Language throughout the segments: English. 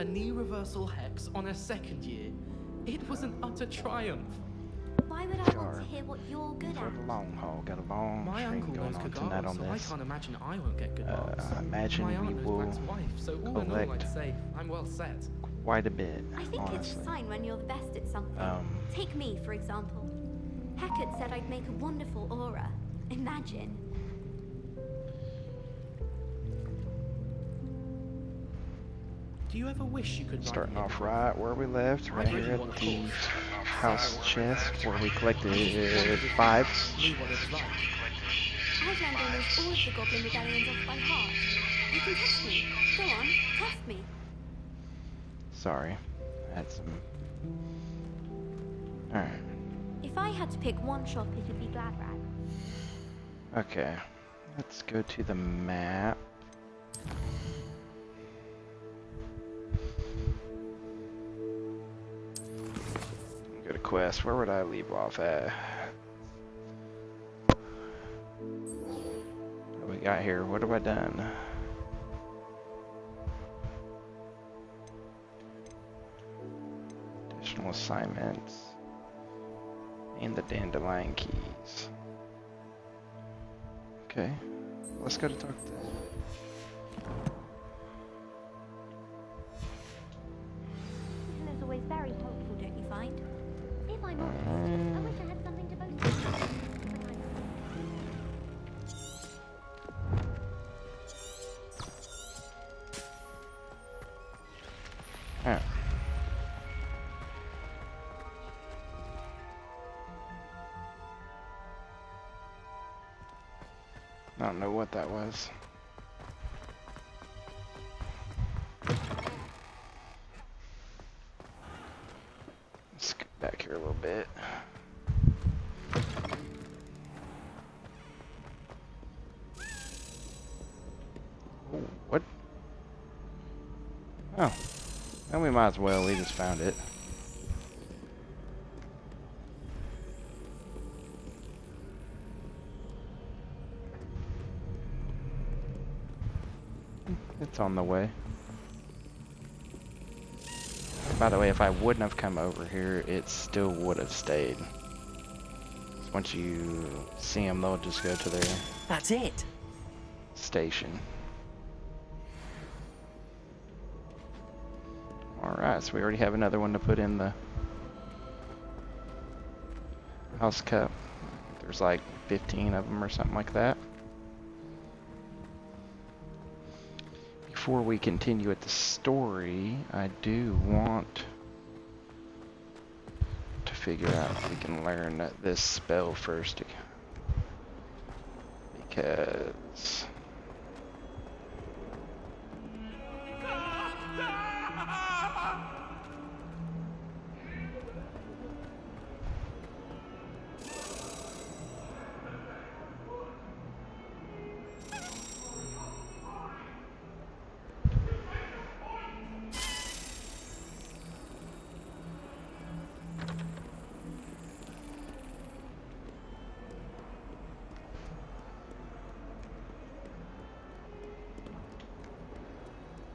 a knee reversal hex on her second year. It was an utter triumph. Why would I want to hear what you're good For at? the long haul, got a long My stream uncle going knows on tonight Kagara, on so I this. can't imagine I won't get good marks. I imagine My we aunt knows will Black's wife, so all in all, collect I'd say I'm well set. quite a bit, I think it's a honestly. sign when you're the best at something. Take me, for example. Hackett said I'd make a wonderful aura. Imagine. Do you ever wish you could Starting write off me? right where we left, right here at the house chest where we collected 5. Knew what it was like. I've learned almost all of the Goblin rebellions off by heart. You can test me. Go on, test me. Sorry, I had some. Alright, If I had to pick one shop, it would be Gladrag. okay. Let's go to the map. Go to quest. Where would I leave off at? What we got here? What have I done? Additional assignments. And the dandelion keys. Okay. Let's go to talk to them. Hitler's always very helpful, don't you find? If I'm honest, I wish I had something to boast about. Alright. I don't know what that was. Let's get back here a little bit. Oh, what? Oh. Then we might as well, we just found it. It's on the way. By the way, if I wouldn't have come over here, it still would have stayed. Once you see them, they'll just go to their That's it. station. Alright, so we already have another one to put in the house cup. There's like 15 of them or something like that. Before we continue with the story, I do want to figure out if we can learn this spell first. Because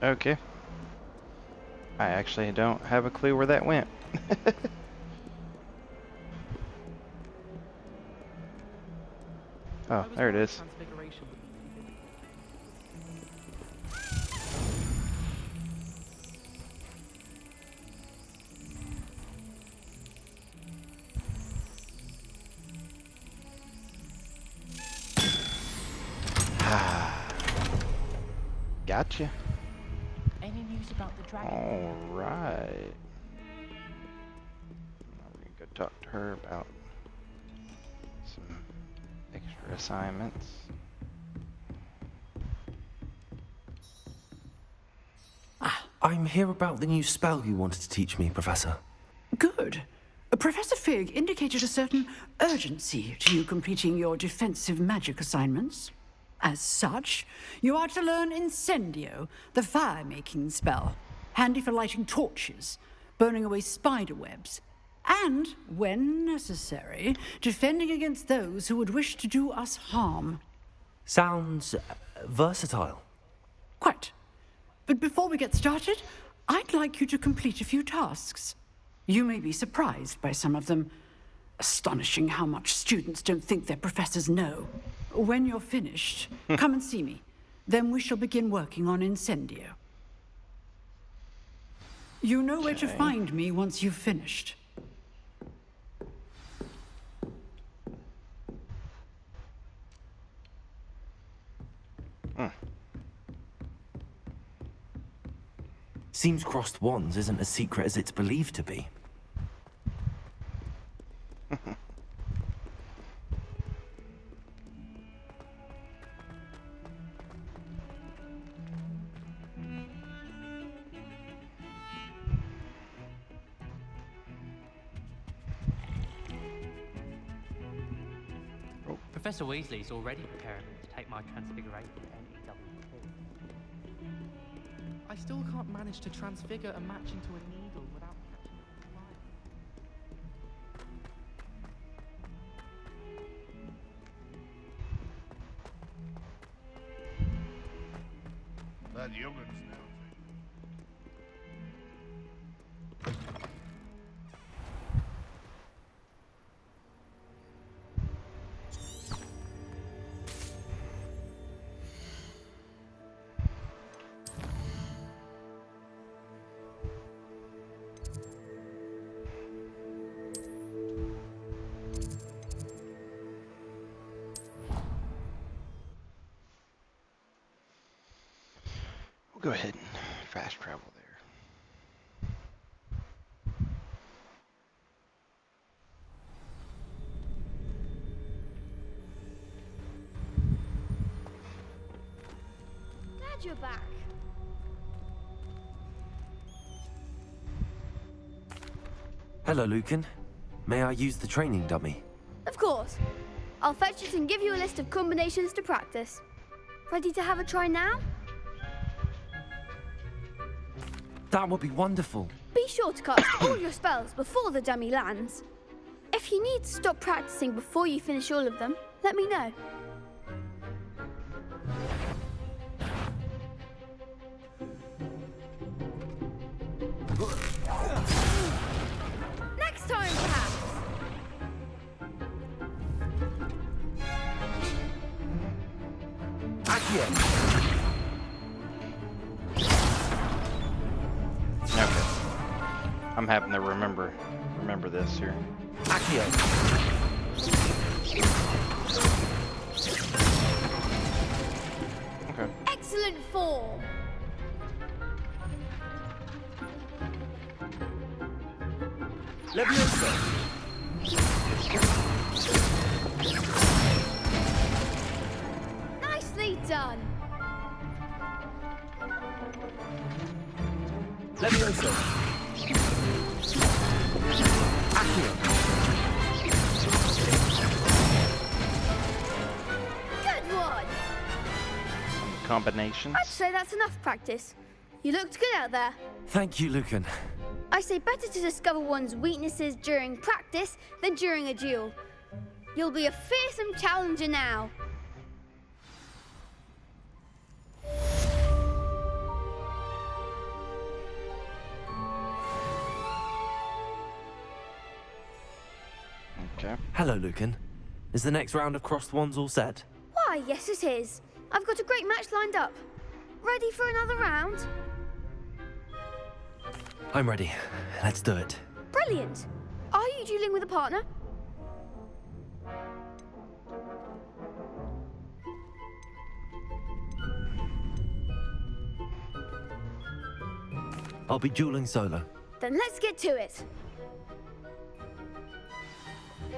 okay. I actually don't have a clue where that went. Oh, there it is. Gotcha. Any news about the dragon? Alright. Now we're gonna go talk to her about some extra assignments. I'm here about the new spell you wanted to teach me, Professor. Good. Professor Fig indicated a certain urgency to you completing your defensive magic assignments. As such, you are to learn Incendio, the fire-making spell, handy for lighting torches, burning away spider webs, and, when necessary, defending against those who would wish to do us harm. Sounds versatile. Quite. But before we get started, I'd like you to complete a few tasks. You may be surprised by some of them. Astonishing how much students don't think their professors know. When you're finished, come and see me. Then we shall begin working on Incendio. You know where to find me once you've finished. Seems crossed wands isn't as secret as it's believed to be. Professor Weasley's already preparing me to take my transfiguration to NEW. I still can't manage to transfigure a match into a needle without catching it on fire. That young'un's now. We'll go ahead and fast travel there. Glad you're back. Hello, Lucan. May I use the training dummy? Of course. I'll fetch it and give you a list of combinations to practice. Ready to have a try now? That would be wonderful. Be sure to cast all your spells before the dummy lands. If you need to stop practicing before you finish all of them, let me know. Next time, perhaps. Accio! Okay. I'm having to remember this here. Accio! Okay. Excellent form. Leviosa! Nicely done. Leviosa! Accio! Good one. Combinations. I'd say that's enough practice. You looked good out there. Thank you, Lucan. I say better to discover one's weaknesses during practice than during a duel. You'll be a fearsome challenger now. Okay. Hello, Lucan. Is the next round of crossed wands all set? Why, yes it is. I've got a great match lined up. Ready for another round? I'm ready. Let's do it. Brilliant. Are you dueling with a partner? I'll be dueling solo. Then let's get to it.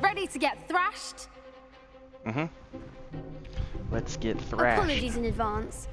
Ready to get thrashed? Mm-hmm. Let's get thrashed. Apologies in advance.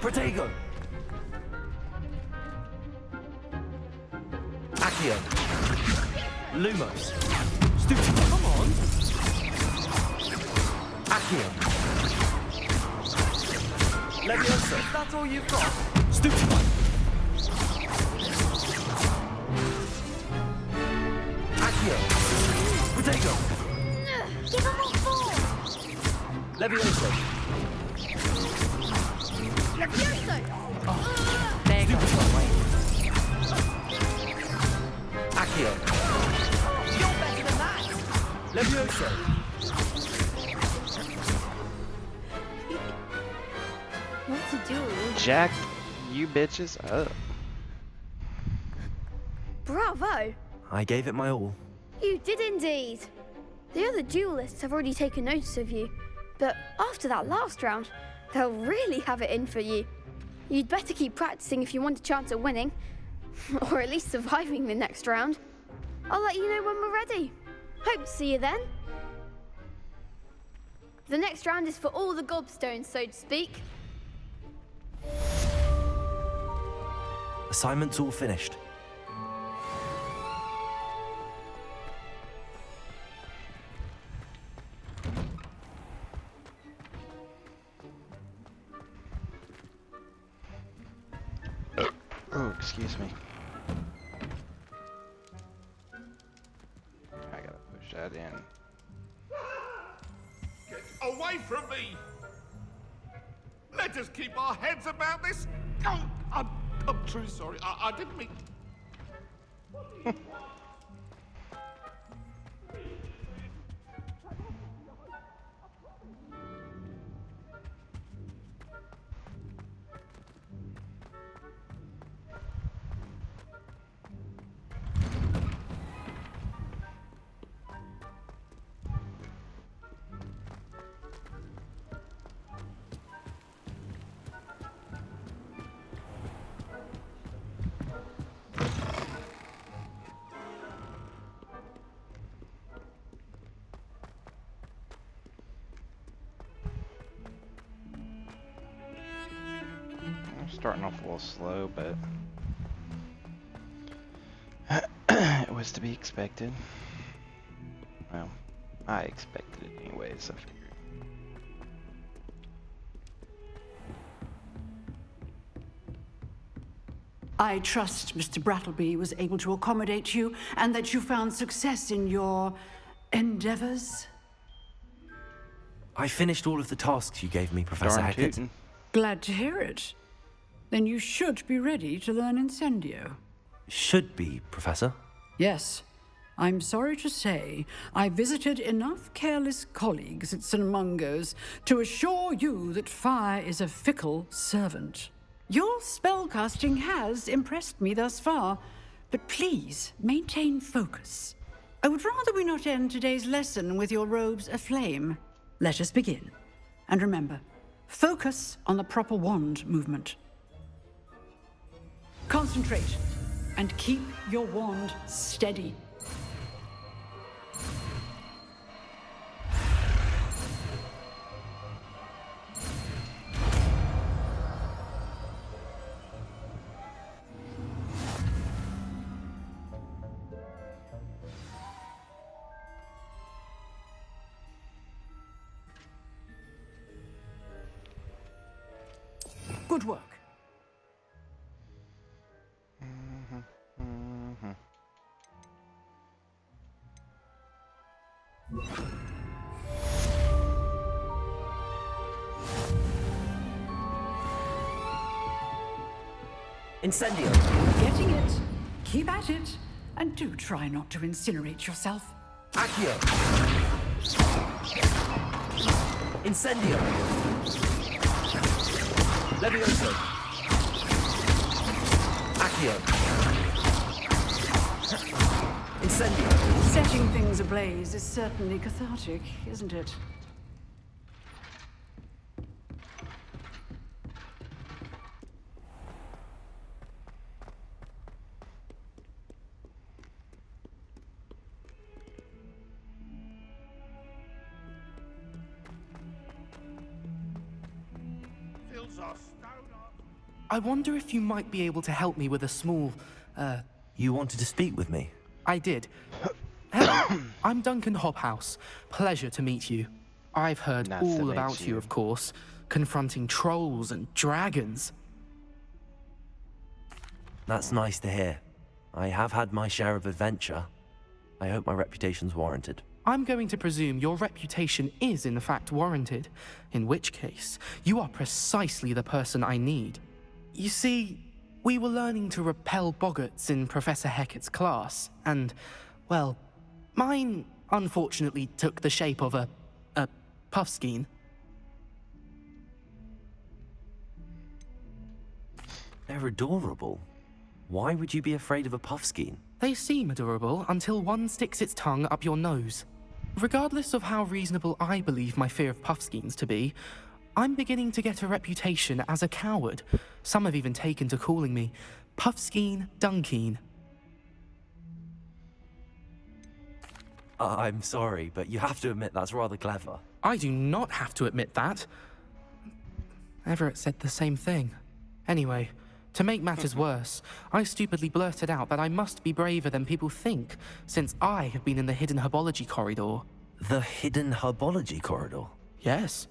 Protego! Accio! Lumos! Come on! Accio! Leviosa! That's all you've got? Stupefy! Accio! Protego! Give him more force! Leviosa! Levioso! There you go. Accio! You're better than that. Leviosa! What to do? Jack, you bitches up. Bravo! I gave it my all. You did indeed. The other duelists have already taken notice of you, but after that last round, they'll really have it in for you. You'd better keep practicing if you want a chance at winning, or at least surviving the next round. I'll let you know when we're ready. Hope to see you then. The next round is for all the gobstones, so to speak. Assignment's all finished. Oh, excuse me. I gotta push that in. Get away from me! Let us keep our heads about this. Oh, I'm truly sorry. I didn't mean. I'm starting off a little slow, but it was to be expected. Well, I expected it anyways, I figured. I trust Mr. Brattleby was able to accommodate you and that you found success in your endeavors. I finished all of the tasks you gave me, Professor Darn Hackett. tootin'. Glad to hear it. Then you should be ready to learn Incendio. Should be, Professor. Yes. I'm sorry to say, I visited enough careless colleagues at St. Mungo's to assure you that fire is a fickle servant. Your spellcasting has impressed me thus far, but please maintain focus. I would rather we not end today's lesson with your robes aflame. Let us begin. And remember, focus on the proper wand movement. Concentrate and keep your wand steady. Good work. Incendio! Getting it. Keep at it. And do try not to incinerate yourself. Accio! Incendio! Levioso! Accio! Incendio! Setting things ablaze is certainly cathartic, isn't it? Fills our stone up. I wonder if you might be able to help me with a small, You wanted to speak with me? I did. Help I'm Duncan Hobhouse. Pleasure to meet you. I've heard Nice to all meet about you, you. of course, confronting trolls and dragons. That's nice to hear. I have had my share of adventure. I hope my reputation's warranted. I'm going to presume your reputation is in fact warranted, in which case, you are precisely the person I need. You see, we were learning to repel boggarts in Professor Hecat's class, and, well, mine unfortunately took the shape of a puffskein. They're adorable. Why would you be afraid of a puffskein? They seem adorable until one sticks its tongue up your nose. Regardless of how reasonable I believe my fear of puffskeins to be, I'm beginning to get a reputation as a coward. Some have even taken to calling me Puffskein Dunkeen. I'm sorry, but you have to admit that's rather clever. I do not have to admit that. Everett said the same thing. Anyway, to make matters worse, I stupidly blurted out that I must be braver than people think, since I have been in the hidden herbology corridor. The hidden herbology corridor? Yes.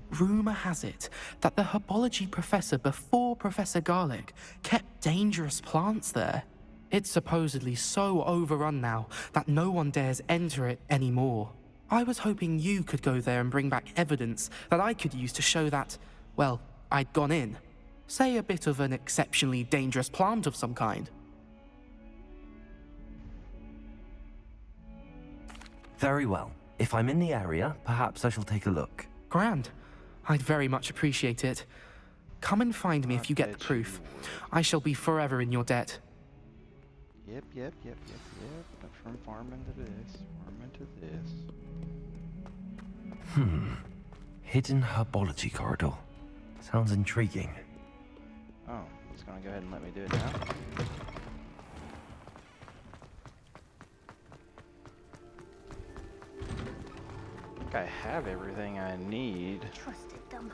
Rumor has it that the herbology professor before Professor Garlic kept dangerous plants there. It's supposedly so overrun now that no one dares enter it anymore. I was hoping you could go there and bring back evidence that I could use to show that, well, I'd gone in. Say a bit of an exceptionally dangerous plant of some kind. Very well. If I'm in the area, perhaps I shall take a look. Grand. I'd very much appreciate it. Come and find me if you get the proof. I shall be forever in your debt. Yep. From farming to this, farming to this. Hidden herbology corridor. Sounds intriguing. Oh, he's gonna go ahead and let me do it now. I think I have everything I need. Trusted them.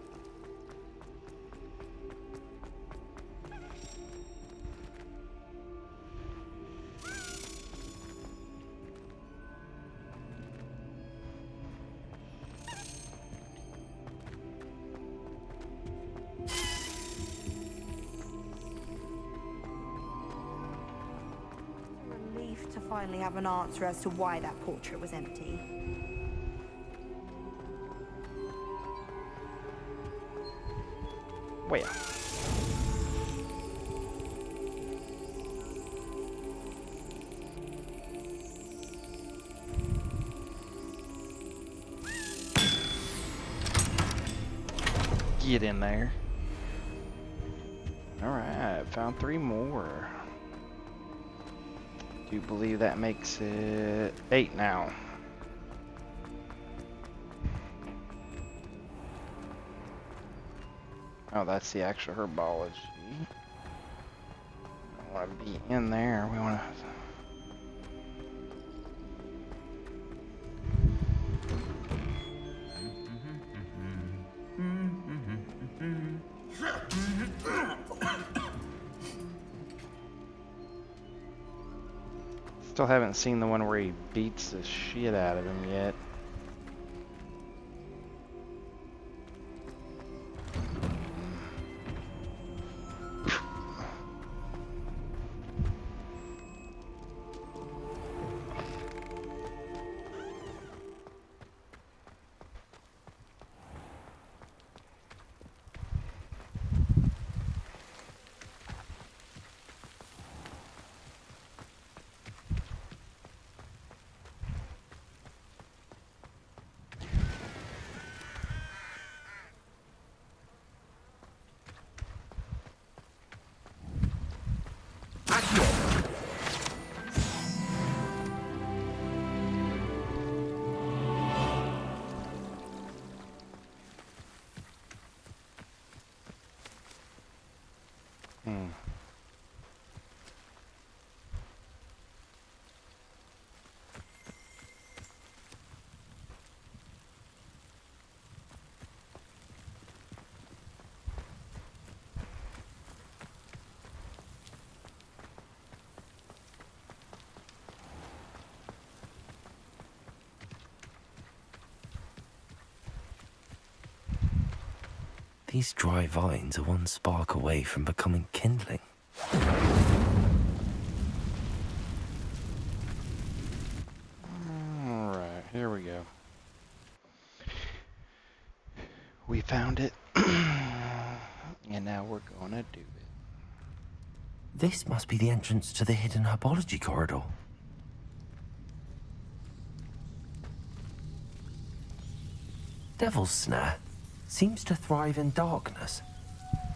Relief to finally have an answer as to why that portrait was empty. Where? Get in there. Alright, found 3 more. Do you believe that makes it 8 now? Oh, that's the actual herbology. I want to be in there. We want to. Still haven't seen the one where he beats the shit out of him yet. These dry vines are one spark away from becoming kindling. Alright, here we go. We found it. And now we're gonna do it. This must be the entrance to the hidden herbology corridor. Devil's Snare seems to thrive in darkness.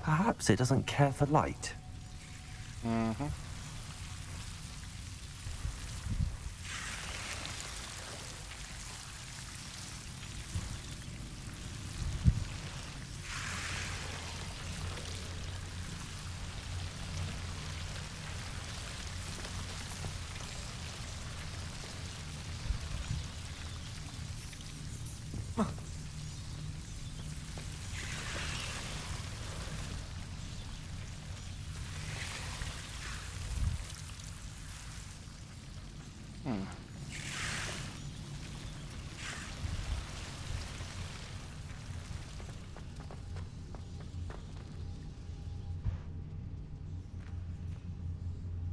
Perhaps it doesn't care for light. Mm-hmm.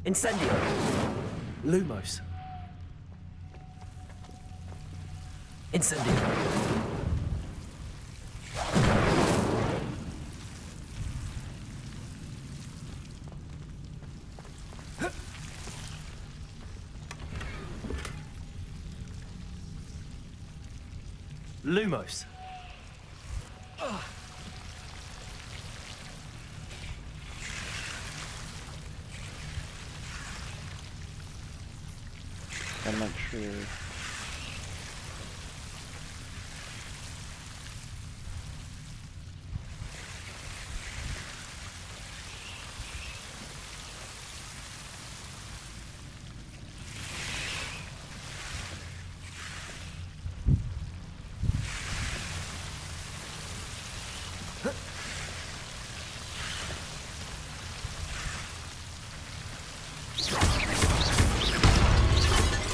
Incendio! Lumos. Incendio. Lumos. Gotta make sure.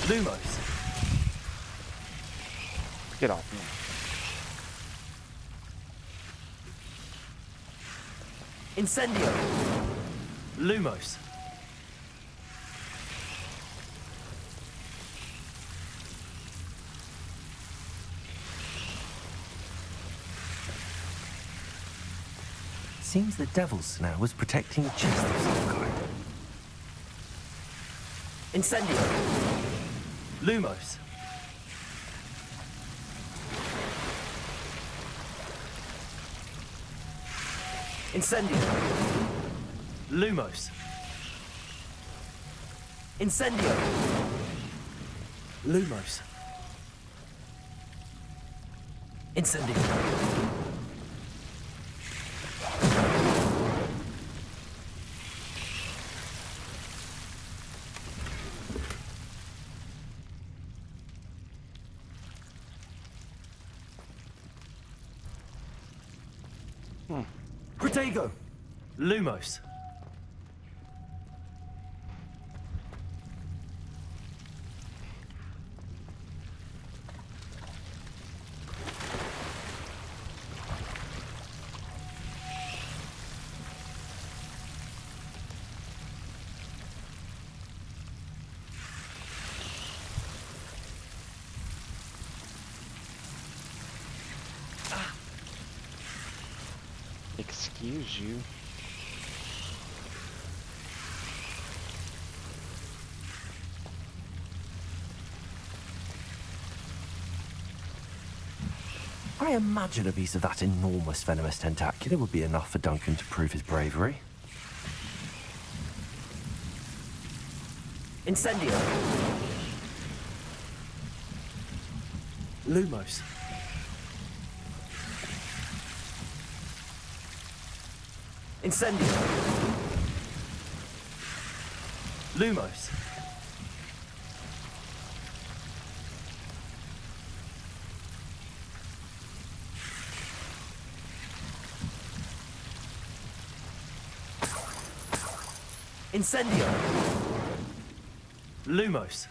Lumos. Get off me. Incendio. Lumos. Seems the Devil's Snare was protecting a chest of some kind. Incendio. Lumos. Incendio. Lumos. Incendio. Lumos. Incendio. Protego. Lumos. Excuse you. I imagine a piece of that enormous venomous tentacula would be enough for Duncan to prove his bravery. Incendio. Lumos. Incendio. Lumos. Incendio. Lumos.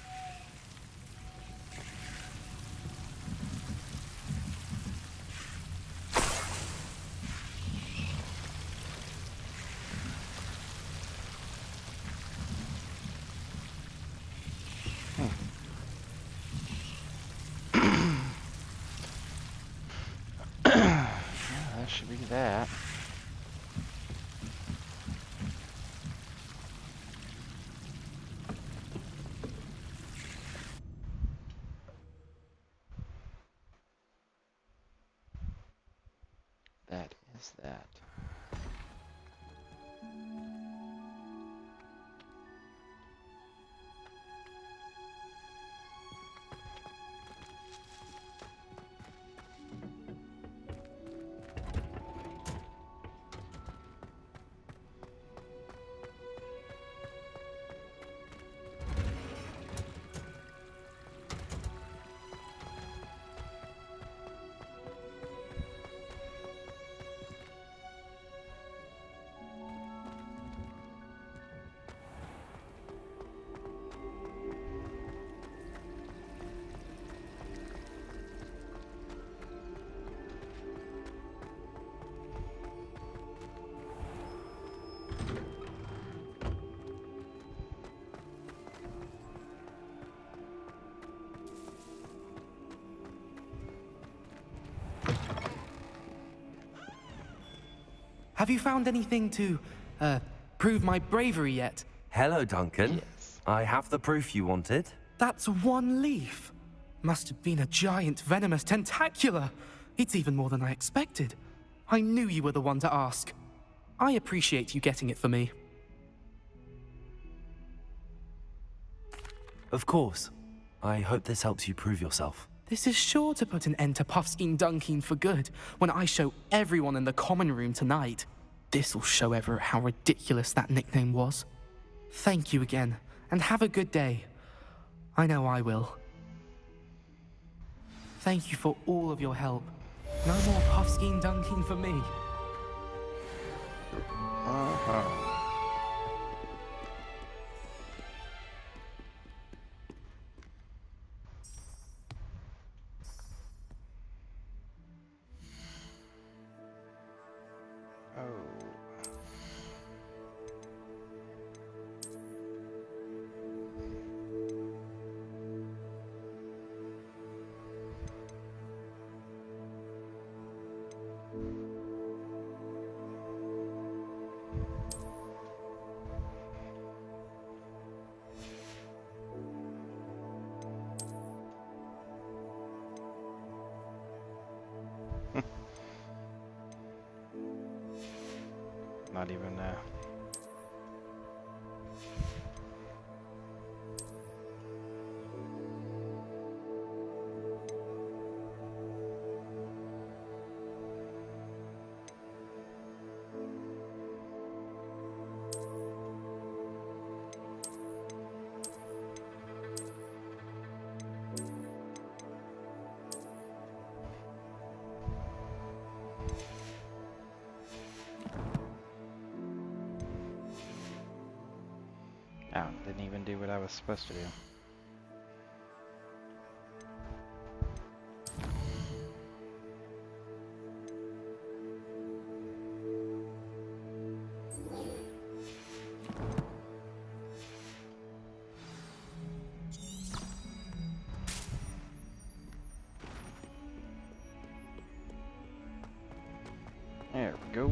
should be that. That is that. Have you found anything to, prove my bravery yet? Hello, Duncan. Yes. I have the proof you wanted. That's one leaf. Must have been a giant venomous tentacula. It's even more than I expected. I knew you were the one to ask. I appreciate you getting it for me. Of course. I hope this helps you prove yourself. This is sure to put an end to Puffskein Dunkeen for good when I show everyone in the common room tonight. This'll show Everett how ridiculous that nickname was. Thank you again, and have a good day. I know I will. Thank you for all of your help. No more Puffskein Dunkeen for me. Uh-huh. Not even Oh, didn't even do what I was supposed to do. There we go.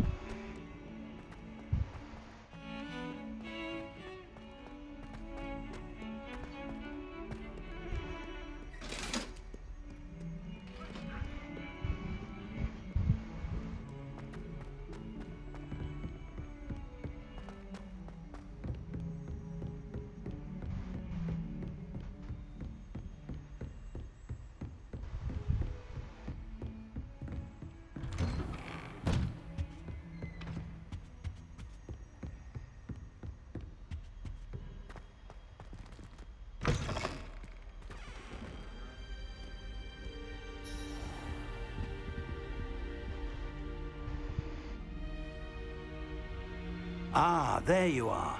Ah, there you are.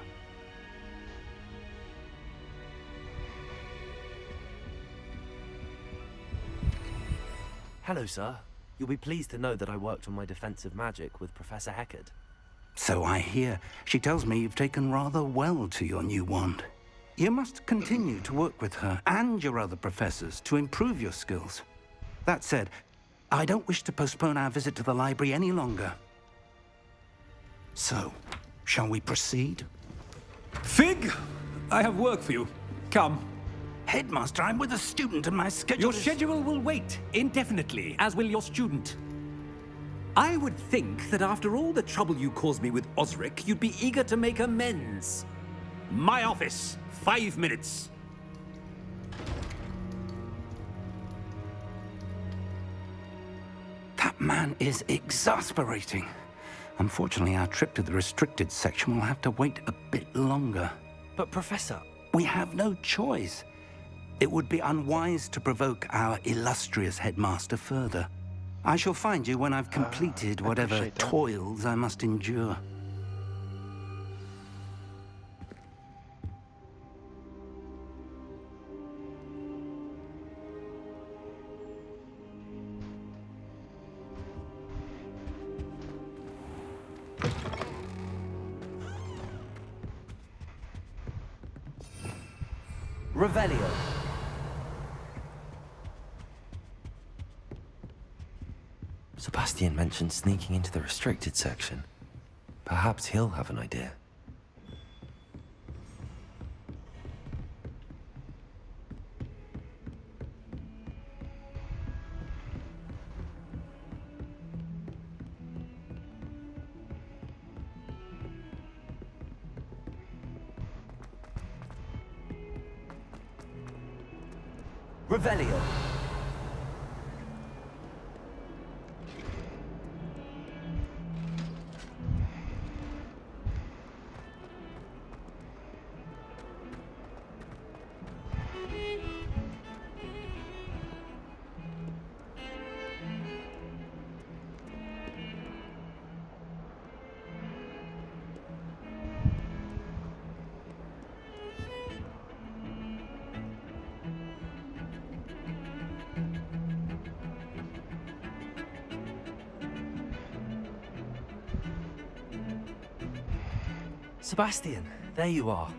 Hello, sir. You'll be pleased to know that I worked on my defensive magic with Professor Heckard. So I hear. She tells me you've taken rather well to your new wand. You must continue to work with her and your other professors to improve your skills. That said, I don't wish to postpone our visit to the library any longer. So, shall we proceed? Fig, I have work for you. Come. Headmaster, I'm with a student and my schedule Your is... schedule will wait indefinitely, as will your student. I would think that after all the trouble you caused me with Osric, you'd be eager to make amends. My office, 5 minutes. That man is exasperating. Unfortunately, our trip to the restricted section will have to wait a bit longer. But Professor... We have no choice. It would be unwise to provoke our illustrious headmaster further. I shall find you when I've completed whatever appreciate that. toils I must endure. Revelio. Sebastian mentioned sneaking into the restricted section. Perhaps he'll have an idea. Revelio. Sebastian, there you are.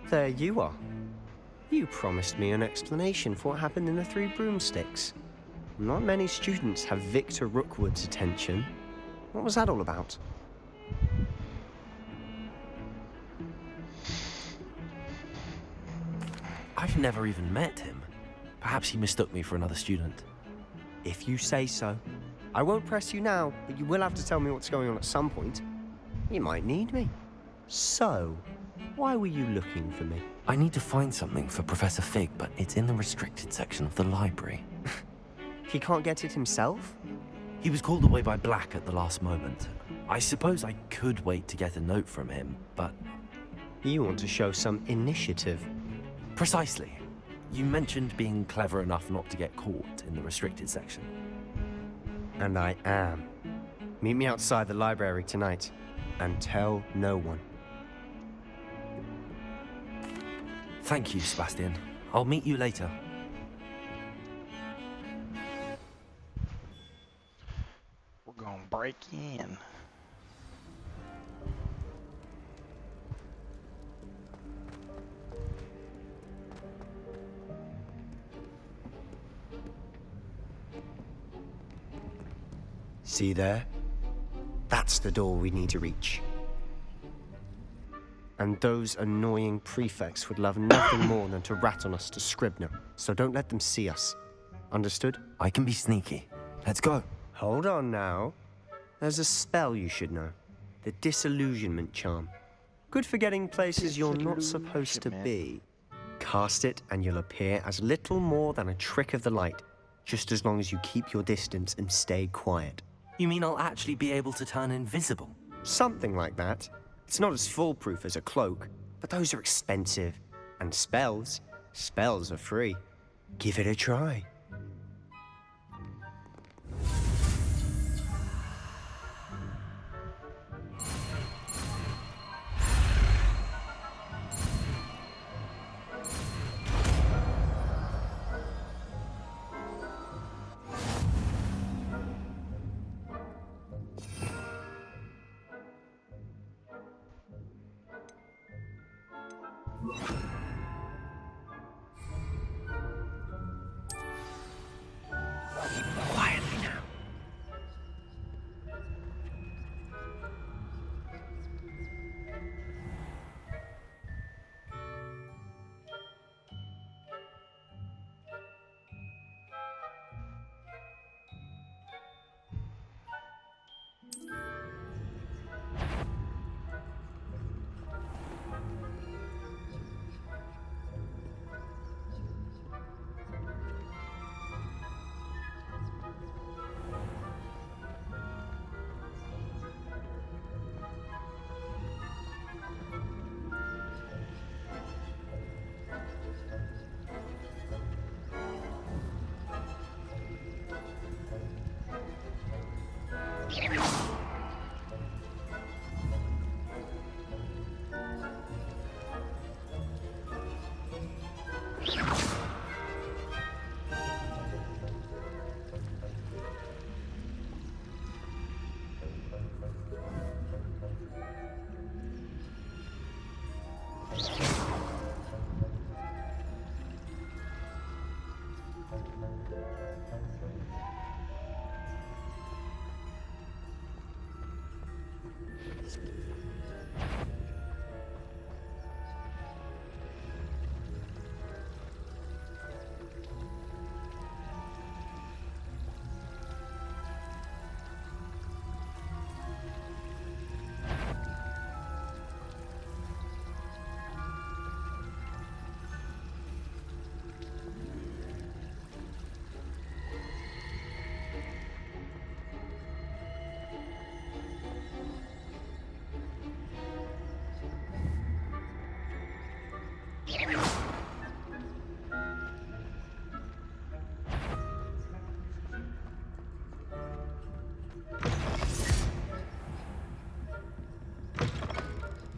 There you are. You promised me an explanation for what happened in the Three Broomsticks. Not many students have Victor Rookwood's attention. What was that all about? I've never even met him. Perhaps he mistook me for another student. If you say so. I won't press you now, but you will have to tell me what's going on at some point. You might need me. So, why were you looking for me? I need to find something for Professor Fig, but it's in the restricted section of the library. He can't get it himself? He was called away by Black at the last moment. I suppose I could wait to get a note from him, but... You want to show some initiative. Precisely. You mentioned being clever enough not to get caught in the restricted section. And I am. Meet me outside the library tonight, and tell no one. Thank you, Sebastian. I'll meet you later. We're gonna break in. See there? That's the door we need to reach. And those annoying prefects would love nothing more than to rat on us to Scribner, so don't let them see us. Understood? I can be sneaky. Let's go. Hold on now. There's a spell you should know. The Disillusionment Charm. Good for getting places you're not supposed to be. Cast it and you'll appear as little more than a trick of the light, just as long as you keep your distance and stay quiet. You mean I'll actually be able to turn invisible? Something like that. It's not as foolproof as a cloak, but those are expensive. And spells are free. Give it a try.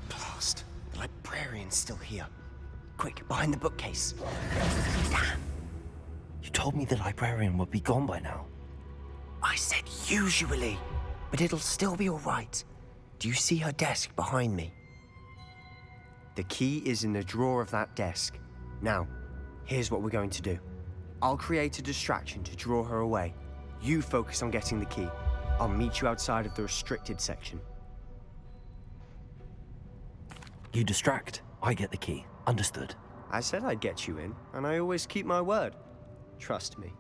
Blast. The librarian's still here. Quick, behind the bookcase. Damn. You told me the librarian would be gone by now. I said usually, but it'll still be all right. Do you see her desk behind me? The key is in the drawer of that desk. Now, here's what we're going to do. I'll create a distraction to draw her away. You focus on getting the key. I'll meet you outside of the restricted section. You distract, I get the key. Understood. I said I'd get you in, and I always keep my word. Trust me.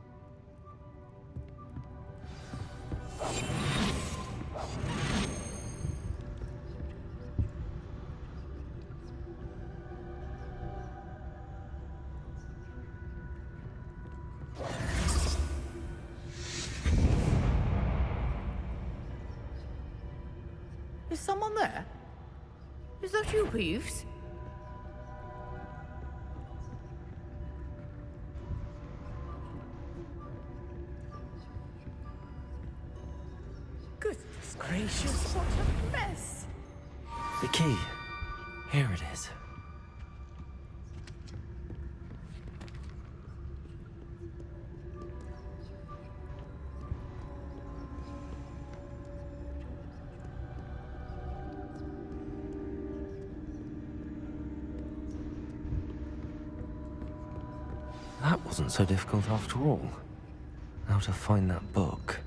Is someone there? Is that you, Peeves? Goodness gracious, what a mess! The key. Here it is. That wasn't so difficult after all. Now to find that book.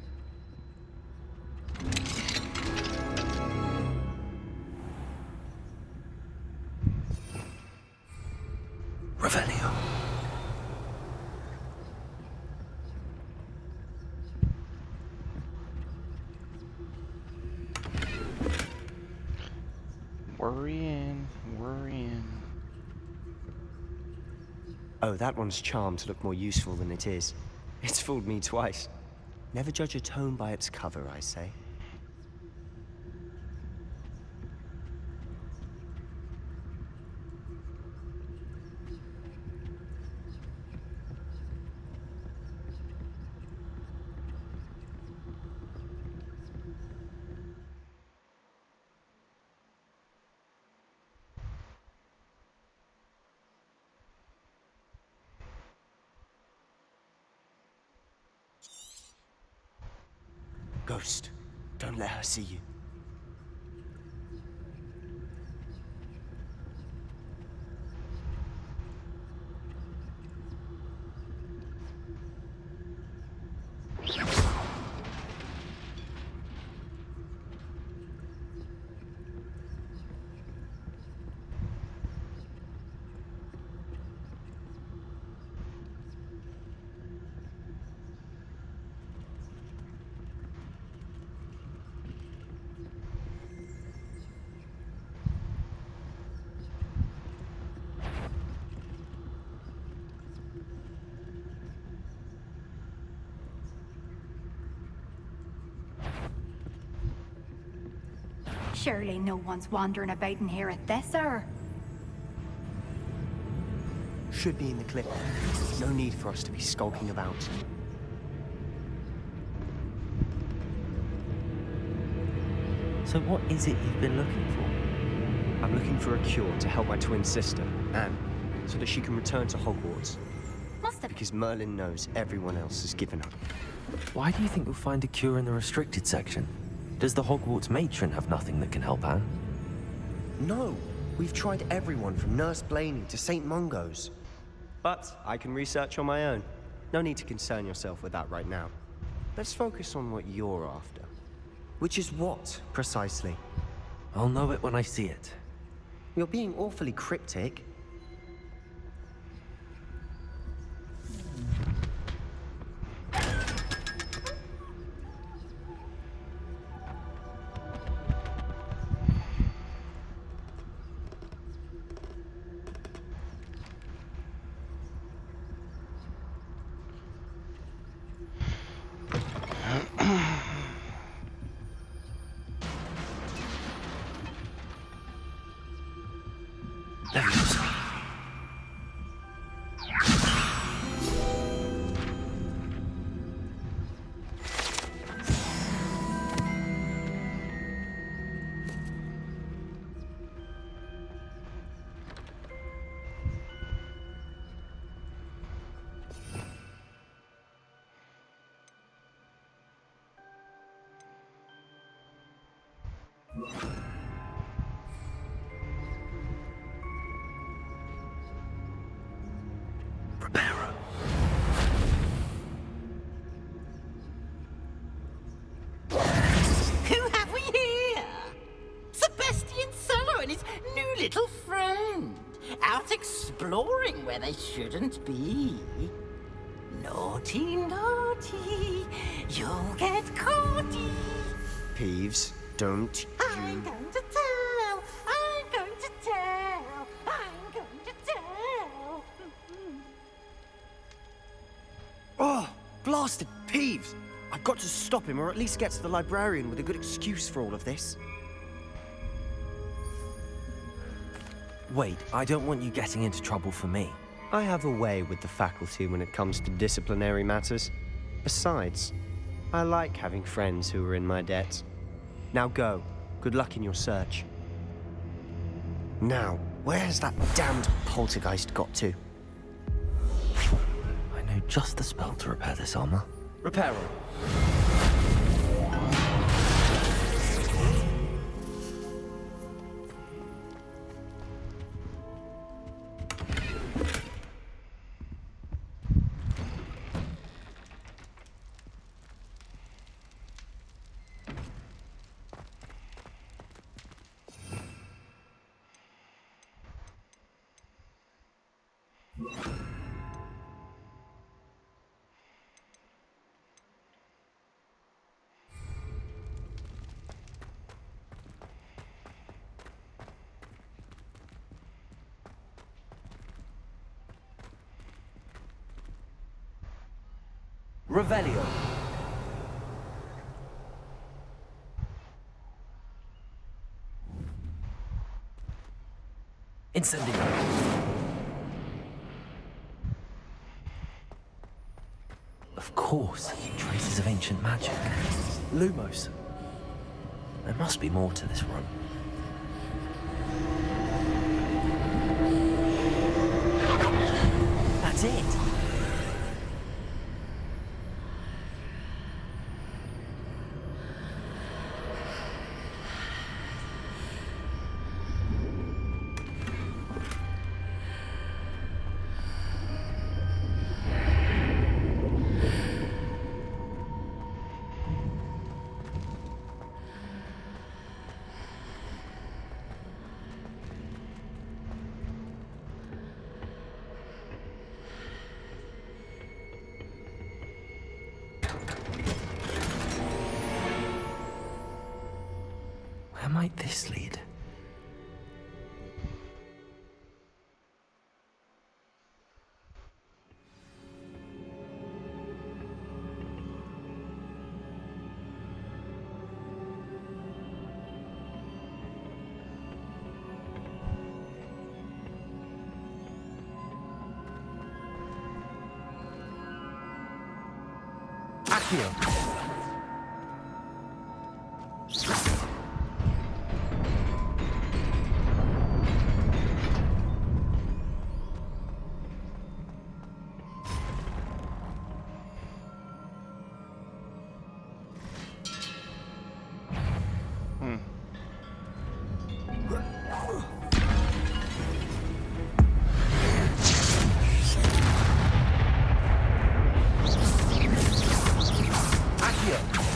Revelio. Worrying. Oh, that one's charmed to look more useful than it is. It's fooled me twice. Never judge a tome by its cover, I say. Ghost, don't let her see you. Surely no one's wandering about in here at this hour. Should be in the clip. No need for us to be skulking about. So what is it you've been looking for? I'm looking for a cure to help my twin sister, Anne, so that she can return to Hogwarts. Must have. Because Merlin knows everyone else has given up. Why do you think you'll find a cure in the restricted section? Does the Hogwarts matron have nothing that can help Anne? No, we've tried everyone from Nurse Blaney to St. Mungo's. But I can research on my own. No need to concern yourself with that right now. Let's focus on what you're after. Which is what, precisely? I'll know it when I see it. You're being awfully cryptic. Leviosa. Who have we here? Sebastian Solo and his new little friend. Out exploring where they shouldn't be. Naughty, naughty. You'll get caughty. Peeves, don't I'm going to tell. I'm going to tell. I'm going to tell. Oh, blasted Peeves! I've got to stop him, or at least get to the librarian with a good excuse for all of this. Wait, I don't want you getting into trouble for me. I have a way with the faculty when it comes to disciplinary matters. Besides, I like having friends who are in my debt. Now go. Good luck in your search. Now, where has that damned poltergeist got to? I know just the spell to repair this armor. Repair it. Revelio. Incendio. Of course, traces of ancient magic. Lumos. There must be more to this room. That's it. Where might this lead? Accio.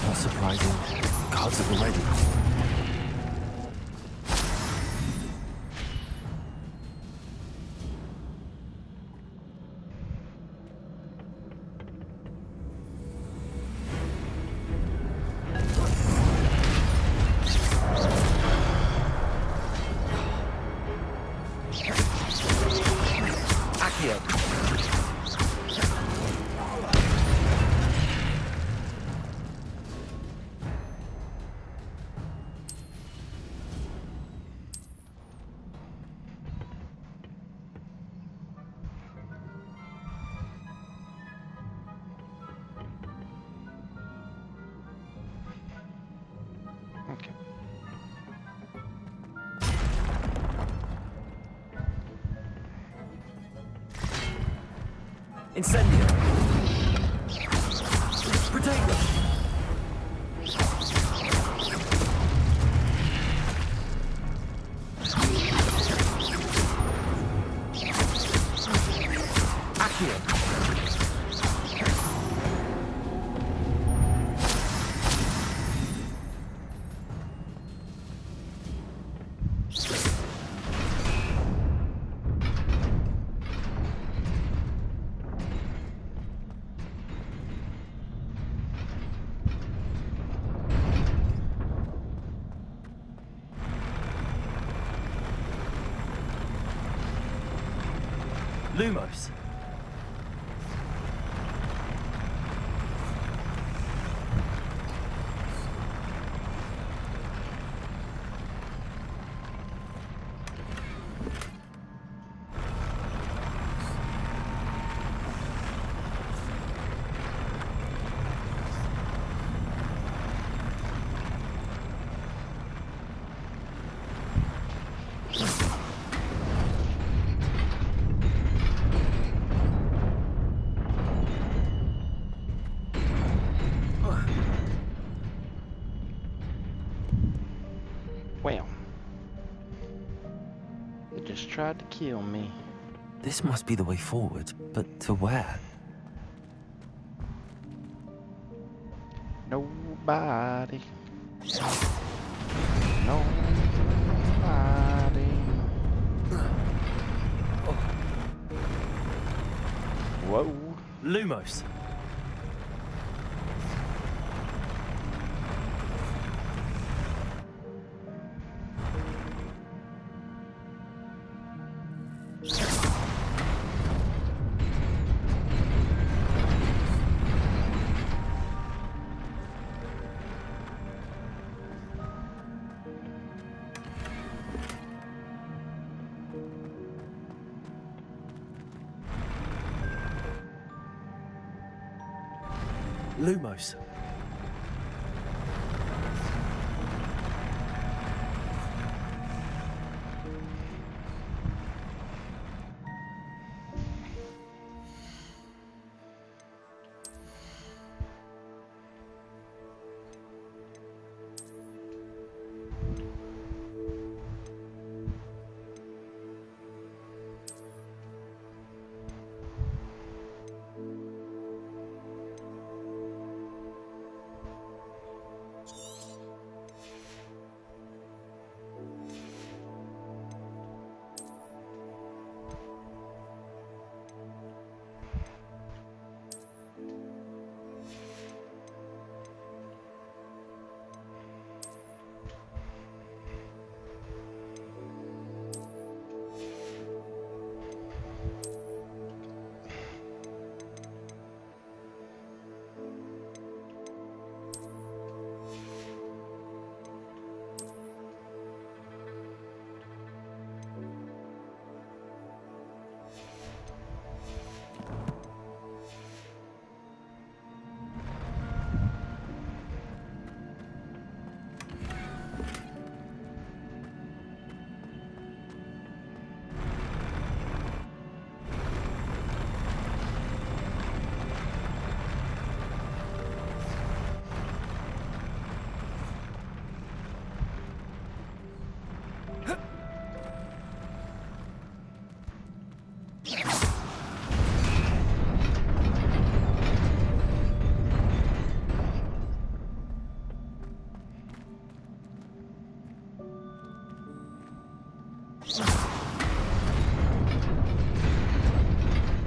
Not surprising. Cards are already. Accio. Okay. Incendio. Protego. Lumos. Well, it just tried to kill me. This must be the way forward, but to where? Nobody. Nobody. Whoa. Lumos. Lumos.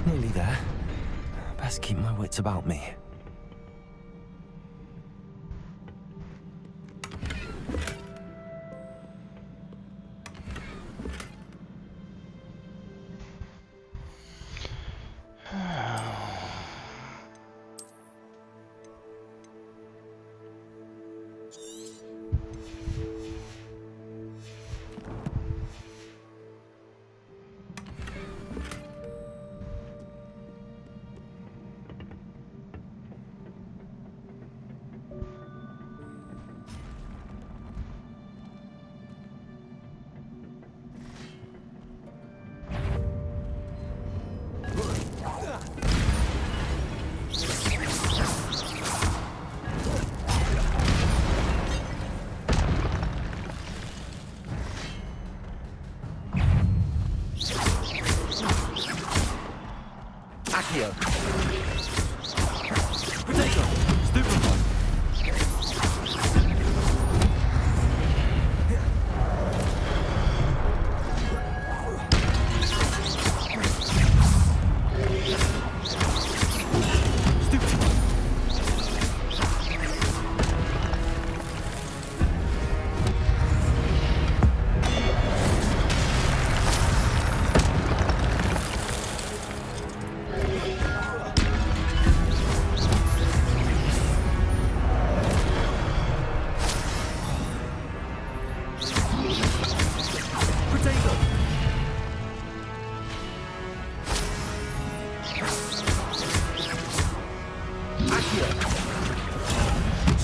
Nearly there. Best keep my wits about me.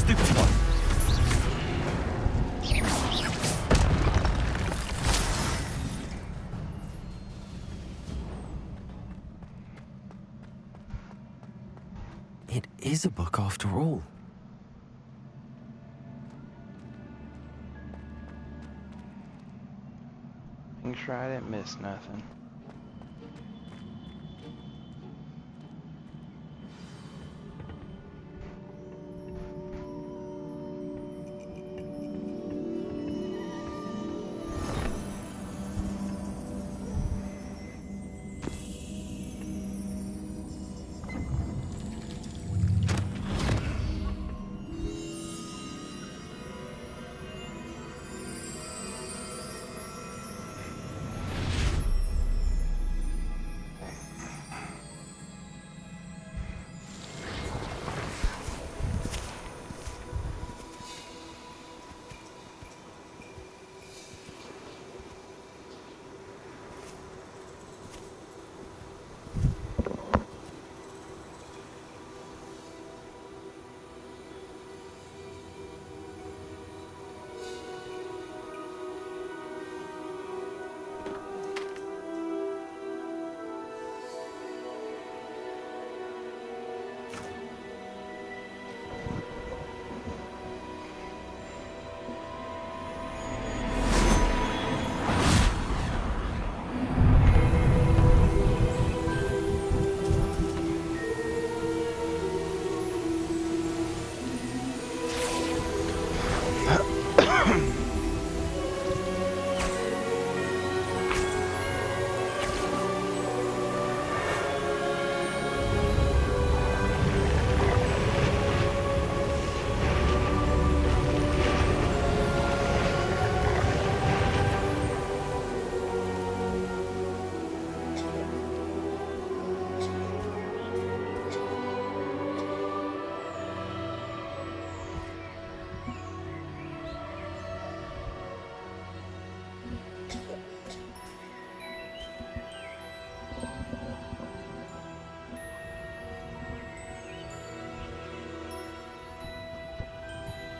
stupid one. It is a book after all. Make sure I didn't miss nothing.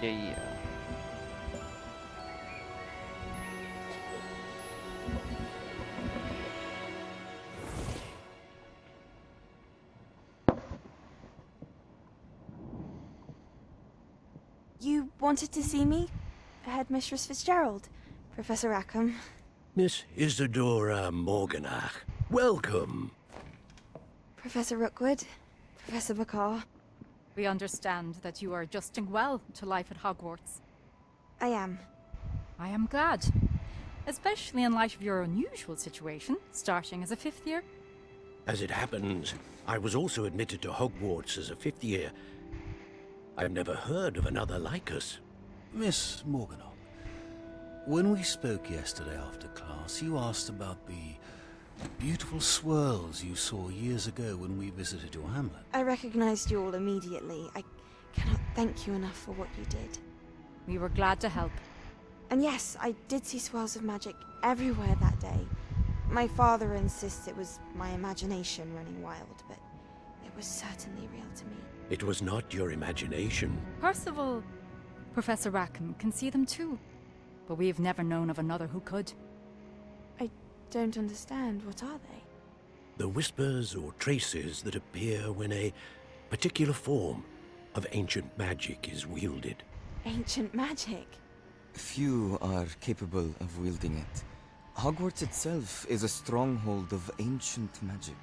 Yeah. You wanted to see me? Headmistress Fitzgerald, Professor Rackham. Miss Isadora Morganach, welcome. Professor Rookwood, Professor McCaw. We understand that you are adjusting well to life at Hogwarts. I am. I am glad. Especially in light of your unusual situation, starting as a 5th year. As it happens, I was also admitted to Hogwarts as a 5th year. I've never heard of another like us. Miss Morganock, when we spoke yesterday after class, you asked about the beautiful swirls you saw years ago when we visited your hamlet. I recognized you all immediately. I cannot thank you enough for what you did. We were glad to help. And yes, I did see swirls of magic everywhere that day. My father insists it was my imagination running wild, but it was certainly real to me. It was not your imagination. Percival, Professor Rackham can see them too. But we have never known of another who could. I don't understand. What are they? The whispers or traces that appear when a particular form of ancient magic is wielded. Ancient magic? Few are capable of wielding it. Hogwarts itself is a stronghold of ancient magic.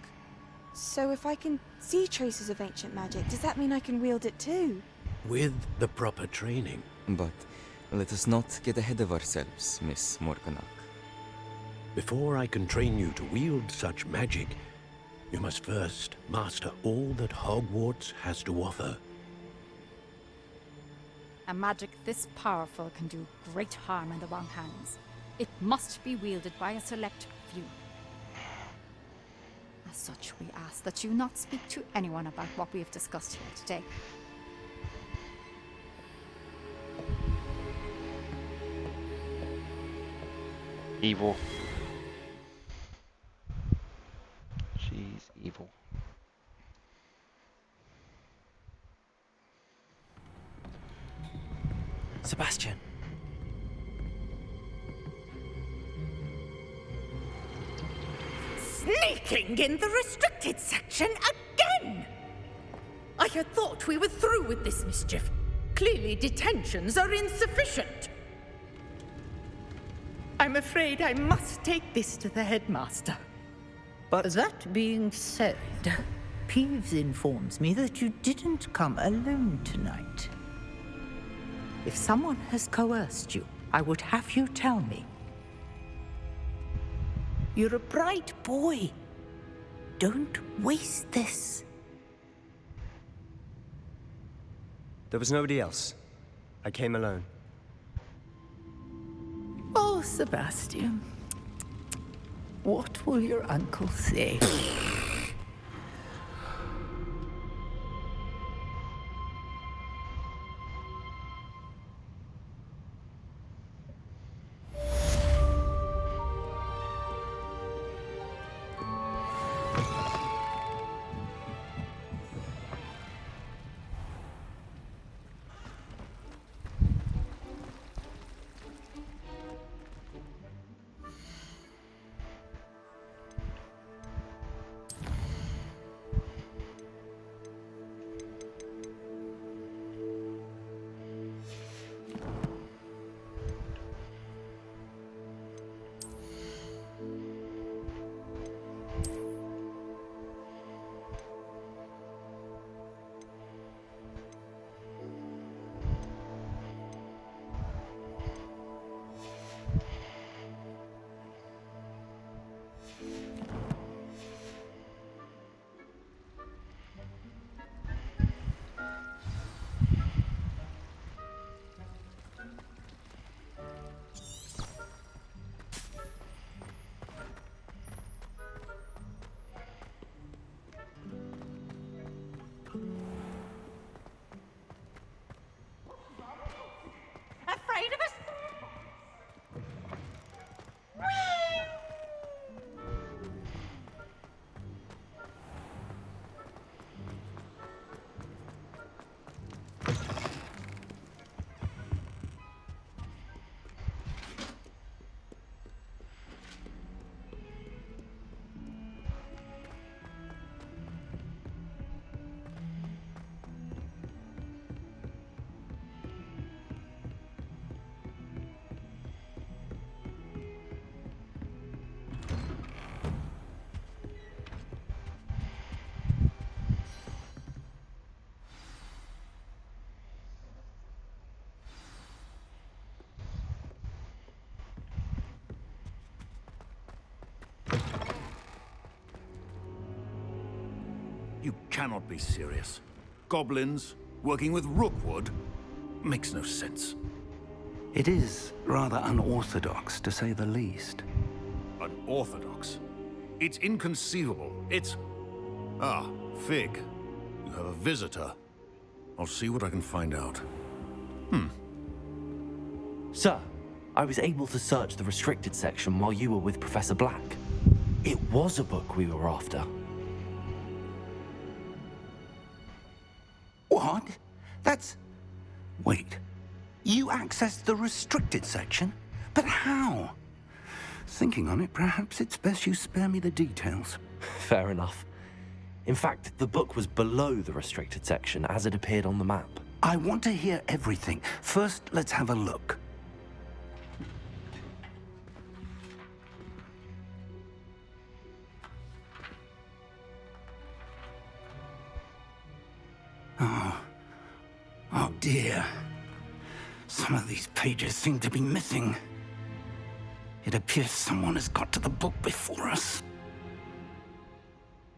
So if I can see traces of ancient magic, does that mean I can wield it too? With the proper training. But let us not get ahead of ourselves, Miss Morganock. Before I can train you to wield such magic, you must first master all that Hogwarts has to offer. A magic this powerful can do great harm in the wrong hands. It must be wielded by a select few. As such, we ask that you not speak to anyone about what we have discussed here today. Evil. She's evil. Sebastian. Sneaking in the restricted section again! I had thought we were through with this mischief. Clearly detentions are insufficient. I'm afraid I must take this to the headmaster. But that being said, Peeves informs me that you didn't come alone tonight. If someone has coerced you, I would have you tell me. You're a bright boy. Don't waste this. There was nobody else. I came alone. Oh, Sebastian. What will your uncle say? Afraid of us? You cannot be serious. Goblins working with Rookwood makes no sense. It is rather unorthodox, to say the least. Unorthodox? It's inconceivable. It's... Ah, Fig. You have a visitor. I'll see what I can find out. Sir, I was able to search the restricted section while you were with Professor Black. It was a book we were after. What? That's... Wait. You accessed the restricted section? But how? Thinking on it, perhaps it's best you spare me the details. Fair enough. In fact, the book was below the restricted section as it appeared on the map. I want to hear everything. First, let's have a look. Oh dear. Some of these pages seem to be missing. It appears someone has got to the book before us.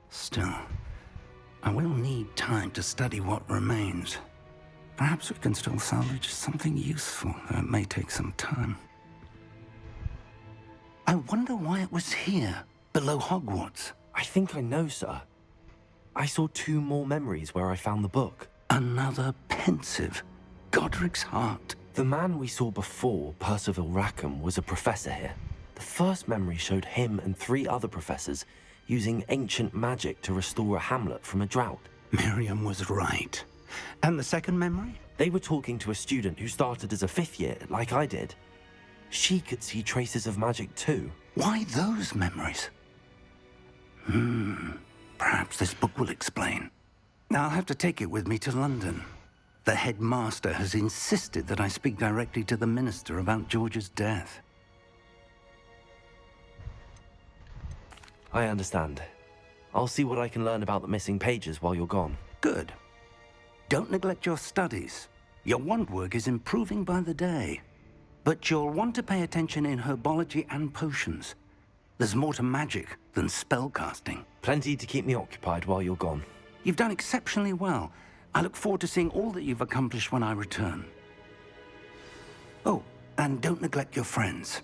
Still, I will need time to study what remains. Perhaps we can still salvage something useful, though it may take some time. I wonder why it was here, below Hogwarts. I think I know, sir. I saw 2 more memories where I found the book. Another pensive. Godric's heart. The man we saw before, Percival Rackham, was a professor here. The first memory showed him and 3 other professors using ancient magic to restore a hamlet from a drought. Miriam was right. And the second memory? They were talking to a student who started as a 5th year, like I did. She could see traces of magic too. Why those memories? Perhaps this book will explain. I'll have to take it with me to London. The headmaster has insisted that I speak directly to the minister about George's death. I understand. I'll see what I can learn about the missing pages while you're gone. Good. Don't neglect your studies. Your wand work is improving by the day. But you'll want to pay attention in herbology and potions. There's more to magic than spellcasting. Plenty to keep me occupied while you're gone. You've done exceptionally well. I look forward to seeing all that you've accomplished when I return. Oh, and don't neglect your friends.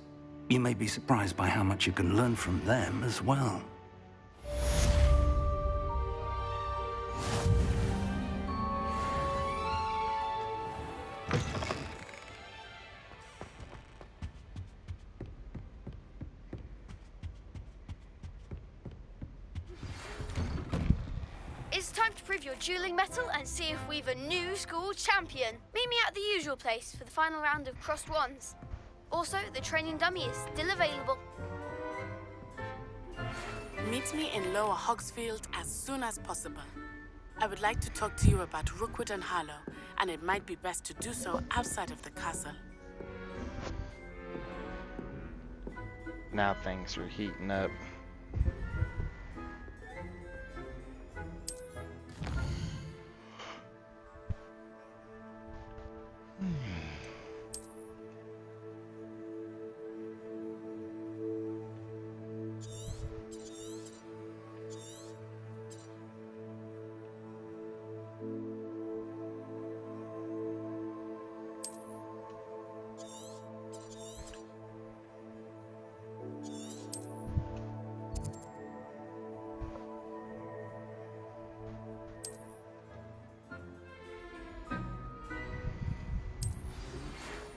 You may be surprised by how much you can learn from them as well. It's time to prove your dueling mettle and see if we've a new school champion. Meet me at the usual place for the final round of crossed wands. Also, the training dummy is still available. Meet me in Lower Hogsfield as soon as possible. I would like to talk to you about Rookwood and Harlow, and it might be best to do so outside of the castle. Now things are heating up.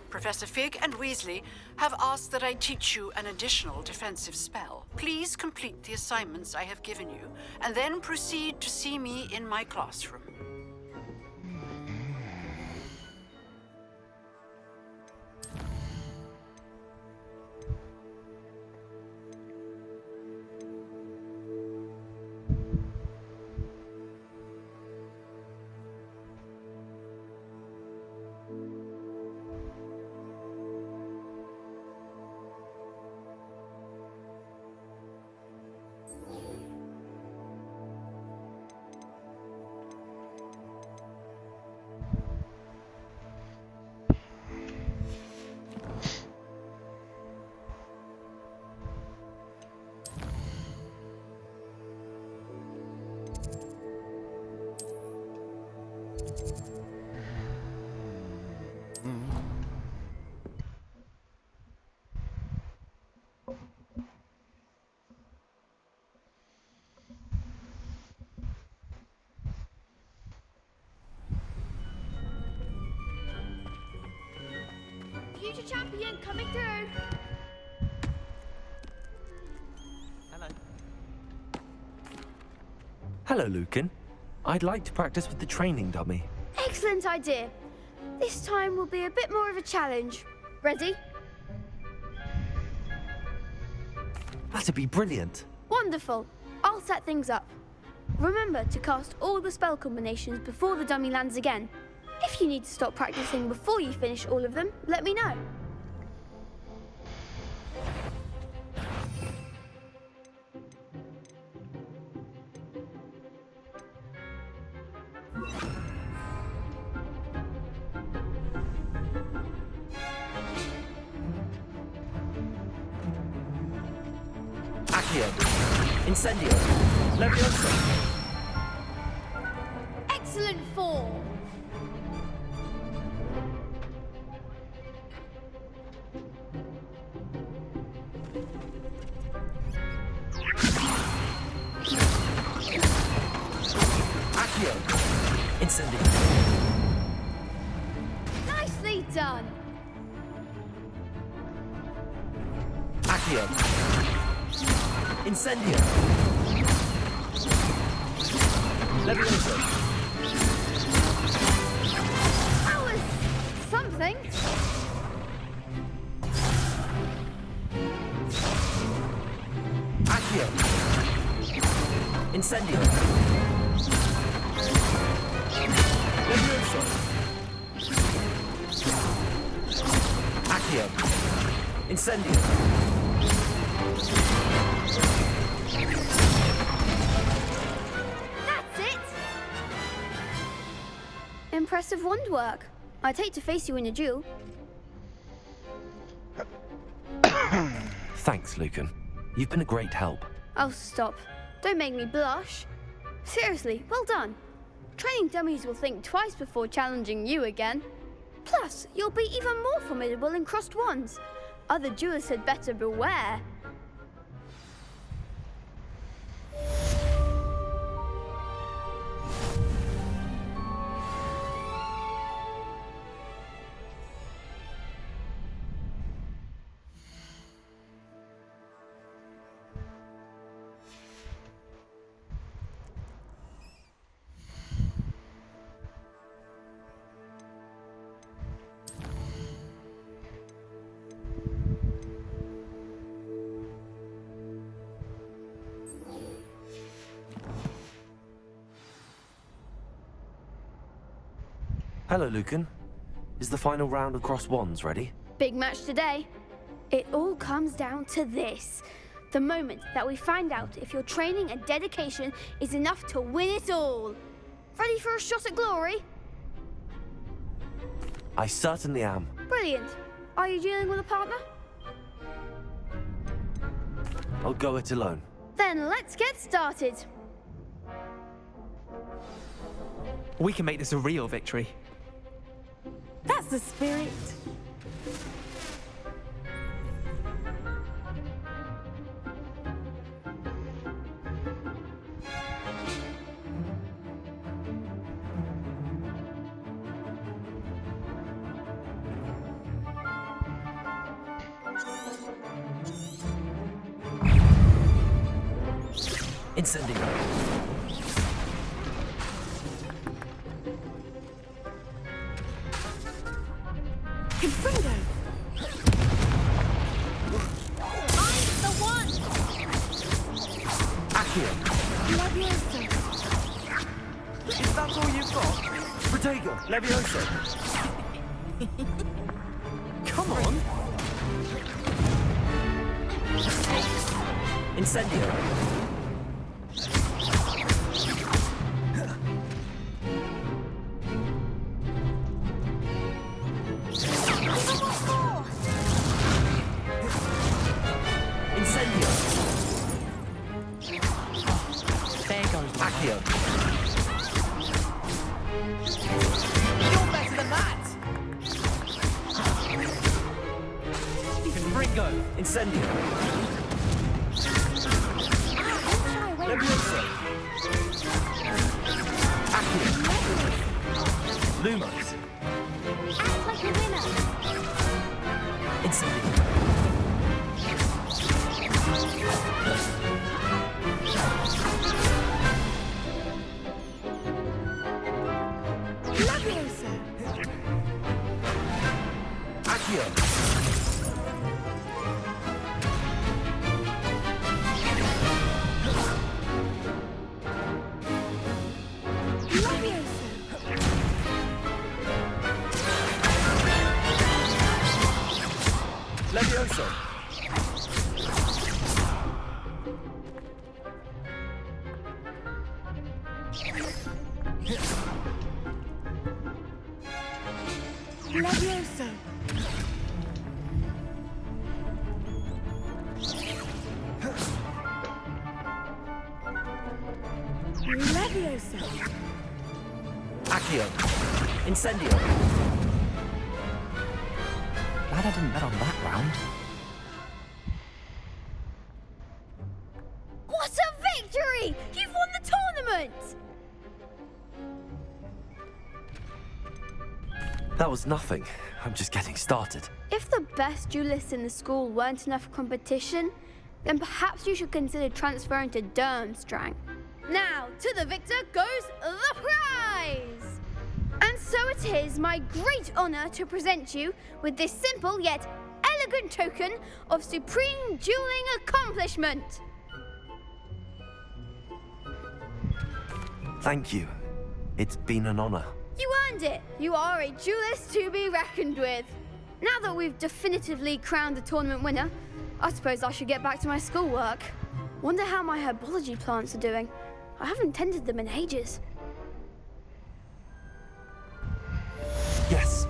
Professor Fig and Weasley have asked that I teach you an additional defensive spell. Please complete the assignments I have given you, and then proceed to see me in my classroom. Future champion coming through. Hello. Hello, Lucan. I'd like to practice with the training dummy. Excellent idea. This time will be a bit more of a challenge. Ready? That'd be brilliant. Wonderful. I'll set things up. Remember to cast all the spell combinations before the dummy lands again. If you need to stop practicing before you finish all of them, let me know. Accio. Incendio. Leviosa. Excellent form. Accio. Incendio. Nicely done. Accio. Incendio. Leviosa. That was Incendio. Levioso. Accio. Incendio. That's it! Impressive wand work. I'd hate to face you in a duel. Thanks, Lucan. You've been a great help. Oh, stop. Don't make me blush. Seriously, well done. Training dummies will think twice before challenging you again. Plus, you'll be even more formidable in crossed wands. Other duelists had better beware. Hello, Lucan. Is the final round of cross wands ready? Big match today. It all comes down to this. The moment that we find out if your training and dedication is enough to win it all. Ready for a shot at glory? I certainly am. Brilliant. Are you dealing with a partner? I'll go it alone. Then let's get started. We can make this a real victory. That's the spirit. Incendio. Confringo! I'm the one! Accio. Levioso! Is that all you've got? Protego. Levioso. Come on. Incendio. Incendio. There goes Accio. You're better than that! Confringo. Incendio. Levioso. Accio. Lumos. Act like a winner! Incendio. Levioso! Accio. Levioso! Levioso. Levioso! Levioso! Accio. Incendio. Glad I didn't bet on that round. What a victory! You've won the tournament! That was nothing. I'm just getting started. If the best duelists in the school weren't enough competition, then perhaps you should consider transferring to Durmstrang. Now, to the victor goes the prize! And so it is my great honor to present you with this simple yet elegant token of supreme dueling accomplishment. Thank you. It's been an honor. You earned it! You are a duelist to be reckoned with. Now that we've definitively crowned the tournament winner, I suppose I should get back to my schoolwork. Wonder how my herbology plants are doing. I haven't tended them in ages. Yes.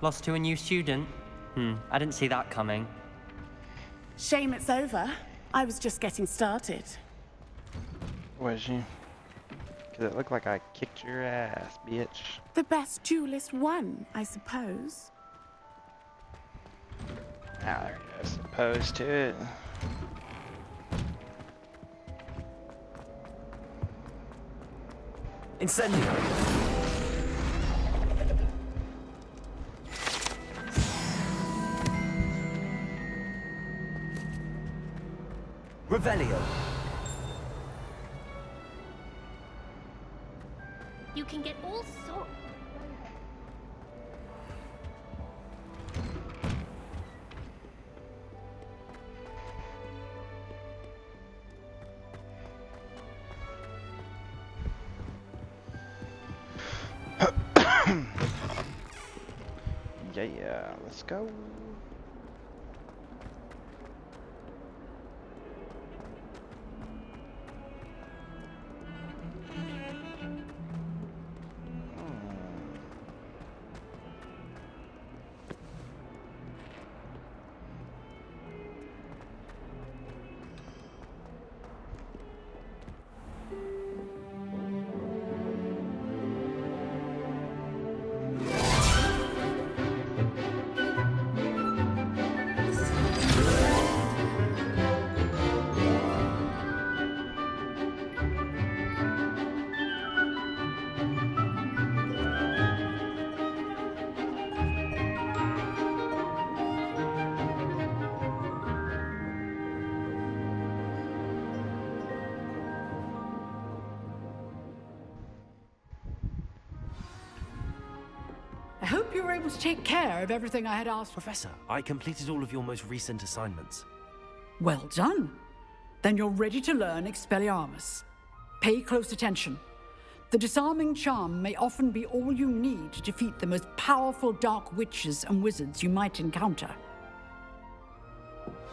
Lost to a new student? I didn't see that coming. Shame it's over. I was just getting started. Was you? Cause it looked like I kicked your ass, bitch. The best duelist won, I suppose. Ah, there it is. Opposed to it. Incendio. Revelio. You can get all sorts. Yeah, let's go. I hope you were able to take care of everything I had asked for. Professor, I completed all of your most recent assignments. Well done. Then you're ready to learn Expelliarmus. Pay close attention. The disarming charm may often be all you need to defeat the most powerful dark witches and wizards you might encounter.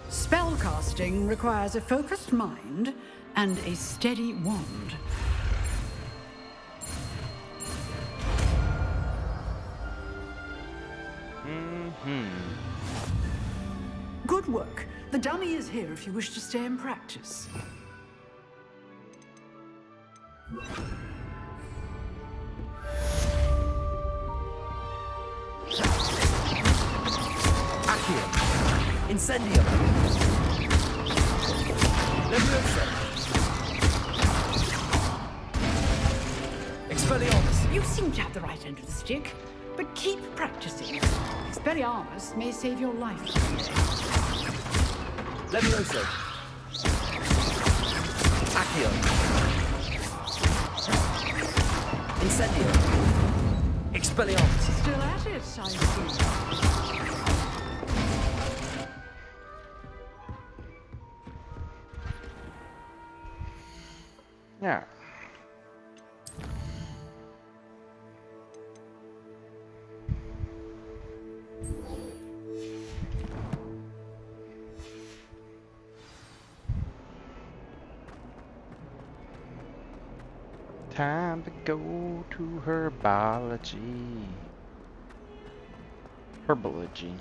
Spellcasting requires a focused mind and a steady wand. Good work. The dummy is here if you wish to stay and practice. Accio. Incendio. Leviosa. Expelliarmus. You seem to have the right end of the stick, but keep practicing. Expelliarmus may save your life. Levioso. Accio. Incendio. Expelliarmus. Still at it, I see. Yeah. Time to go to herbology. Herbology.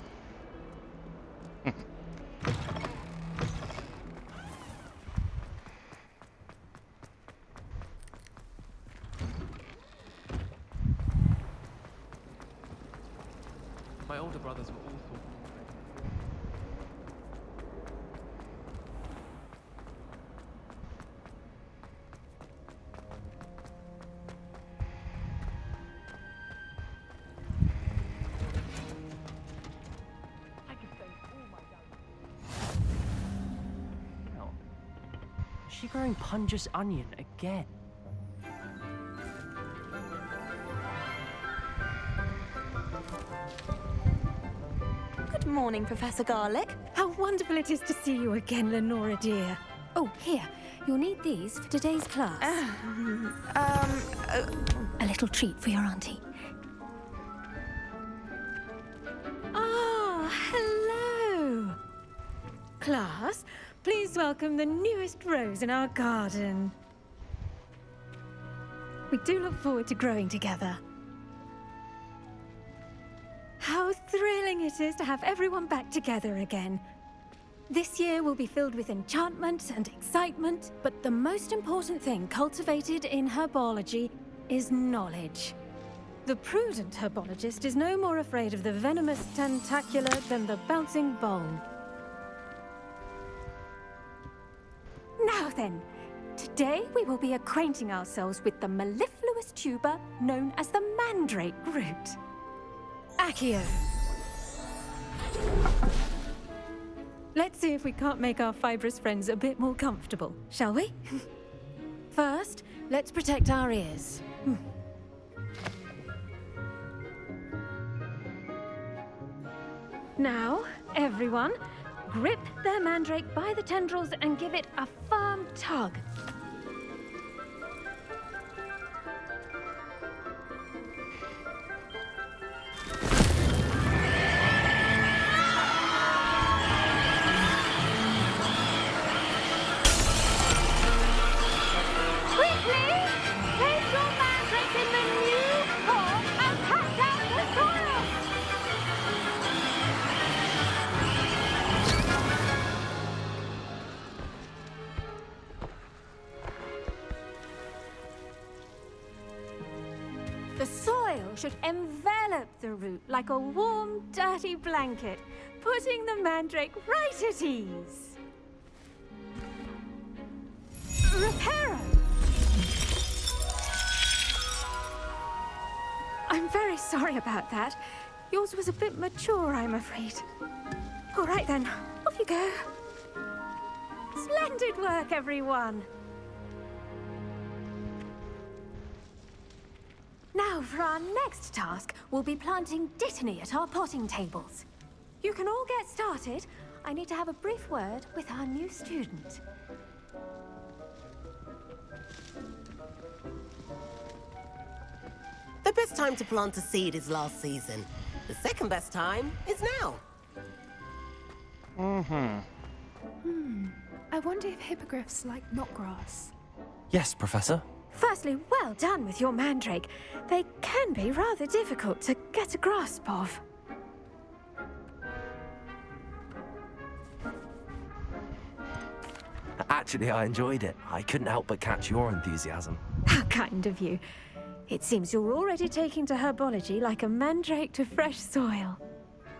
My older brothers were awful. Is she growing Punja's onion again? Morning, Professor Garlick. How wonderful it is to see you again, Lenora dear. Oh, here. You'll need these for today's class. A little treat for your auntie. Ah, hello. Class, please welcome the newest rose in our garden. We do look forward to growing together. How thrilling it is to have everyone back together again. This year will be filled with enchantment and excitement, but the most important thing cultivated in herbology is knowledge. The prudent herbologist is no more afraid of the venomous tentacula than the bouncing bulb. Now then, today we will be acquainting ourselves with the mellifluous tuber known as the mandrake root. Accio. Let's see if we can't make our fibrous friends a bit more comfortable, shall we? First, let's protect our ears. Now, everyone, grip their mandrake by the tendrils and give it a firm tug. The soil should envelop the root like a warm, dirty blanket, putting the mandrake right at ease. Reparo! I'm very sorry about that. Yours was a bit mature, I'm afraid. All right then, off you go. Splendid work, everyone. Now, for our next task, we'll be planting Dittany at our potting tables. You can all get started. I need to have a brief word with our new student. The best time to plant a seed is last season. The second best time is now. I wonder if hippogriffs like knotgrass. Yes, Professor. Firstly, well done with your mandrake. They can be rather difficult to get a grasp of. Actually, I enjoyed it. I couldn't help but catch your enthusiasm. How kind of you. It seems you're already taking to herbology like a mandrake to fresh soil.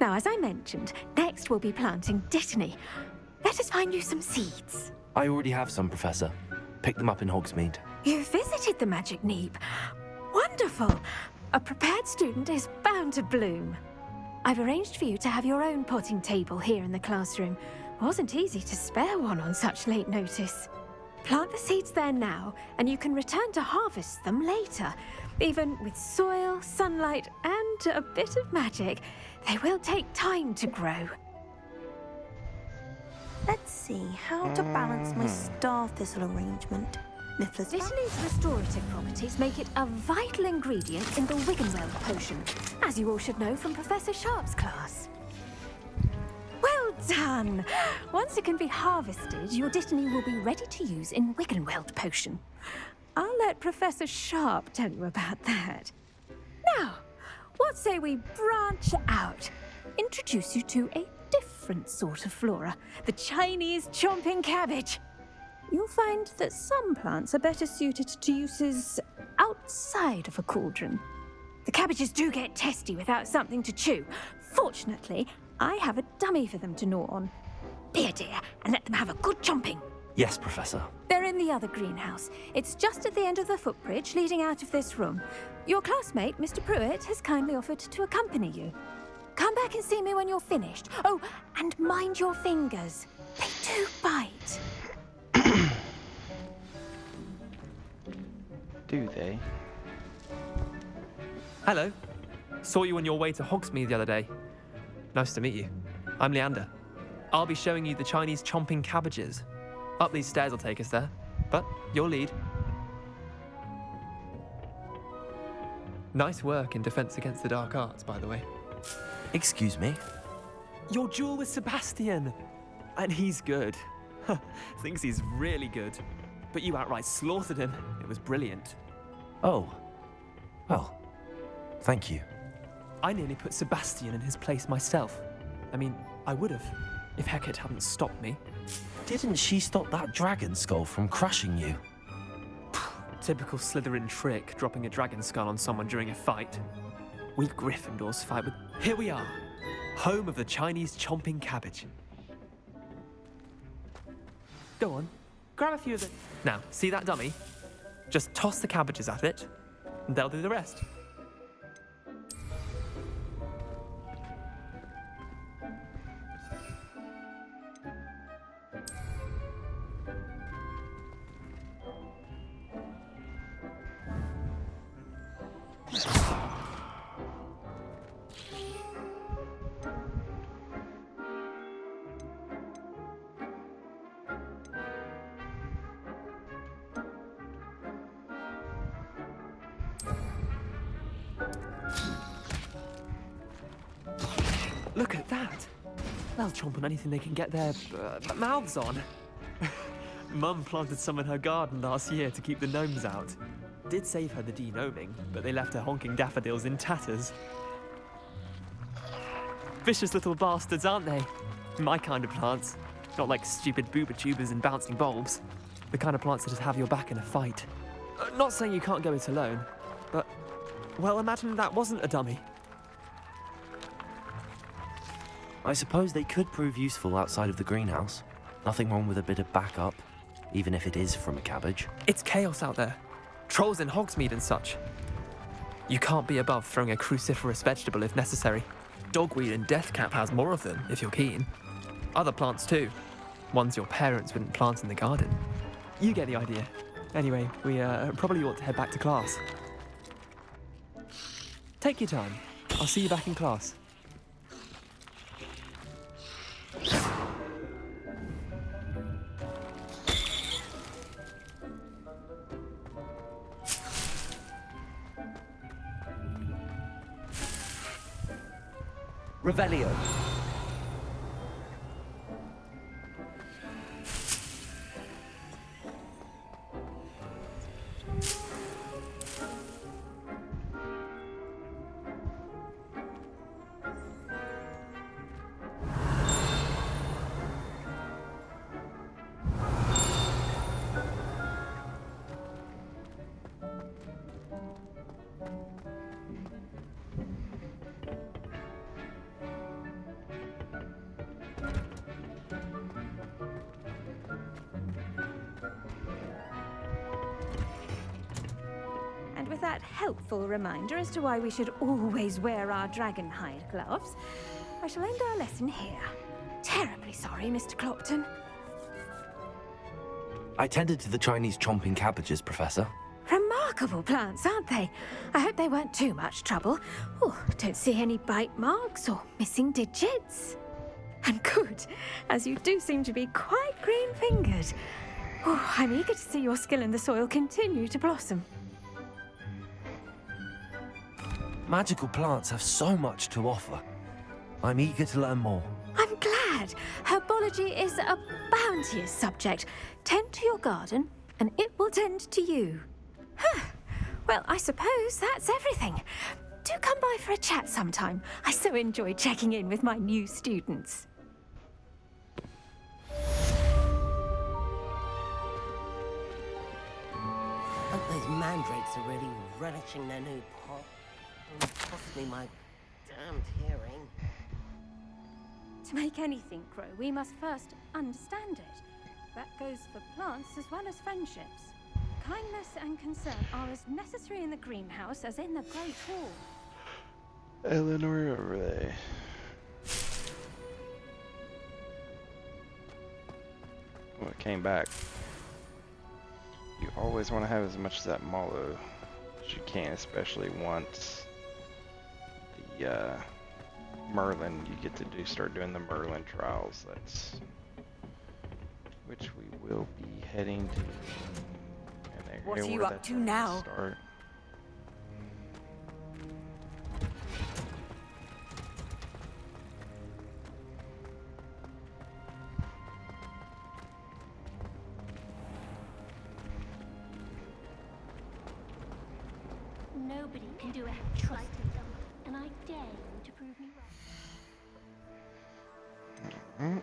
Now, as I mentioned, next we'll be planting Dittany. Let us find you some seeds. I already have some, Professor. Picked them up in Hogsmeade. You visited the Magic Neep. Wonderful! A prepared student is bound to bloom. I've arranged for you to have your own potting table here in the classroom. Wasn't easy to spare one on such late notice. Plant the seeds there now, and you can return to harvest them later. Even with soil, sunlight, and a bit of magic, they will take time to grow. Let's see how to balance my star thistle arrangement. Dittany's restorative properties make it a vital ingredient in the Wiggenweld potion, as you all should know from Professor Sharp's class. Well done! Once it can be harvested, your Dittany will be ready to use in Wiggenweld potion. I'll let Professor Sharp tell you about that. Now, what say we branch out? Introduce you to a different sort of flora, the Chinese chomping cabbage. You'll find that some plants are better suited to uses outside of a cauldron. The cabbages do get testy without something to chew. Fortunately, I have a dummy for them to gnaw on. Be a dear and let them have a good chomping. Yes, Professor. They're in the other greenhouse. It's just at the end of the footbridge leading out of this room. Your classmate, Mr. Pruitt, has kindly offered to accompany you. Come back and see me when you're finished. Oh, and mind your fingers. They do bite. Do they? Hello. Saw you on your way to Hogsmeade the other day. Nice to meet you. I'm Leander. I'll be showing you the Chinese chomping cabbages. Up these stairs will take us there, but your lead. Nice work in Defense Against the Dark Arts, by the way. Excuse me? Your duel with Sebastian! And he's good. Thinks he's really good. But you outright slaughtered him. It was brilliant. Oh. Well, thank you. I nearly put Sebastian in his place myself. I mean, I would have, if Hecate hadn't stopped me. Didn't she stop that dragon skull from crushing you? Typical Slytherin trick, dropping a dragon skull on someone during a fight. We Gryffindors fight with... Here we are, home of the Chinese chomping cabbage. Go on, grab a few of the... Now, see that dummy? Just toss the cabbages at it, and they'll do the rest. Look at that! They'll chomp on anything they can get their mouths on. Mum planted some in her garden last year to keep the gnomes out. Did save her the de-gnoming, but they left her honking daffodils in tatters. Vicious little bastards, aren't they? My kind of plants. Not like stupid booba tubers and bouncing bulbs. The kind of plants that just have your back in a fight. Not saying you can't go it alone, but... Well, imagine that wasn't a dummy. I suppose they could prove useful outside of the greenhouse. Nothing wrong with a bit of backup, even if it is from a cabbage. It's chaos out there. Trolls in Hogsmeade and such. You can't be above throwing a cruciferous vegetable if necessary. Dogweed and deathcap has more of them, if you're keen. Other plants too. Ones your parents wouldn't plant in the garden. You get the idea. Anyway, we probably ought to head back to class. Take your time. I'll see you back in class. Revelio. And with that helpful reminder as to why we should always wear our dragon hide gloves, I shall end our lesson here. Terribly sorry, Mr. Clopton. I tended to the Chinese chomping cabbages, Professor. Remarkable plants, aren't they? I hope they weren't too much trouble. Oh, don't see any bite marks or missing digits. And good, as you do seem to be quite green-fingered. Oh, I'm eager to see your skill in the soil continue to blossom. Magical plants have so much to offer. I'm eager to learn more. I'm glad. Herbology is a bounteous subject. Tend to your garden, and it will tend to you. Huh. Well, I suppose that's everything. Do come by for a chat sometime. I so enjoy checking in with my new students. Hope those mandrakes are really relishing their new pot. It'll cost me my damned hearing. To make anything grow, we must first understand it. That goes for plants as well as friendships. Kindness and concern are as necessary in the greenhouse as in the Great Hall. Eleanor over there. Well, it came back. You always want to have as much of that mallow as you can, especially once the Merlin, you get to start doing the Merlin trials. Which we will be heading to. And What are you up to now? Start. Nobody can do it. Trust in them, and I dare you to prove me wrong.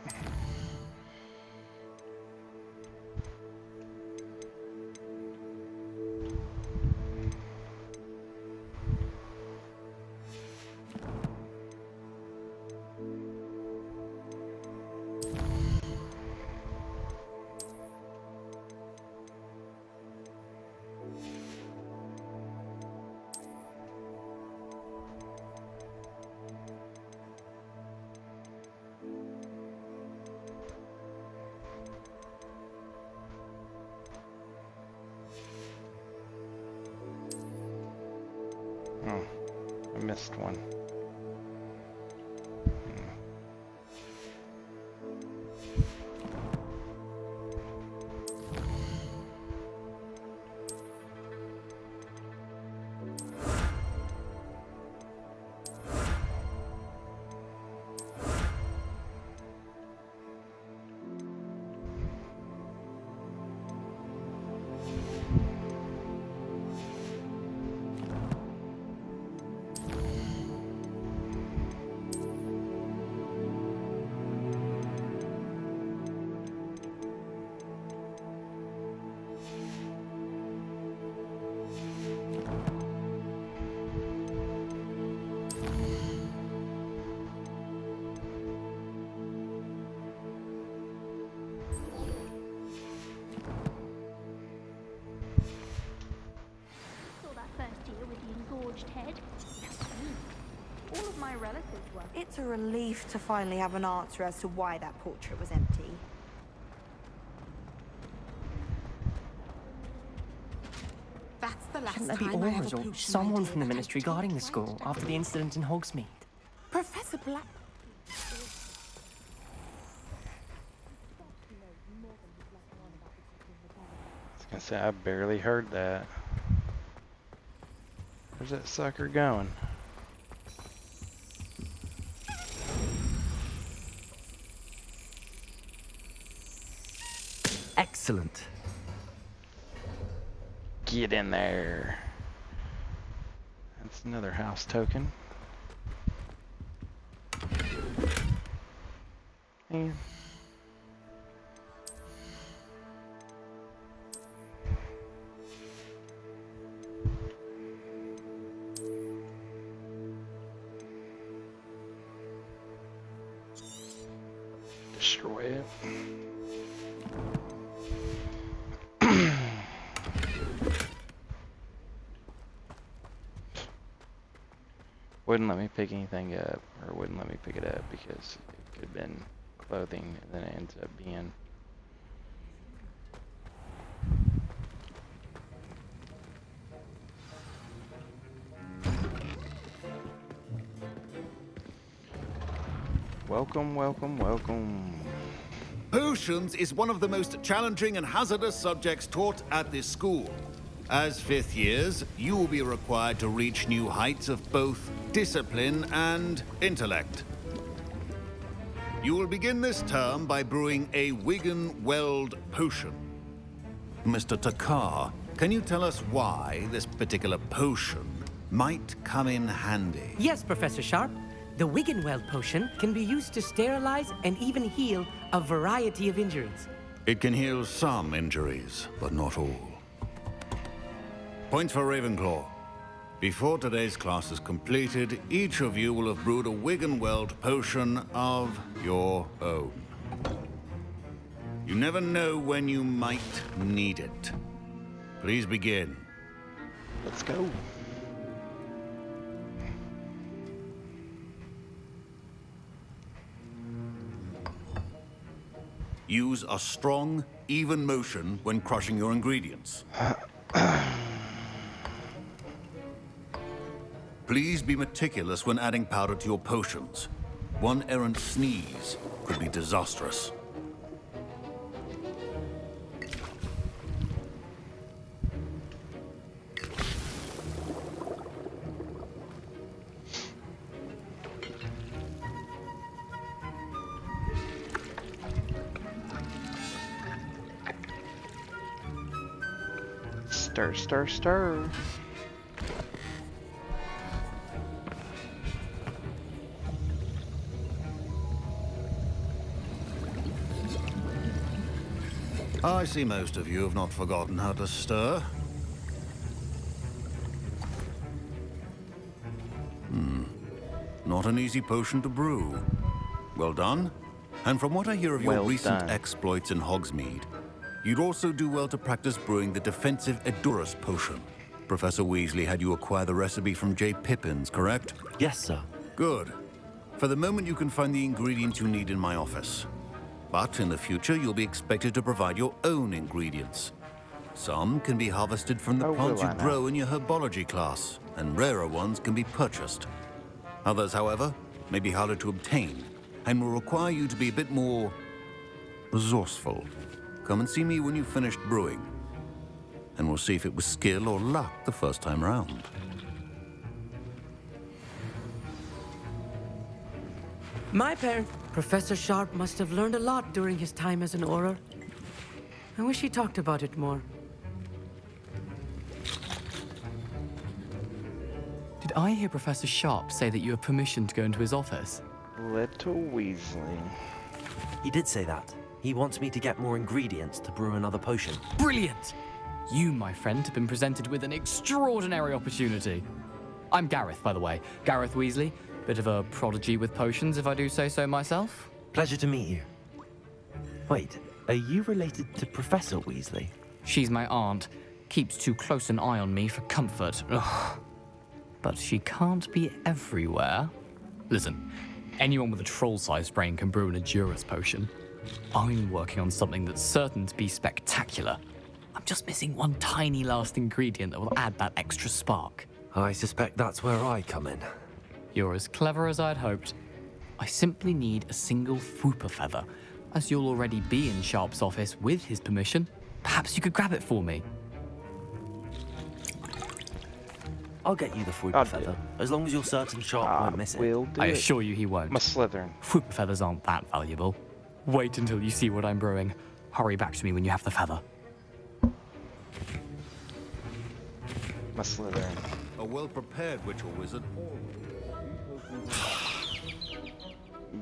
Oh, I missed one. Head. All of my relatives were. It's a relief to finally have an answer as to why that portrait was empty. That's the last Shouldn't there be time I have Aurors a or potion someone idea from the that ministry I guarding the don't school like to after the do. incident in Hogsmeade? Professor Black. I was gonna say, I barely heard that. Where's that sucker going? Excellent. Get in there. That's another house token. And destroy it. Wouldn't let me pick anything up, or wouldn't let me pick it up because it could have been clothing, and then it ends up being welcome, welcome, welcome. Potions is one of the most challenging and hazardous subjects taught at this school. As fifth years, you will be required to reach new heights of both discipline and intellect. You will begin this term by brewing a Wigan-Weld potion. Mr. Takar, can you tell us why this particular potion might come in handy? Yes, Professor Sharp. The Wigan-Weld potion can be used to sterilize and even heal a variety of injuries. It can heal some injuries, but not all. Points for Ravenclaw. Before today's class is completed, each of you will have brewed a Wigan-Weld potion of your own. You never know when you might need it. Please begin. Let's go. Use a strong, even motion when crushing your ingredients. Please be meticulous when adding powder to your potions. One errant sneeze could be disastrous. Stir, stir, stir. I see most of you have not forgotten how to stir. Not an easy potion to brew. Well done. And from what I hear of your Well recent done. exploits in Hogsmeade, you'd also do well to practice brewing the defensive Edurus potion. Professor Weasley had you acquire the recipe from J. Pippin's, correct? Yes, sir. Good. For the moment, you can find the ingredients you need in my office. But in the future, you'll be expected to provide your own ingredients. Some can be harvested from the plants you grow in your herbology class, and rarer ones can be purchased. Others, however, may be harder to obtain, and will require you to be a bit more resourceful. Come and see me when you've finished brewing, and we'll see if it was skill or luck the first time round. My parent, Professor Sharp, must have learned a lot during his time as an Auror. I wish he talked about it more. Did I hear Professor Sharp say that you have permission to go into his office? Little Weasley. He did say that. He wants me to get more ingredients to brew another potion. Brilliant! You, my friend, have been presented with an extraordinary opportunity. I'm Gareth, by the way. Gareth Weasley. Bit of a prodigy with potions, if I do say so myself. Pleasure to meet you. Wait, are you related to Professor Weasley? She's my aunt. Keeps too close an eye on me for comfort. Ugh. But she can't be everywhere. Listen, anyone with a troll-sized brain can brew an Edurus potion. I'm working on something that's certain to be spectacular. I'm just missing one tiny last ingredient that will add that extra spark. I suspect that's where I come in. You're as clever as I'd hoped. I simply need a single Fwooper feather. As you'll already be in Sharp's office with his permission, perhaps you could grab it for me. I'll get you the Fwooper feather, as long as you're certain Sharp won't miss it. I assure you he won't. My Slytherin. Fwooper feathers aren't that valuable. Wait until you see what I'm brewing. Hurry back to me when you have the feather. My Slytherin. A well-prepared ritual wizard.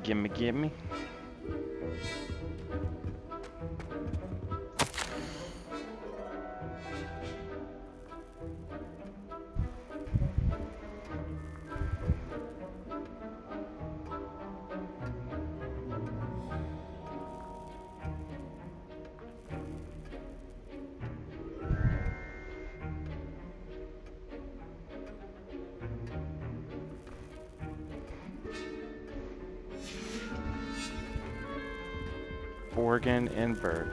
Gimme, gimme. Oregon and Berg.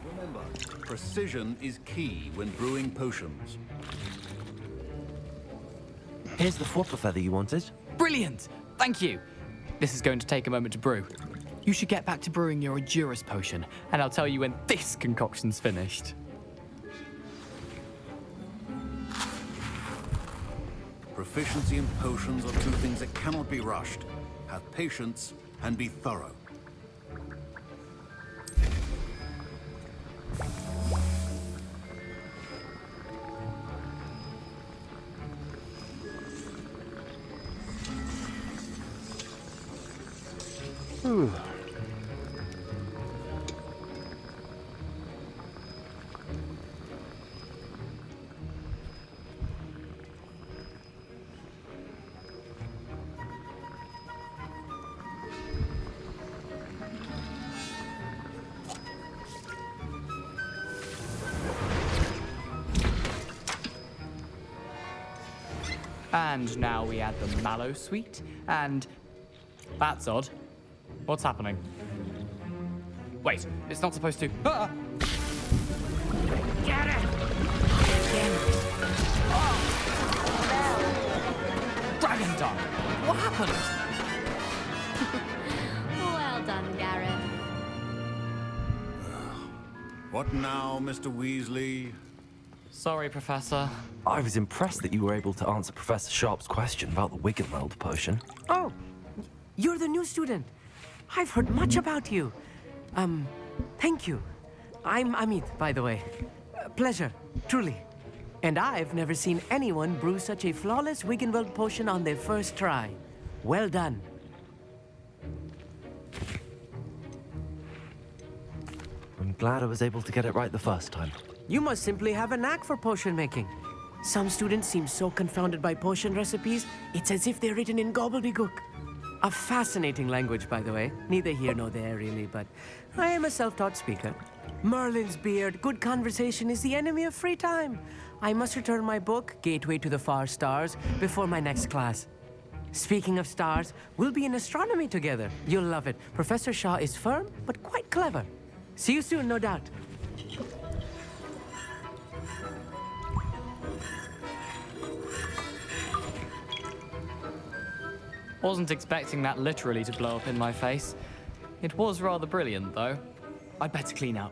Remember, precision is key when brewing potions. Here's the Fwooper feather you wanted. Brilliant! Thank you! This is going to take a moment to brew. You should get back to brewing your Edurus potion, and I'll tell you when this concoction's finished. Proficiency in potions are two things that cannot be rushed. Have patience and be thorough. Ooh. And now we add the mallow sweet, and... That's odd. What's happening? Wait, it's not supposed to... Ah! Get it! Dragon tongue! What happened? Well done, Gareth. What now, Mr. Weasley? Sorry, Professor. I was impressed that you were able to answer Professor Sharp's question about the Wiggenweld potion. Oh, you're the new student. I've heard much about you. Thank you. I'm Amit, by the way. Pleasure, truly. And I've never seen anyone brew such a flawless Wiggenweld potion on their first try. Well done. I'm glad I was able to get it right the first time. You must simply have a knack for potion making. Some students seem so confounded by potion recipes, it's as if they're written in gobbledygook. A fascinating language, by the way. Neither here nor there, really, but I am a self-taught speaker. Merlin's beard, good conversation is the enemy of free time. I must return my book, Gateway to the Far Stars, before my next class. Speaking of stars, we'll be in astronomy together. You'll love it. Professor Shaw is firm, but quite clever. See you soon, no doubt. Wasn't expecting that literally to blow up in my face. It was rather brilliant, though. I'd better clean up.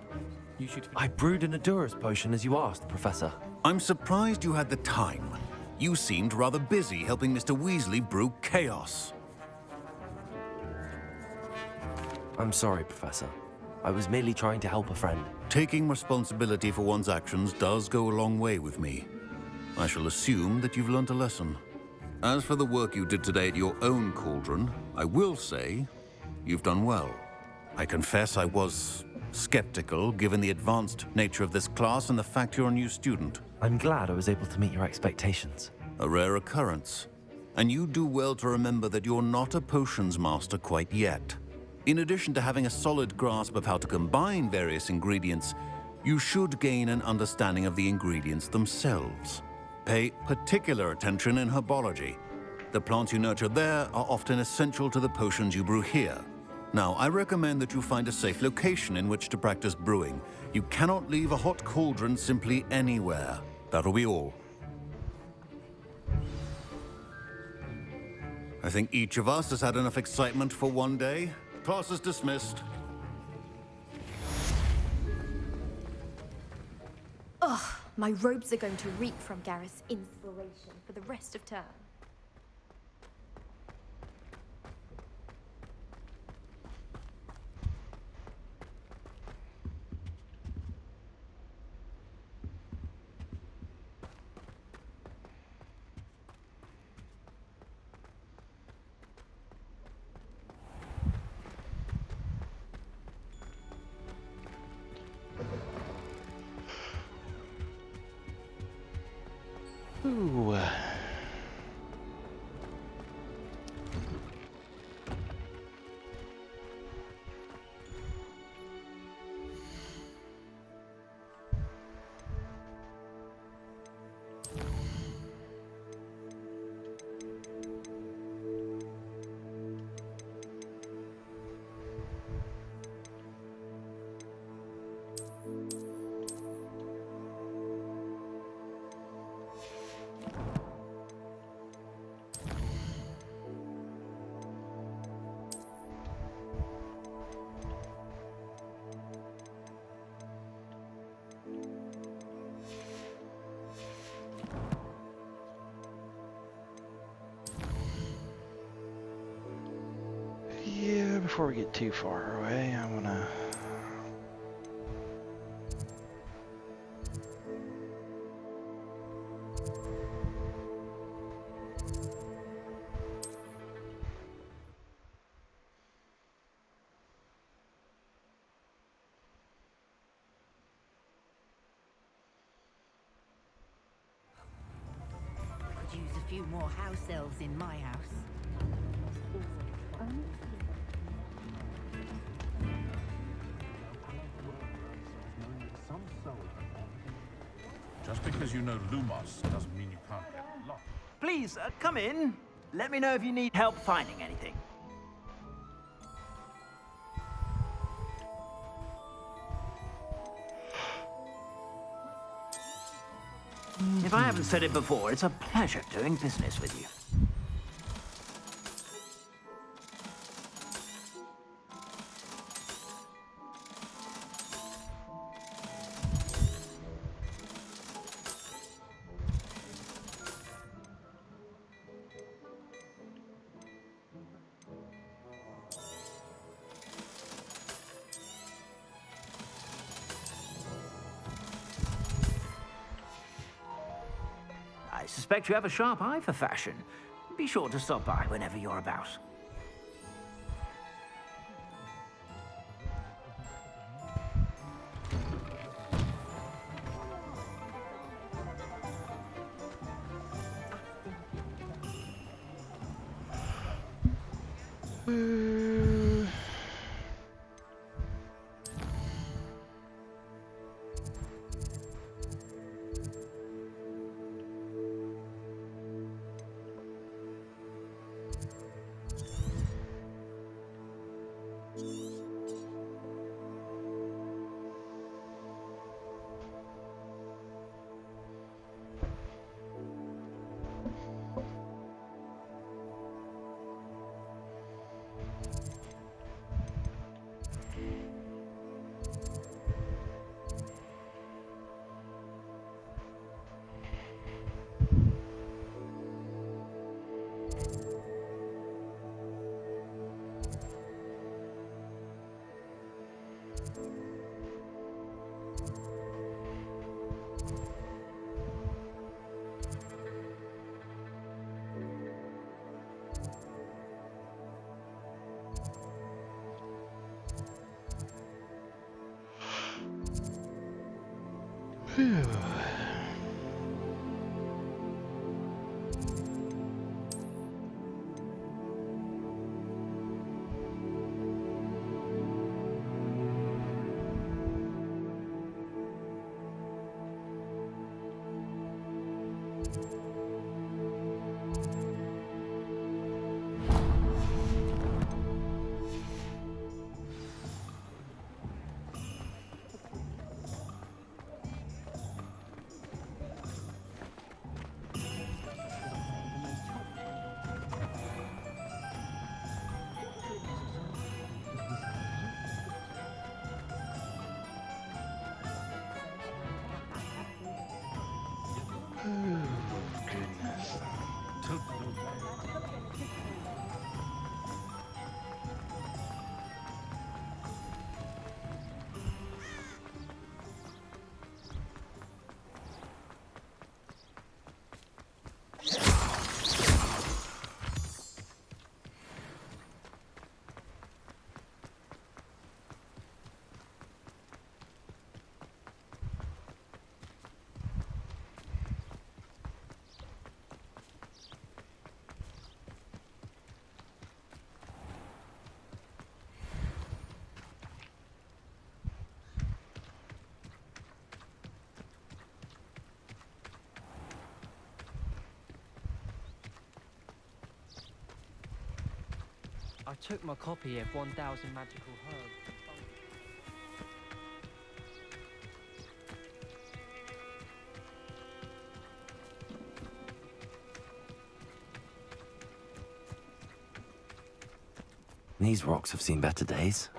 You should... I brewed an Adurus potion as you asked, Professor. I'm surprised you had the time. You seemed rather busy helping Mr. Weasley brew chaos. I'm sorry, Professor. I was merely trying to help a friend. Taking responsibility for one's actions does go a long way with me. I shall assume that you've learnt a lesson. As for the work you did today at your own cauldron, I will say you've done well. I confess I was skeptical, given the advanced nature of this class and the fact you're a new student. I'm glad I was able to meet your expectations. A rare occurrence. And you do well to remember that you're not a potions master quite yet. In addition to having a solid grasp of how to combine various ingredients, you should gain an understanding of the ingredients themselves. Pay particular attention in herbology. The plants you nurture there are often essential to the potions you brew here. Now, I recommend that you find a safe location in which to practice brewing. You cannot leave a hot cauldron simply anywhere. That'll be all. I think each of us has had enough excitement for one day. Class is dismissed. Ugh, my robes are going to reek from Gareth's inspiration for the rest of term. Ooh. Yeah, before we get too far away, I'm gonna... Could use a few more house elves in my house. Just because you know Lumos doesn't mean you can't get lost. Please, come in. Let me know if you need help finding anything. If I haven't said it before, it's a pleasure doing business with you. I suspect you have a sharp eye for fashion. Be sure to stop by whenever you're about. I took my copy of 1000 Magical Herbs. These rocks have seen better days.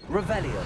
Revelio.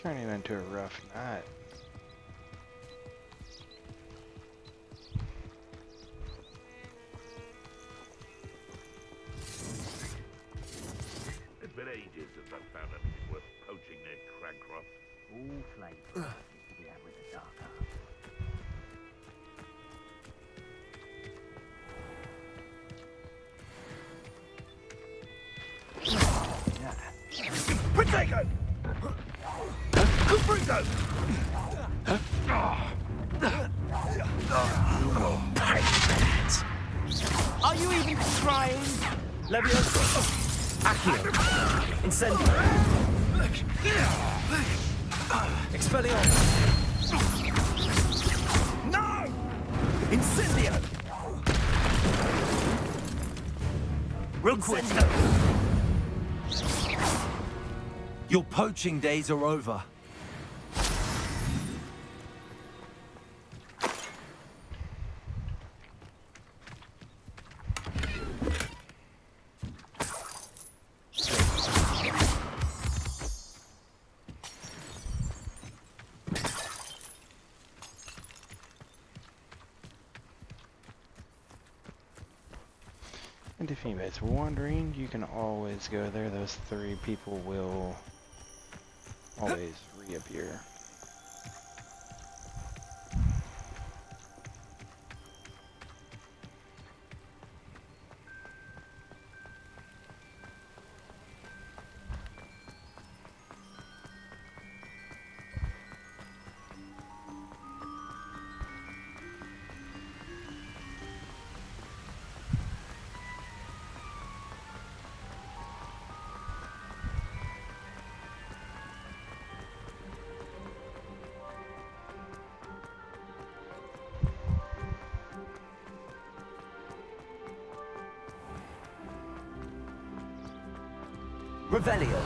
turning into a rough night. It's been ages since I've found anything worth poaching near Cragcroft. All flavor to be had with the dark arts. Protego! Cubrito! Are you even trying? Levioso. Accio. Incendio. Expelliarmus. No! Incendio. Incendio. Your poaching days are over. And if anybody's wondering, you can always go there. Those 3 people will always reappear. Revelio.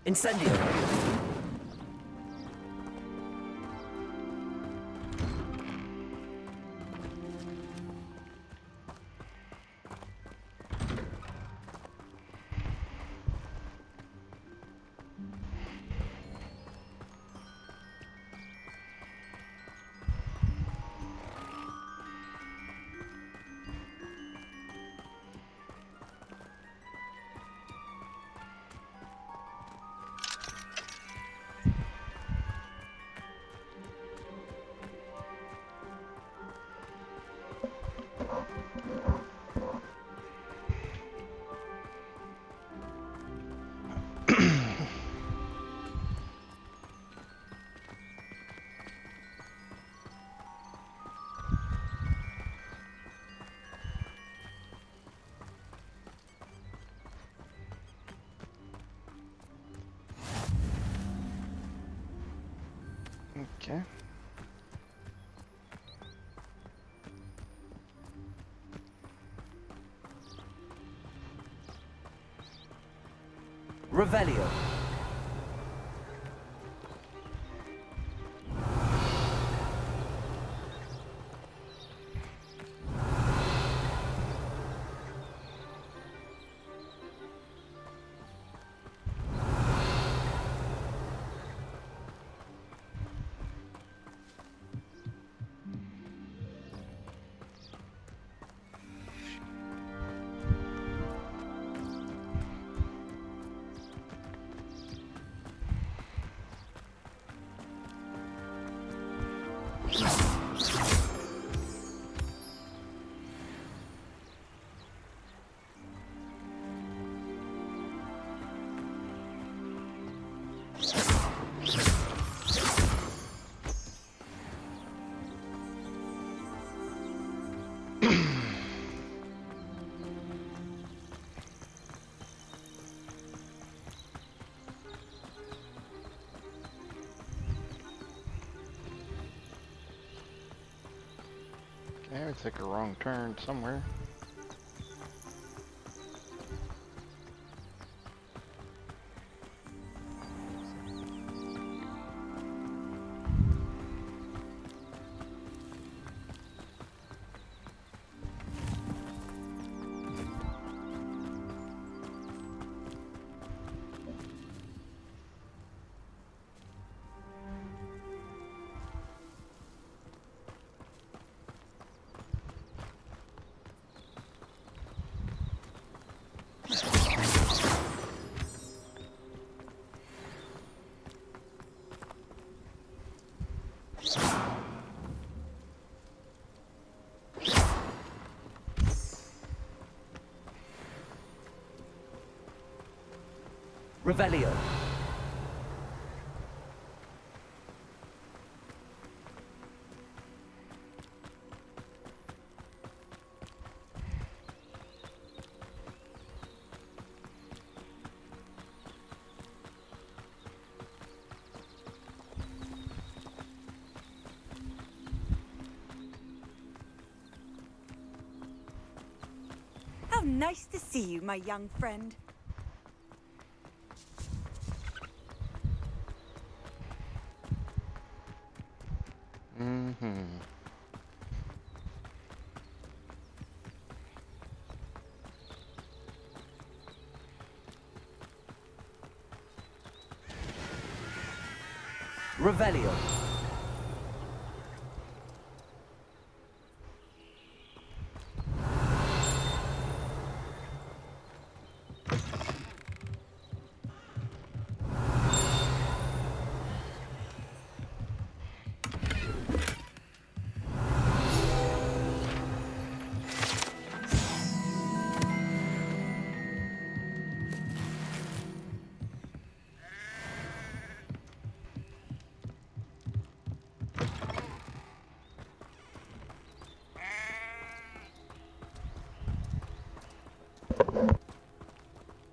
Incendio. Okay. Revelio. Yeah, we took a wrong turn somewhere. Revelio. How nice to see you, my young friend. Mm-hmm. Revelio.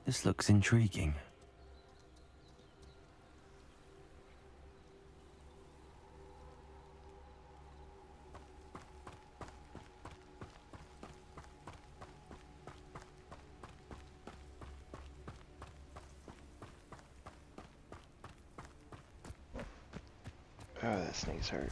This looks intriguing. Oh, that sneeze hurt.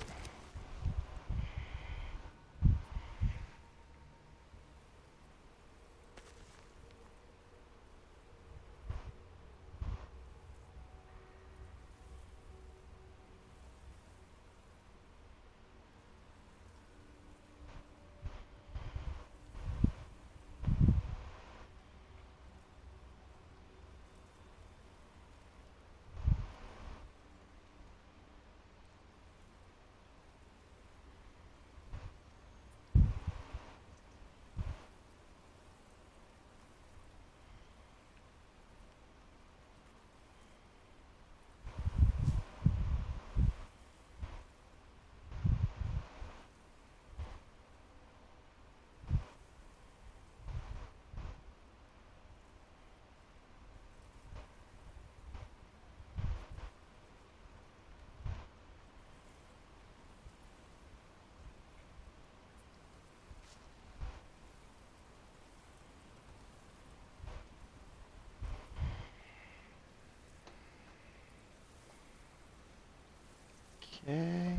Okay.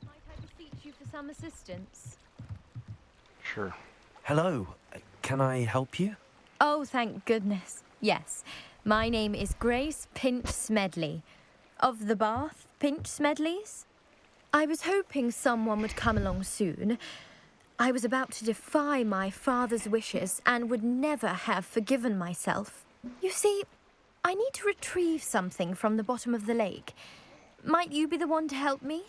Might I beseech you for some assistance? Sure. Hello. Can I help you? Oh, thank goodness. Yes. My name is Grace Pinch Smedley. Of the Bath Pinch Smedleys? I was hoping someone would come along soon. I was about to defy my father's wishes and would never have forgiven myself. You see, I need to retrieve something from the bottom of the lake. Might you be the one to help me?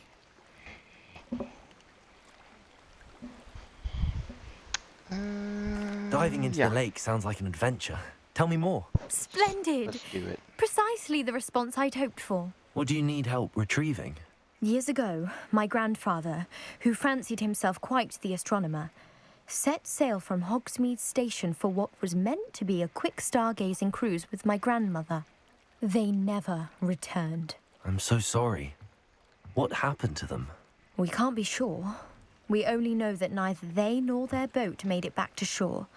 Diving into the lake sounds like an adventure. Tell me more. Splendid. Let's do it. Precisely the response I'd hoped for. What do you need help retrieving? Years ago, my grandfather, who fancied himself quite the astronomer, set sail from Hogsmeade Station for what was meant to be a quick stargazing cruise with my grandmother. They never returned. I'm so sorry. What happened to them? We can't be sure. We only know that neither they nor their boat made it back to shore.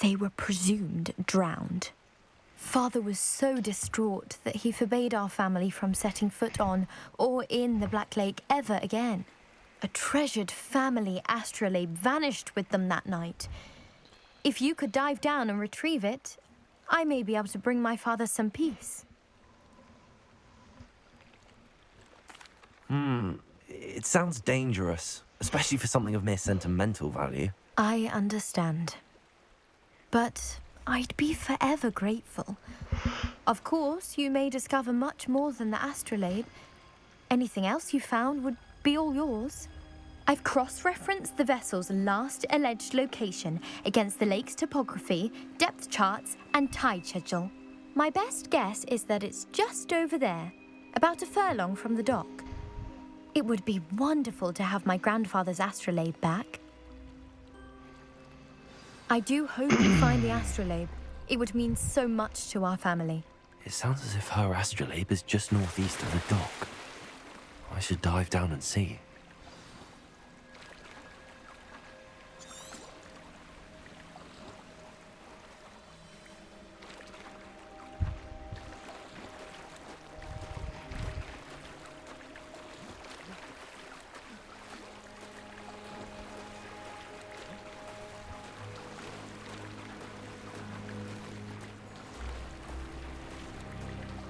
They were presumed drowned. Father was so distraught that he forbade our family from setting foot on or in the Black Lake ever again. A treasured family astrolabe vanished with them that night. If you could dive down and retrieve it, I may be able to bring my father some peace. It sounds dangerous, especially for something of mere sentimental value. I understand. But I'd be forever grateful. Of course, you may discover much more than the astrolabe. Anything else you found would be all yours. I've cross-referenced the vessel's last alleged location against the lake's topography, depth charts, and tide schedule. My best guess is that it's just over there, about a furlong from the dock. It would be wonderful to have my grandfather's astrolabe back. I do hope you find the astrolabe. It would mean so much to our family. It sounds as if her astrolabe is just northeast of the dock. I should dive down and see.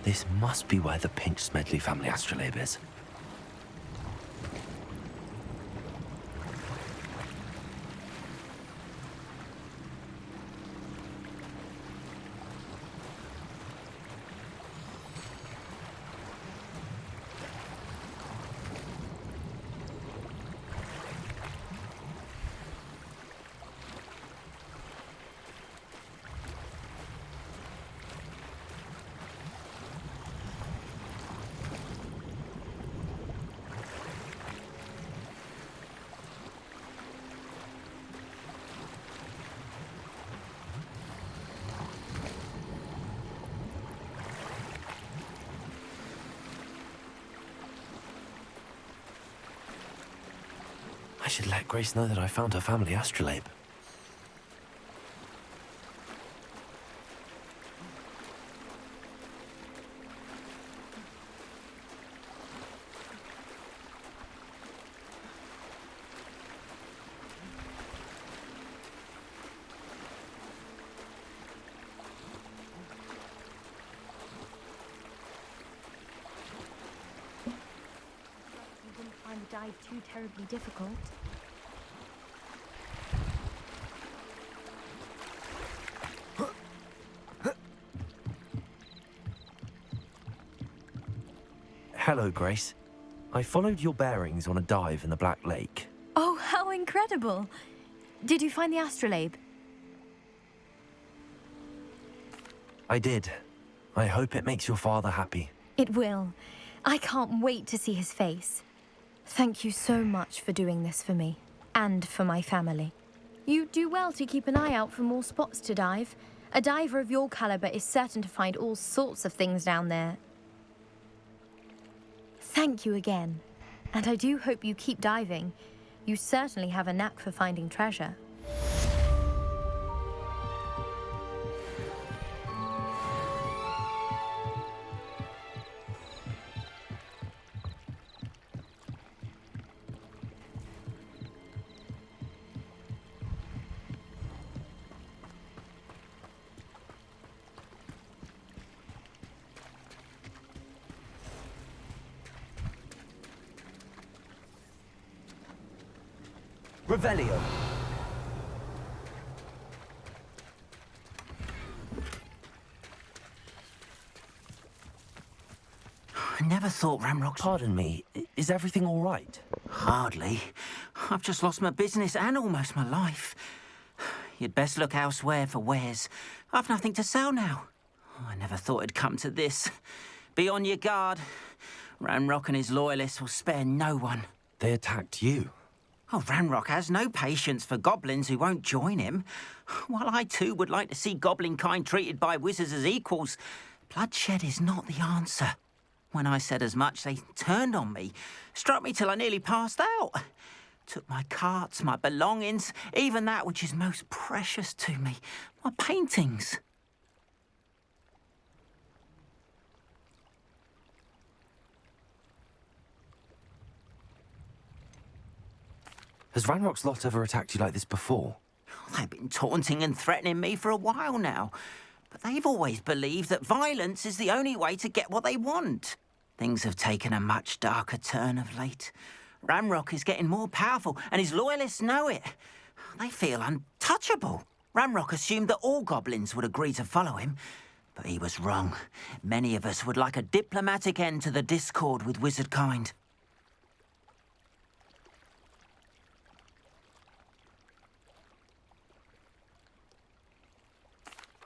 This must be where the Pinch Smedley family astrolabe is. I should let Grace know that I found her family astrolabe. You didn't find the dive too terribly difficult. Hello, Grace. I followed your bearings on a dive in the Black Lake. Oh, how incredible! Did you find the astrolabe? I did. I hope it makes your father happy. It will. I can't wait to see his face. Thank you so much for doing this for me, and for my family. You do well to keep an eye out for more spots to dive. A diver of your caliber is certain to find all sorts of things down there. Thank you again, and I do hope you keep diving. You certainly have a knack for finding treasure. Revelio. I never thought Ramrock's... Pardon me, is everything all right? Hardly. I've just lost my business and almost my life. You'd best look elsewhere for wares. I've nothing to sell now. I never thought it'd come to this. Be on your guard. Ramrock and his loyalists will spare no one. They attacked you? Oh, Ranrock has no patience for goblins who won't join him. While I too would like to see goblin kind treated by wizards as equals, bloodshed is not the answer. When I said as much, they turned on me, struck me till I nearly passed out. Took my carts, my belongings, even that which is most precious to me, my paintings. Has Ranrock's lot ever attacked you like this before? They've been taunting and threatening me for a while now. But they've always believed that violence is the only way to get what they want. Things have taken a much darker turn of late. Ranrock is getting more powerful, and his loyalists know it. They feel untouchable. Ranrock assumed that all goblins would agree to follow him, but he was wrong. Many of us would like a diplomatic end to the discord with wizard kind.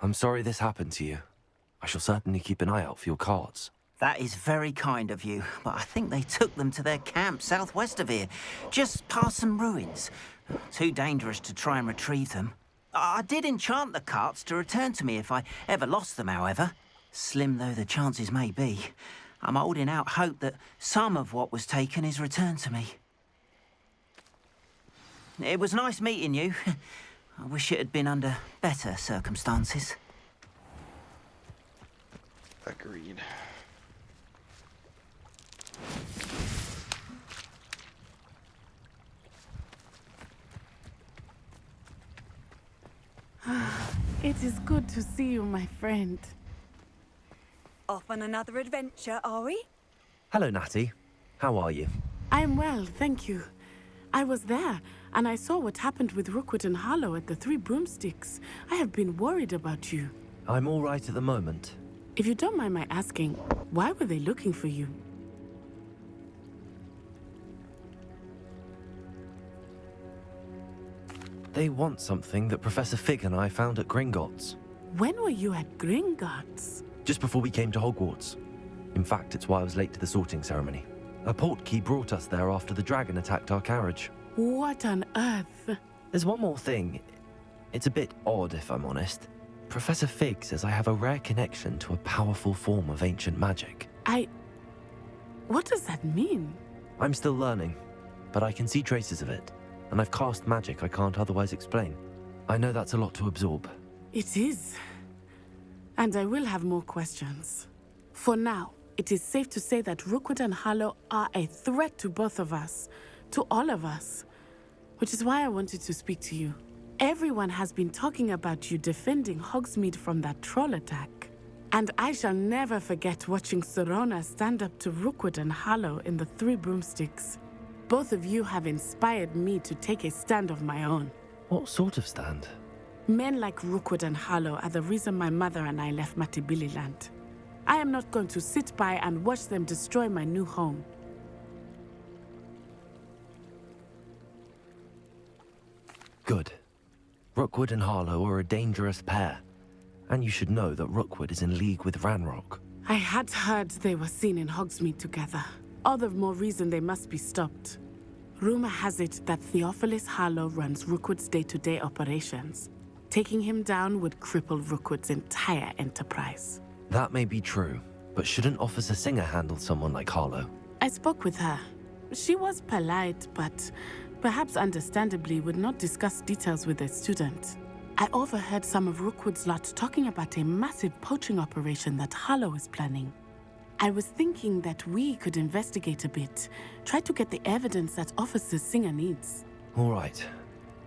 I'm sorry this happened to you. I shall certainly keep an eye out for your cards. That is very kind of you, but I think they took them to their camp southwest of here, just past some ruins. Too dangerous to try and retrieve them. I did enchant the carts to return to me if I ever lost them, however. Slim though the chances may be, I'm holding out hope that some of what was taken is returned to me. It was nice meeting you. I wish it had been under better circumstances. Agreed. It is good to see you, my friend. Off on another adventure, are we? Hello, Natty. How are you? I am well, thank you. I was there, and I saw what happened with Rookwood and Harlow at the Three Broomsticks. I have been worried about you. I'm all right at the moment. If you don't mind my asking, why were they looking for you? They want something that Professor Fig and I found at Gringotts. When were you at Gringotts? Just before we came to Hogwarts. In fact, it's why I was late to the sorting ceremony. A portkey brought us there after the dragon attacked our carriage. What on earth? There's one more thing. It's a bit odd, if I'm honest. Professor Fig says I have a rare connection to a powerful form of ancient magic. What does that mean? I'm still learning, but I can see traces of it, and I've cast magic I can't otherwise explain. I know that's a lot to absorb. It is. And I will have more questions. For now, it is safe to say that Rookwood and Harlow are a threat to both of us, to all of us, which is why I wanted to speak to you. Everyone has been talking about you defending Hogsmeade from that troll attack. And I shall never forget watching Serona stand up to Rookwood and Harlow in the Three Broomsticks. Both of you have inspired me to take a stand of my own. What sort of stand? Men like Rookwood and Harlow are the reason my mother and I left Matabeleland. I am not going to sit by and watch them destroy my new home. Good. Rookwood and Harlow are a dangerous pair. And you should know that Rookwood is in league with Ranrock. I had heard they were seen in Hogsmeade together. All the more reason they must be stopped. Rumor has it that Theophilus Harlow runs Rookwood's day-to-day operations. Taking him down would cripple Rookwood's entire enterprise. That may be true, but shouldn't Officer Singer handle someone like Harlow? I spoke with her. She was polite, but perhaps understandably would not discuss details with a student. I overheard some of Rookwood's lot talking about a massive poaching operation that Harlow is planning. I was thinking that we could investigate a bit, try to get the evidence that Officer Singer needs. All right,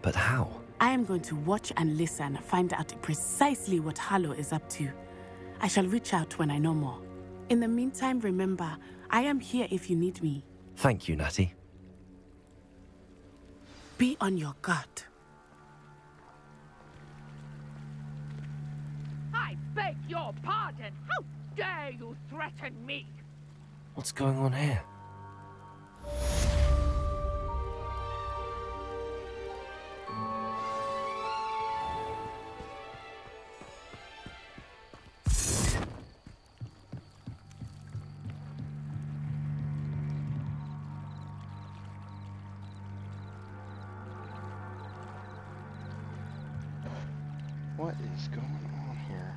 but how? I am going to watch and listen, find out precisely what Harlow is up to. I shall reach out when I know more. In the meantime, remember, I am here if you need me. Thank you, Natty. Be on your guard. I beg your pardon. How dare you threaten me? What's going on here? What is going on here?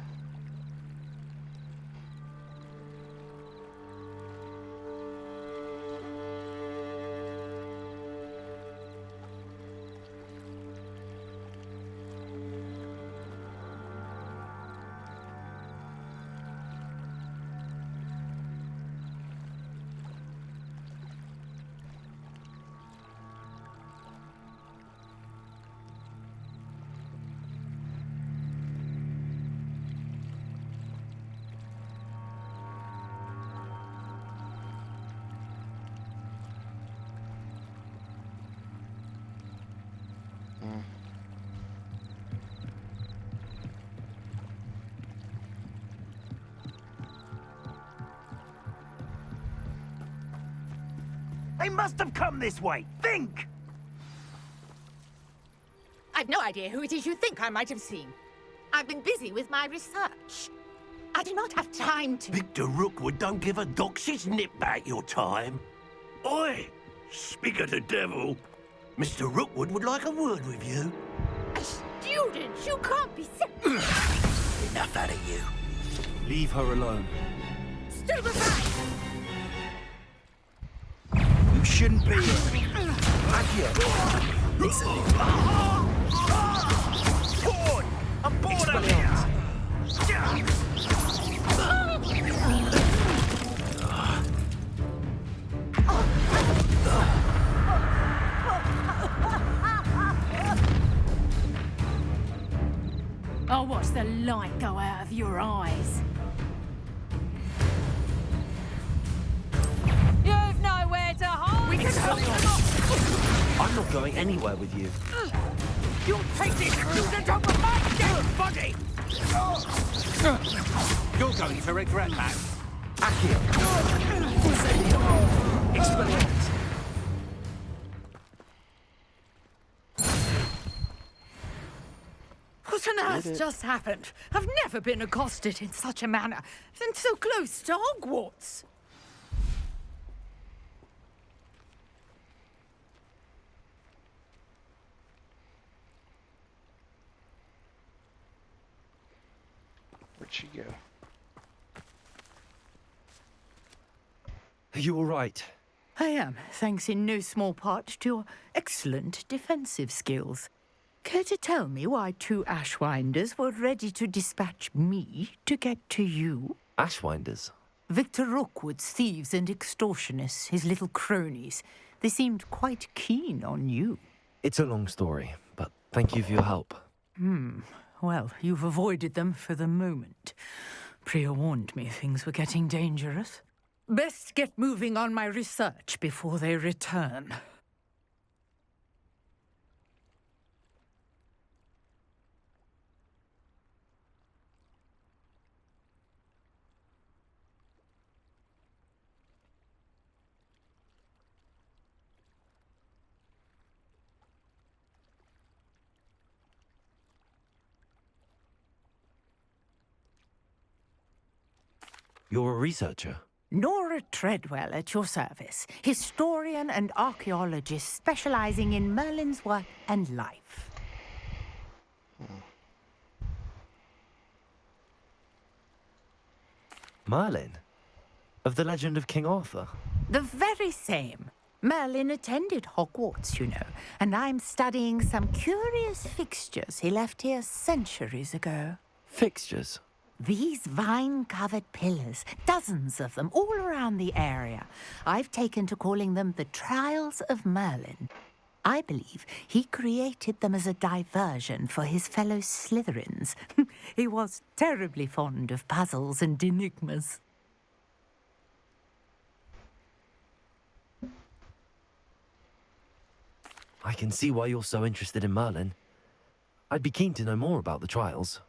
They must have come this way. Think! I've no idea who it is you think I might have seen. I've been busy with my research. I do not have time to... Victor Rookwood don't give a doxy's nip back your time. Oi! Speak of the devil. Mr. Rookwood would like a word with you. A student? You can't be so... Enough out of you. Leave her alone. Still aside! You shouldn't be here. Back here. Board! I'm bored up here! I'll watch the light go out of your eyes. You've nowhere to hide! We can help them off! I'm not going anywhere with you. You'll take this student over my dead body! You're going to regret that. Accio! Expelliarmus! What on earth just happened? I've never been accosted in such a manner, and so close to Hogwarts. Where'd she go? Are you all right? I am, thanks in no small part to your excellent defensive skills. Care to tell me why two Ashwinders were ready to dispatch me to get to you? Ashwinders? Victor Rookwood's thieves and extortionists, his little cronies. They seemed quite keen on you. It's a long story, but thank you for your help. Well, you've avoided them for the moment. Priya warned me things were getting dangerous. Best get moving on my research before they return. You're a researcher? Nora Treadwell at your service, historian and archaeologist specializing in Merlin's work and life. Merlin? Of the legend of King Arthur? The very same. Merlin attended Hogwarts, you know, and I'm studying some curious fixtures he left here centuries ago. Fixtures? These vine-covered pillars, dozens of them, all around the area. I've taken to calling them the Trials of Merlin. I believe he created them as a diversion for his fellow Slytherins. He was terribly fond of puzzles and enigmas. I can see why you're so interested in Merlin. I'd be keen to know more about the trials.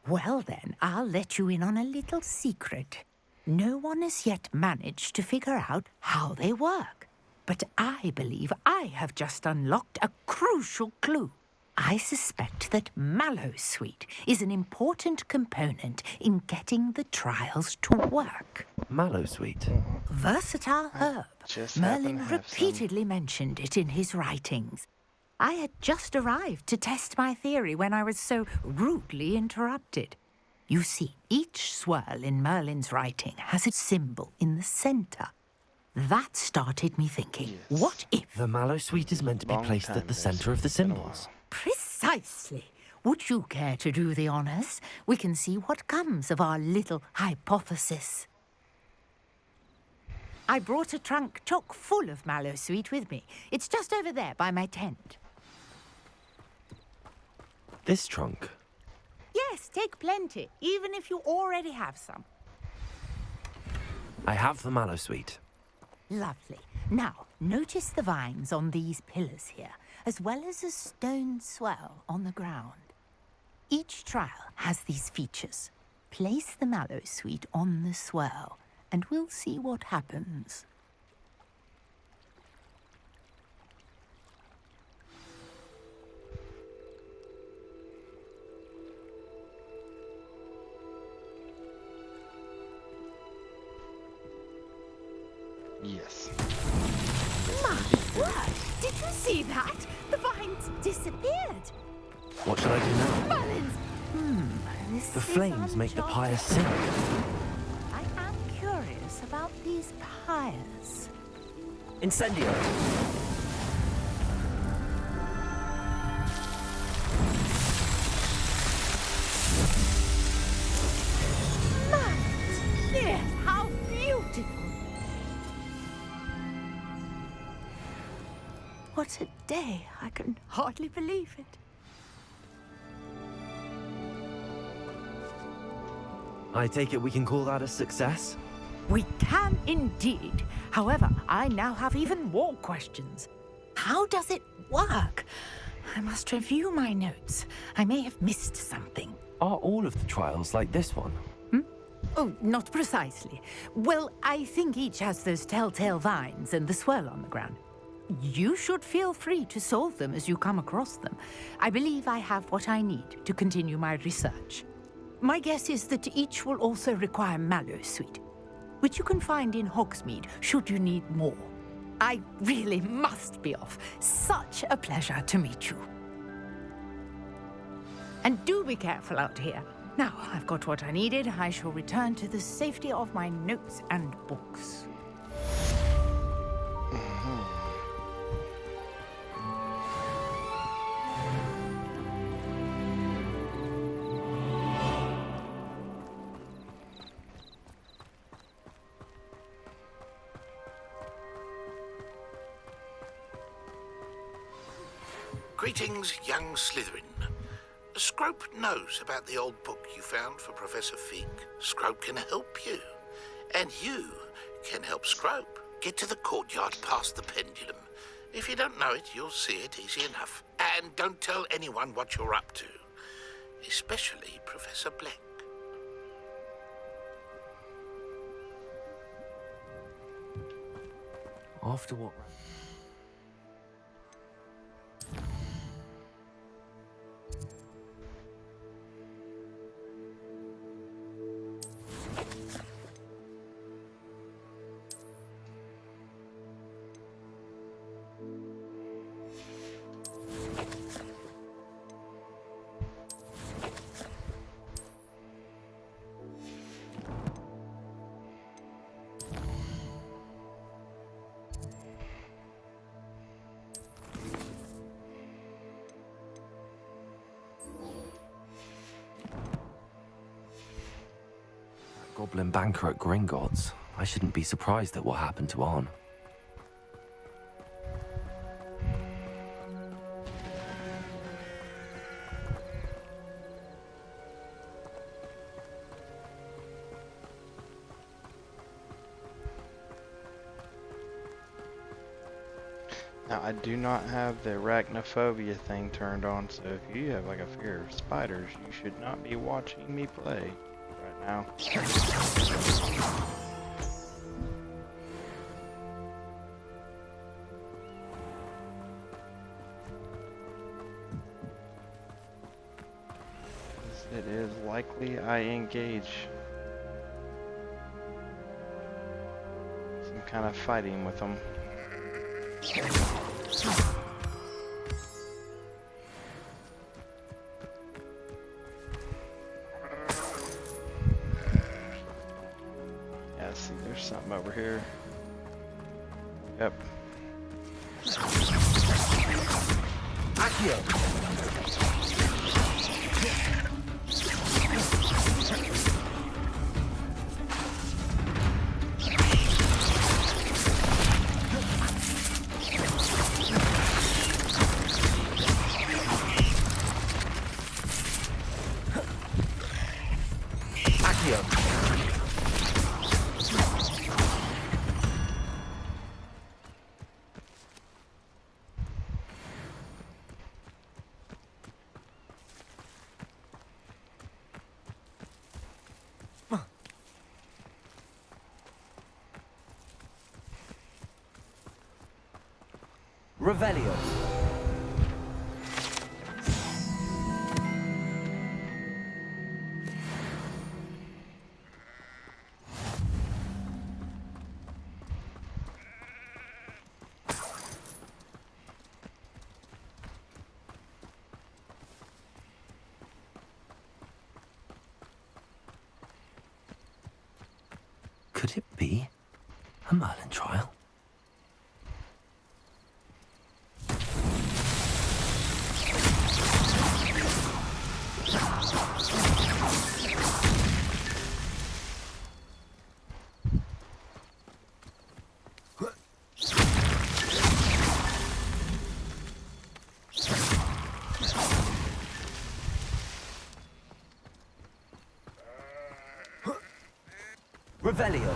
Well then, I'll let you in on a little secret. No one has yet managed to figure out how they work. But I believe I have just unlocked a crucial clue. I suspect that Mallowsweet is an important component in getting the trials to work. Mallowsweet? Versatile herb. Just Merlin happen to have repeatedly mentioned it in his writings. I had just arrived to test my theory when I was so rudely interrupted. You see, each swirl in Merlin's writing has a symbol in the center. That started me thinking, what if... The mallow sweet is meant to be placed at the center of the symbols. Precisely. Would you care to do the honors? We can see what comes of our little hypothesis. I brought a trunk chock full of mallow sweet with me. It's just over there by my tent. This trunk? Yes, take plenty, even if you already have some. I have the mallow sweet. Lovely. Now, notice the vines on these pillars here, as well as a stone swell on the ground. Each trial has these features. Place the mallow sweet on the swell, and we'll see what happens. Yes. My word! Did you see that? The vines disappeared. What should I do now? Merlin's... This The is flames make the pyres sink. I am curious about these pyres. Incendio! Yes, how beautiful! What a day! I can hardly believe it. I take it we can call that a success? We can indeed. However, I now have even more questions. How does it work? I must review my notes. I may have missed something. Are all of the trials like this one? Oh, not precisely. Well, I think each has those telltale vines and the swirl on the ground. You should feel free to solve them as you come across them. I believe I have what I need to continue my research. My guess is that each will also require mallow sweet, which you can find in Hogsmeade should you need more. I really must be off. Such a pleasure to meet you. And do be careful out here. Now, I've got what I needed. I shall return to the safety of my notes and books. Greetings, young Slytherin. Scrope knows about the old book you found for Professor Fig. Scrope can help you. And you can help Scrope. Get to the courtyard past the pendulum. If you don't know it, you'll see it easy enough. And don't tell anyone what you're up to. Especially Professor Black. After what? Goblin banker at Gringotts. I shouldn't be surprised at what happened to Arn. Now, I do not have the arachnophobia thing turned on, so if you have like a fear of spiders, you should not be watching me play right now. It is likely I engage some kind of fighting with them. something over here. Yep. Accio! Revelio. Could it be a Merlin trial? Revelio.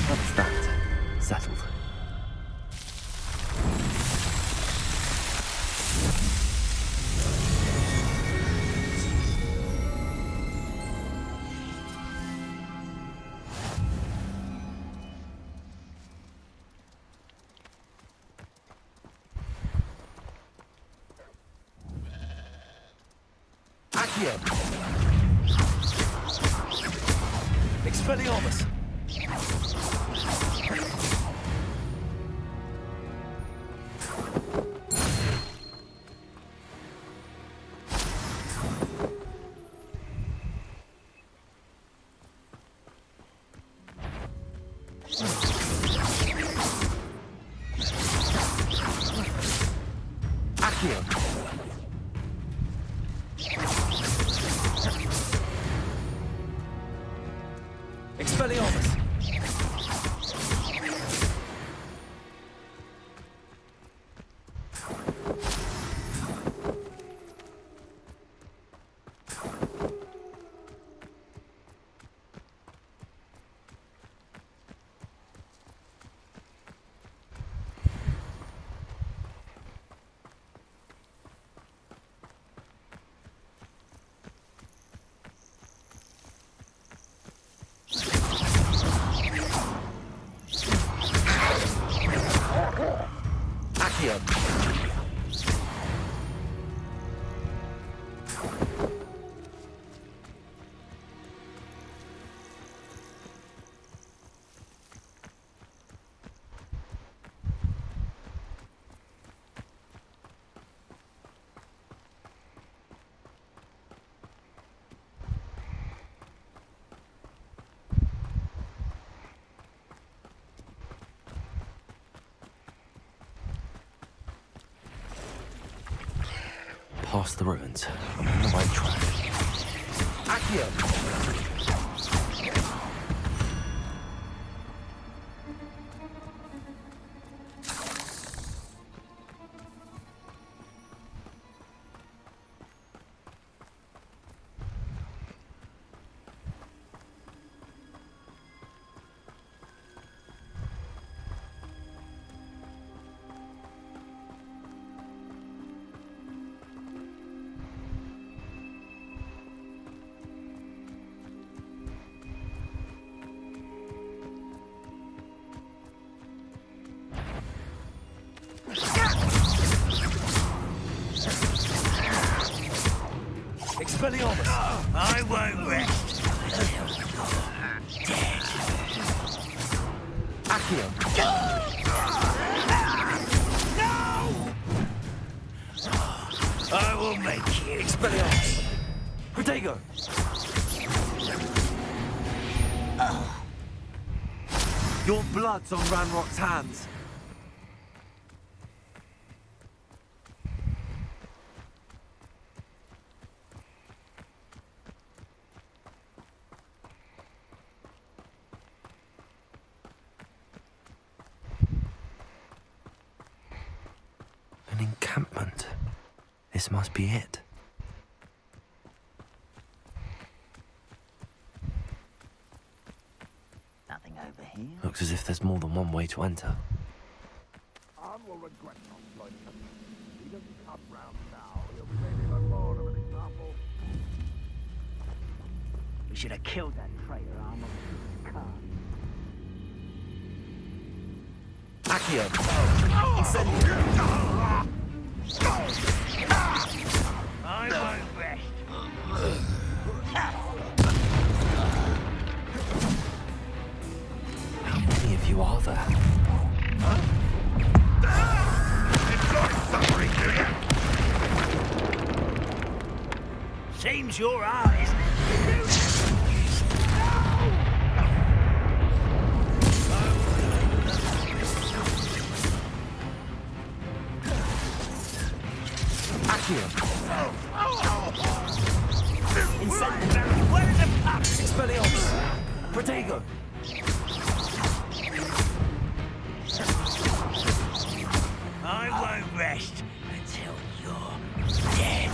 That's that. Settled. Accio! Expelliarmus! Accio! Expelliarmus! Accio! Past the ruins. I'm on the right track. Accio! Expelliarmus! I won't rest. I will make you. Expelliarmus! Protego! Your blood's on Ranrock's hands. An encampment. This must be it. Nothing over here. Looks as if there's more than one way to enter. Arn will regret not joining us. He doesn't come round now. He'll be made even more of an example. We should have killed that traitor, Arn. Accio! Incendio! I won't rest. How many of you are there? Enjoy suffering, do you? Seems you're out, isn't it? Incendiary! Where is the pup? Expelliarmus! Protego! I won't rest until you're dead.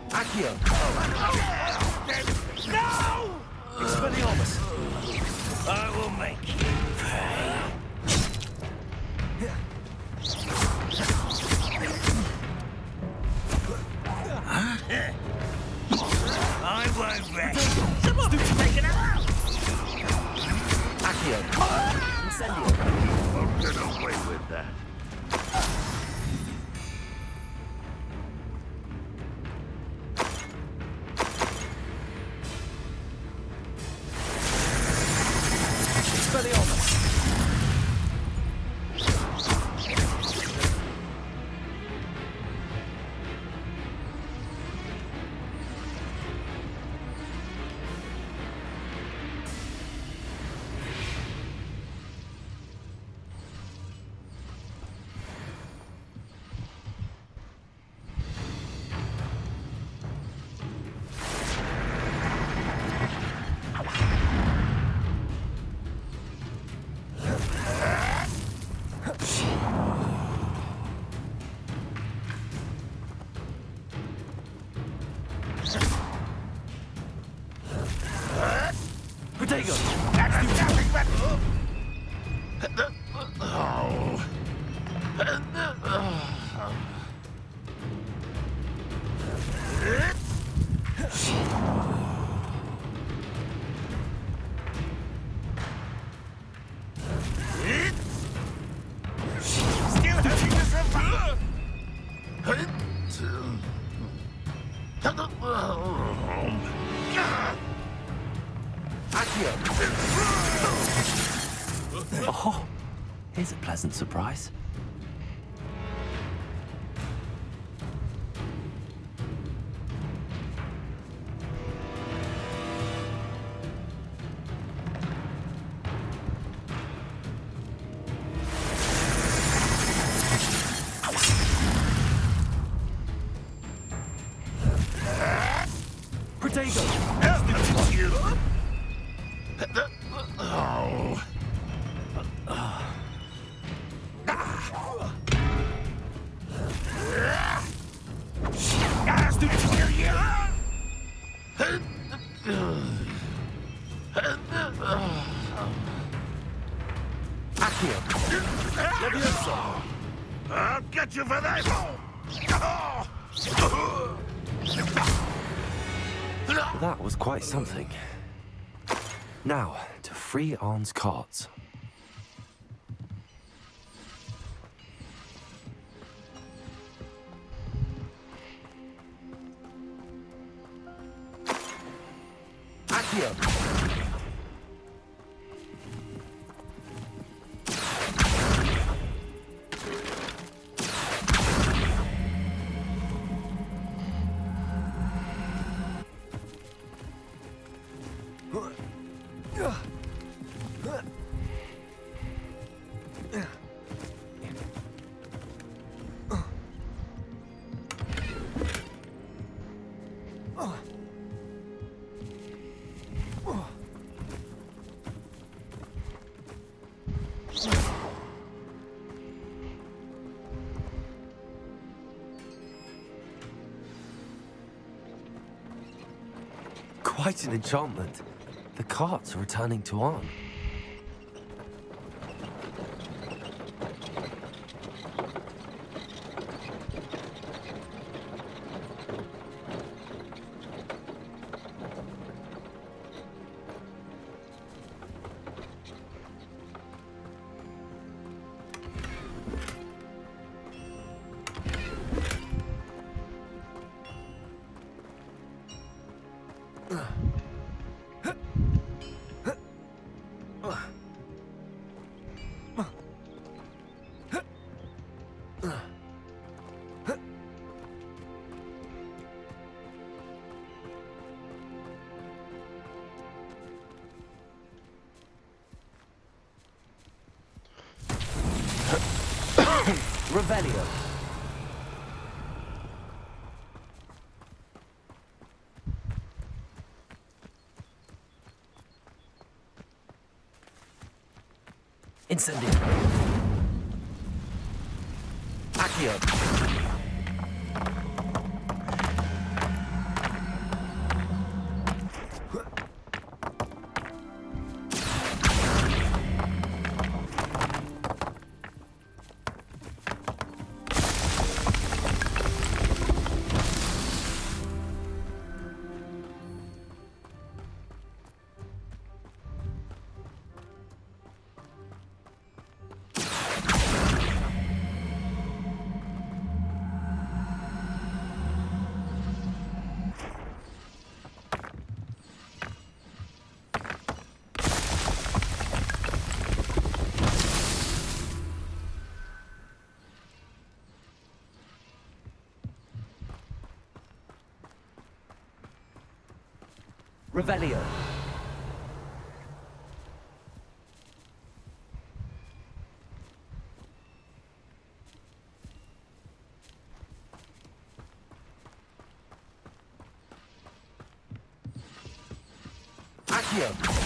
Accio! No! Expelliarmus! I will make you pay. I won't rest. Someone's taken out! Accio! Incendio! Won't get away with that. Expelliarmus! Protego! That's nothing but... Still having this revolver? Oh, here's a pleasant surprise. Protego! I'll get you for that! That was quite something. Now, to free Arn's cards. Accio! Quite an enchantment. The carts are returning to Arn. Revelio. Incendio. Accio. Revelio. Accio.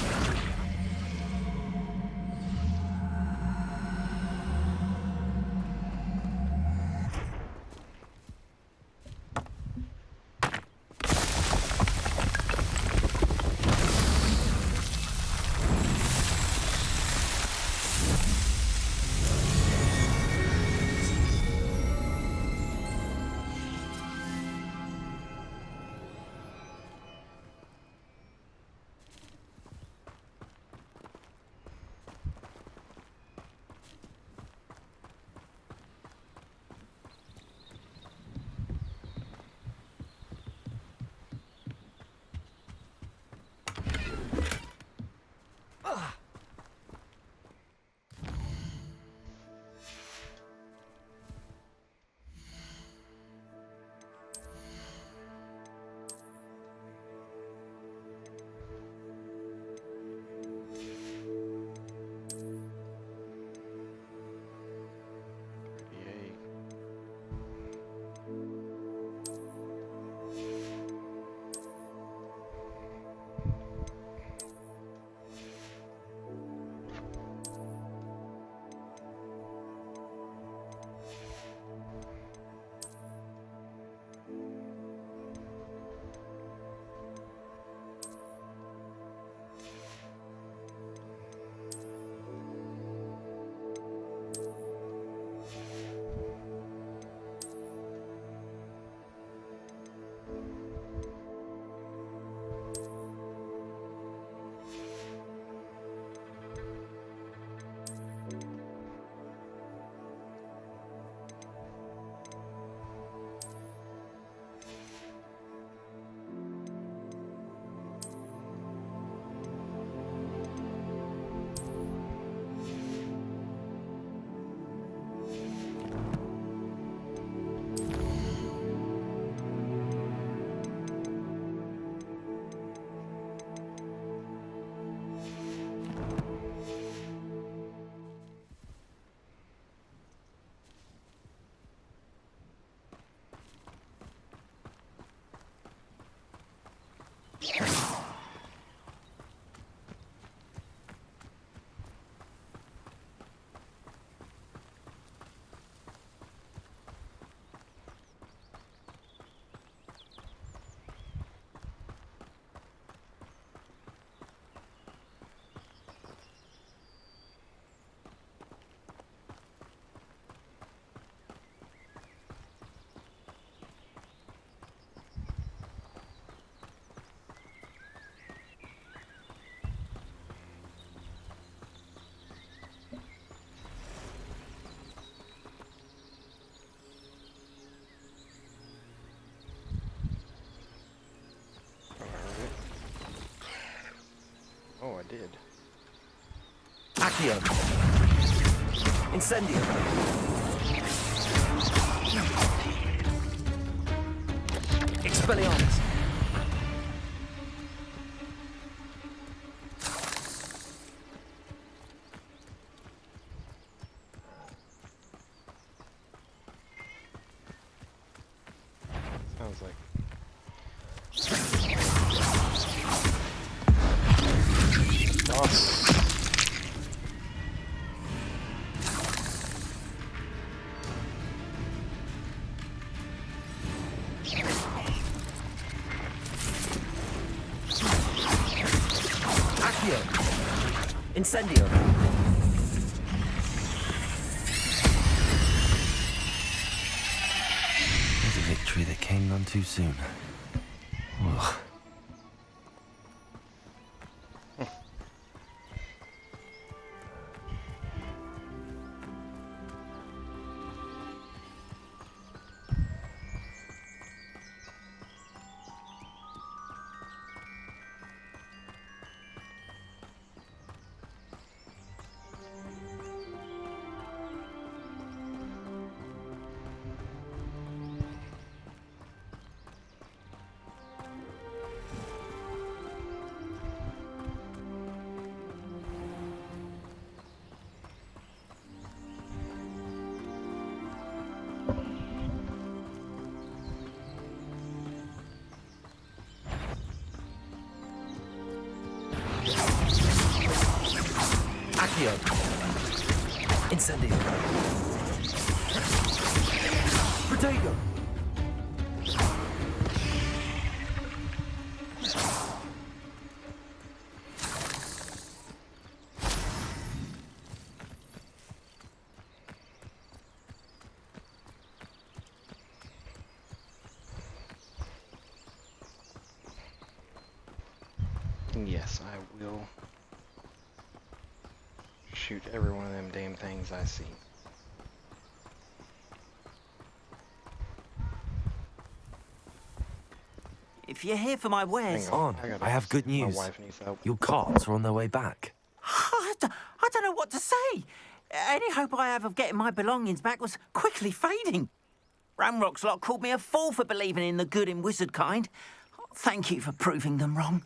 Accio. Incendio. Expelliarmus. Sounds like. Awesome. Accio. Incendio. There's a victory that came none too soon. Ugh. Accio. Incendio. Protego. Yes, I will shoot every one of them damn things I see. If you're here for my wares... Hang on, I have good my news. wife needs help. Your carts are on their way back. I don't know what to say. Any hope I have of getting my belongings back was quickly fading. Ramrock's lot called me a fool for believing in the good in wizard kind. Thank you for proving them wrong.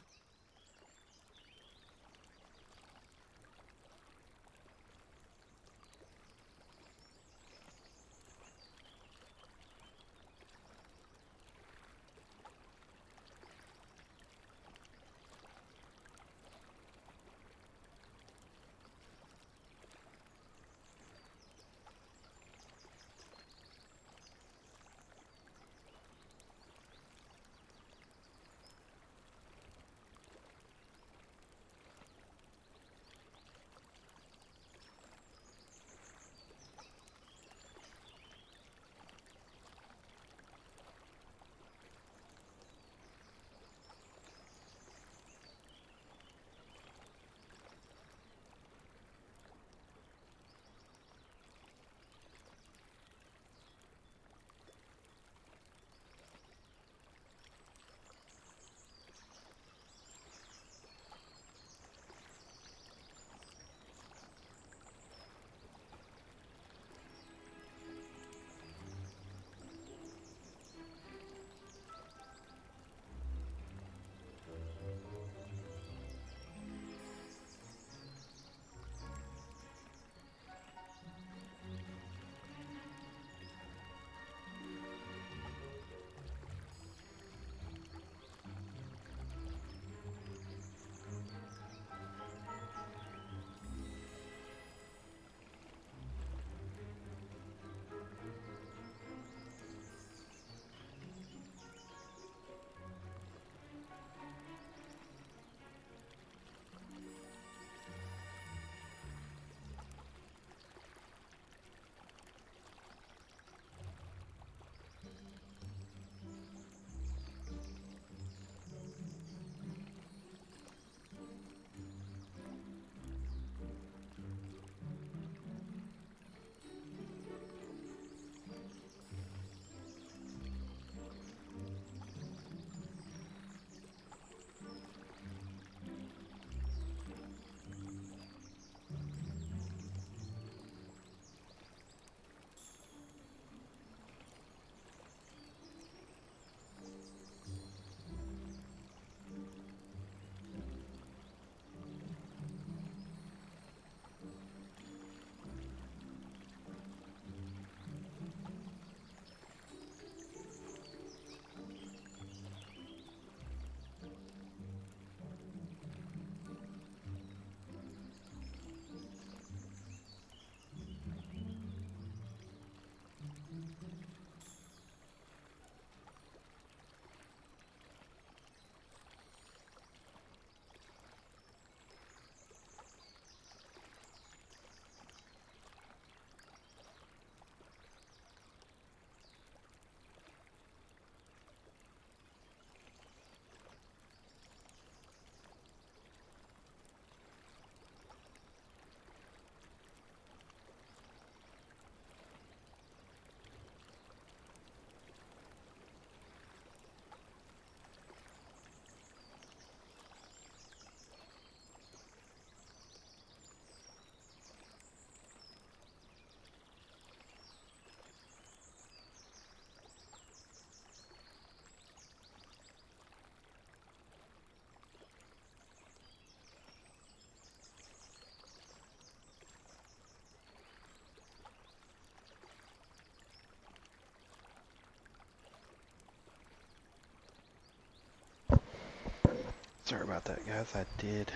Sorry about that, guys. I did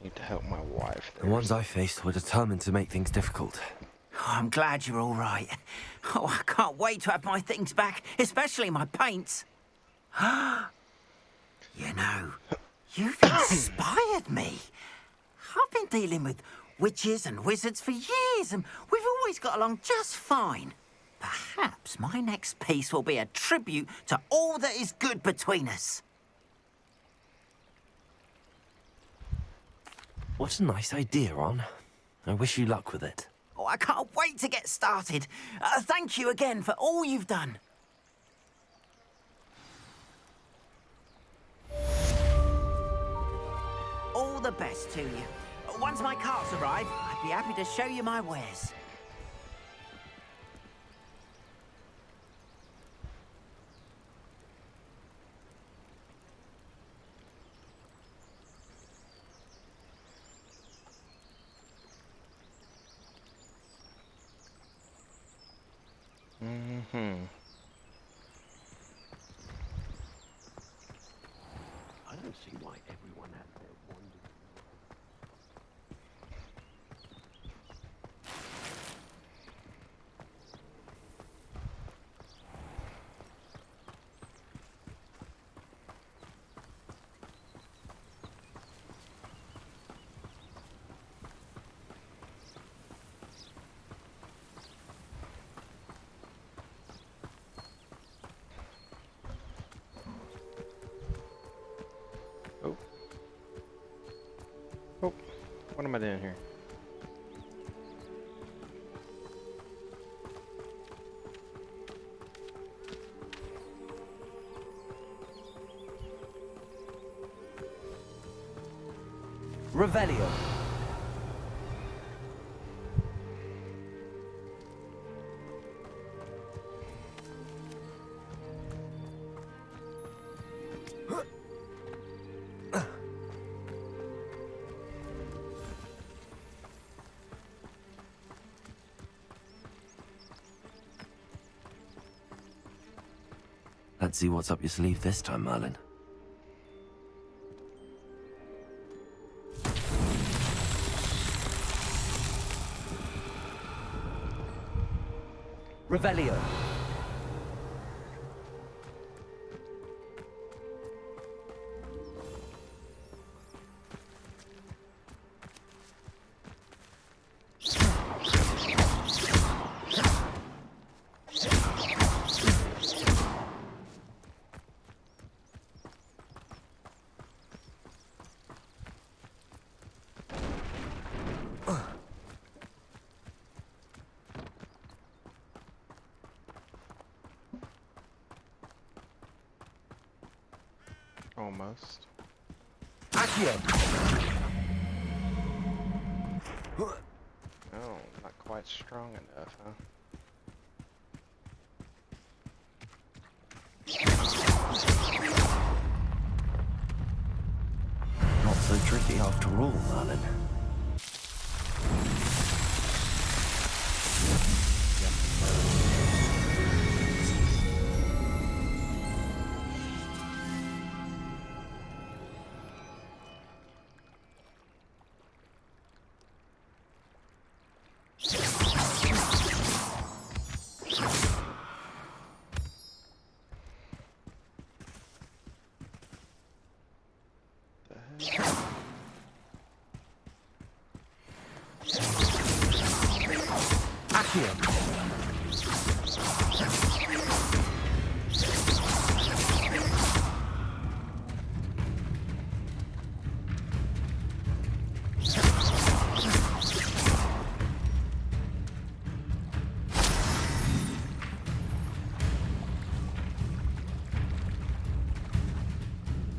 need to help my wife there. The ones I faced were determined to make things difficult. Oh, I'm glad you're all right. Oh, I can't wait to have my things back, especially my paints. You know, you've inspired me. I've been dealing with witches and wizards for years, and we've always got along just fine. Perhaps my next piece will be a tribute to all that is good between us. What a nice idea, Ron. I wish you luck with it. Oh, I can't wait to get started. Thank you again for all you've done. All the best to you. Once my carts arrive, I'd be happy to show you my wares. I don't see why everyone has their wonders. Oh, what am I doing here? Revelio. Let's see what's up your sleeve this time, Merlin. Revelio. Almost. Accio. Oh, not quite strong enough, huh? Not so tricky after all, Merlin.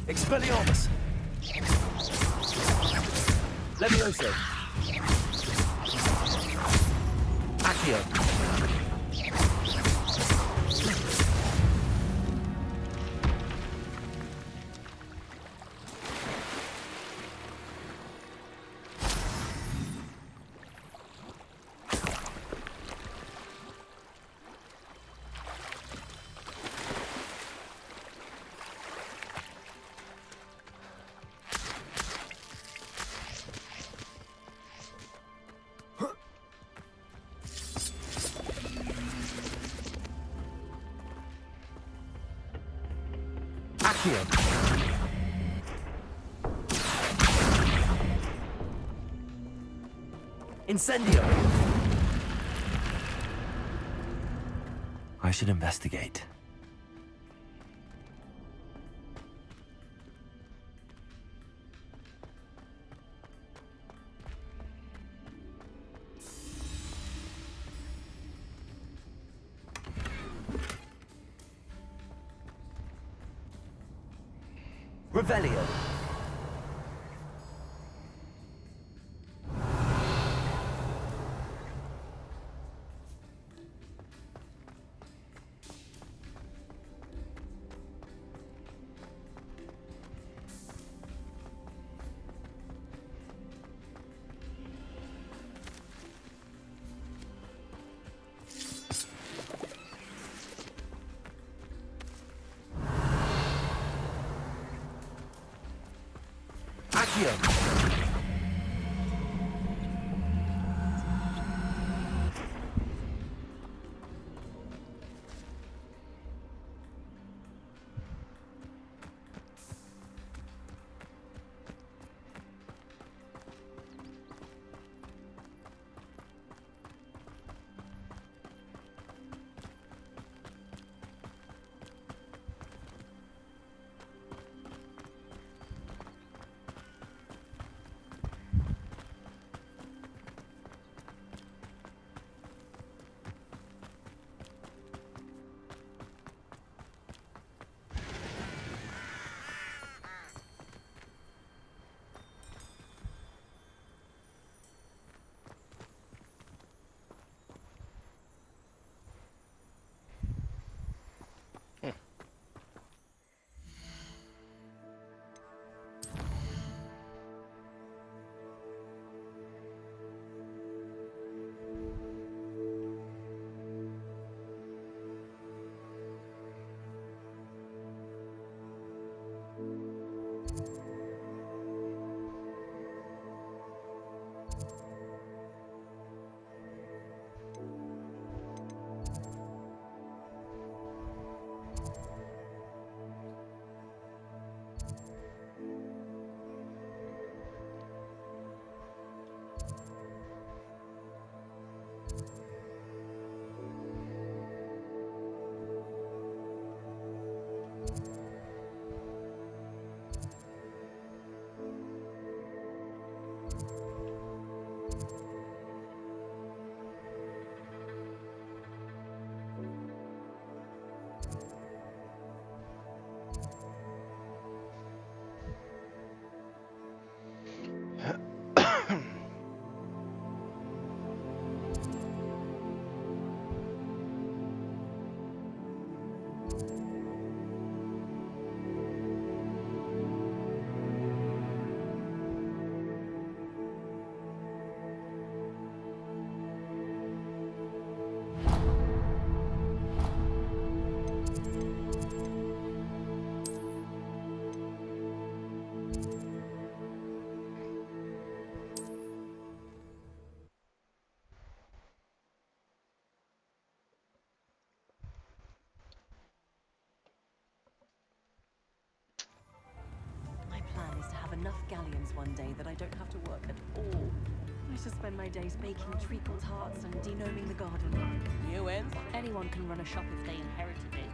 Expelliarmus! Levioso! Accio! Accio. Incendio. I should investigate. Revelio. Accio. My plan is to have enough galleons one day that I don't have to work at all. I shall spend my days baking treacle tarts and denoming the garden. New ends? Anyone can run a shop if they inherited it.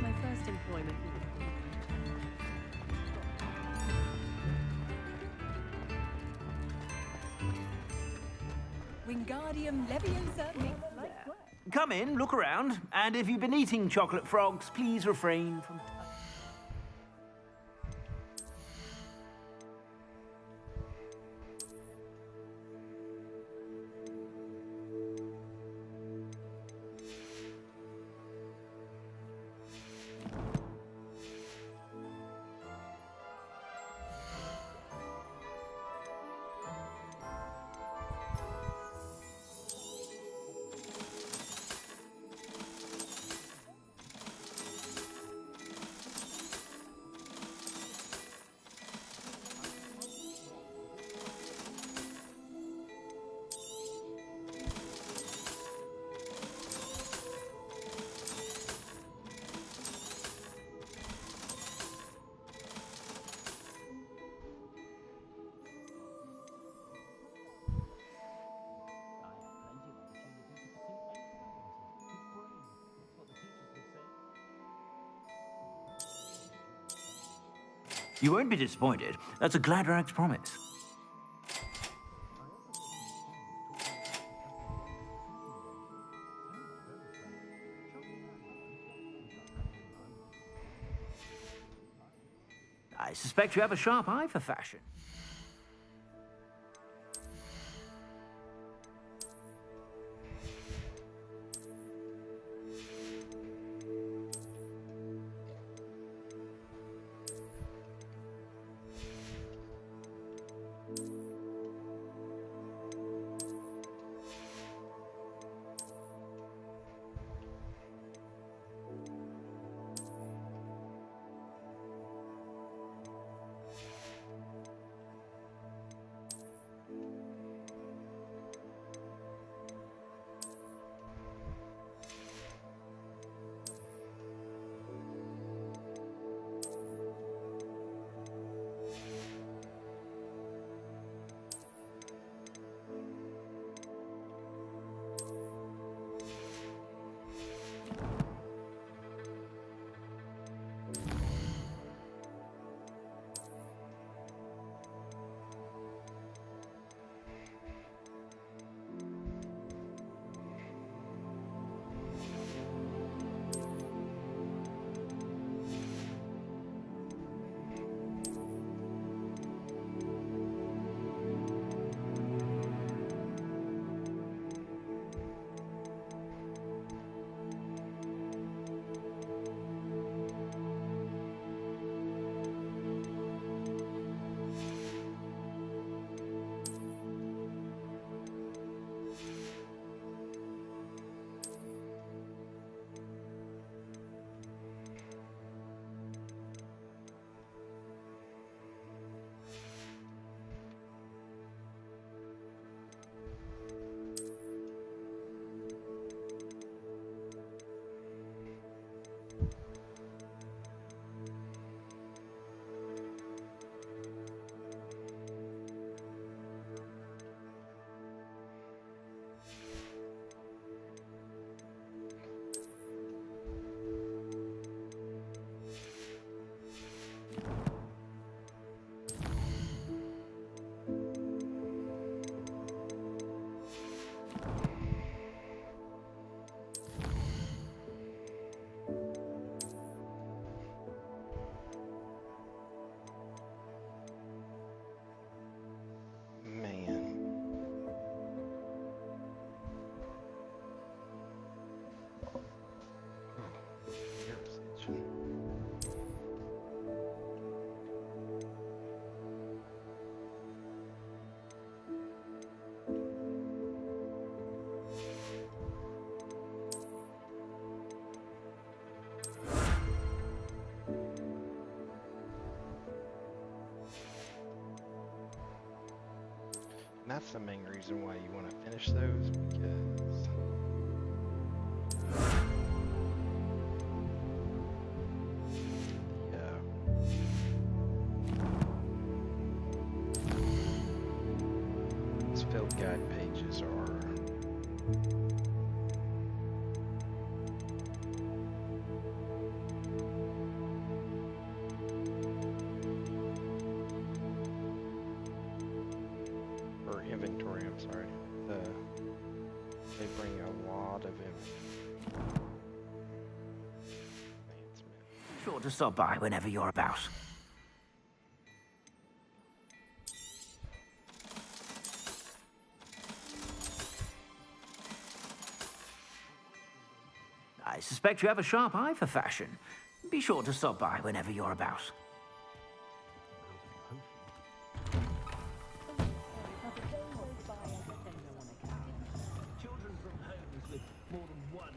My first employment will be Wingardium Leviosa makes life work. Come in, look around, and if you've been eating chocolate frogs, please refrain from... You won't be disappointed. That's a Gladrag's promise. I suspect you have a sharp eye for fashion. That's the main reason why you want to finish those, because these field guide pages are inventory, I'm sorry. They bring a lot of inventory. Sure to stop by whenever you're about. I suspect you have a sharp eye for fashion. Be sure to stop by whenever you're about. Children from homes with more than one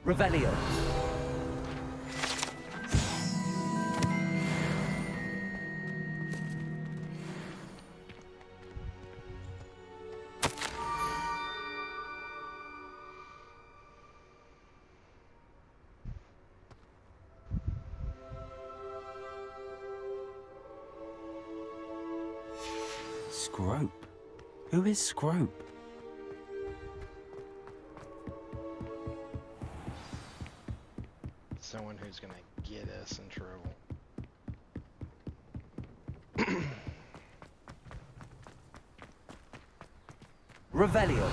Revelio. Scrope? Who is Scrope? Someone who's gonna get us in trouble. Revelio.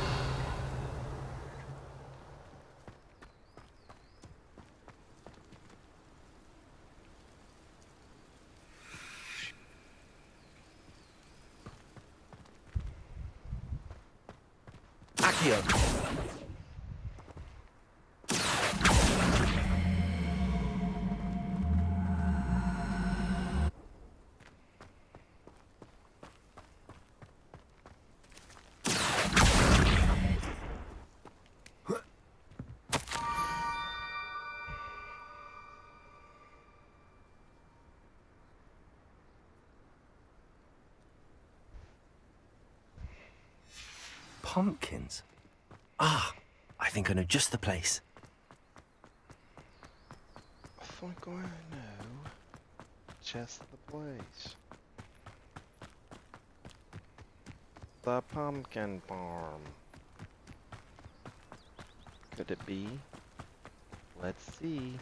Accio. Pumpkins? Ah, I think I know just the place. I think I know just the place. The pumpkin farm. Could it be? Let's see.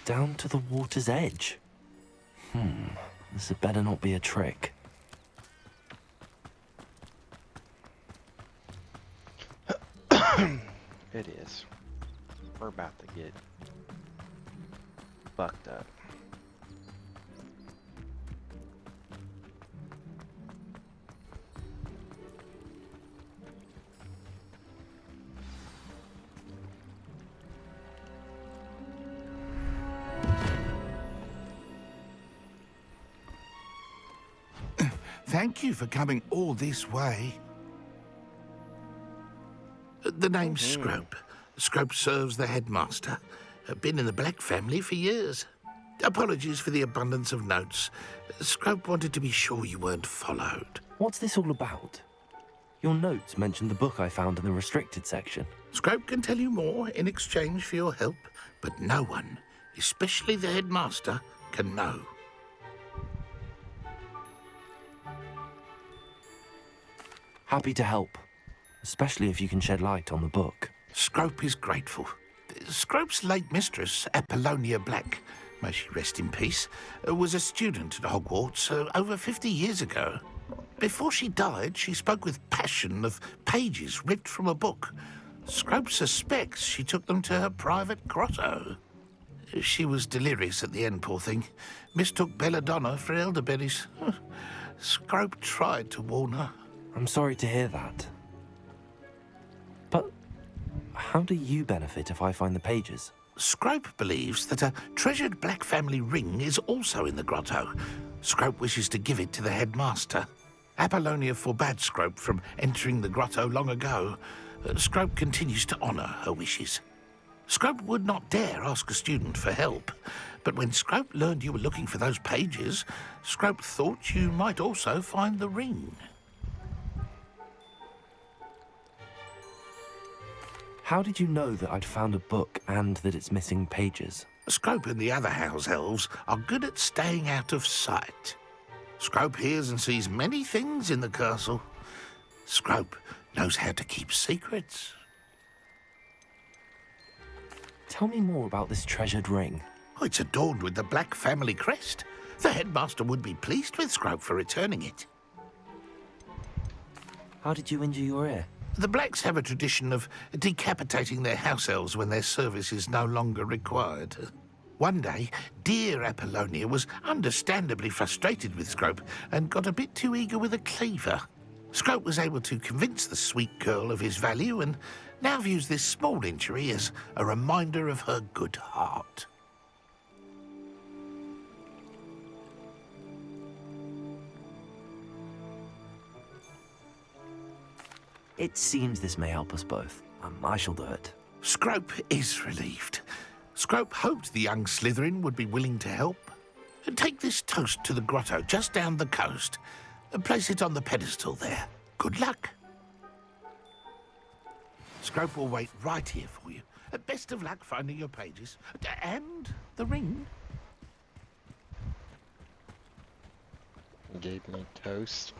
Down to the water's edge. This had better not be a trick. It is. We're about to get fucked up. Thank you for coming all this way. The name's Scrope. Scrope serves the headmaster. Been in the Black family for years. Apologies for the abundance of notes. Scrope wanted to be sure you weren't followed. What's this all about? Your notes mentioned the book I found in the restricted section. Scrope can tell you more in exchange for your help, but no one, especially the headmaster, can know. Happy to help, especially if you can shed light on the book. Scrope is grateful. Scrope's late mistress, Apollonia Black, may she rest in peace, was a student at Hogwarts over 50 years ago. Before she died, she spoke with passion of pages ripped from a book. Scrope suspects she took them to her private grotto. She was delirious at the end, poor thing. Mistook belladonna for elderberries. Scrope tried to warn her. I'm sorry to hear that. But how do you benefit if I find the pages? Scrope believes that a treasured Black family ring is also in the grotto. Scrope wishes to give it to the headmaster. Apollonia forbade Scrope from entering the grotto long ago. Scrope continues to honour her wishes. Scrope would not dare ask a student for help, but when Scrope learned you were looking for those pages, Scrope thought you might also find the ring. How did you know that I'd found a book and that it's missing pages? Scrope and the other house elves are good at staying out of sight. Scrope hears and sees many things in the castle. Scrope knows how to keep secrets. Tell me more about this treasured ring. Oh, it's adorned with the Black family crest. The headmaster would be pleased with Scrope for returning it. How did you injure your ear? The Blacks have a tradition of decapitating their house elves when their service is no longer required. One day, dear Apollonia was understandably frustrated with Scrope and got a bit too eager with a cleaver. Scrope was able to convince the sweet girl of his value and now views this small injury as a reminder of her good heart. It seems this may help us both. I shall do it. Scrope is relieved. Scrope hoped the young Slytherin would be willing to help. Take this toast to the grotto just down the coast and place it on the pedestal there. Good luck. Scrope will wait right here for you. Best of luck finding your pages. And the ring. Gave me toast.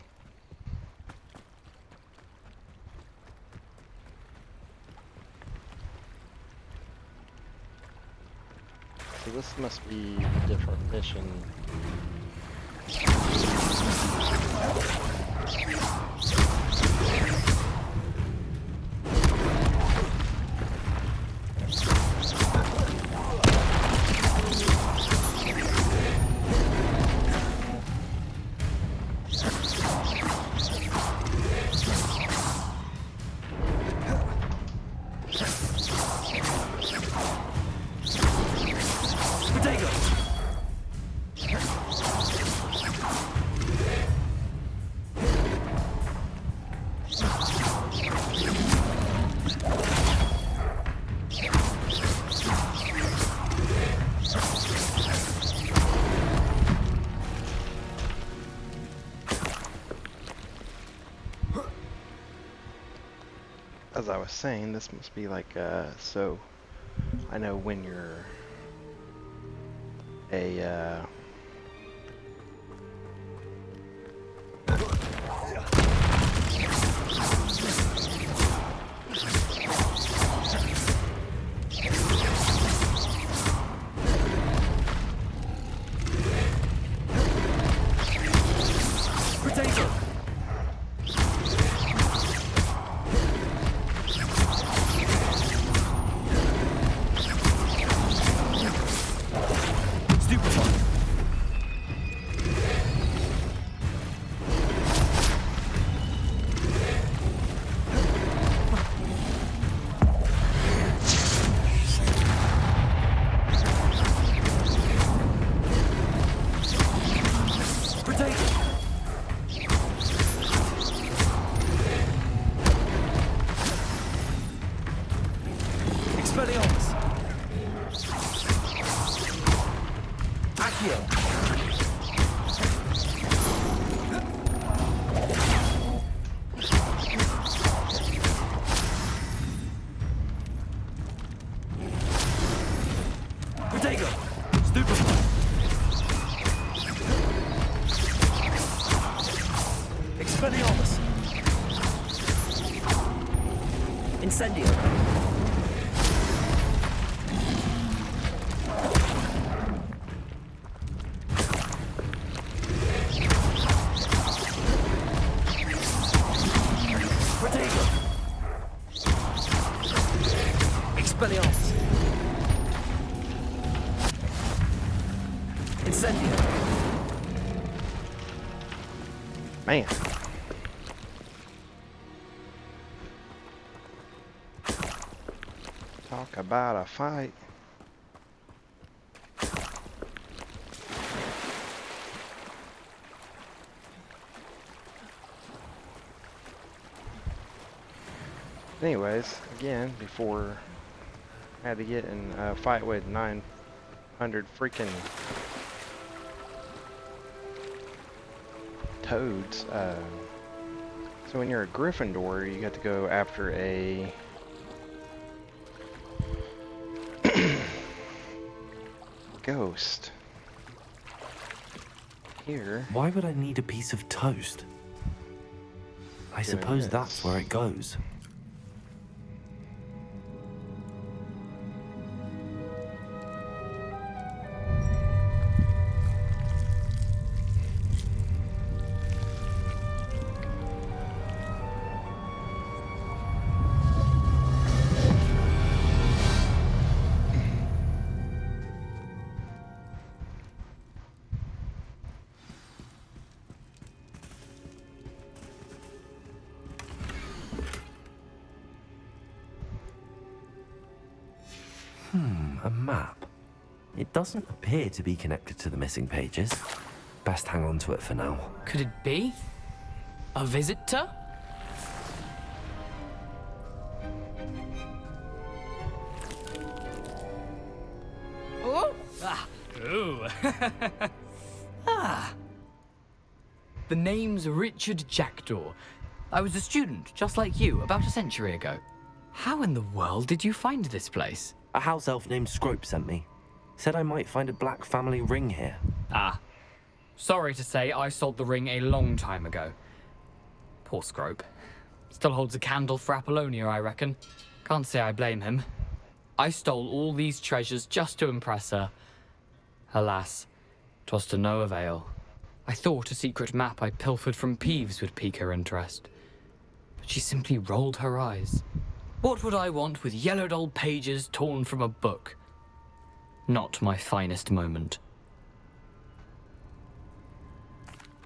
So this must be a different mission. As I was saying, this must be like, so I know when you're a, Incendio. Protego. Expelliarmus. Incendio. man. Talk about a fight. Anyways, again, before I had to get in a fight with 900 freaking toads. So when you're a Gryffindor, you got to go after a ghost. Here. Why would I need a piece of toast? I suppose that's where it goes. A map. It doesn't appear to be connected to the missing pages. Best hang on to it for now. Could it be? A visitor? Oh! Ah! Ooh! Ah! The name's Richard Jackdaw. I was a student, just like you, about a century ago. How in the world did you find this place? A house elf named Scrope sent me. Said I might find a black family ring here. Ah. Sorry to say, I sold the ring a long time ago. Poor Scrope. Still holds a candle for Apollonia, I reckon. Can't say I blame him. I stole all these treasures just to impress her. Alas, 'twas to no avail. I thought a secret map I pilfered from Peeves would pique her interest. But she simply rolled her eyes. What would I want with yellowed old pages torn from a book? Not my finest moment.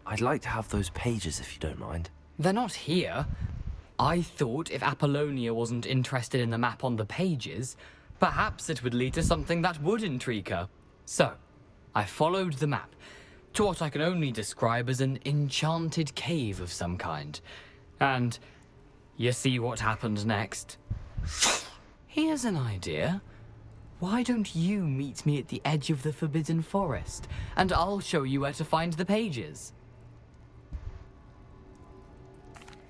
I'd like to have those pages if you don't mind. They're not here. I thought if Apollonia wasn't interested in the map on the pages, perhaps it would lead to something that would intrigue her. So, I followed the map to what I can only describe as an enchanted cave of some kind. And you see what happened next? Here's an idea. Why don't you meet me at the edge of the Forbidden Forest, and I'll show you where to find the pages?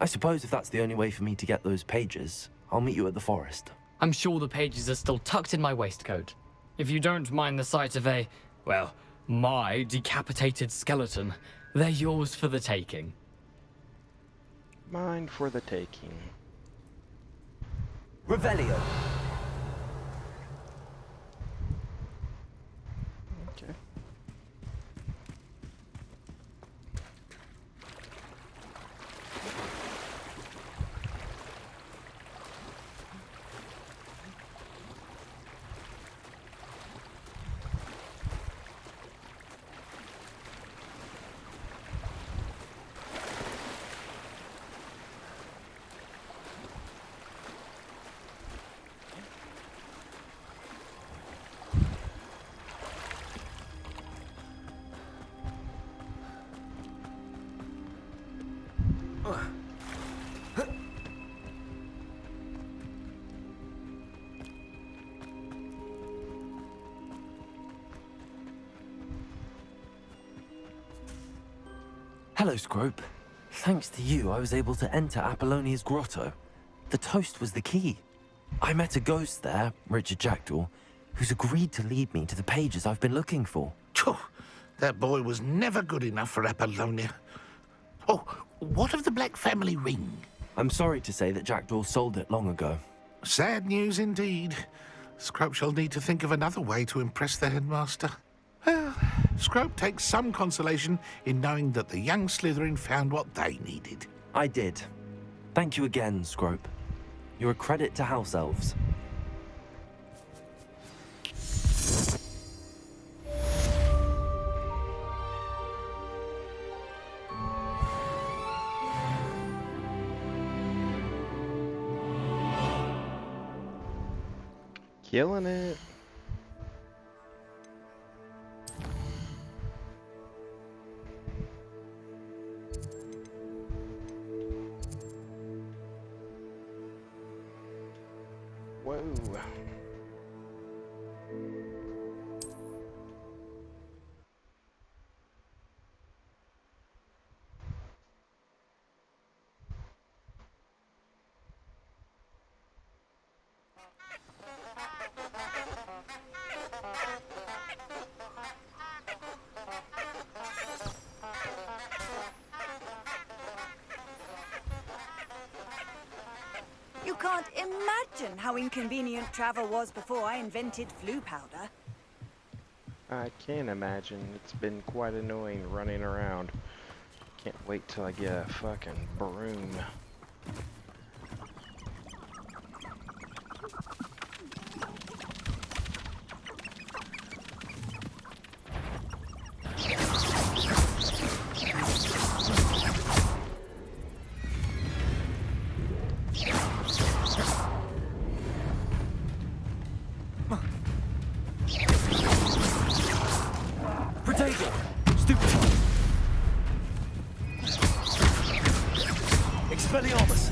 I suppose if that's the only way for me to get those pages, I'll meet you at the forest. I'm sure the pages are still tucked in my waistcoat. If you don't mind the sight of a, well, my decapitated skeleton, they're yours for the taking. Mine for the taking. Revelio. Okay. Hello, Scrope. Thanks to you, I was able to enter Apollonia's grotto. The toast was the key. I met a ghost there, Richard Jackdaw, who's agreed to lead me to the pages I've been looking for. Phew, that boy was never good enough for Apollonia. Oh, what of the Black family ring? I'm sorry to say that Jackdaw sold it long ago. Sad news indeed. Scrope shall need to think of another way to impress the headmaster. Well, Scrope takes some consolation in knowing that the young Slytherin found what they needed. I did. Thank you again, Scrope. You're a credit to House Elves. Killing it. Whoa. can't imagine how inconvenient travel was before I invented flu powder. I can imagine. It's been quite annoying running around. Can't wait till I get a fucking broom. Potato! Stupid! Expelliarmus!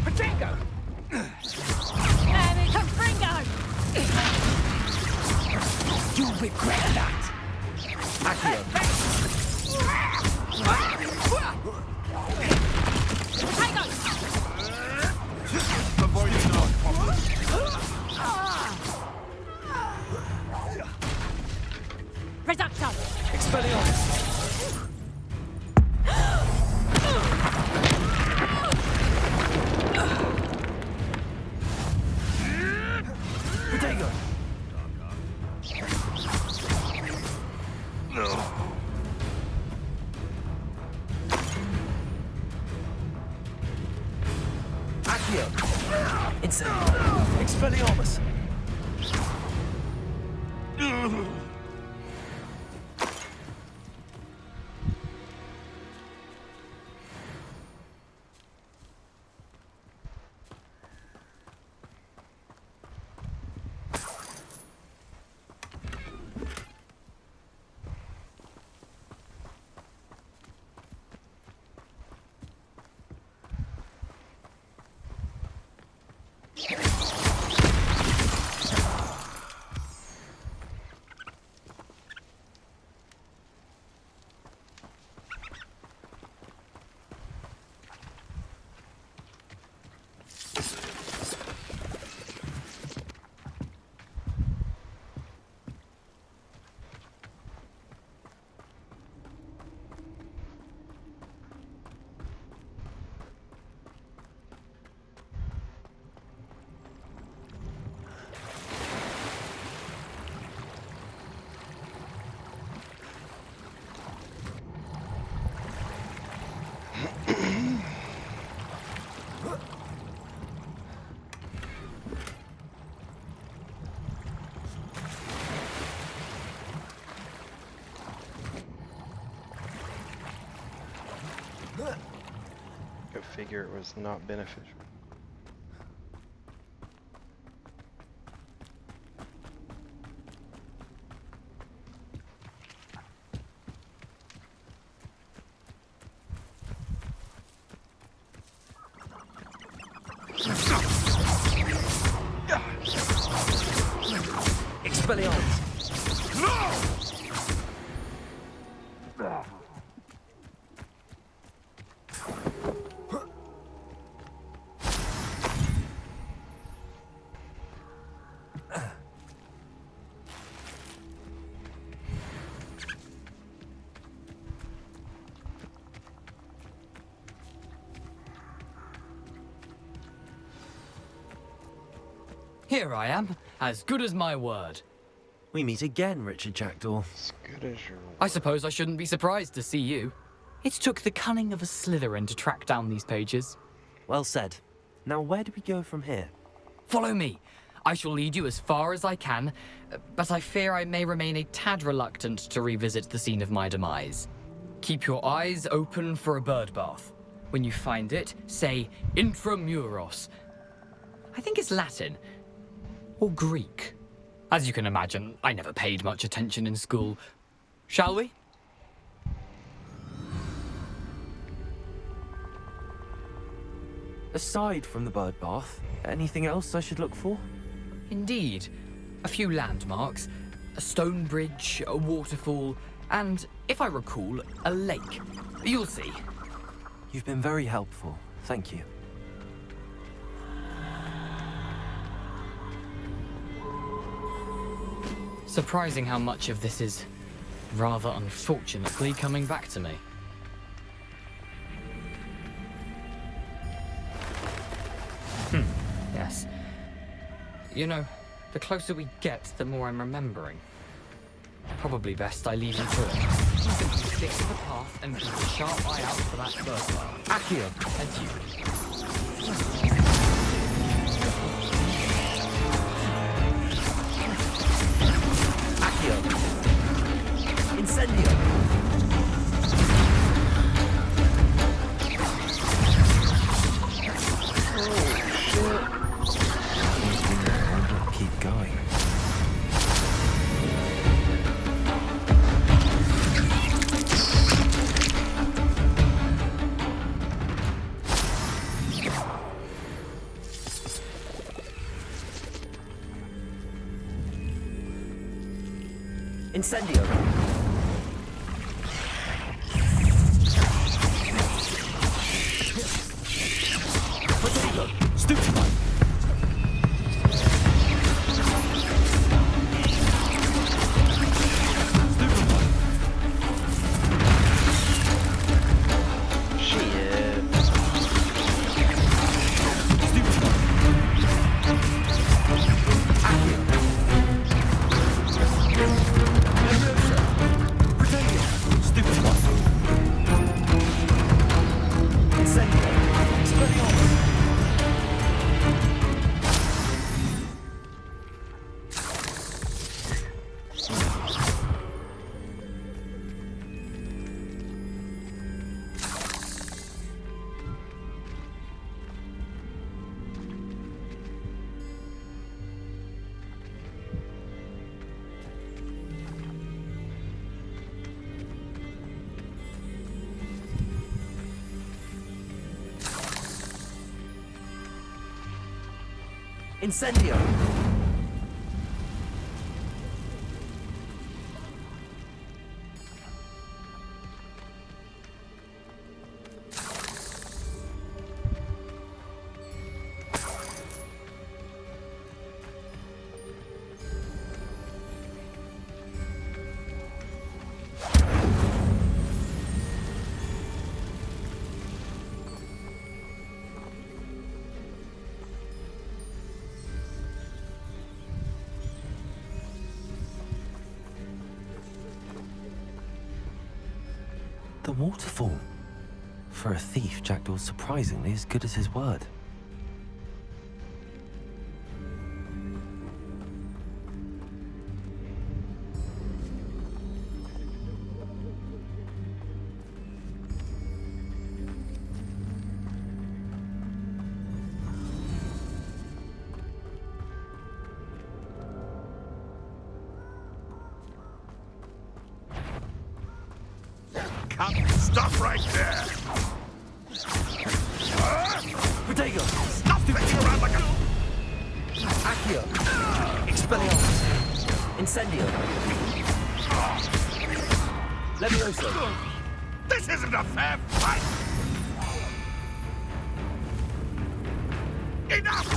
Potato! And here comes Fringo! You'll regret that! Accio! Potato! Avoiding dark problems. Reducto! Expelliarmus! Potato! Accio! Insane! Expelliarmus! Go figure it was not beneficial. Expelliarmus! No! Here I am, as good as my word. We meet again, Richard Jackdaw. As good as your word. I suppose I shouldn't be surprised to see you. It took the cunning of a Slytherin to track down these pages. Well said. Now where do we go from here? Follow me. I shall lead you as far as I can, but I fear I may remain a tad reluctant to revisit the scene of my demise. Keep your eyes open for a bird bath. When you find it, say intramuros. I think it's Latin. Or Greek. As you can imagine, I never paid much attention in school. Shall we? Aside from the bird bath, anything else I should look for? Indeed. A few landmarks, a stone bridge, a waterfall, and, if I recall, a lake. You'll see. You've been very helpful. Thank you. Surprising how much of this is, rather unfortunately, coming back to me. Yes. You know, the closer we get, the more I'm remembering. Probably best I leave you to it. You simply stick to the path and keep a sharp eye out for that first one. Accio! And you. Incendio! Keep going. Incendio! Potato! Stupefy! Incendio! The waterfall. For a thief, Jackdaw's surprisingly as good as his word. Stop right there! Protego! Stop fetching around like a... Accio! Expelliarmus! Incendio! Levioso! This isn't a fair fight! Enough!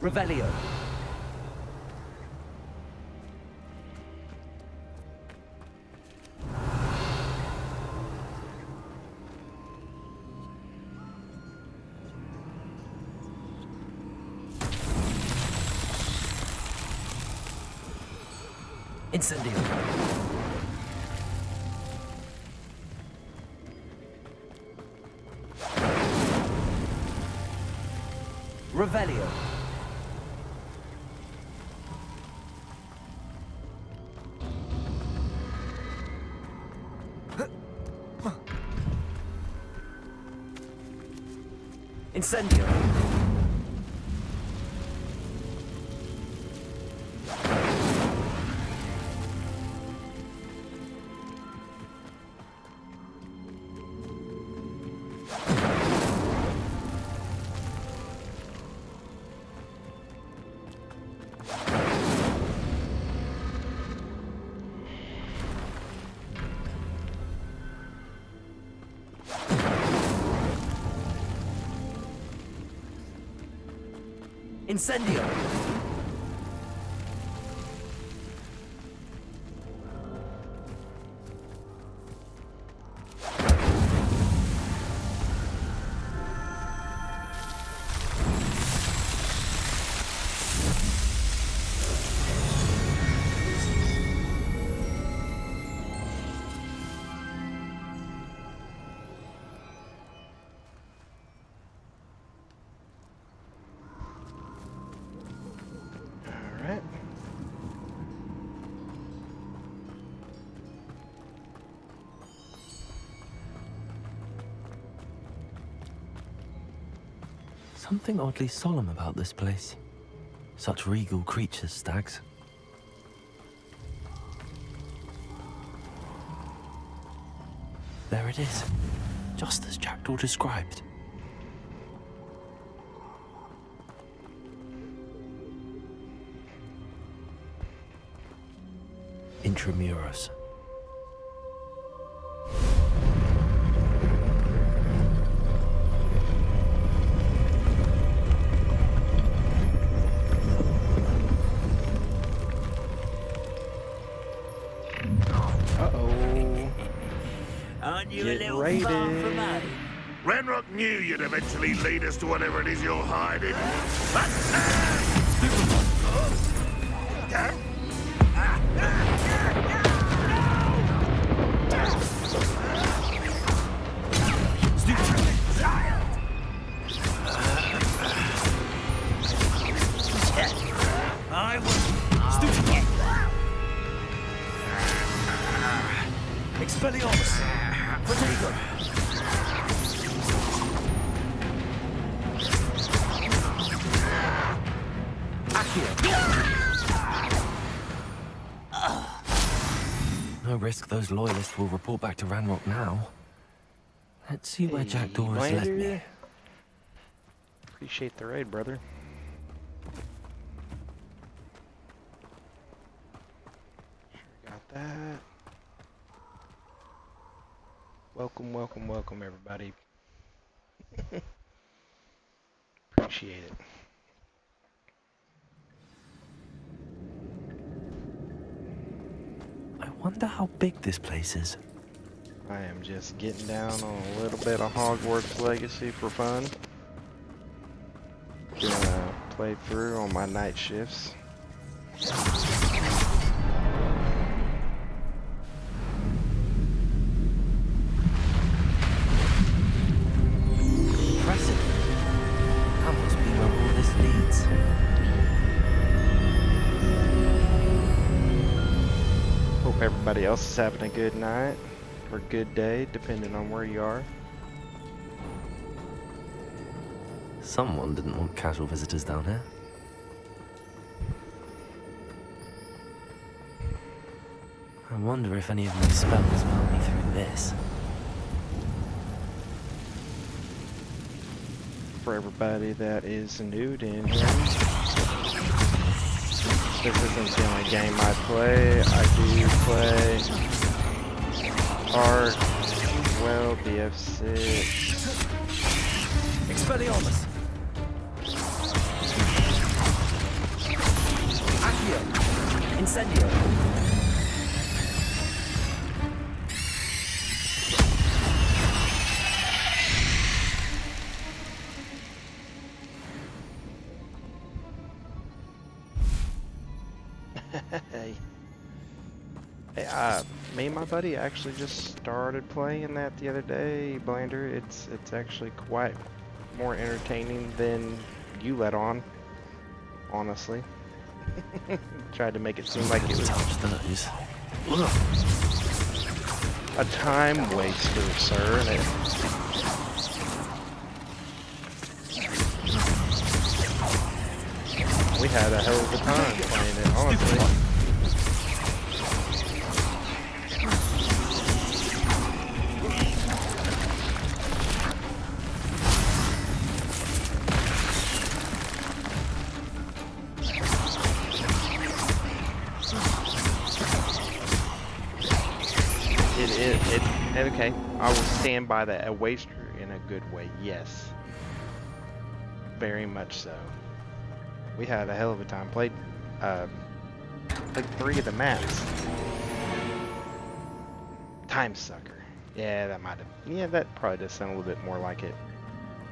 Revelio. Incendio. Revelio. Incendio. Incendio! Alright. Something oddly solemn about this place. Such regal creatures, stags. There it is, just as Jackdaw described. Intramuros. Aren't you Get a little raided. far from home? Renrock knew you'd eventually lead us to whatever it is you're hiding. I was Expelliarmus! Protego! No risk those loyalists will report back to Ranrock now. Let's see where Jackdaw has led me. Appreciate the raid, brother. Sure got that. Welcome, welcome, welcome, everybody. Appreciate it. I wonder how big this place is. I am just getting down on a little bit of Hogwarts Legacy for fun. Gonna play through on my night shifts. Impressive. That must be where all this leads. Hope everybody else is having a good night or good day, depending on where you are. Someone didn't want casual visitors down here. I wonder if any of my spells put me through this. For everybody that is new to in here, this isn't the only game I play. I do play Ark, well, BF6. Expelliarmus! Incendio! Hey. Hey, me and my buddy actually just started playing that the other day, Blander. It's actually quite more entertaining than you let on, honestly. Tried to make it seem like it was a time waster, sir. And we had a hell of a time playing it, honestly. Okay, I will stand by that. A waster in a good way, yes. Very much so. We had a hell of a time. Played 3 of the maps. Time sucker. Yeah, that might have. Yeah, that probably does sound a little bit more like it.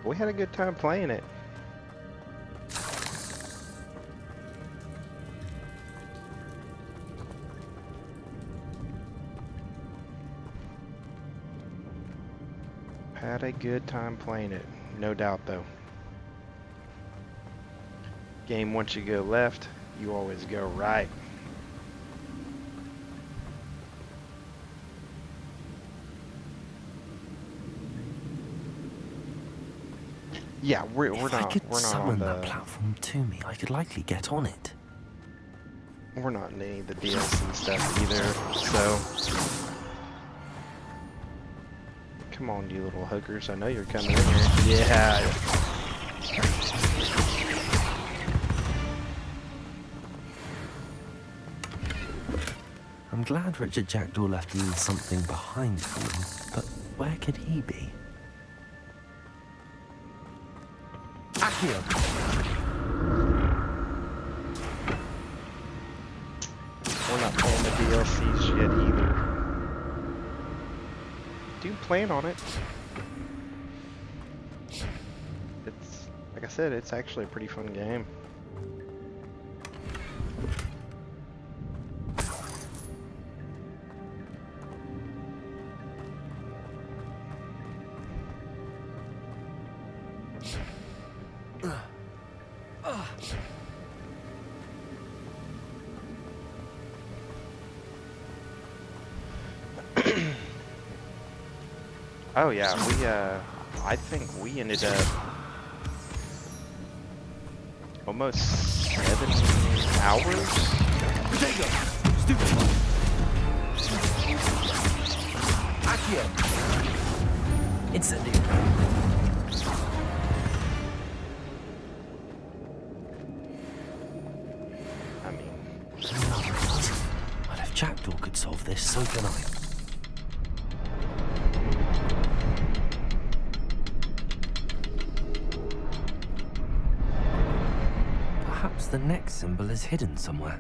But we had a good time playing it. Had a good time playing it, no doubt though. Game, once you go left, you always go right. Yeah, we're not. If I could we're not summon on the that platform to me, I could likely get on it. We're not in any of the DLC stuff either, so. Come on, you little hookers. I know you're coming in here. Yeah. I'm glad Richard Jackdaw left a little something behind for me, but where could he be? Accio! We're not playing the DLCs yet either. Do plan on it. It's, like I said, it's actually a pretty fun game. Oh yeah, I think we ended up almost 7 hours. Stupid. Accio! Incendio! I mean, well, if Jackdaw could solve this, so can I. Perhaps the next symbol is hidden somewhere.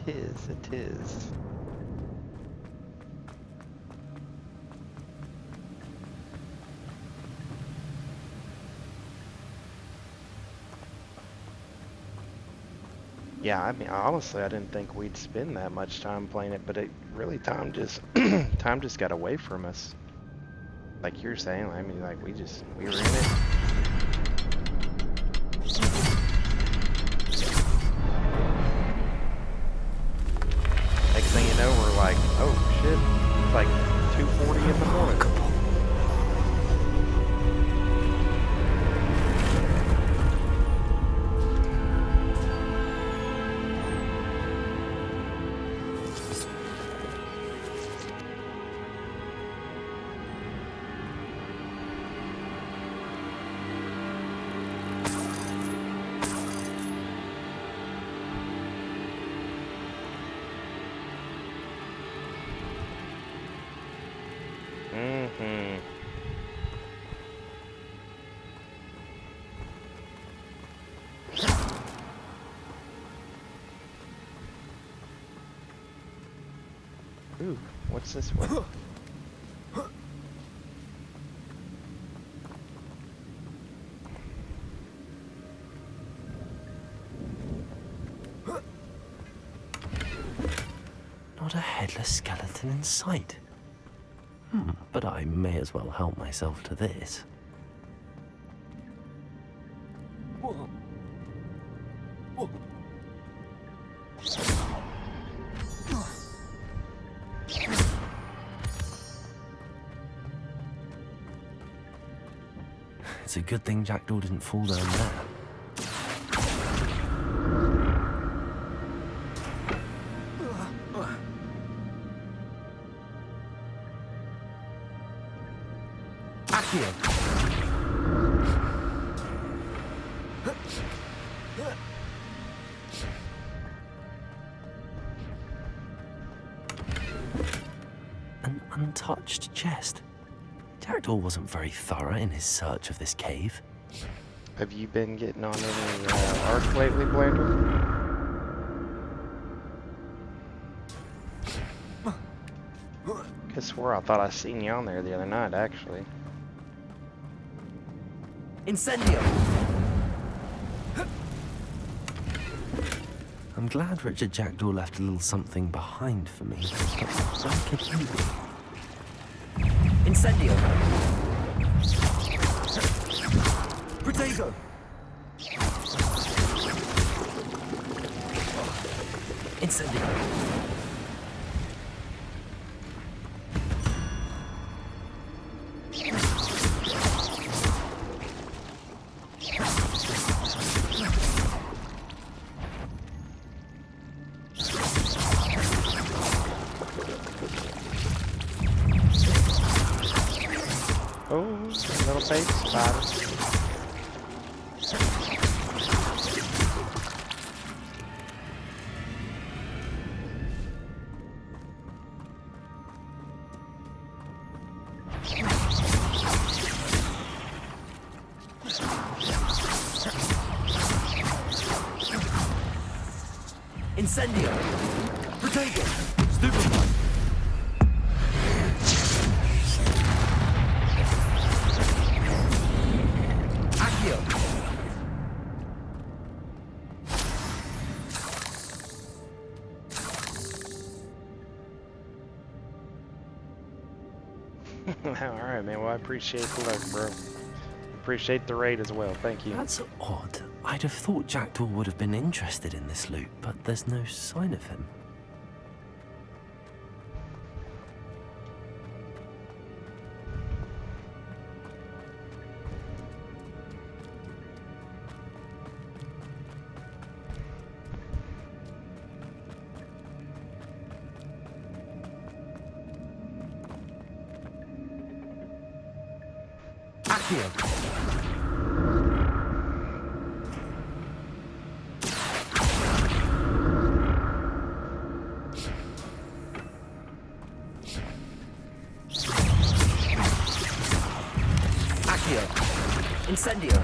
It is. Yeah, I mean, honestly, I didn't think we'd spend that much time playing it, but it really time just got away from us. Like you're saying, I mean, like we were in it. Next thing you know, we're like, oh shit, it's like 2:40 in the morning. Ooh, what's this one? Not a headless skeleton in sight. But I may as well help myself to this. It's a good thing Jackdaw didn't fall down there. An untouched chest. Jackdaw wasn't very thorough in his search of this cave. Have you been getting on any arc lately, Blander? I swore I thought I seen you on there the other night, actually. Incendio! I'm glad Richard Jackdaw left a little something behind for me. But where could he be? Incendio! Protego! Incendio! Oh, little baby spider. Incendio! Protego! Stupefy! Accio! Alright, man. Well, I appreciate the love, bro. Appreciate the raid as well. Thank you. That's odd. I'd have thought Jackdaw would have been interested in this loot, but there's no sign of him. Accio! Incendio!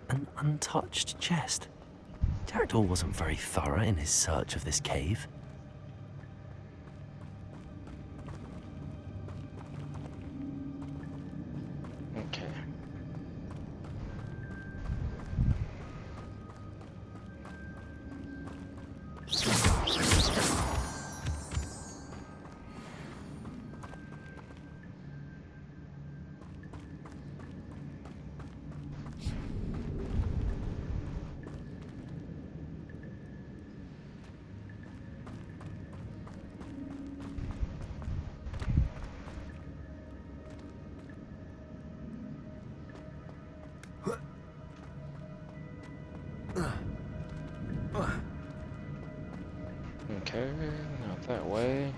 An untouched chest. Jackdaw wasn't very thorough in his search of this cave. Okay. Okay, not that way.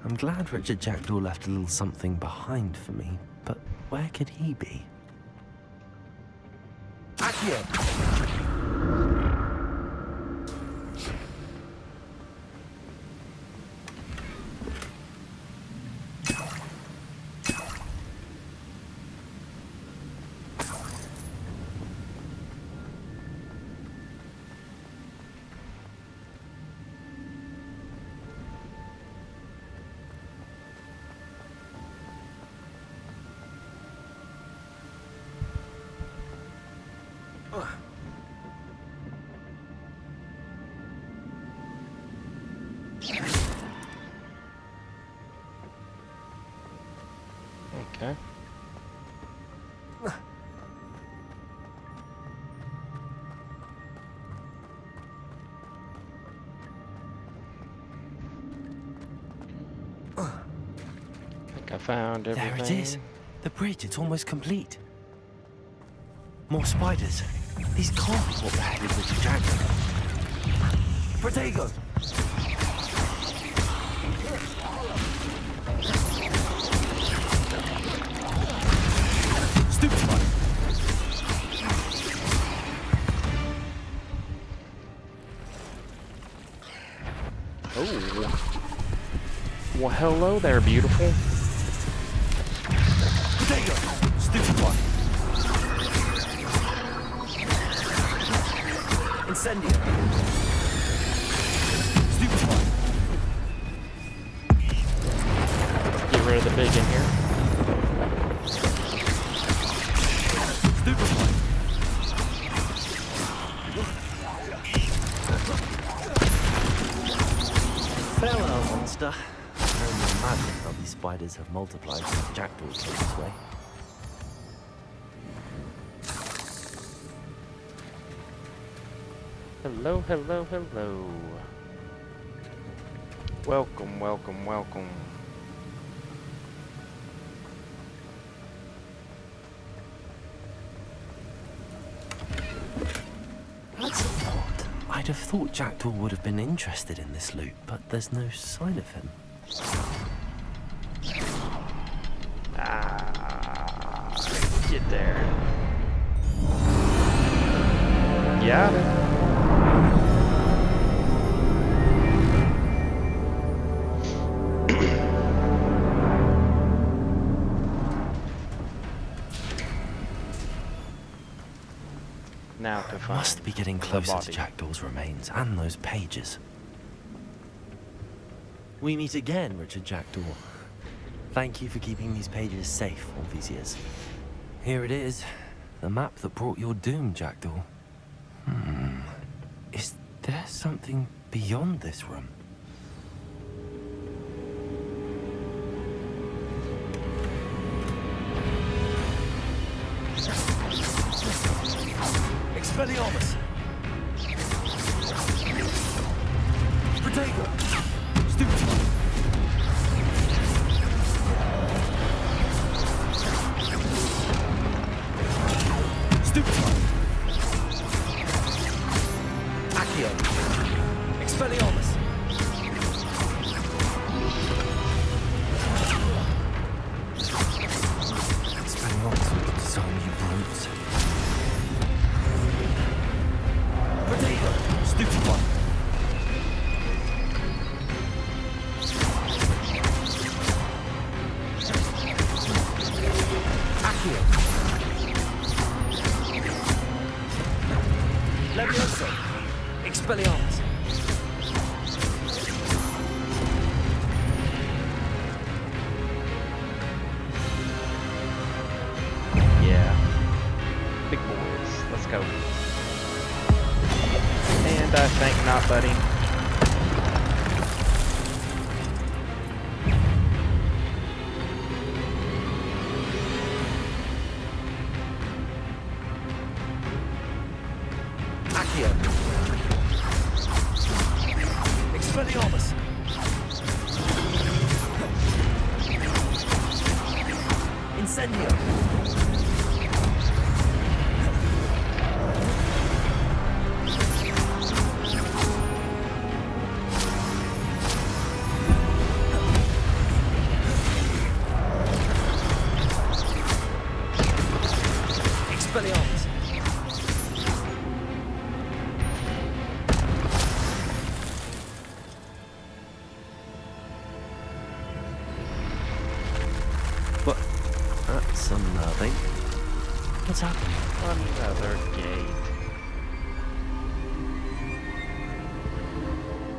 I'm glad Richard Jackdaw left a little something behind for me, but where could he be? Okay. I think I found everything. There it is. The bridge, it's almost complete. More spiders. These can't be what beheaded Richard Jackdaw. Protego! Oh. Well, hello there, beautiful. Protego! Stupid one. Incendio. Stupid one. Get rid of the big in here. Stupid one. Farewell, monster. I can only imagine how these spiders have multiplied since Jackdaw came this way. Hello, hello, hello. Welcome, welcome, welcome. That's odd. I'd have thought Jackdaw would have been interested in this loot, but there's no sign of him. Get there. Got it. Now to find Must be getting the closer to body. Jackdaw's remains and those pages. We meet again, Richard Jackdaw. Thank you for keeping these pages safe all these years. Here it is, the map that brought your doom, Jackdaw. Is there something beyond this room? Expelliarmus! Protego! Stupid one! Stupid one! Accio! Expelliarmus! Expelliarmus with the disarm you brutes. Protego! Stupid one! Accio! Levioso! Expelliarmus! Yeah. Big boys. Let's go. And I think not, buddy. Accio! Expelliarmus! Incendio! Expelliarmus! What? That's unnerving. What's happening? Another gate.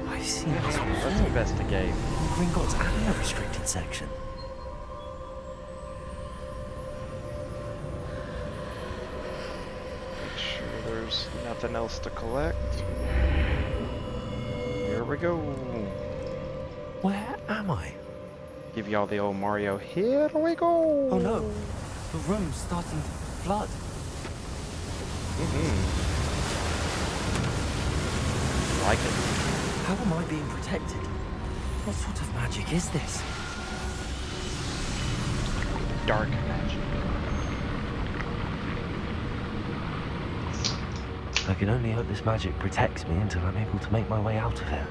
I've seen this Let's before. investigate. Gringotts and the restricted section. Make sure there's nothing else to collect. Here we go. Where am I? Give y'all the old Mario. Here we go. Oh no, the room's starting to flood. Like it. How am I being protected? What sort of magic is this? Dark magic. I can only hope this magic protects me until I'm able to make my way out of here.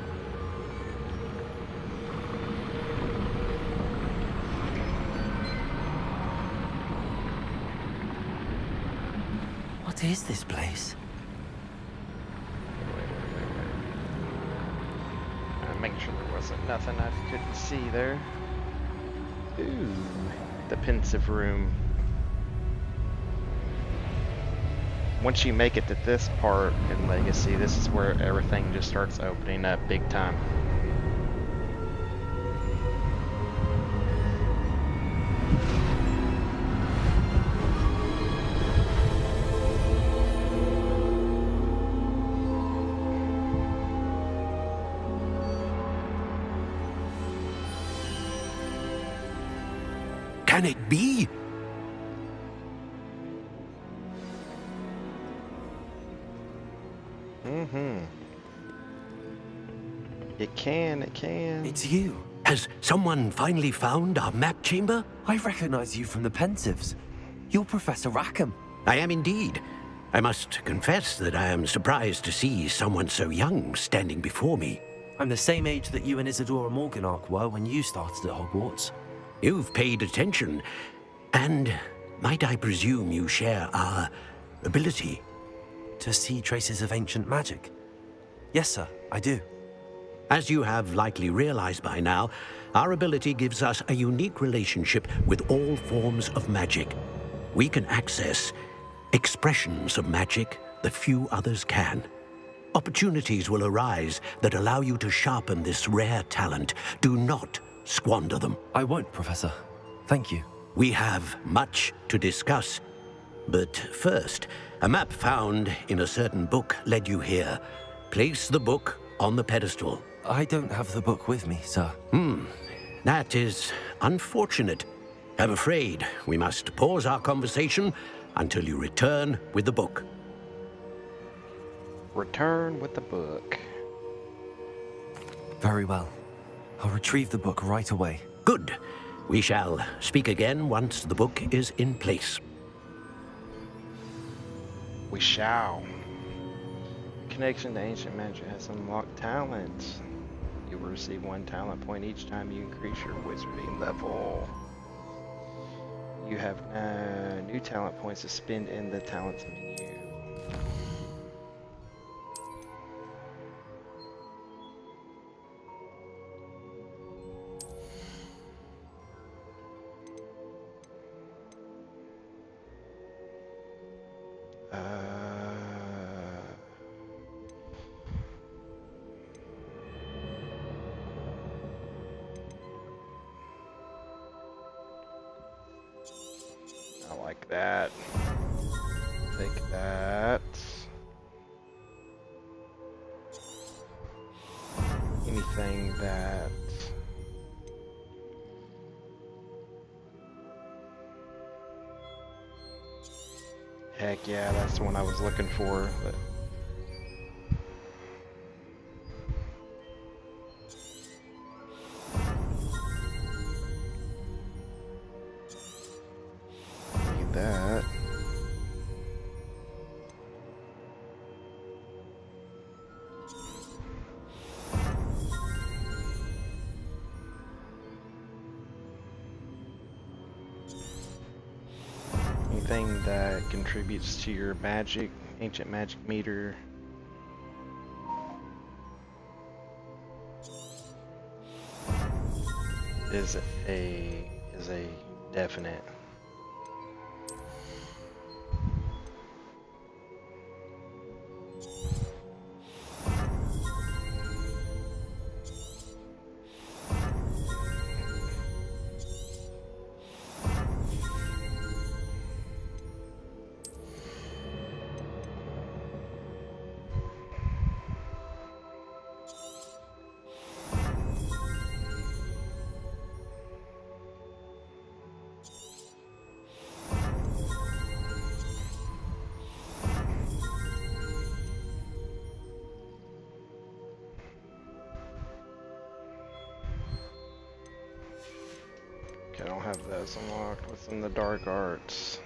What is this place? Make sure there wasn't nothing I couldn't see there. Ooh, the pensive room. Once you make it to this part in Legacy, this is where everything just starts opening up big time. Can it be? It can. It's you. Has someone finally found our map chamber? I recognize you from the Pensives. You're Professor Rackham. I am indeed. I must confess that I am surprised to see someone so young standing before me. I'm the same age that you and Isadora Morganach were when you started at Hogwarts. You've paid attention, and might I presume you share our ability? To see traces of ancient magic? Yes, sir, I do. As you have likely realized by now, our ability gives us a unique relationship with all forms of magic. We can access expressions of magic that few others can. Opportunities will arise that allow you to sharpen this rare talent. Do not squander them. I won't, Professor. Thank you. We have much to discuss. But first, a map found in a certain book led you here. Place the book on the pedestal. I don't have the book with me, sir. That is unfortunate. I'm afraid we must pause our conversation until you return with the book. Return with the book. Very well. I'll retrieve the book right away. Good. We shall speak again once the book is in place. We shall. Connection to ancient magic has unlocked talents. You will receive 1 talent point each time you increase your wizarding level. You have new talent points to spend in the talents menu. I like that. Take that. Anything that heck yeah, that's the one I was looking for. But need that. Anything that contributes to your magic, ancient magic meter. Is a definite. Okay, I don't have those unlocked within the dark arts.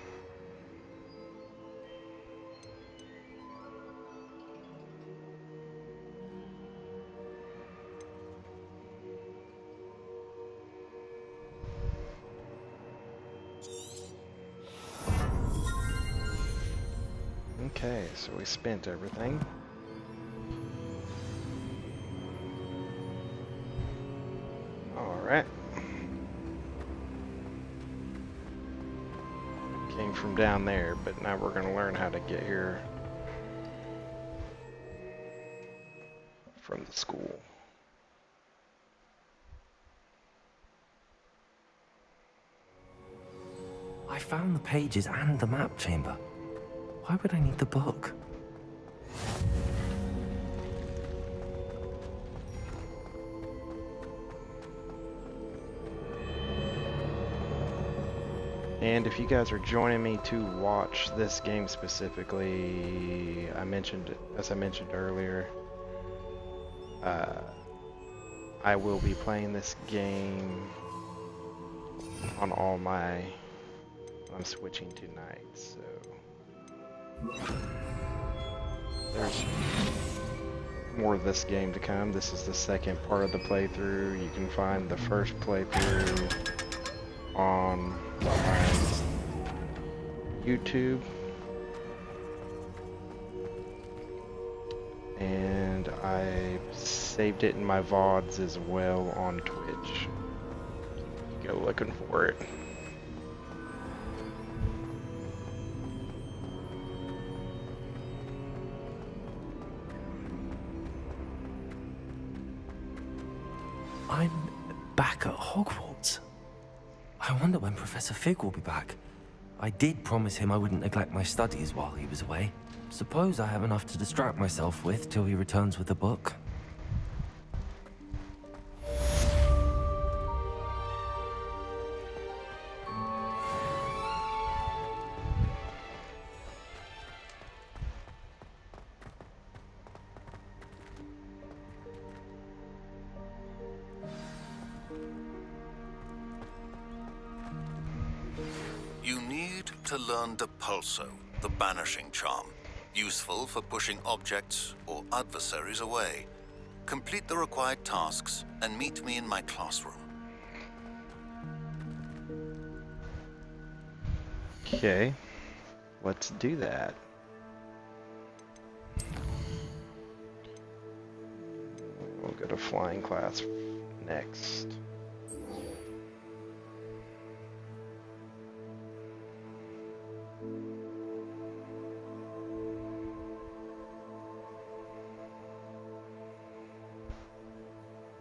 Okay, so we spent everything. Alright. Came from down there, but now we're going to learn how to get here from the school. I found the pages and the map chamber. Why would I need the book? And if you guys are joining me to watch this game specifically, as I mentioned earlier, I will be playing this game on all my, I'm switching tonight, so there's more of this game to come. This is the second part of the playthrough. You can find the first playthrough on my YouTube, and I saved it in my VODs as well on Twitch. Go looking for it. I'm back at Hogwarts. I wonder when Professor Fig will be back. I did promise him I wouldn't neglect my studies while he was away. Suppose I have enough to distract myself with till he returns with the book. to learn Depulso, the banishing charm, useful for pushing objects or adversaries away. Complete the required tasks and meet me in my classroom. Okay, let's do that. We'll go to flying class next.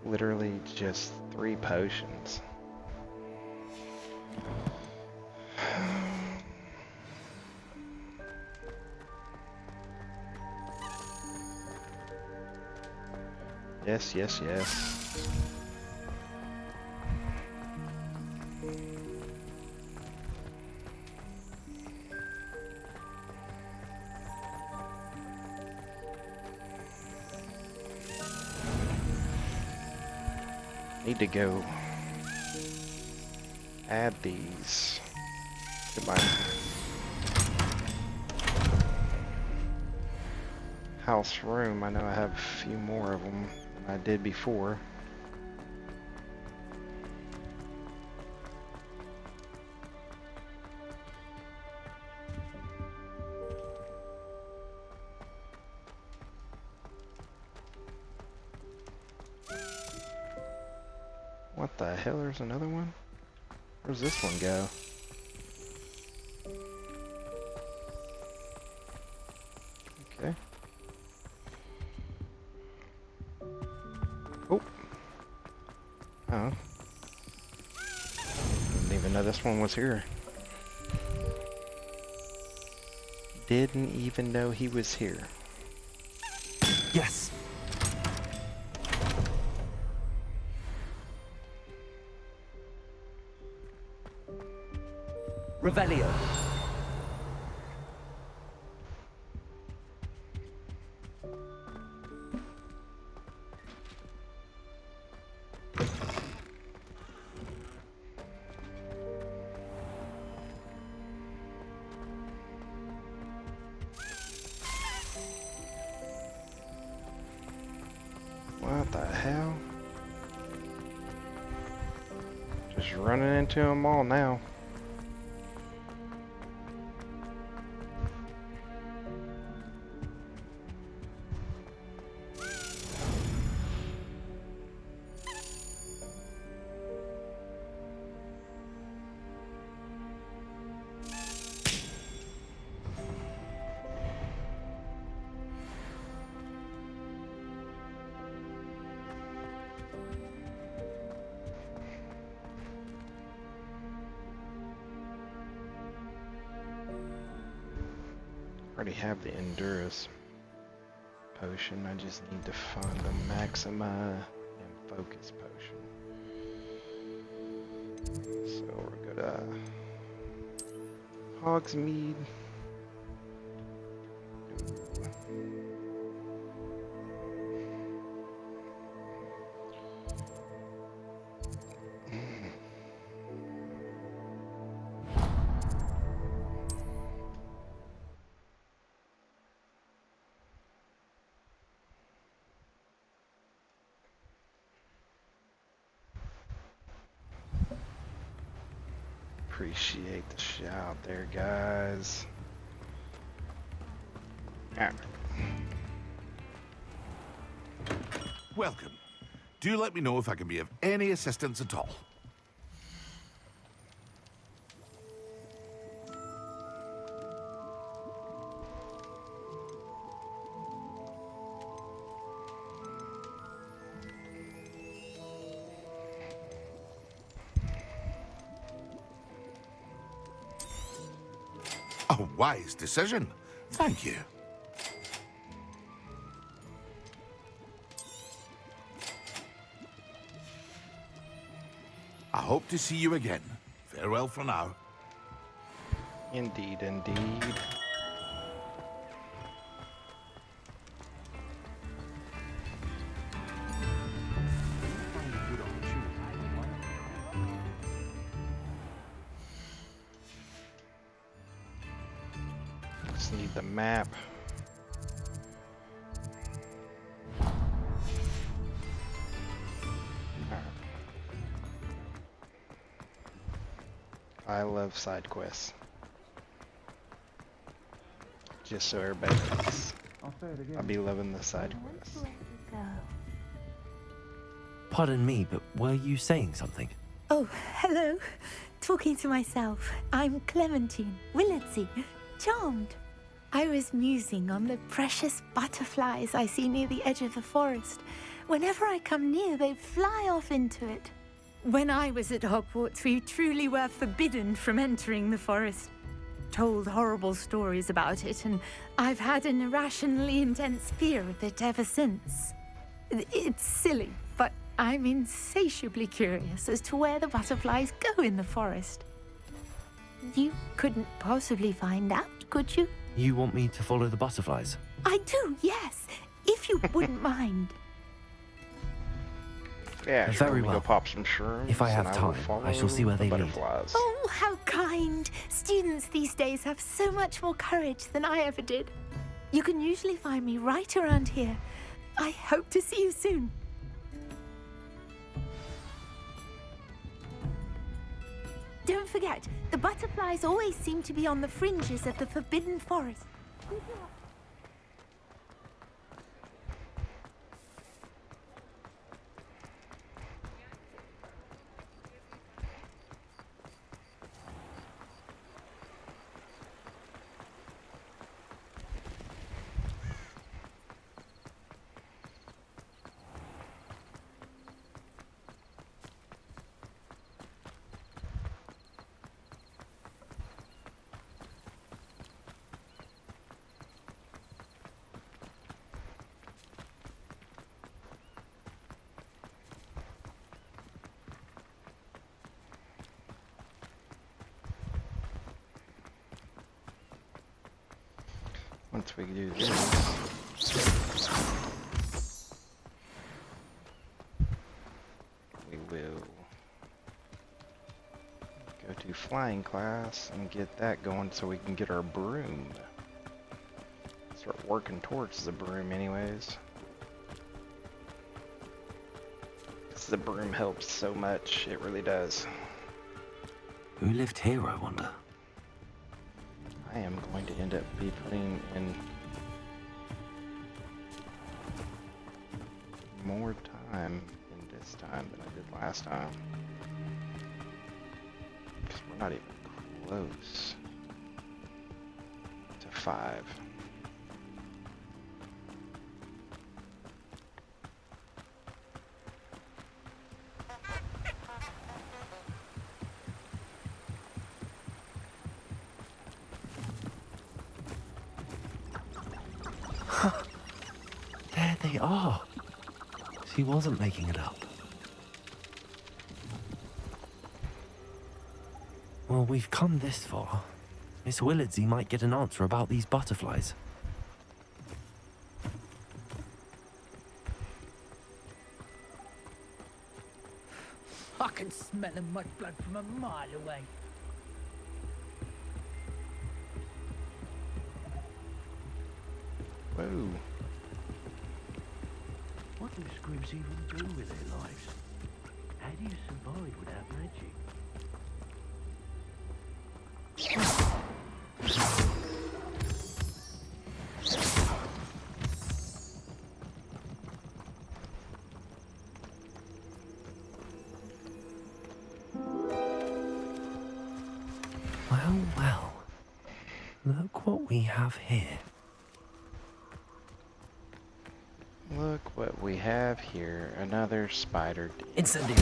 Literally just 3 potions. Yes, yes, yes. Need to go add these to my house room. I know I have a few more of them than I did before. What the hell? There's another one? Where's this one go? Okay. Oh. Oh. Didn't even know this one was here. Didn't even know he was here. Yes. Revelio. What the hell? Just running into them all now. Already have the Endurus potion. I just need to find the Maxima and Focus potion. So we're gonna Hogsmeade. Appreciate the shout there, guys. Welcome. Do let me know if I can be of any assistance at all. A wise decision. Thank you. I hope to see you again. Farewell for now. Indeed, indeed. Need the map. I love side quests. Just so everybody knows. I'll be loving the side quests. Pardon me, but were you saying something? Oh, hello. Talking to myself. I'm Clementine, Willardsy, charmed. I was musing on the precious butterflies I see near the edge of the forest. Whenever I come near, they fly off into it. When I was at Hogwarts, we truly were forbidden from entering the forest. Told horrible stories about it, and I've had an irrationally intense fear of it ever since. It's silly, but I'm insatiably curious as to where the butterflies go in the forest. You couldn't possibly find out, could you? You want me to follow the butterflies? I do, yes, if you wouldn't mind. Yeah, sure, Very we well. go pop some shrooms. If I have and will time, I shall see where follow they the lead. butterflies. Oh, how kind! Students these days have so much more courage than I ever did. You can usually find me right around here. I hope to see you soon. Don't forget, the butterflies always seem to be on the fringes of the Forbidden Forest. Once we do this, we will go to flying class and get that going so we can get our broom. Start working towards the broom anyways. 'Cause the broom helps so much, it really does. Who lived here, I wonder? I am going to end up be putting in more time in this time than I did last time. Because we're not even close to 5. There they are. She wasn't making it up. Well, we've come this far. Miss Willardsy might get an answer about these butterflies. I can smell the mud blood from a mile away. Whoa. What do scribs even do with their lives? How do you survive without magic? Well, well. Look what we have here. Look what we have here. Another spider. Incendio.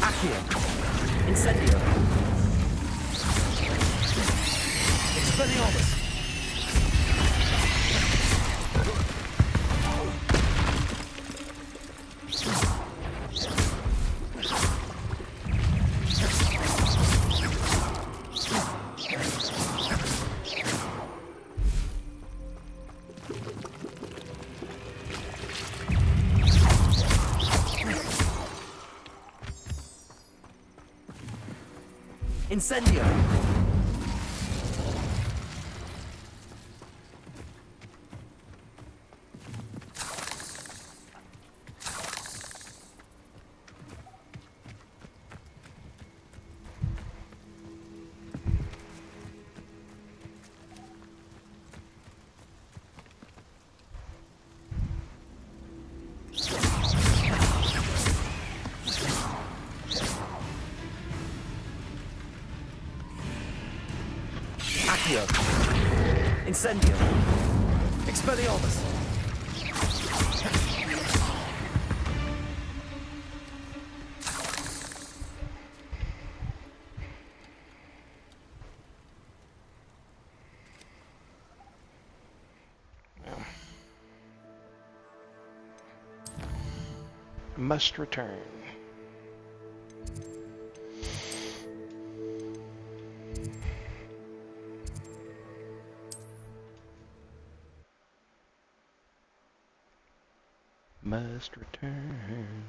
Accio. Incendio. Expelliarmus. Incendio! Accio! Incendio! Expelliarmus! Must return. Must return.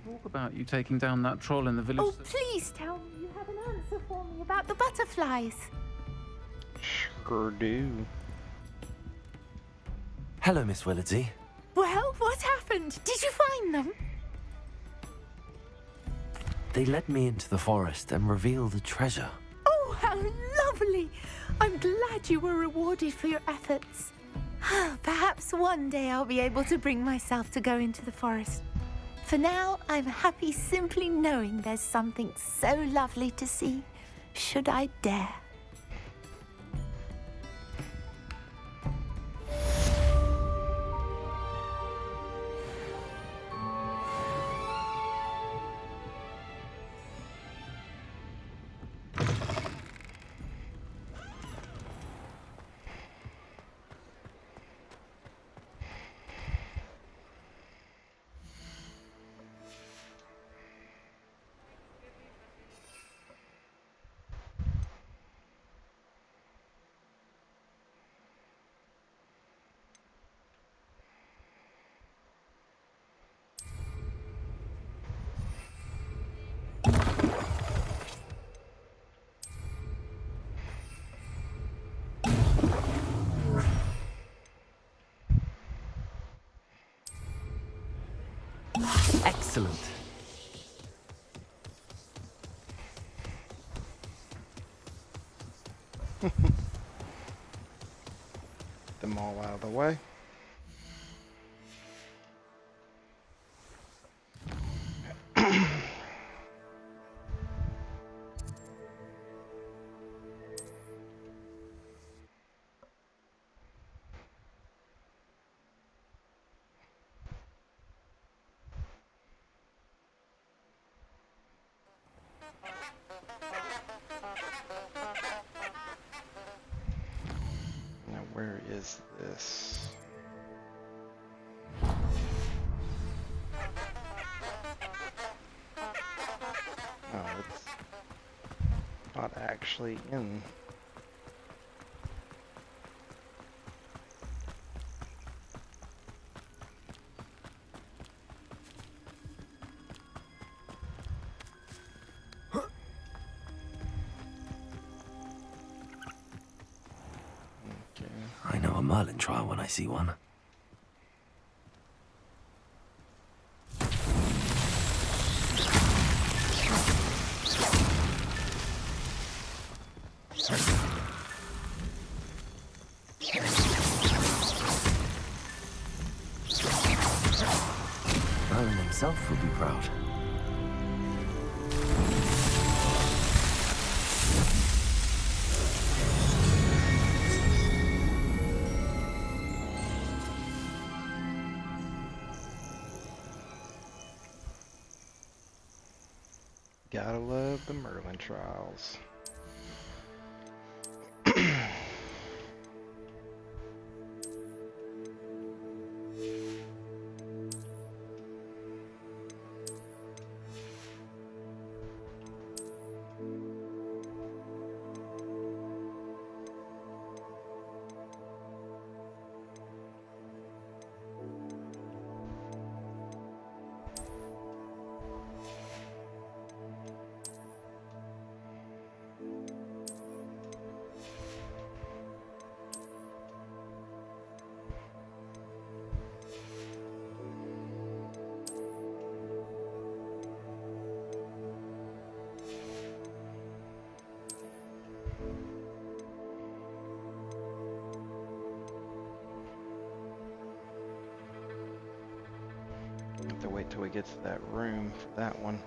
Talk about you taking down that troll in the village. Oh, please tell me you have an answer for me about the butterflies. Sure do. Hello, Miss Willardsey. Well, what happened? Did you find them? They led me into the forest and revealed a treasure. Oh, how lovely! I'm glad you were rewarded for your efforts. Perhaps one day I'll be able to bring myself to go into the forest. For now, I'm happy simply knowing there's something so lovely to see, should I dare. Excellent. Them all out of the way. Now, where is this? Oh, it's not actually in. I know a Merlin trial when I see one. Merlin himself would be proud. Gotta love the Merlin trials. wait till we get to that room for that one.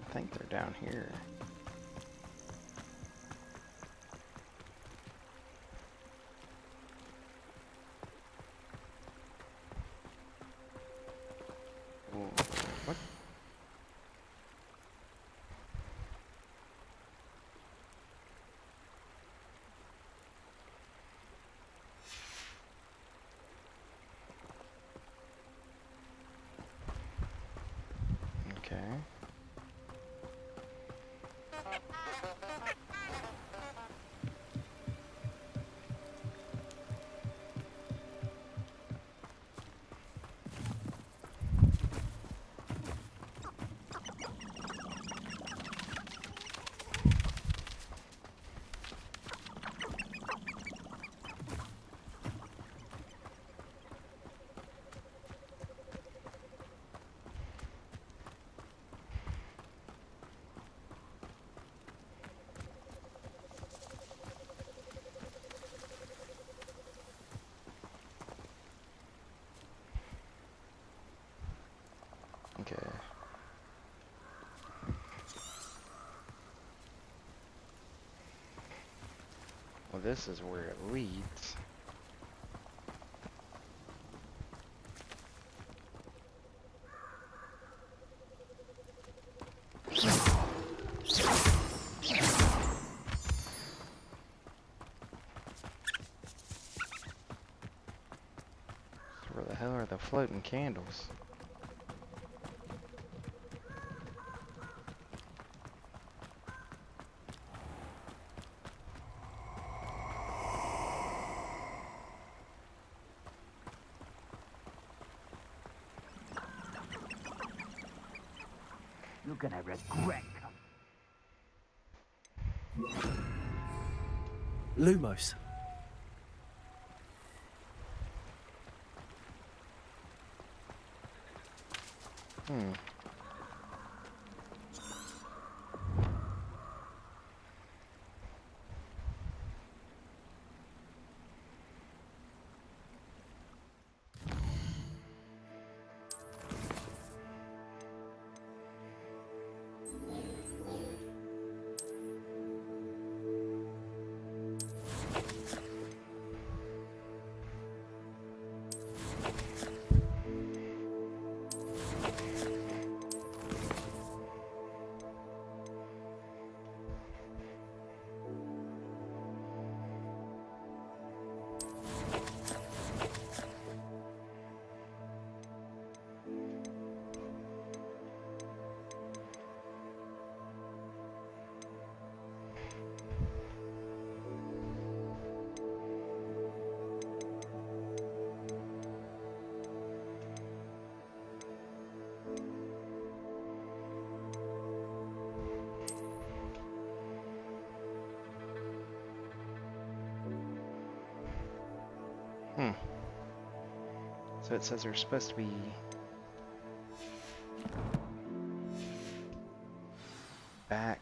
I think they're down here. Ooh, what? Okay. Okay. Well, this is where it leads. Where the hell are the floating candles? You're gonna regret. Lumos. Hmm. Hmm. So it says there's supposed to be back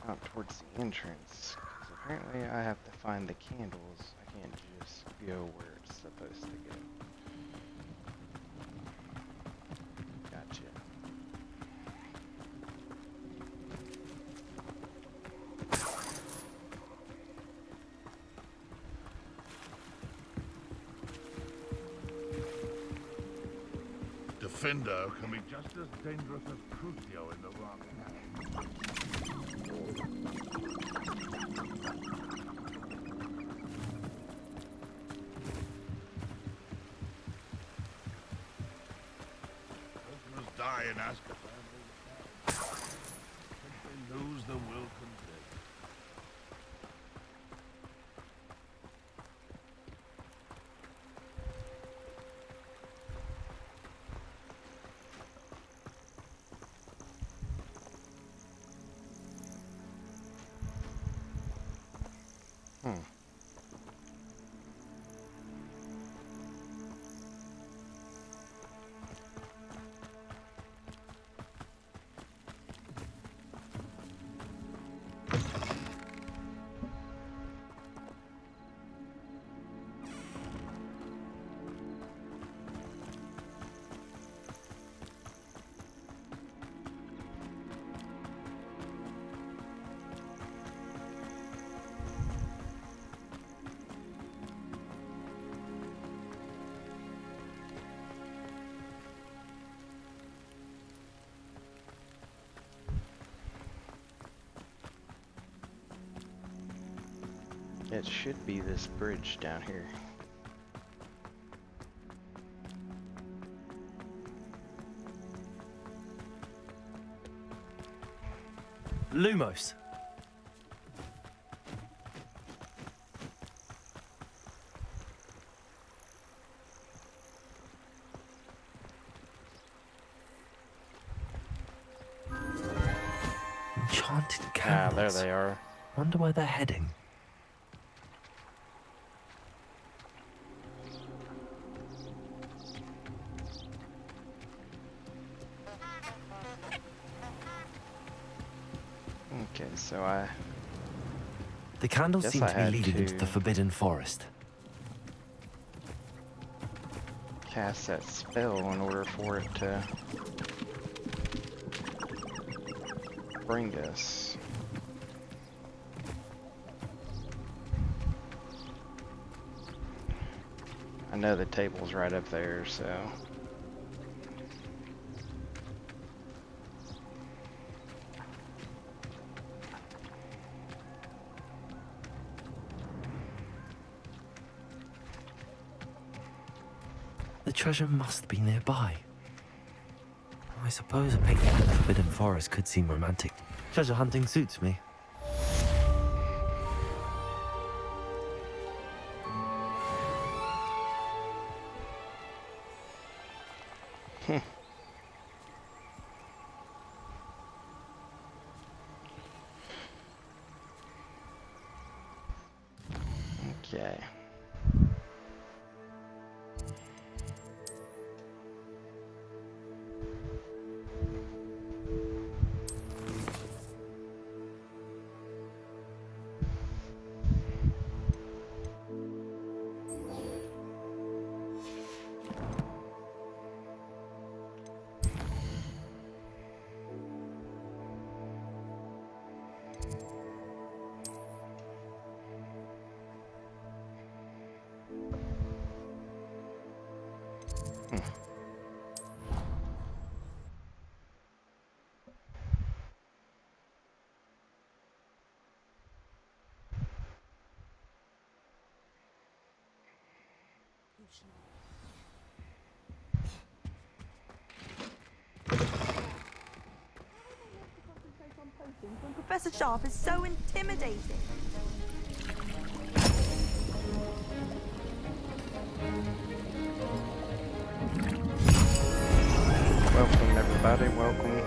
out towards the entrance, because apparently I have to find the candles. I can't just go where it's supposed to go. Gotcha. Defender can be just as dangerous as Crucio in the wrong hands. Prisoners die in Azkaban. They lose the will convict. It should be this bridge down here. Lumos. Enchanted candles. Ah, there they are. Wonder where they're heading. Okay, so The candles guess seem I to be had leading into to the Forbidden Forest. cast that spell in order for it to bring us. I know the table's right up there, so. The treasure must be nearby. I suppose a picnic in the Forbidden Forest could seem romantic. Treasure hunting suits me. Okay. When Professor Sharp is so intimidating. Welcome, everybody. Welcome.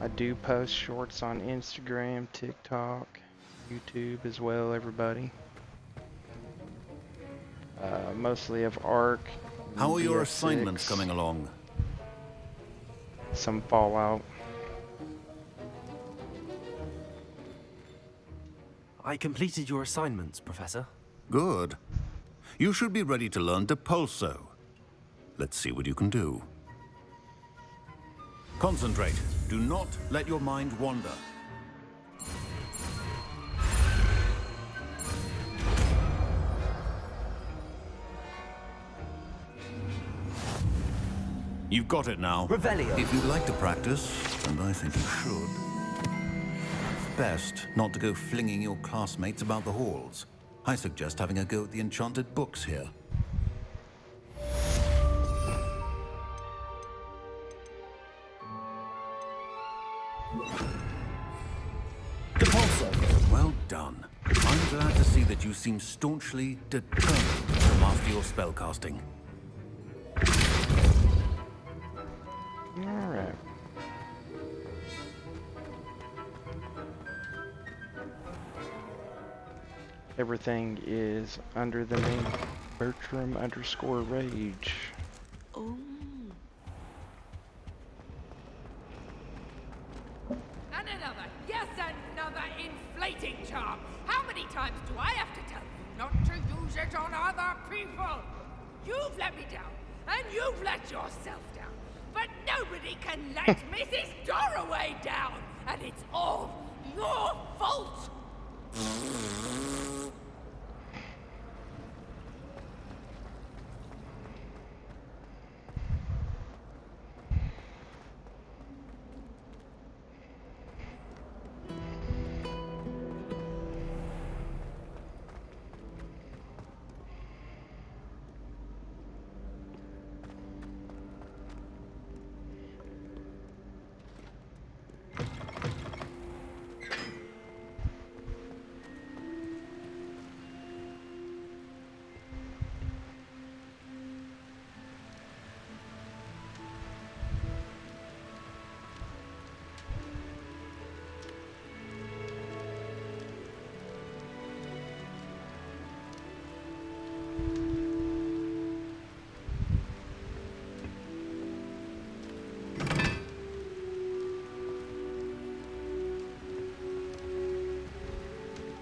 I do post shorts on Instagram, TikTok, YouTube as well, everybody. Mostly of Ark. How are your BF6, assignments coming along? Some Fallout. I completed your assignments, Professor. Good. You should be ready to learn Depulso. Let's see what you can do. Concentrate. Do not let your mind wander. You've got it now. Revelio. If you'd like to practice, and I think you should, it's best not to go flinging your classmates about the halls. I suggest having a go at the enchanted books here. Well done. I'm glad to see that you seem staunchly determined to master your spellcasting. Alright. Everything is under the name Bertram_Rage. Oh. And another, yes, another inflating charm. How many times do I have to tell you not to use it on other people? You've let me down, and you've let yourself down. But nobody can let Mrs. Dorraway down, and it's all your fault.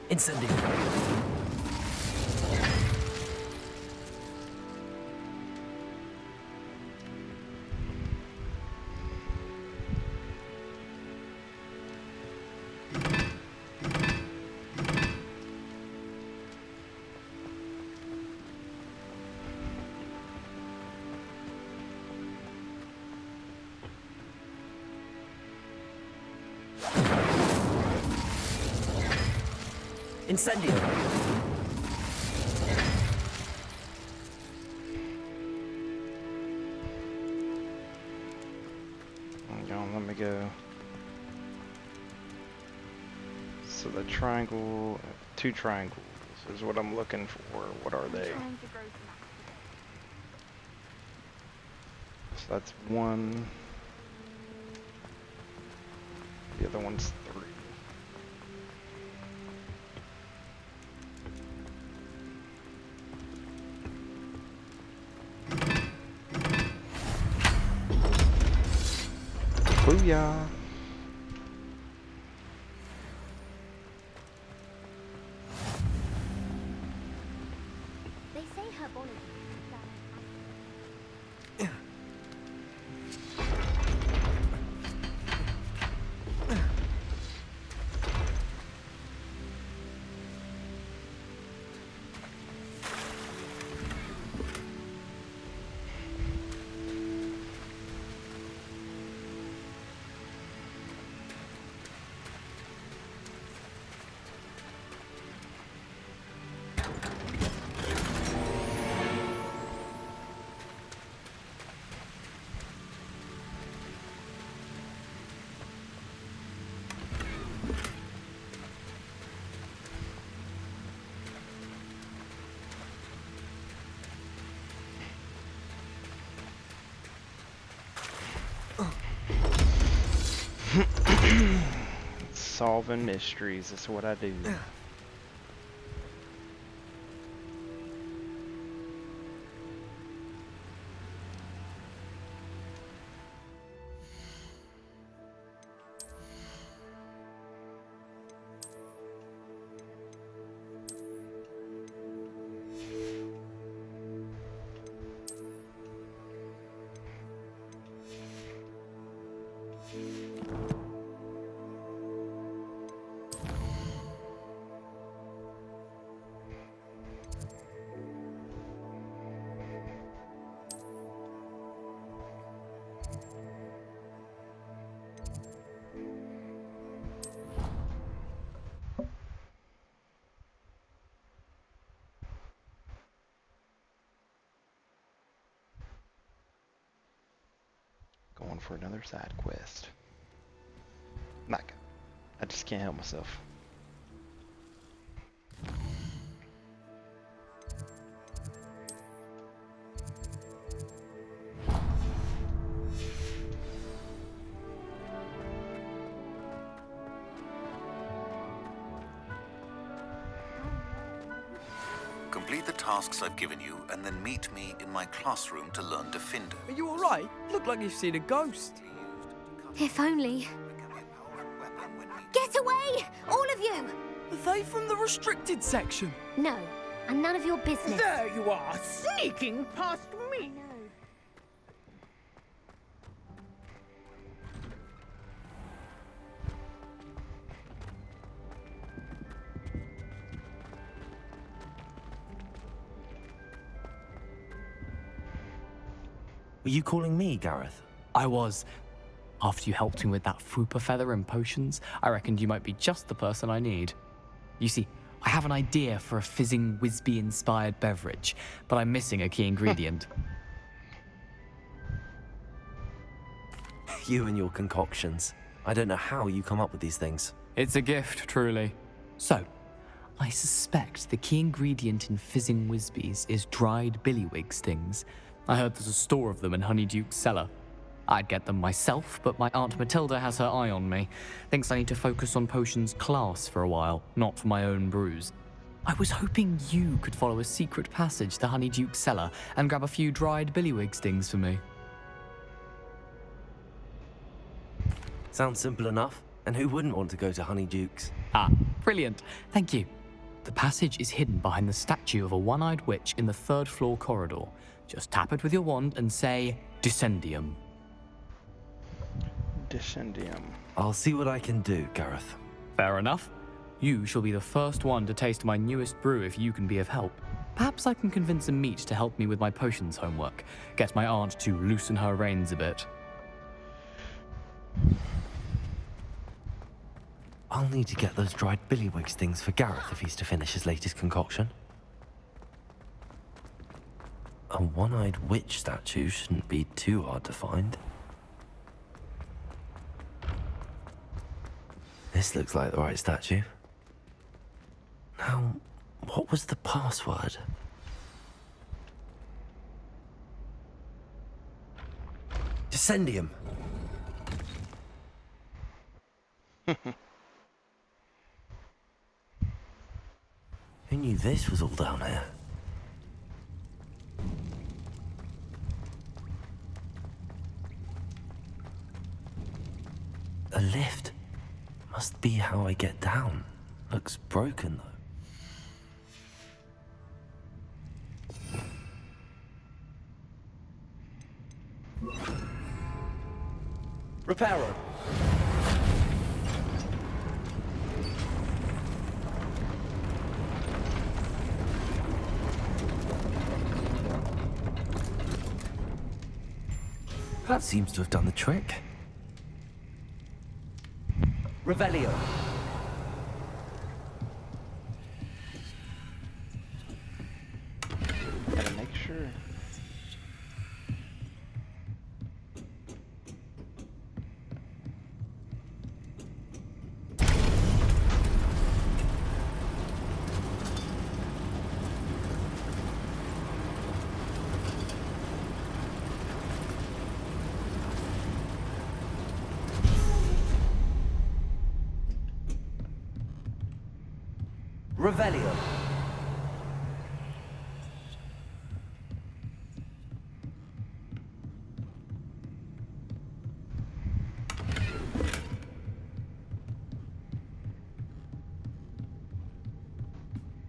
Incendio. Incendio. Hang on, let me go. So the triangle, 2 triangles is what I'm looking for. What are they? So that's 1. The other one's 3. Booyah! They say her bonnet. solving mysteries. That's what I do. Going for another side quest. Like, I just can't help myself. Complete the tasks I've given you, and then meet me in my classroom to learn Defender. Are you alright? Look like you've seen a ghost. If only. Get away! All of you! Are they from the restricted section? No, and none of your business. There you are, sneaking past me. Were you calling me, Gareth? I was. After you helped me with that fupa feather and potions, I reckoned you might be just the person I need. You see, I have an idea for a fizzing Whizbee-inspired beverage, but I'm missing a key ingredient. You and your concoctions. I don't know how you come up with these things. It's a gift, truly. So, I suspect the key ingredient in fizzing Whizbees is dried billywig stings. I heard there's a store of them in Honeyduke's cellar. I'd get them myself, but my Aunt Matilda has her eye on me. Thinks I need to focus on potions class for a while, not for my own brews. I was hoping you could follow a secret passage to Honeyduke's cellar and grab a few dried billywig stings for me. Sounds simple enough. And who wouldn't want to go to Honeyduke's? Ah, brilliant. Thank you. The passage is hidden behind the statue of a one-eyed witch in the third-floor corridor. Just tap it with your wand and say, Descendium. Descendium. I'll see what I can do, Gareth. Fair enough. You shall be the first one to taste my newest brew if you can be of help. Perhaps I can convince a meat to help me with my potions homework. Get my aunt to loosen her reins a bit. I'll need to get those dried billywig stings for Gareth if he's to finish his latest concoction. A one-eyed witch statue shouldn't be too hard to find. This looks like the right statue. Now, what was the password? Descendium. Who knew this was all down here? A lift. Must be how I get down. Looks broken, though. Reparo. That seems to have done the trick. Revelio. Gotta make sure. Revelio.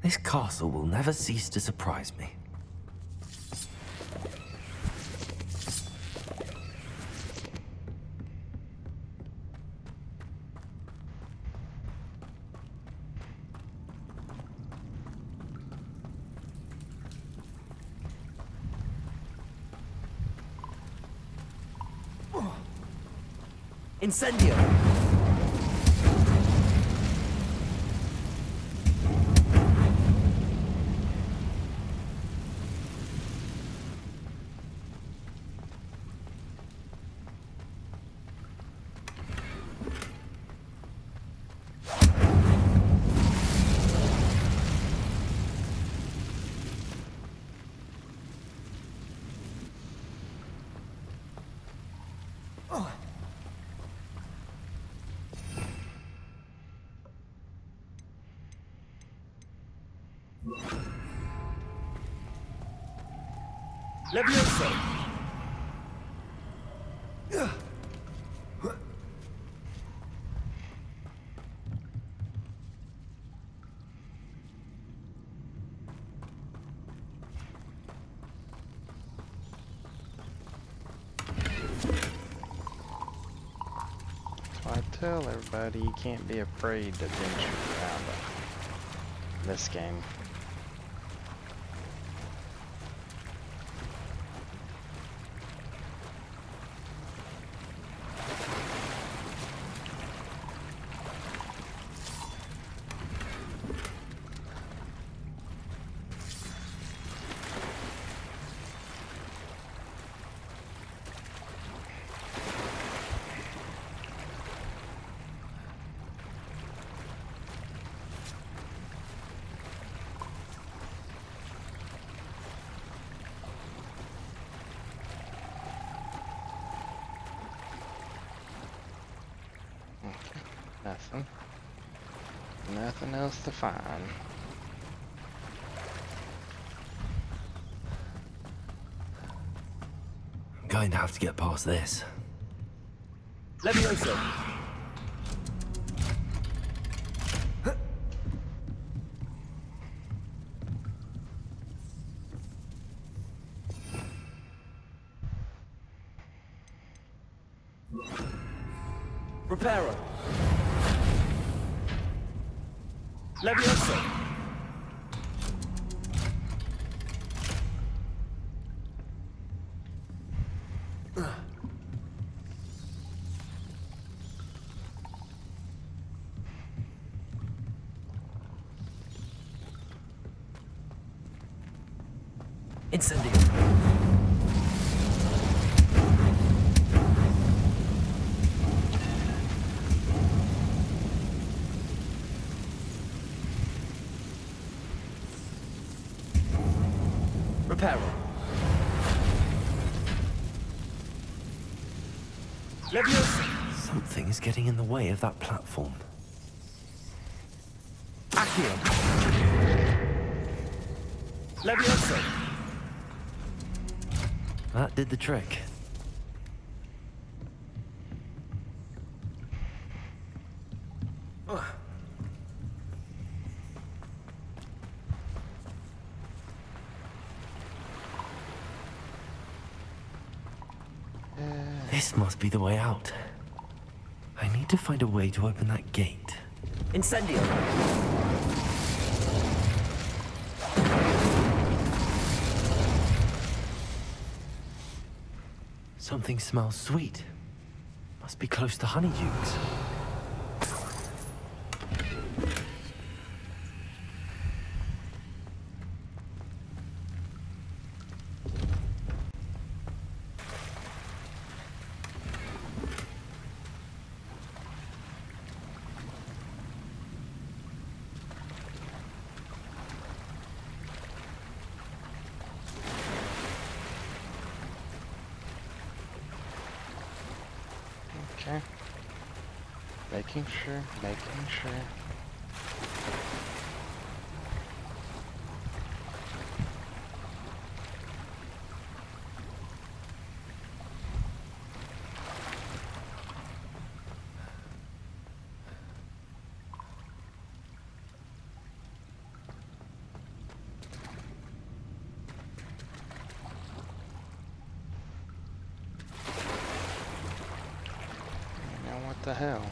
This castle will never cease to surprise me. Incendio! Levioso! So I tell everybody you can't be afraid to venture around this game. Nothing. Nothing else to find. I'm going to have to get past this. Levioso! Reparo! Levioso! Incendio! Reparo! Levioso! Something is getting in the way of that platform. Accio! Levioso! That did the trick. This must be the way out. I need to find a way to open that gate. Incendio! Something smells sweet. Must be close to honeydukes. Okay. Making sure. the hell?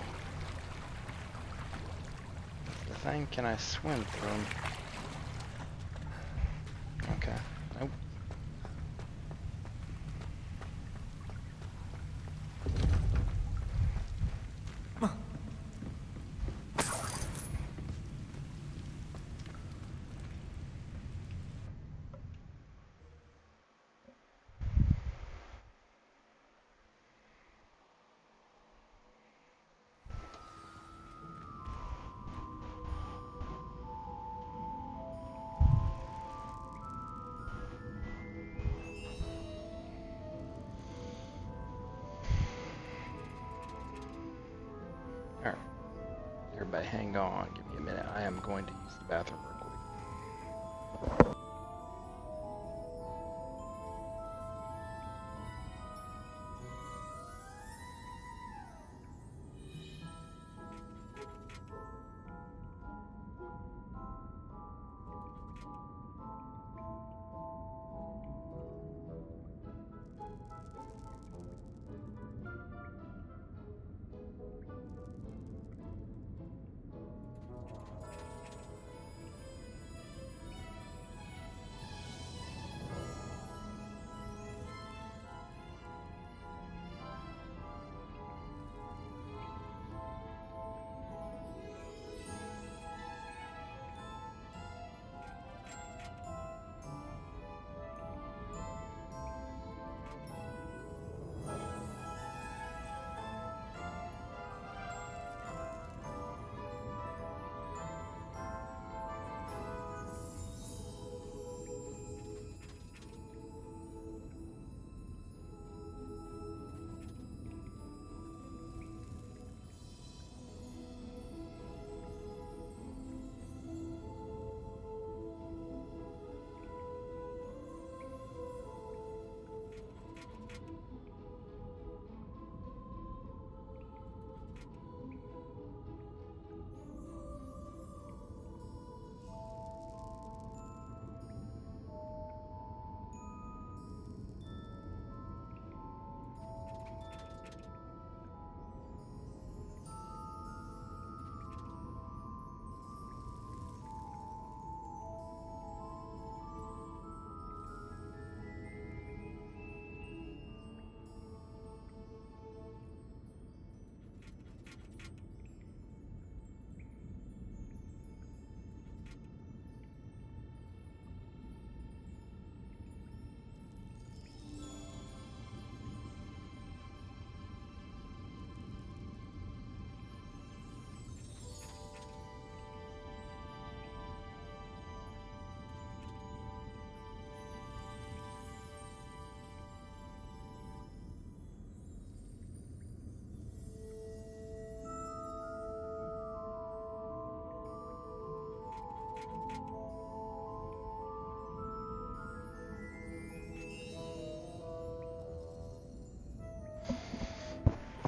The thing, can I swim through them? Okay. Nope. Alright. Everybody hang on. Give me a minute. I am going to use the bathroom real quick.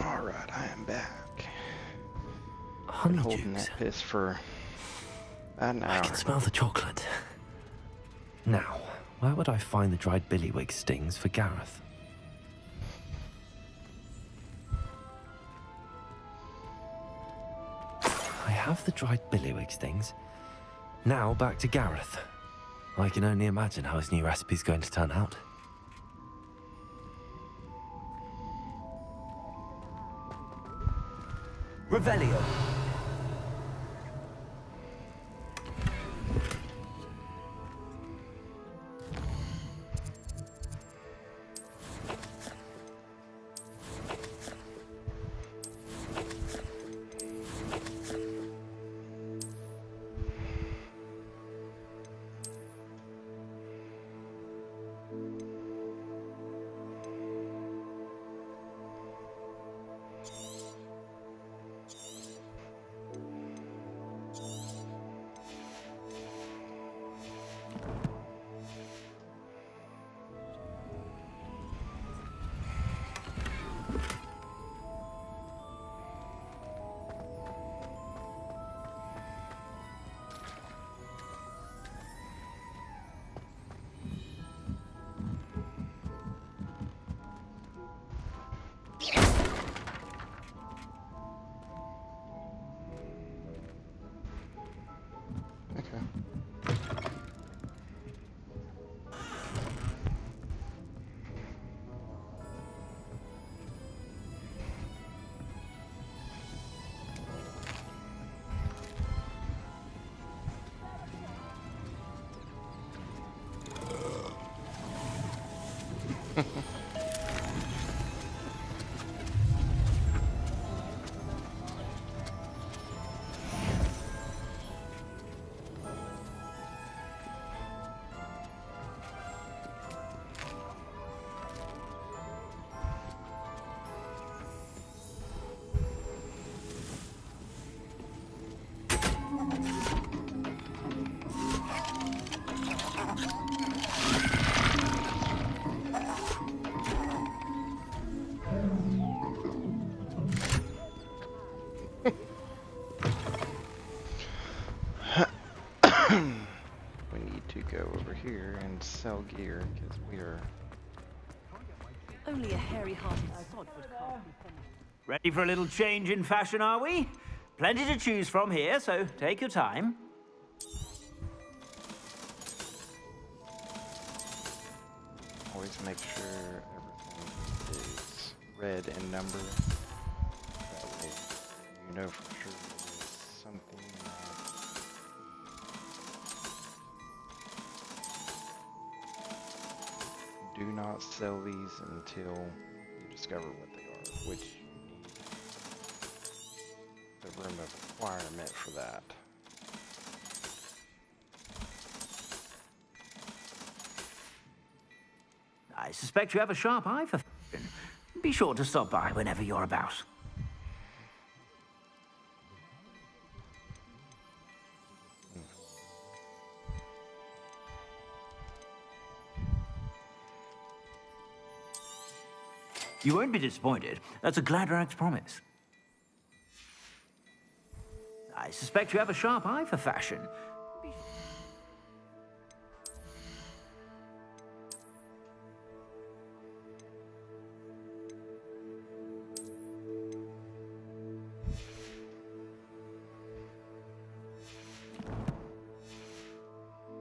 Alright, I am back. Been holding that piss for about an hour. I can smell the chocolate. Now, where would I find the dried billywig stings for Gareth? I have the dried billywig stings. Now back to Gareth. I can only imagine how his new recipe's going to turn out. Revelio. go over here and sell gear because we are. Only a hairy-hearted sod would carve me. Ready for a little change in fashion, are we? Plenty to choose from here, so take your time. Always make sure everything is red in number. That way you know for sure it is something do not sell these until you discover what they are, which you need the room of requirement for that. I suspect you have a sharp eye for fashion. Be sure to stop by whenever you're about. You won't be disappointed. That's a Gladrag's promise. I suspect you have a sharp eye for fashion.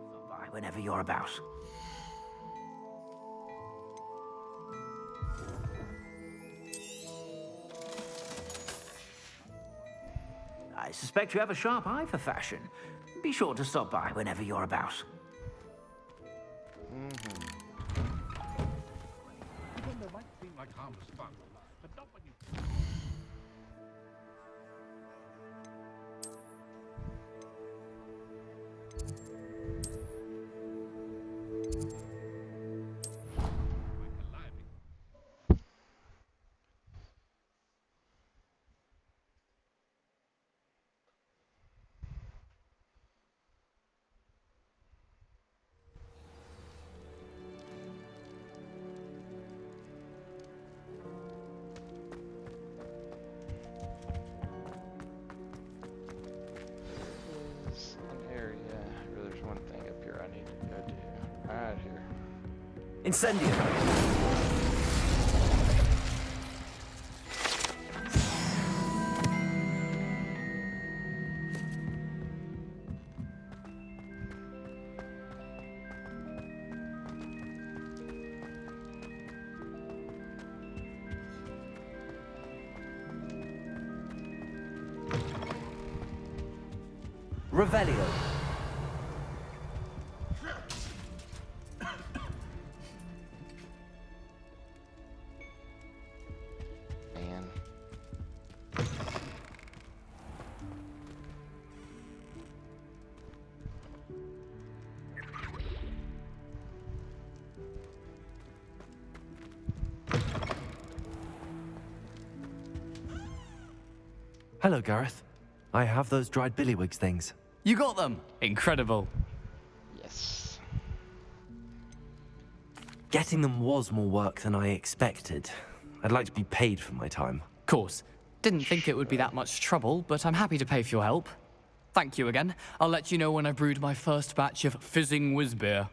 Stop by whenever you're about. I suspect you have a sharp eye for fashion. Be sure to stop by whenever you're about. Even though might seem like harmless fun, but not when you... There's an area. There's one thing up here I need to go do. Right here. Incendio. Revelio. Man. Hello, Gareth. I have those dried billywigs things. You got them! Incredible. Yes. Getting them was more work than I expected. I'd like to be paid for my time. Course. Didn't think it would be that much trouble, but I'm happy to pay for your help. Thank you again. I'll let you know when I brewed my first batch of fizzing whizbeer.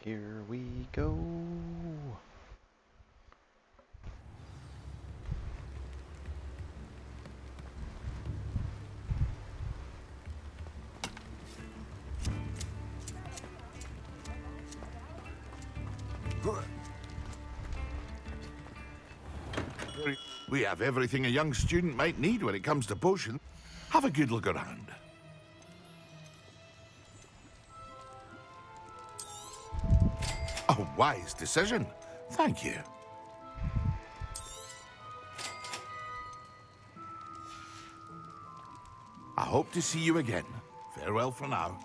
Here we go. We have everything a young student might need when it comes to potions. Have a good look around. A wise decision. Thank you. I hope to see you again. Farewell for now.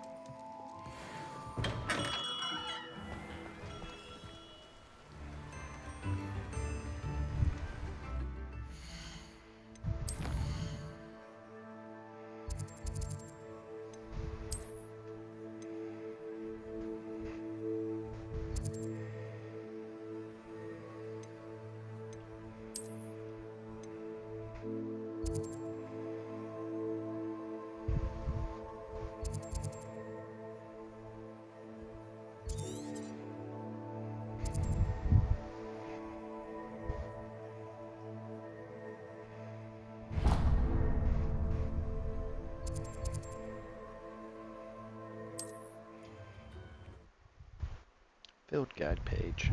Field guide page.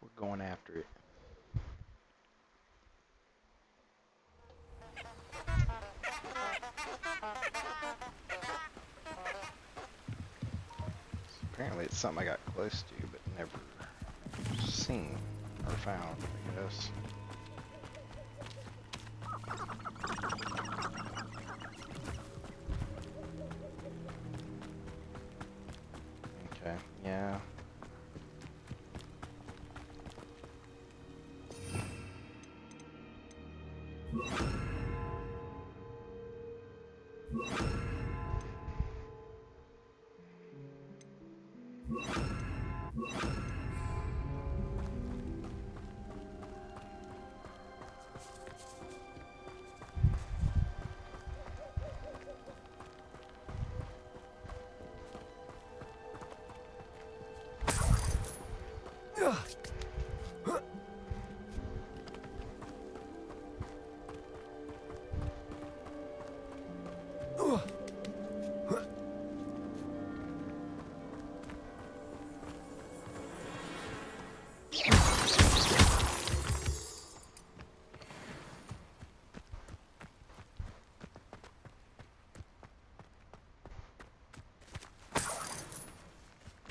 We're going after it. Apparently it's something I got close to, but never seen or found, I guess. Okay, yeah.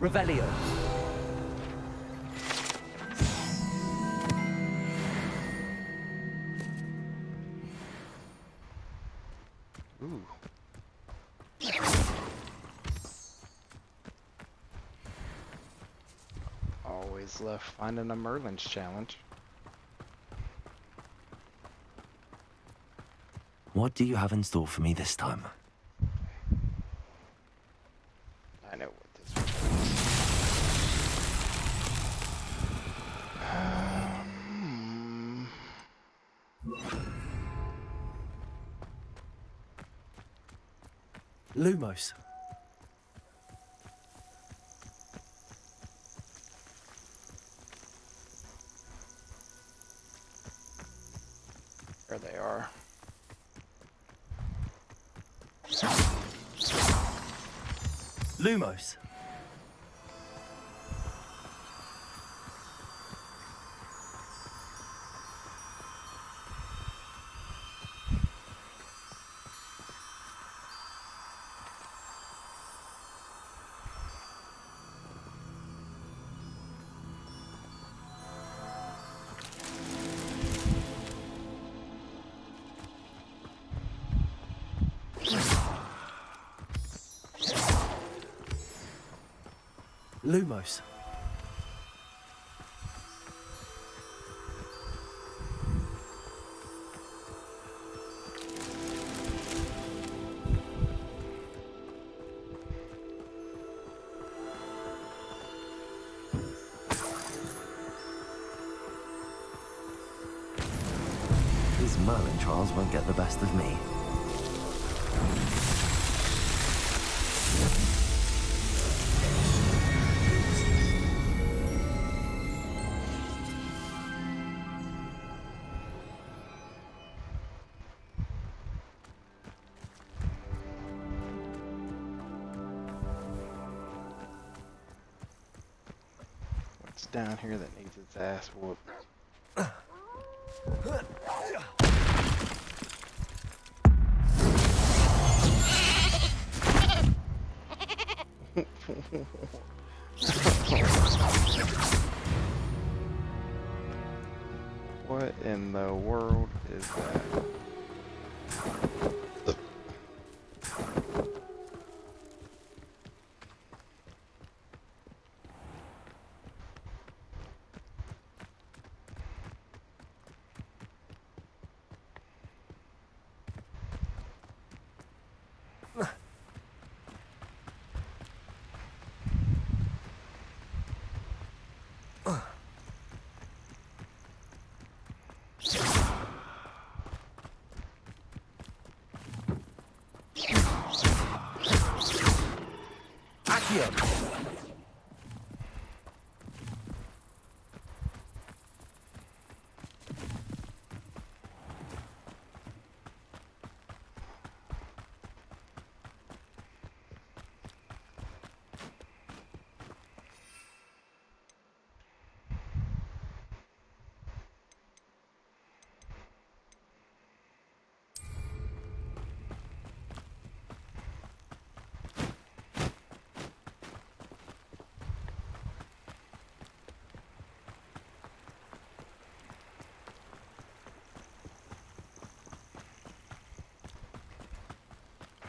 Revelio. Ooh. Always love finding a Merlin's challenge. What do you have in store for me this time? I know what this one Lumos. There they are. Lumos. Lumos. These Merlin trials won't get the best of me. What's down here that needs its ass whooped? What in the world is that?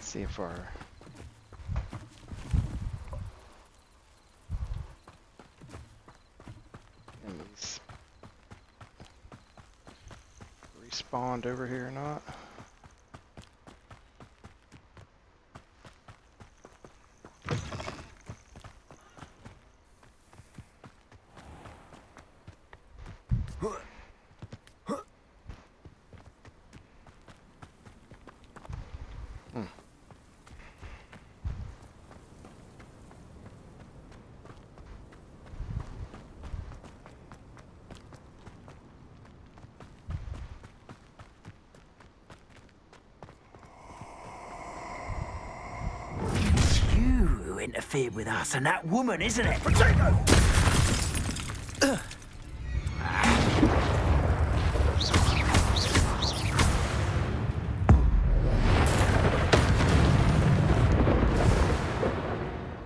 See if our enemies respawned over here or not. You who interfered with us and that woman, isn't it? Potato!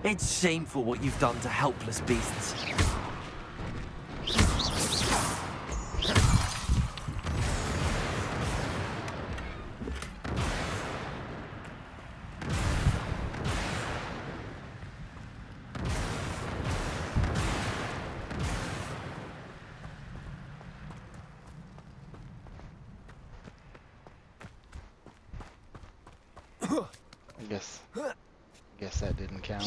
It's shameful what you've done to helpless beasts. Guess that didn't count.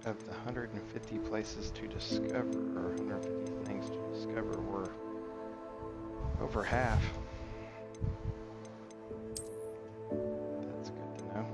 of the 150 places to discover, or 150 things to discover, we're over half. That's good to know.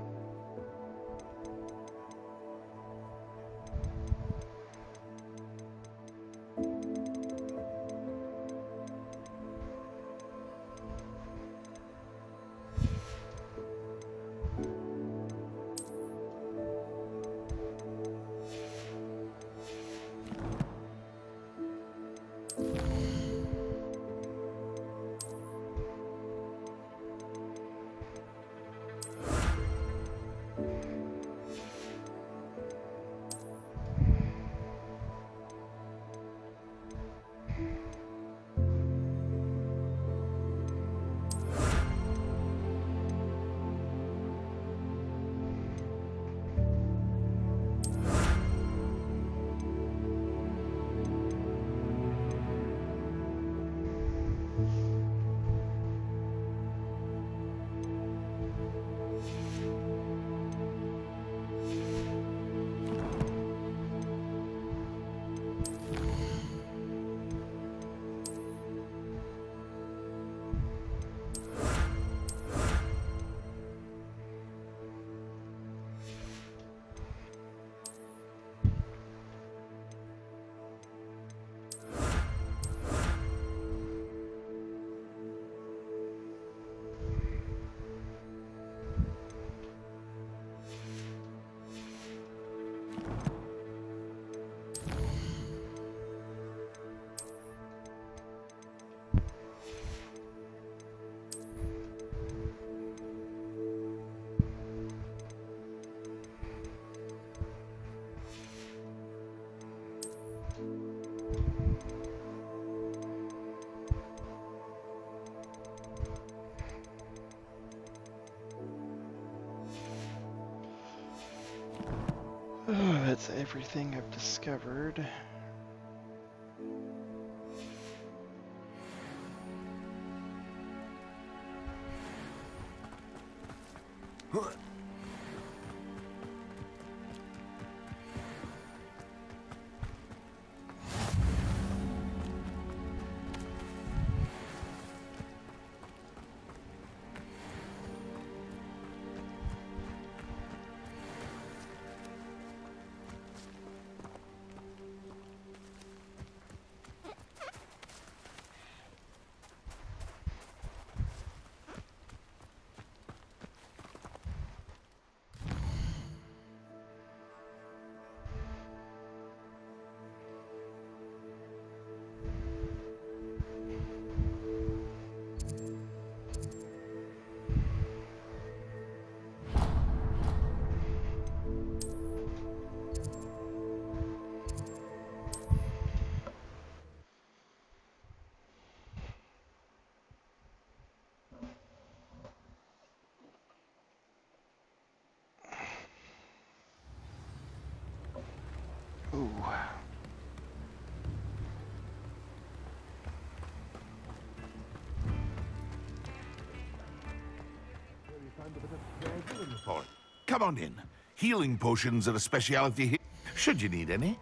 Oh, that's everything I've discovered. Ooh. Come on in. Healing potions are a speciality here. Should you need any?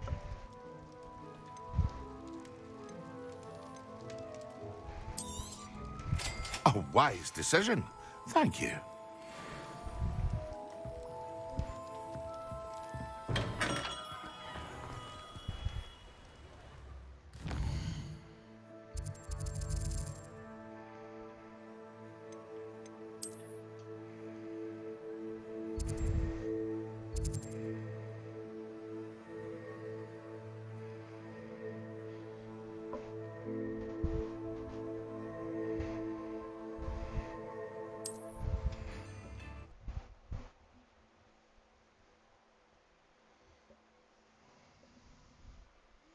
A wise decision. Thank you.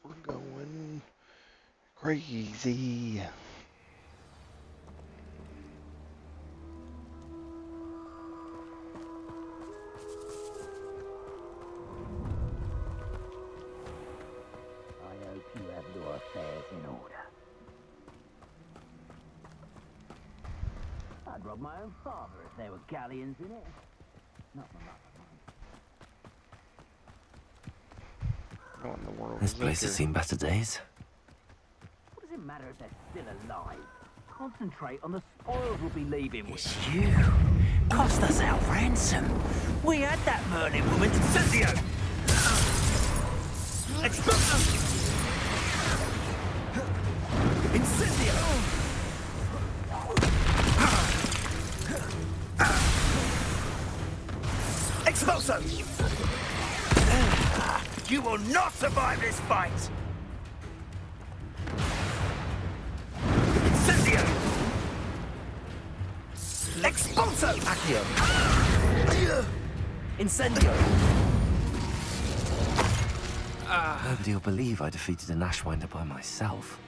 We're going crazy. I hope you have your affairs in order. I'd rob my own father if there were galleons in it. Not my mother, mind. What in the world This is place has seen better days. What does it matter if they're still alive? Concentrate on the spoils we'll be leaving with. It's you. Cost us our ransom. We had that Merlin woman. Incendio! Explosion! Incendio! Expulso! You will not survive this fight! Incendio! Expulso! Accio! Incendio! Nobody will believe I defeated an Ashwinder by myself.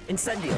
Incendio!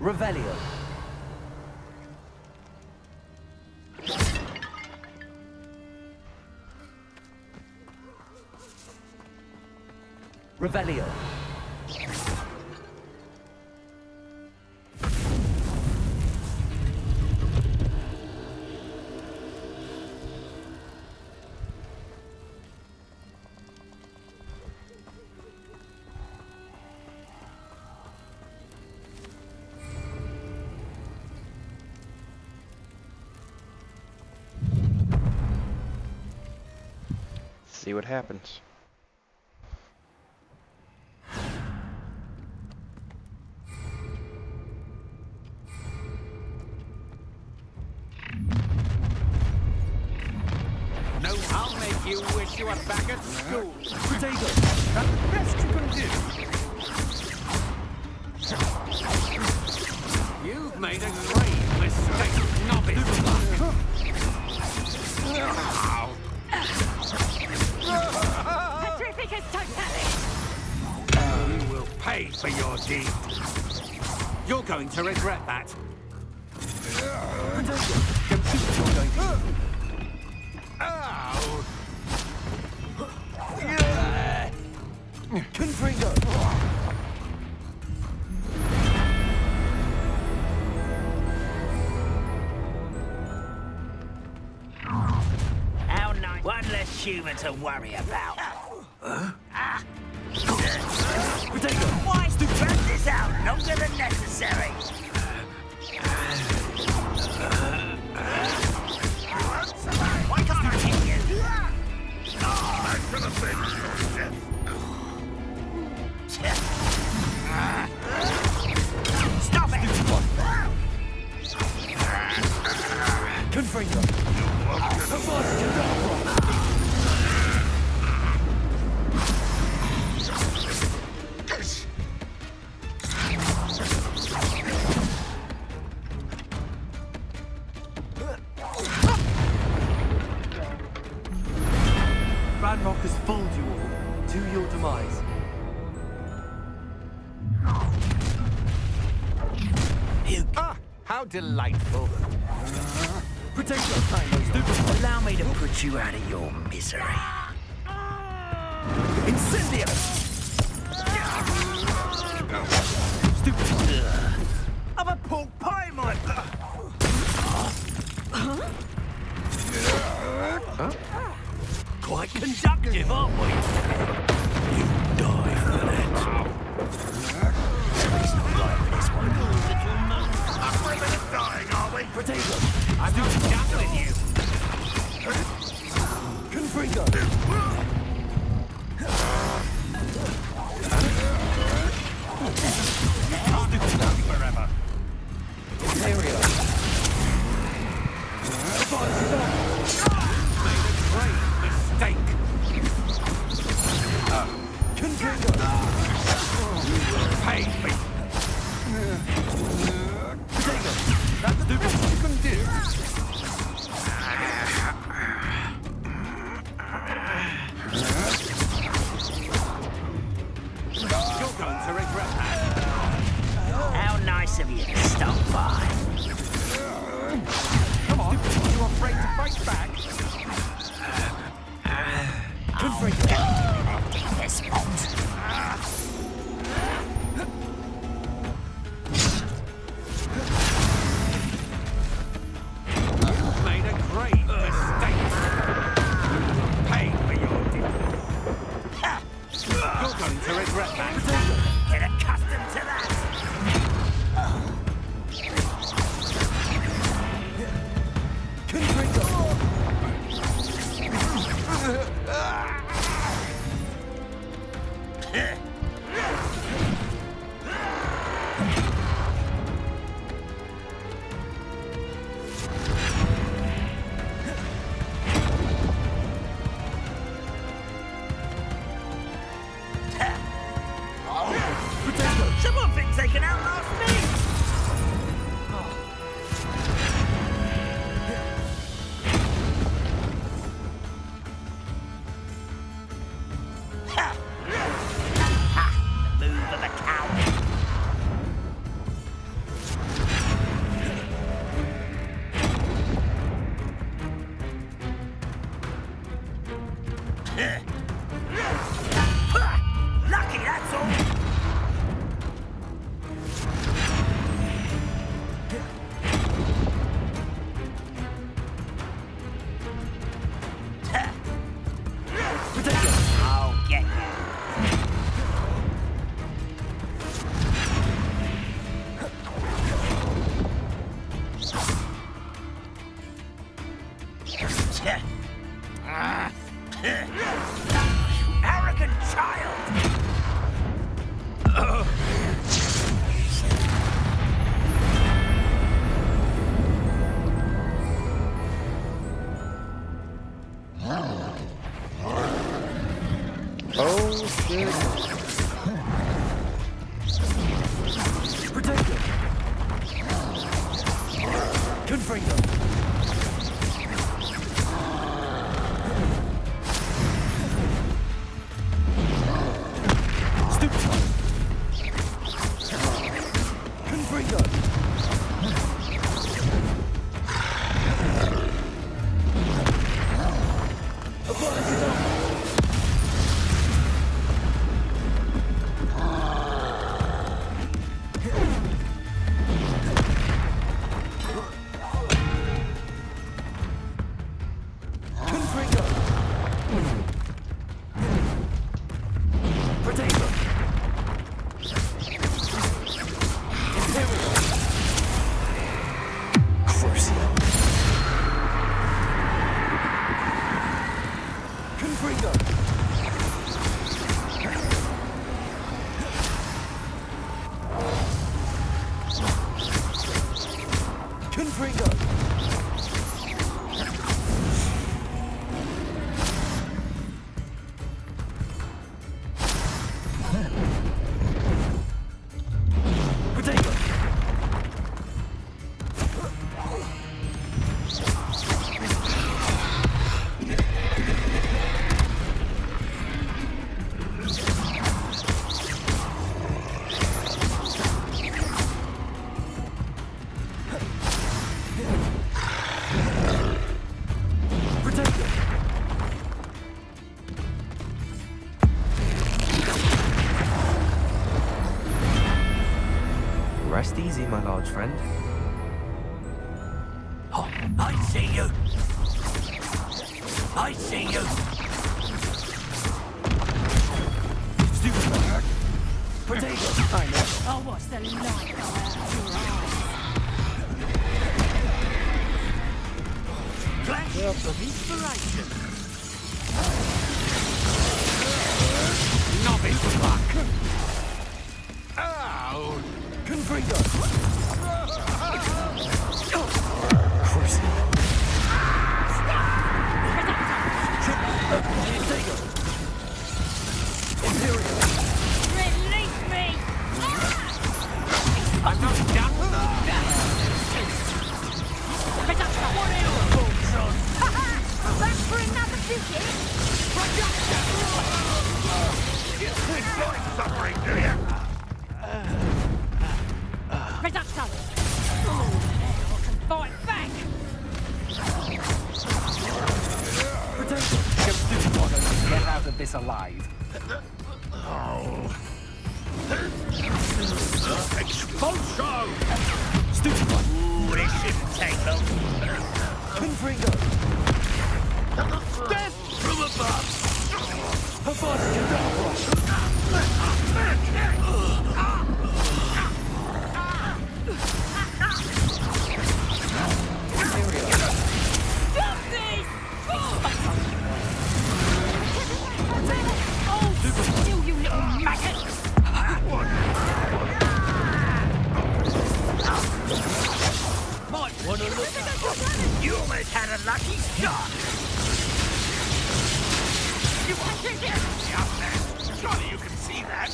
Revelio. Revelio. See what happens. No, I'll make you wish you were back at school. Potato! That's the best you can do. You've made a grave mistake, novice. Petrificus totalis! You will pay for your deed. You're going to regret that. Ow! Confringo! How nice. One less human to worry about. Potato! Why spread this out longer than necessary? Why can't I hit you? I should have been. Stop it! Confringo! Ranrock has fooled you all, to your demise. Ah, how delightful. Potato time, stupid. Allow me to put you out of your misery. Incendio! Stupid. I'm a pork pie, Mike. Quite conductive, aren't we? You die for that. It's not like this one. We're a bit of dying, are we? Potato! I'm not done with you. Confringo! Can't hold out forever. Imperio! How nice of you to stop by. Come on, are you afraid to fight back? This spot. You've made a great mistake. Pay for your deed. You're going to regret that. Get accustomed to that. Someone thinks they can outlast me! Ha! Ha! The move of a coward. Lucky, that's all! I'll get you. Arrogant child! Oh, shit. Protect him. Confront them. Rest easy, my large friend. Oh, I see you. I see you. Potato. I know. Oh, what's the light go out of your eyes? Flash of inspiration. Novice luck. Ow! Confringo! Cruising. of this alive. Expulso! Stupefy! Ooh, this shouldn't take long. Confringo! Death from above! Havana Kedavra! Stop this! Oh, still, you little maggot! Might want to look. You almost had a lucky shot. You want to get up there? Surely you can see that.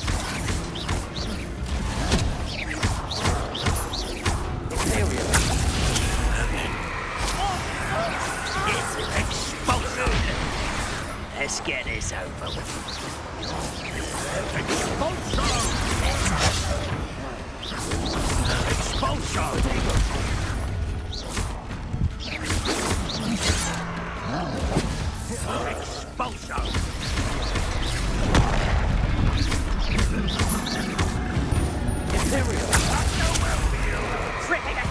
There we are. It's an expulsion. Let's get this over with. Expulsion! Expulsion! Expulsion! Imperial! Tripping at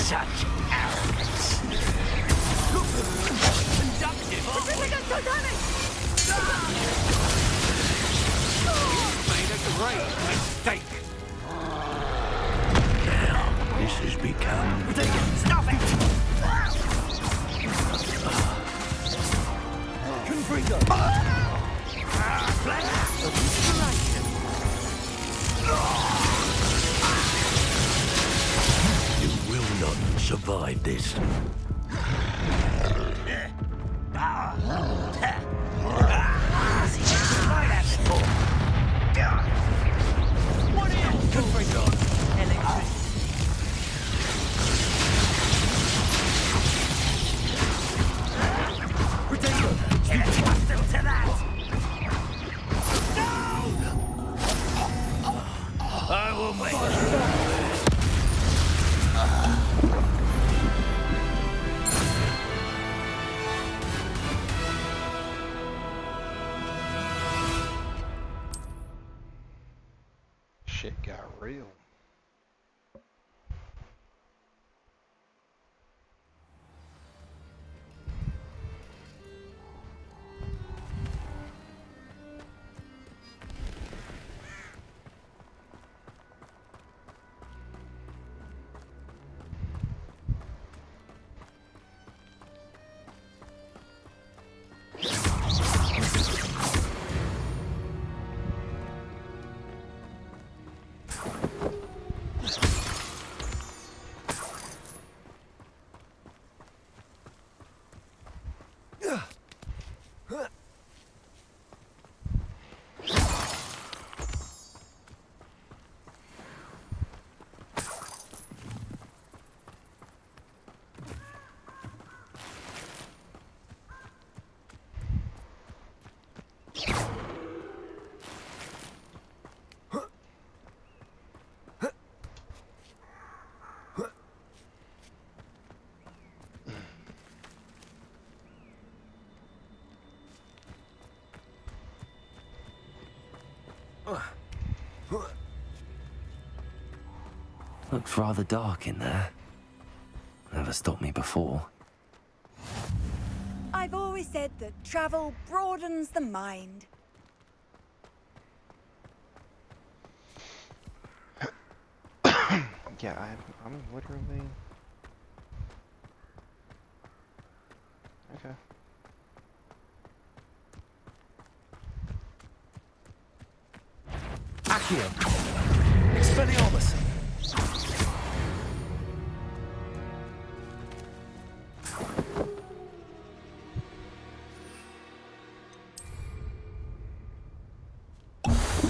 Such arrogance. Conductive! Tripping at Titanic! Made a great mistake. This has become... Stop it! Confringo! You will not survive this. What else? Confringo! Protego! Get accustomed to that! I will make you. Shit got real. Looks rather dark in there. Never stopped me before. I've always said that travel broadens the mind. Yeah, I'm literally... Okay. Accio! Expelliarmus!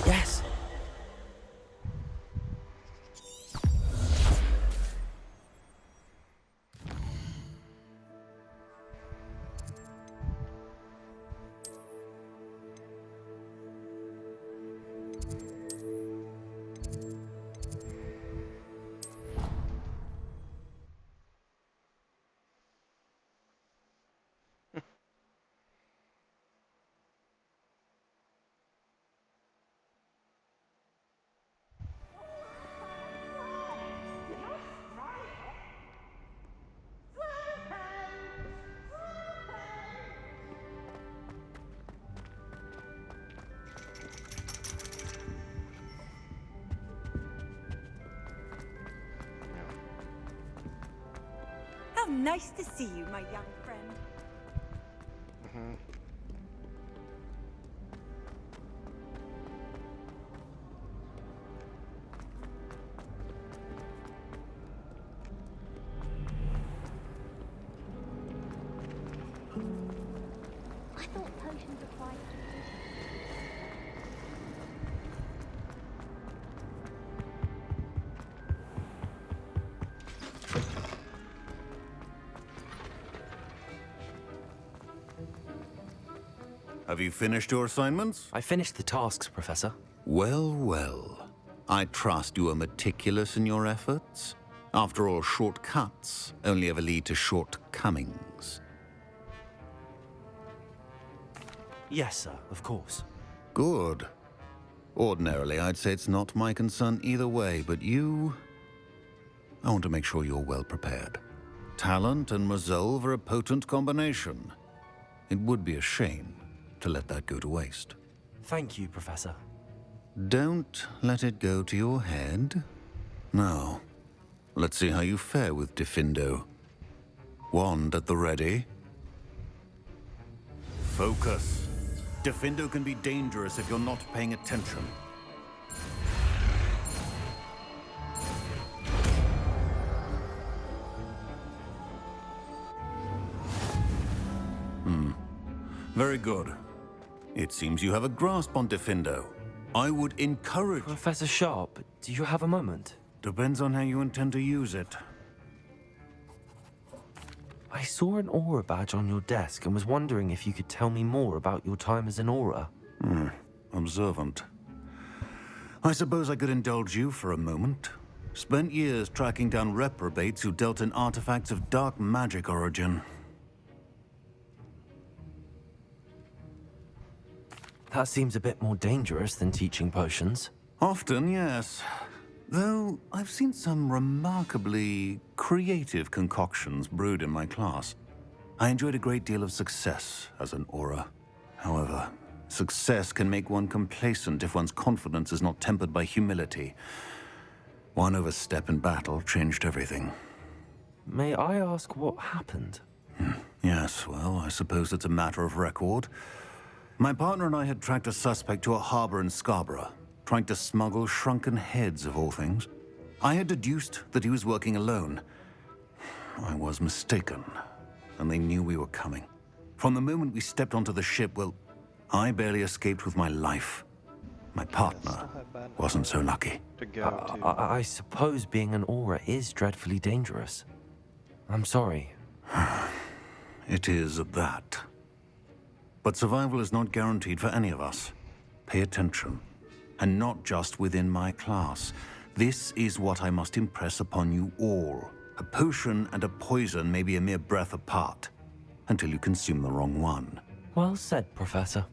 Yes! Nice to see you, my young friend. I thought potions required. Have you finished your assignments? I finished the tasks, Professor. Well, well. I trust you are meticulous in your efforts. After all, shortcuts only ever lead to shortcomings. Yes, sir, of course. Good. Ordinarily, I'd say it's not my concern either way, but you... I want to make sure you're well prepared. Talent and resolve are a potent combination. It would be a shame to let that go to waste. Thank you, Professor. Don't let it go to your head. Now, let's see how you fare with Diffindo. Wand at the ready. Focus. Diffindo can be dangerous if you're not paying attention. Very good. It seems you have a grasp on Diffindo. I would encourage... Professor Sharp, do you have a moment? Depends on how you intend to use it. I saw an aura badge on your desk and was wondering if you could tell me more about your time as an aura. Observant. I suppose I could indulge you for a moment. Spent years tracking down reprobates who dealt in artifacts of dark magic origin. That seems a bit more dangerous than teaching potions. Often, yes. Though I've seen some remarkably creative concoctions brewed in my class. I enjoyed a great deal of success as an aura. However, success can make one complacent if one's confidence is not tempered by humility. One overstep in battle changed everything. May I ask what happened? Yes, well, I suppose it's a matter of record. My partner and I had tracked a suspect to a harbor in Scarborough, trying to smuggle shrunken heads of all things. I had deduced that he was working alone. I was mistaken, and they knew we were coming. From the moment we stepped onto the ship, well, I barely escaped with my life. My partner wasn't so lucky. I suppose being an aura is dreadfully dangerous. I'm sorry. It is that. But survival is not guaranteed for any of us. Pay attention. And not just within my class. This is what I must impress upon you all. A potion and a poison may be a mere breath apart, until you consume the wrong one. Well said, Professor.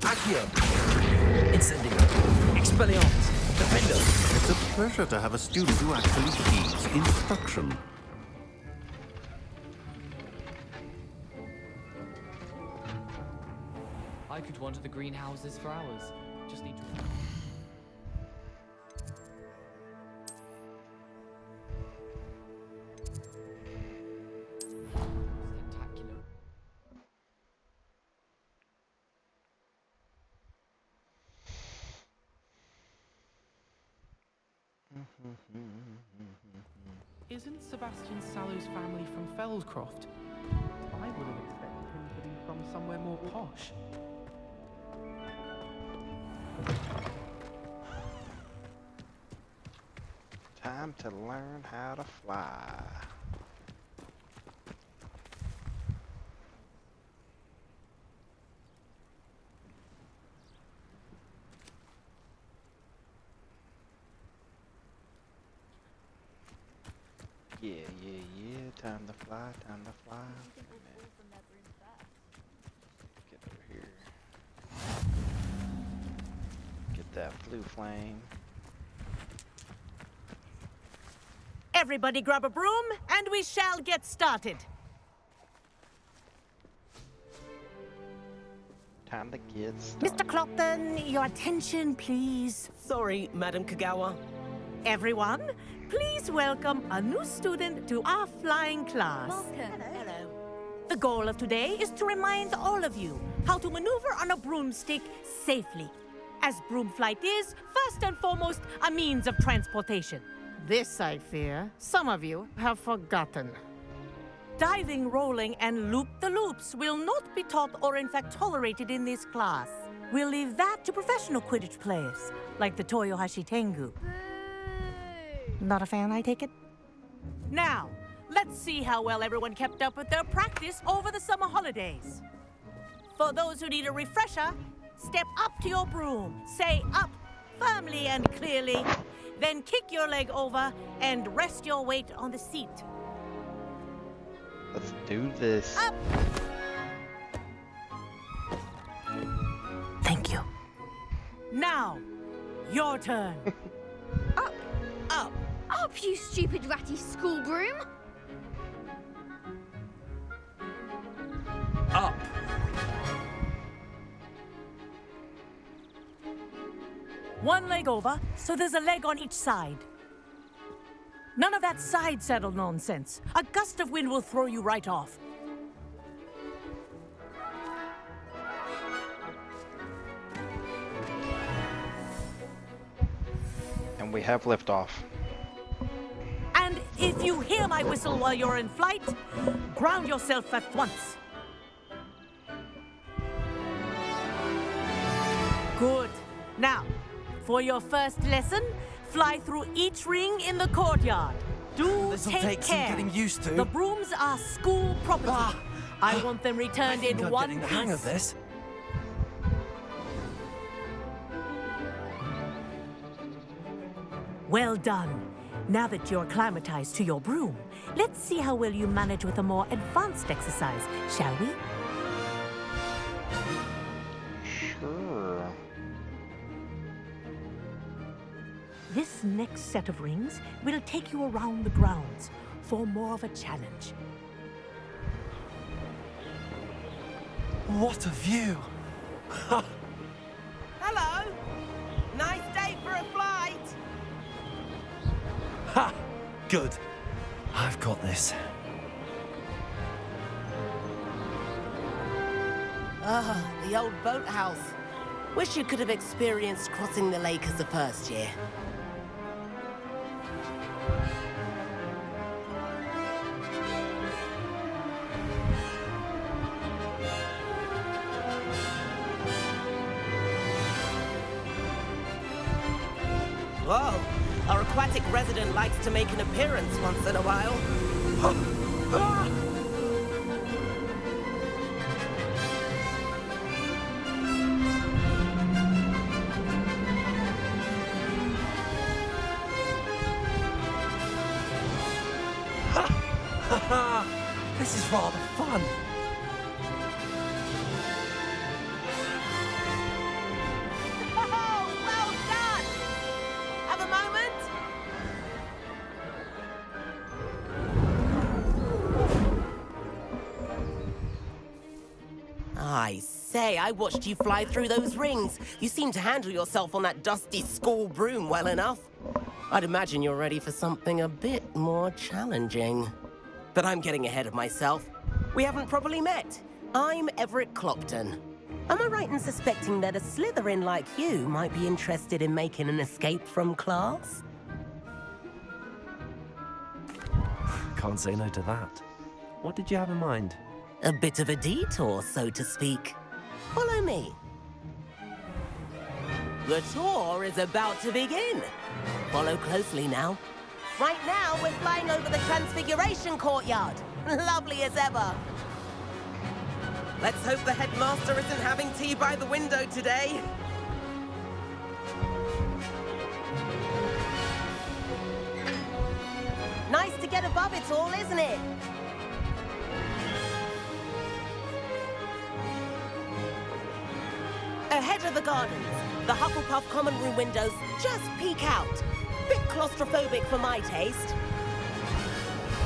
Accio! Incendio! Expelliarmus! Defender! It's a pleasure to have a student who actually heeds instruction. I could wander the greenhouses for hours. Just need to... Spectacular. Isn't Sebastian Sallow's family from Fellscroft? I would have expected him to be from somewhere more posh. Time to learn how to fly. Yeah, time to fly, time to fly. Get over here. Get that blue flame. Everybody grab a broom, and we shall get started. Time to get started. Mr. Clopton, your attention, please. Sorry, Madam Kagawa. Everyone, please welcome a new student to our flying class. Welcome. Hello. The goal of today is to remind all of you how to maneuver on a broomstick safely, as broom flight is, first and foremost, a means of transportation. This, I fear, some of you have forgotten. Diving, rolling, and loop-the-loops will not be taught or in fact tolerated in this class. We'll leave that to professional Quidditch players, like the Toyohashi Tengu. Not a fan, I take it? Now, let's see how well everyone kept up with their practice over the summer holidays. For those who need a refresher, step up to your broom, say up firmly and clearly, then kick your leg over and rest your weight on the seat. Let's do this. Up! Thank you. Now, your turn. Up! Up! Up, you stupid ratty school broom! Up. One leg over, so there's a leg on each side. None of that side saddle nonsense. A gust of wind will throw you right off. And we have liftoff. And if you hear my whistle while you're in flight, ground yourself at once. Good. Now, for your first lesson, fly through each ring in the courtyard. This'll take some care. getting used to. The brooms are school property. I want them returned in one getting piece. the hang of this. Well done. Now that you're acclimatized to your broom, let's see how well you manage with a more advanced exercise, shall we? Sure. This next set of rings will take you around the grounds for more of a challenge. What a view! Hello. Nice day for a flight. Ha! Good. I've got this. Ah, the old boathouse. Wish you could have experienced crossing the lake as a first year. Whoa, our aquatic resident likes to make an appearance once in a while. This is rather fun. Oh, well done! Have a moment? I say, I watched you fly through those rings. You seem to handle yourself on that dusty school broom well enough. I'd imagine you're ready for something a bit more challenging. But I'm getting ahead of myself. We haven't properly met. I'm Everett Clopton. Am I right in suspecting that a Slytherin like you might be interested in making an escape from class? Can't say no to that. What did you have in mind? A bit of a detour, so to speak. Follow me. The tour is about to begin. Follow closely now. Right now, we're flying over the Transfiguration Courtyard. Lovely as ever. Let's hope the headmaster isn't having tea by the window today. Nice to get above it all, isn't it? Ahead of the gardens, the Hufflepuff common room windows just peek out. Bit claustrophobic for my taste.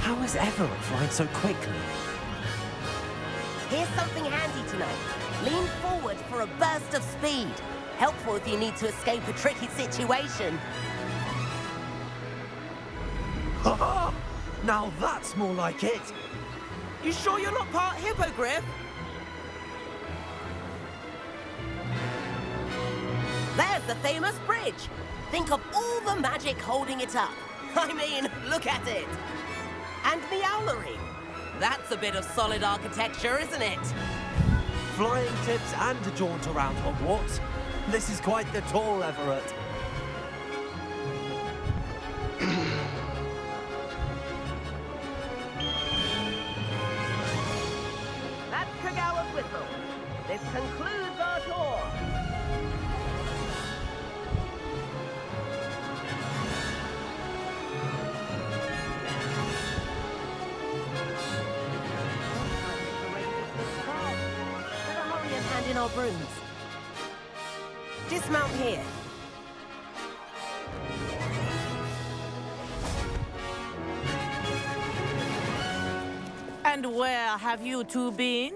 How has Everett flying so quickly? Here's something handy to know. Lean forward for a burst of speed. Helpful if you need to escape a tricky situation. Now that's more like it. You sure you're not part hippogriff? There's the famous bridge. Think of all the magic holding it up. I mean, look at it. And the owlery. That's a bit of solid architecture, isn't it? Flying tips and a jaunt around Hogwarts. This is quite the tour, Everett. That's Kagawa's whistle. This concludes our tour. Better hurry and hand in our brooms. Dismount here. And where have you two been?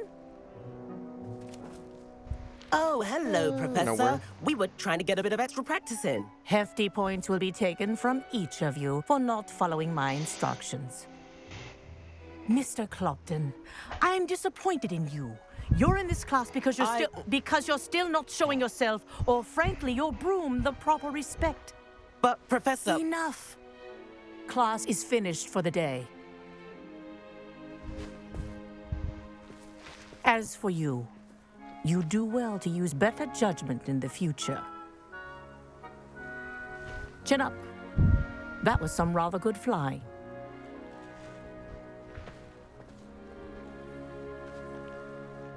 Oh, hello, Professor. Nowhere. We were trying to get a bit of extra practice in. Hefty points will be taken from each of you for not following my instructions. Mr. Clopton, I'm disappointed in you. You're in this class because you're still not showing yourself, or frankly, your broom the proper respect. But, Professor... Enough. Class is finished for the day. As for you, you do well to use better judgment in the future. Chin up. That was some rather good flying.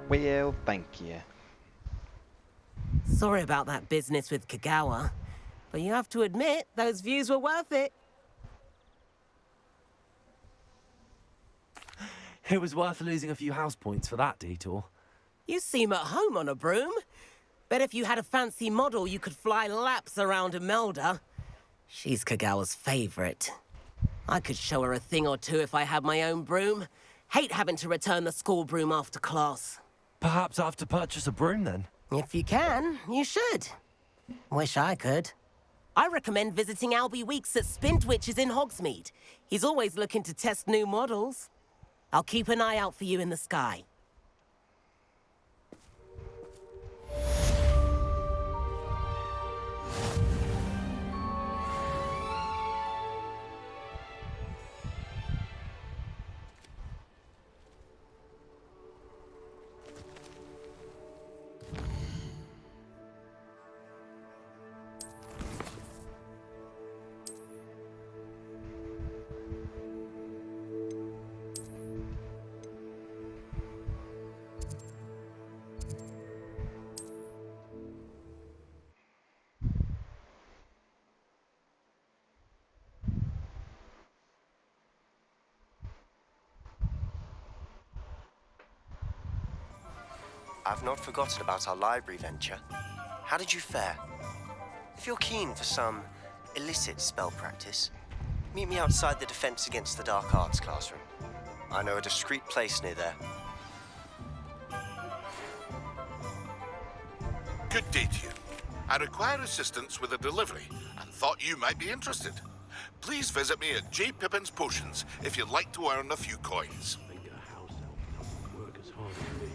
Well, thank you. Sorry about that business with Kagawa, but you have to admit, those views were worth it. It was worth losing a few house points for that detour. You seem at home on a broom. Bet if you had a fancy model, you could fly laps around Imelda. She's Kagawa's favorite. I could show her a thing or two if I had my own broom. Hate having to return the school broom after class. Perhaps I have to purchase a broom then? If you can, you should. Wish I could. I recommend visiting Albie Weeks at Spintwitches in Hogsmeade. He's always looking to test new models. I'll keep an eye out for you in the sky. I've not forgotten about our library venture. How did you fare? If you're keen for some illicit spell practice, meet me outside the Defense Against the Dark Arts classroom. I know a discreet place near there. Good day to you. I require assistance with a delivery and thought you might be interested. Please visit me at J. Pippin's Potions if you'd like to earn a few coins.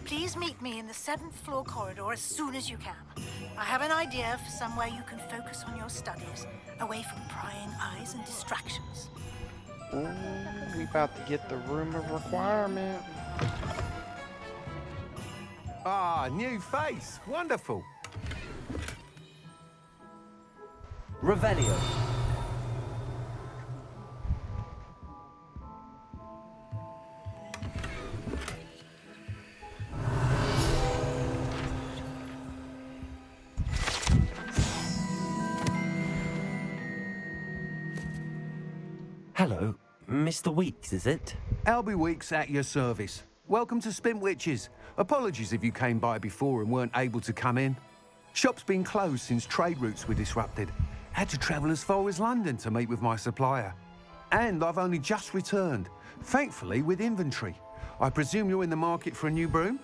Please meet me in the 7th floor corridor as soon as you can. I have an idea for somewhere you can focus on your studies, away from prying eyes and distractions. Ooh, we about to get the room of requirement. Ah, new face. Wonderful. Revelio. Hello, Mr. Weeks, is it? Albie Weeks at your service. Welcome to Spintwitches. Apologies if you came by before and weren't able to come in. Shop's been closed since trade routes were disrupted. Had to travel as far as London to meet with my supplier. And I've only just returned, thankfully with inventory. I presume you're in the market for a new broom?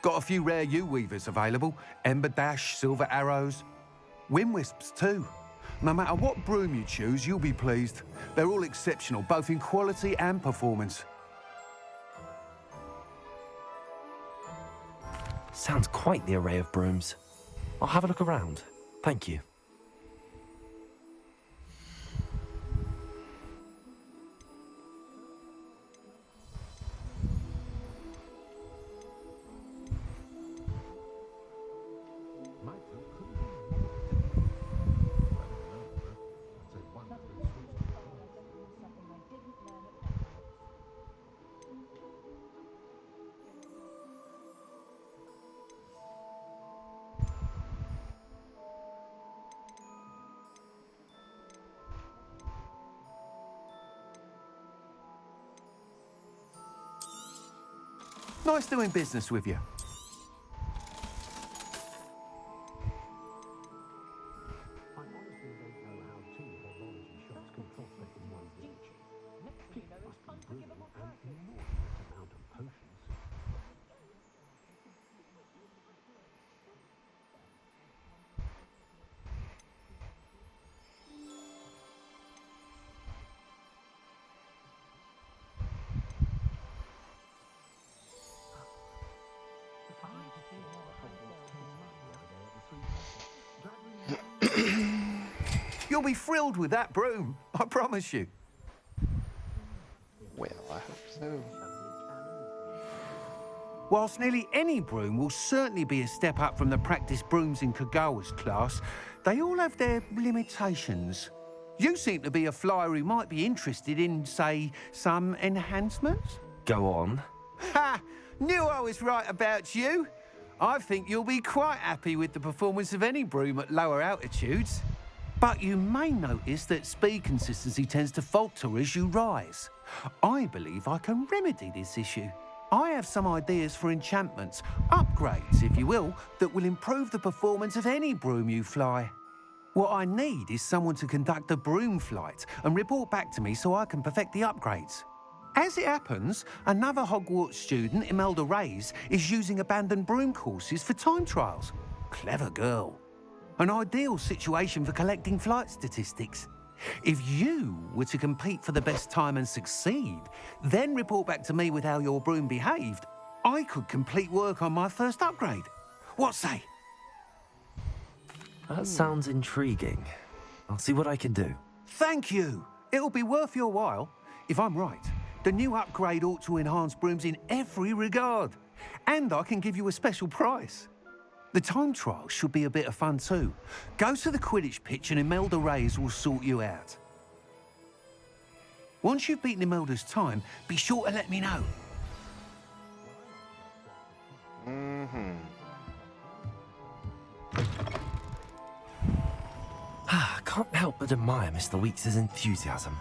Got a few rare yew-weavers available. Ember Dash, Silver Arrows. Wind Wisps too. No matter what broom you choose, you'll be pleased. They're all exceptional, both in quality and performance. Sounds quite the array of brooms. I'll have a look around. Thank you. Nice doing business with you. You'll be thrilled with that broom, I promise you. Well, I hope so. Whilst nearly any broom will certainly be a step up from the practice brooms in Kagawa's class, they all have their limitations. You seem to be a flyer who might be interested in, say, some enhancements? Go on. Ha! Knew I was right about you. I think you'll be quite happy with the performance of any broom at lower altitudes. But you may notice that speed consistency tends to falter as you rise. I believe I can remedy this issue. I have some ideas for enchantments, upgrades, if you will, that will improve the performance of any broom you fly. What I need is someone to conduct a broom flight and report back to me so I can perfect the upgrades. As it happens, another Hogwarts student, Imelda Reyes, is using abandoned broom courses for time trials. Clever girl. An ideal situation for collecting flight statistics. If you were to compete for the best time and succeed, then report back to me with how your broom behaved, I could complete work on my first upgrade. What say? That sounds intriguing. I'll see what I can do. Thank you. It'll be worth your while. If I'm right, the new upgrade ought to enhance brooms in every regard. And I can give you a special price. The time trial should be a bit of fun too. Go to the Quidditch pitch and Imelda Reyes will sort you out. Once you've beaten Imelda's time, be sure to let me know. I can't help but admire Mr. Weeks' enthusiasm.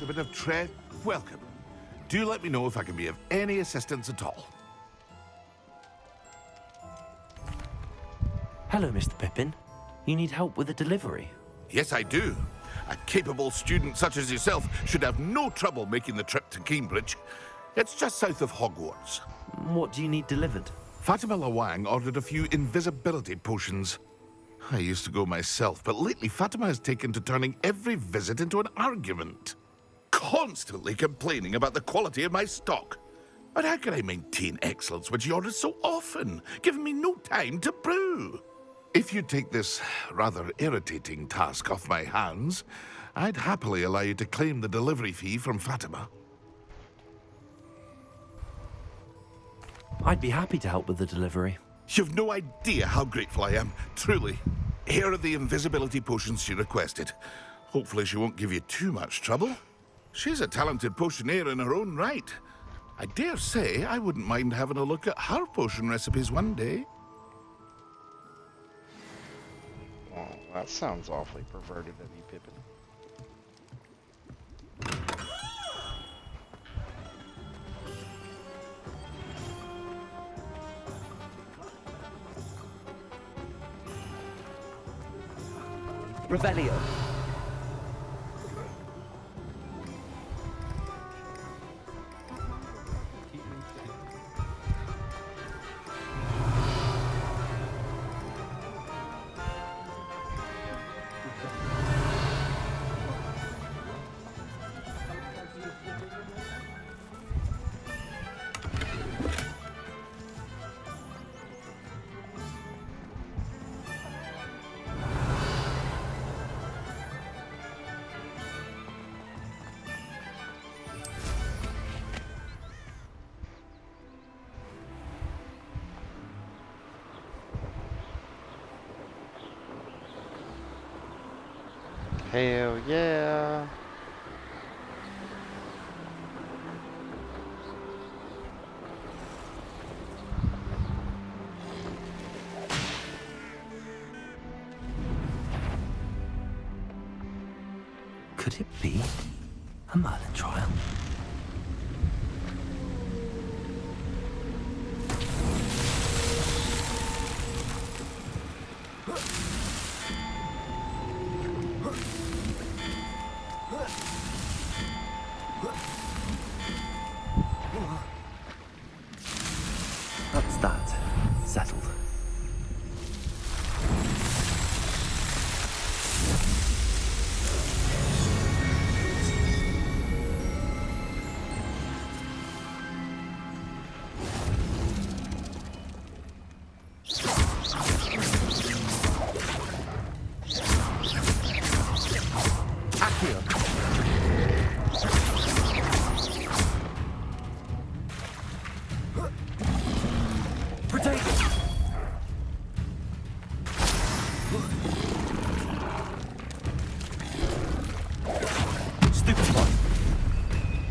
A bit of tread? Welcome. Do let me know if I can be of any assistance at all. Hello, Mr. Pippin. You need help with a delivery? Yes, I do. A capable student such as yourself should have no trouble making the trip to Cambridge. It's just south of Hogwarts. What do you need delivered? Fatima Lawang ordered a few invisibility potions. I used to go myself, but lately Fatima has taken to turning every visit into an argument. Constantly complaining about the quality of my stock. But how can I maintain excellence when she orders so often, giving me no time to brew? If you take this rather irritating task off my hands, I'd happily allow you to claim the delivery fee from Fatima. I'd be happy to help with the delivery. You've no idea how grateful I am, truly. Here are the invisibility potions she requested. Hopefully she won't give you too much trouble. She's a talented potioneer in her own right. I dare say I wouldn't mind having a look at her potion recipes one day. Oh, that sounds awfully perverted of you, Pippin. Revelio. Hell yeah. Could it be a Merlin trial? That's that. Settled.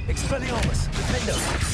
Expelliarmus! Defender!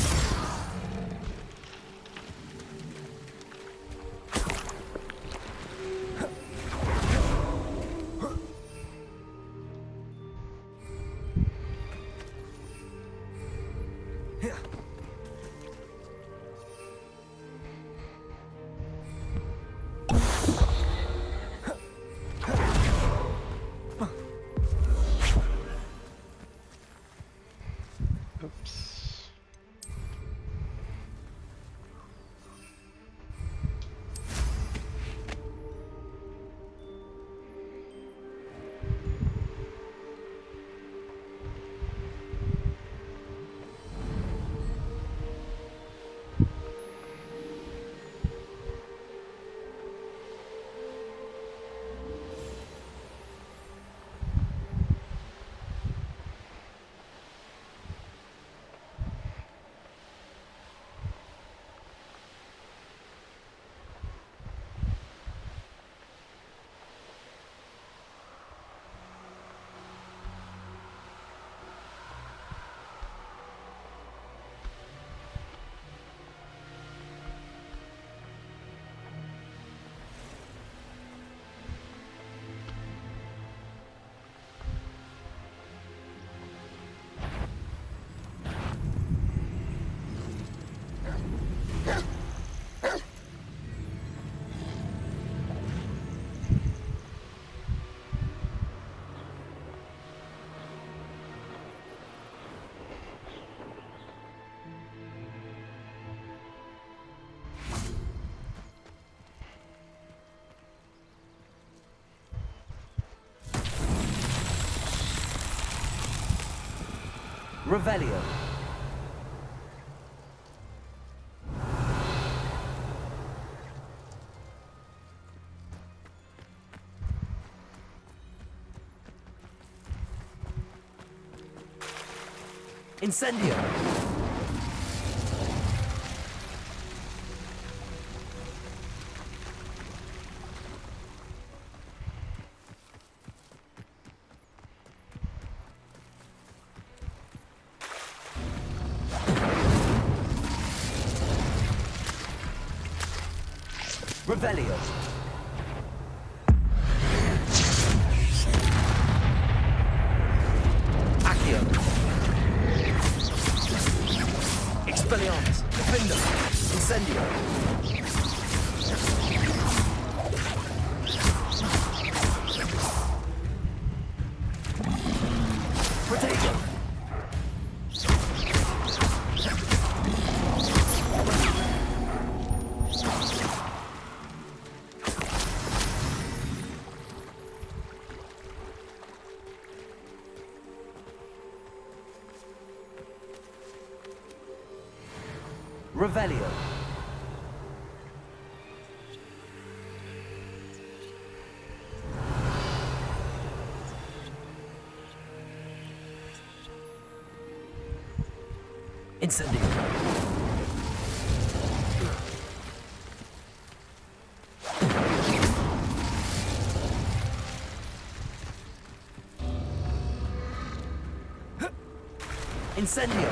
Revelio. Incendio. Revelio. Accio. Expelliarmus. Defender. Incendio. Protego. Revelio. Incendio. Incendio.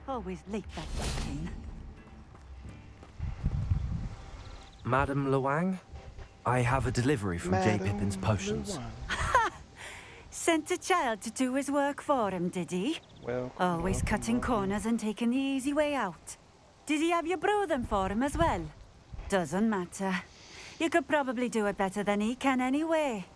Always late, that thing. Madam Luang, I have a delivery from J. Pippin's Potions. Sent a child to do his work for him, did he? Well, always cutting corners and taking the easy way out. Did he have you brew them for him as well? Doesn't matter. You could probably do it better than he can anyway.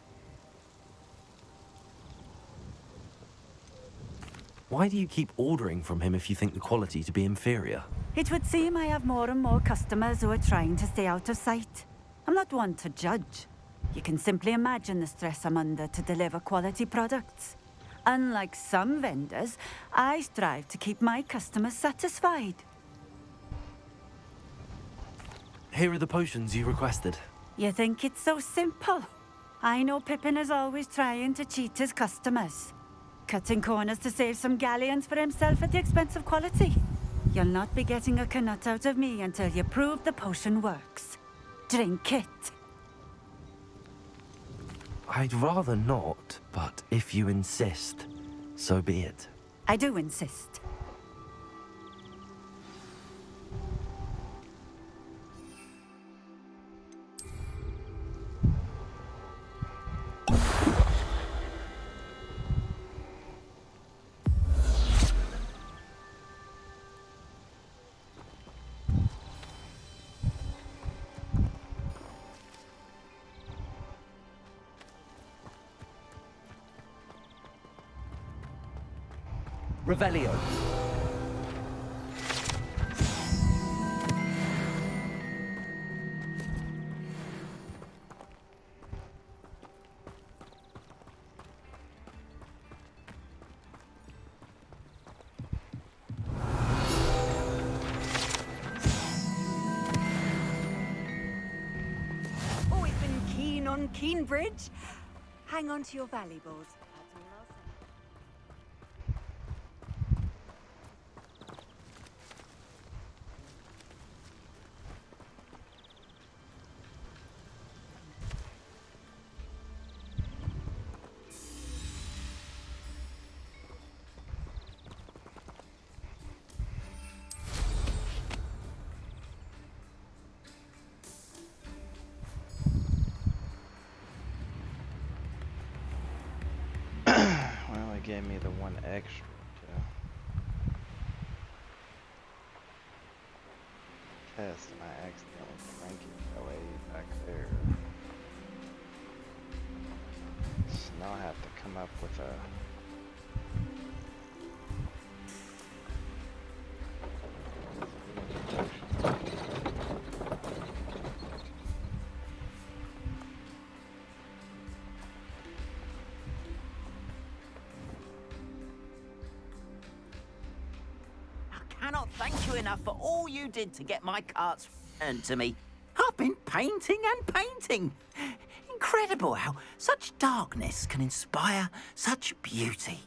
Why do you keep ordering from him if you think the quality to be inferior? It would seem I have more and more customers who are trying to stay out of sight. I'm not one to judge. You can simply imagine the stress I'm under to deliver quality products. Unlike some vendors, I strive to keep my customers satisfied. Here are the potions you requested. You think it's so simple? I know Pippin is always trying to cheat his customers. Cutting corners to save some galleons for himself at the expense of quality. You'll not be getting a canut out of me until you prove the potion works. Drink it. I'd rather not, but if you insist, so be it. I do insist. Revelio. Always been keen on Keenbridge. Hang on to your valuables. gave me the one extra to test, and I accidentally cranked LA back there. So now I have to come up with a Cannot thank you enough for all you did to get my carts returned to me. I've been painting and painting. Incredible how such darkness can inspire such beauty.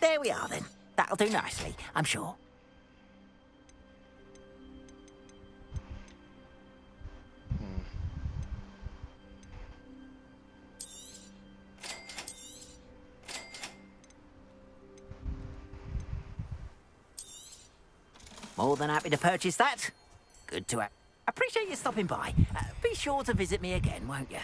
There we are then. That'll do nicely, I'm sure. More than happy to purchase that. Good to have. Appreciate you stopping by. Be sure to visit me again, won't you?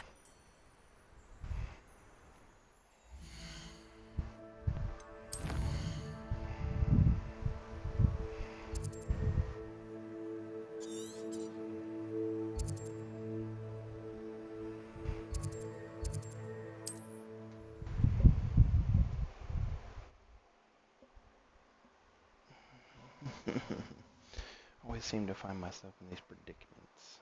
always seem to find myself in these predicaments.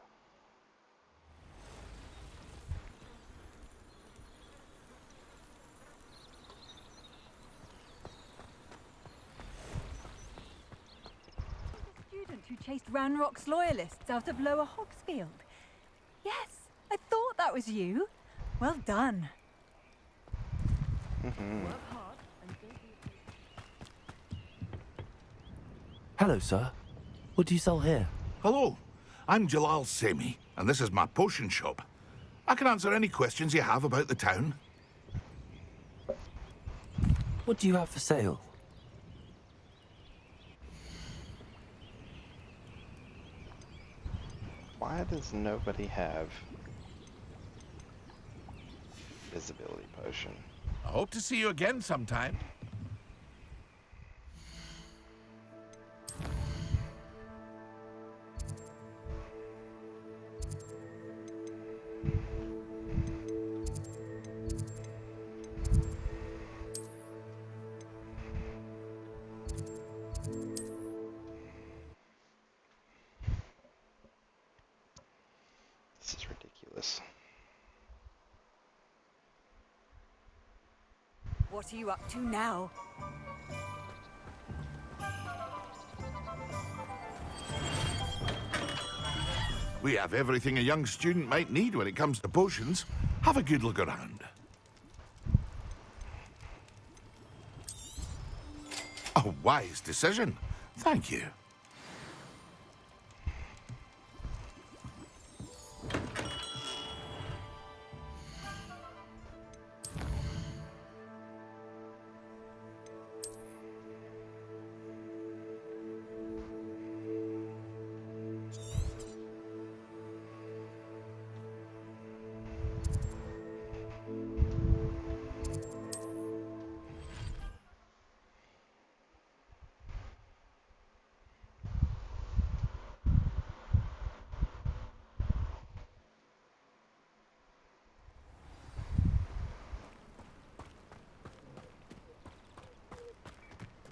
Student who chased Ranrock's loyalists out of Lower Hogsfield. Yes, I thought that was you. Well done. Hello, sir. What do you sell here? Hello, I'm Jalal Semi, and this is my potion shop. I can answer any questions you have about the town. What do you have for sale? Why does nobody have visibility potion? I hope to see you again sometime. This is ridiculous. What are you up to now? We have everything a young student might need when it comes to potions. Have a good look around. A wise decision. Thank you.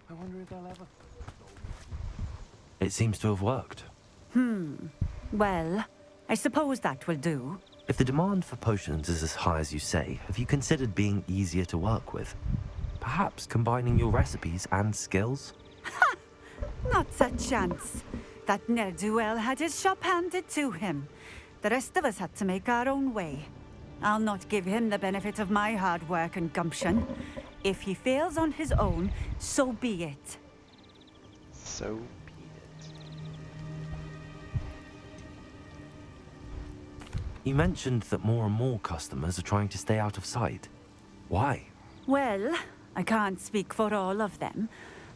I wonder if they'll ever... It seems to have worked. Well, I suppose that will do. If the demand for potions is as high as you say, have you considered being easier to work with? Perhaps combining your recipes and skills? Not a chance. That ne'er-do-well had his shop handed to him. The rest of us had to make our own way. I'll not give him the benefit of my hard work and gumption. If he fails on his own, so be it. So be it. You mentioned that more and more customers are trying to stay out of sight. Why? Well, I can't speak for all of them,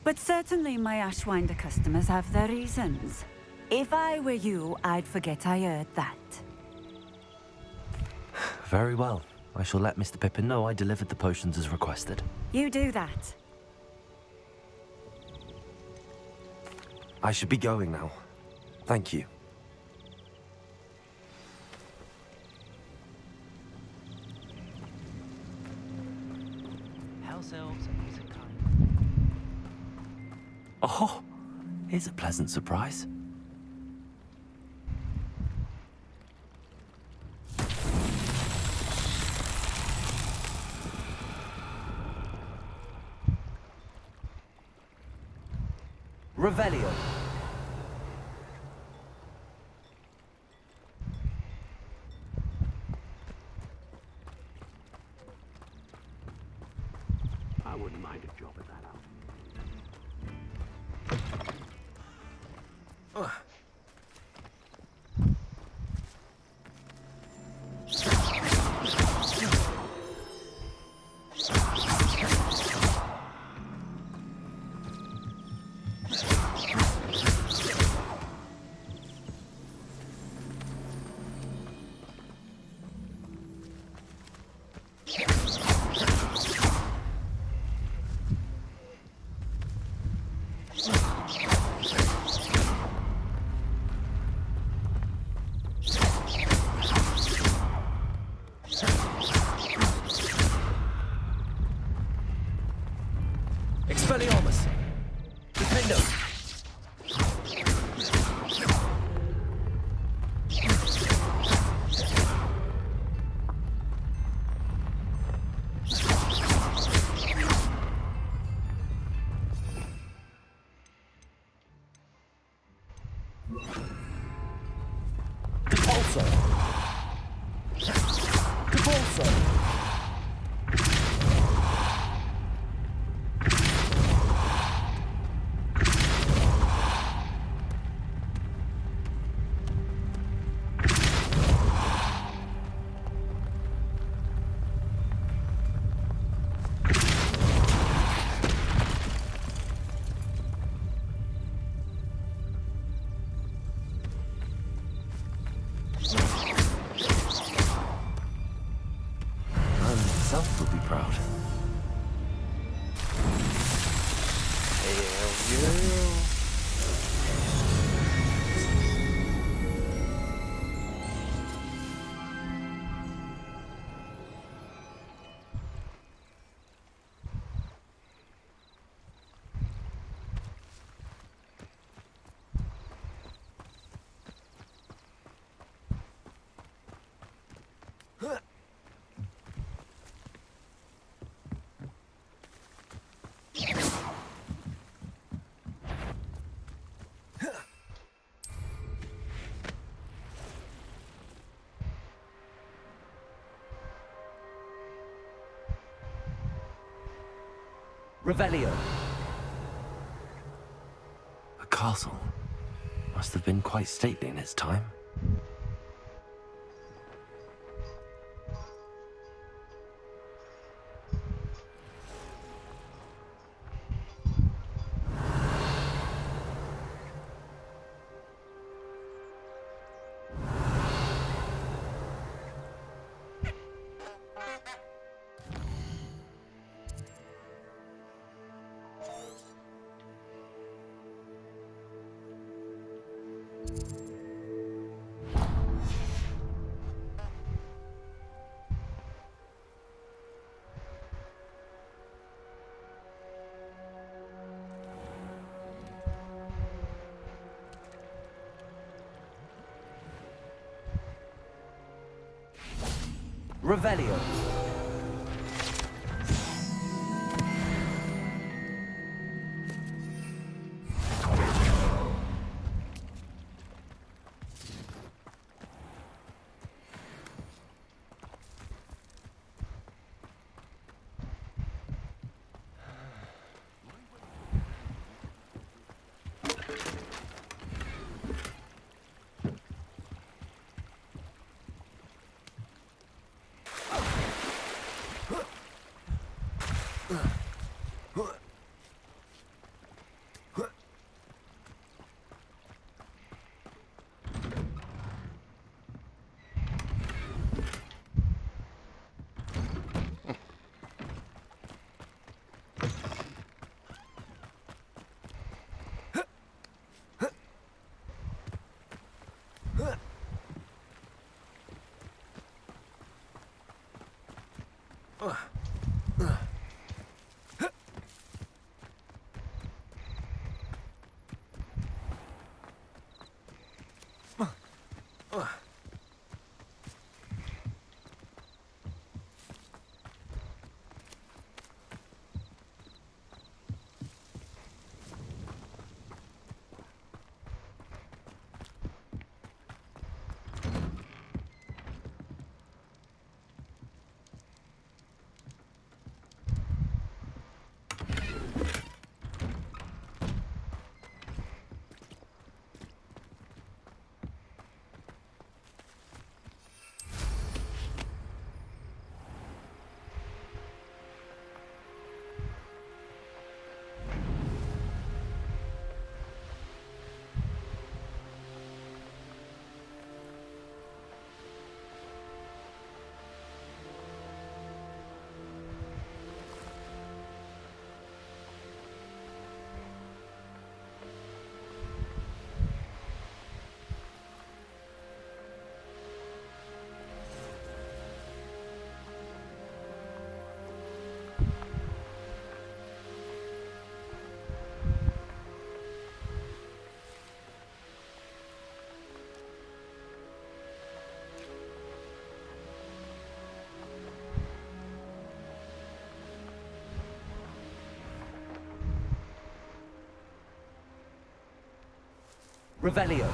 but certainly my Ashwinder customers have their reasons. If I were you, I'd forget I heard that. Very well. I shall let Mr. Pippin know I delivered the potions as requested. You do that. I should be going now. Thank you. House elves is a kind. Oh, here's a pleasant surprise. Revelio. I wouldn't mind a job at that out. Expelliarmus! Defendo! Depulso! Depulso! Himself would be proud. Revelio. A castle. Must have been quite stately in its time. Revelio. Revelio.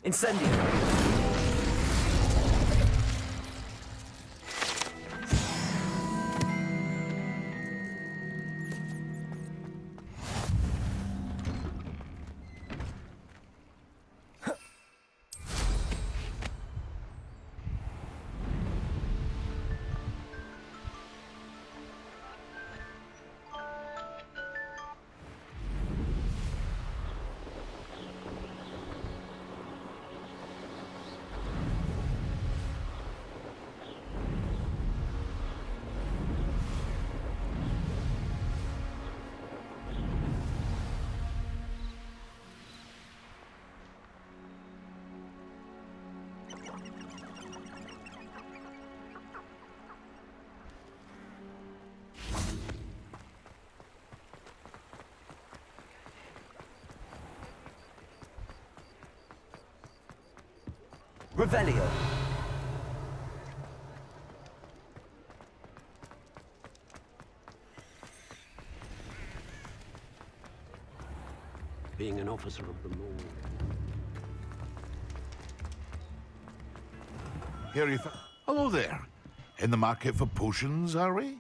Incendio. Revelio. Being an officer of the law. Here you Hello there. In the market for potions, are we?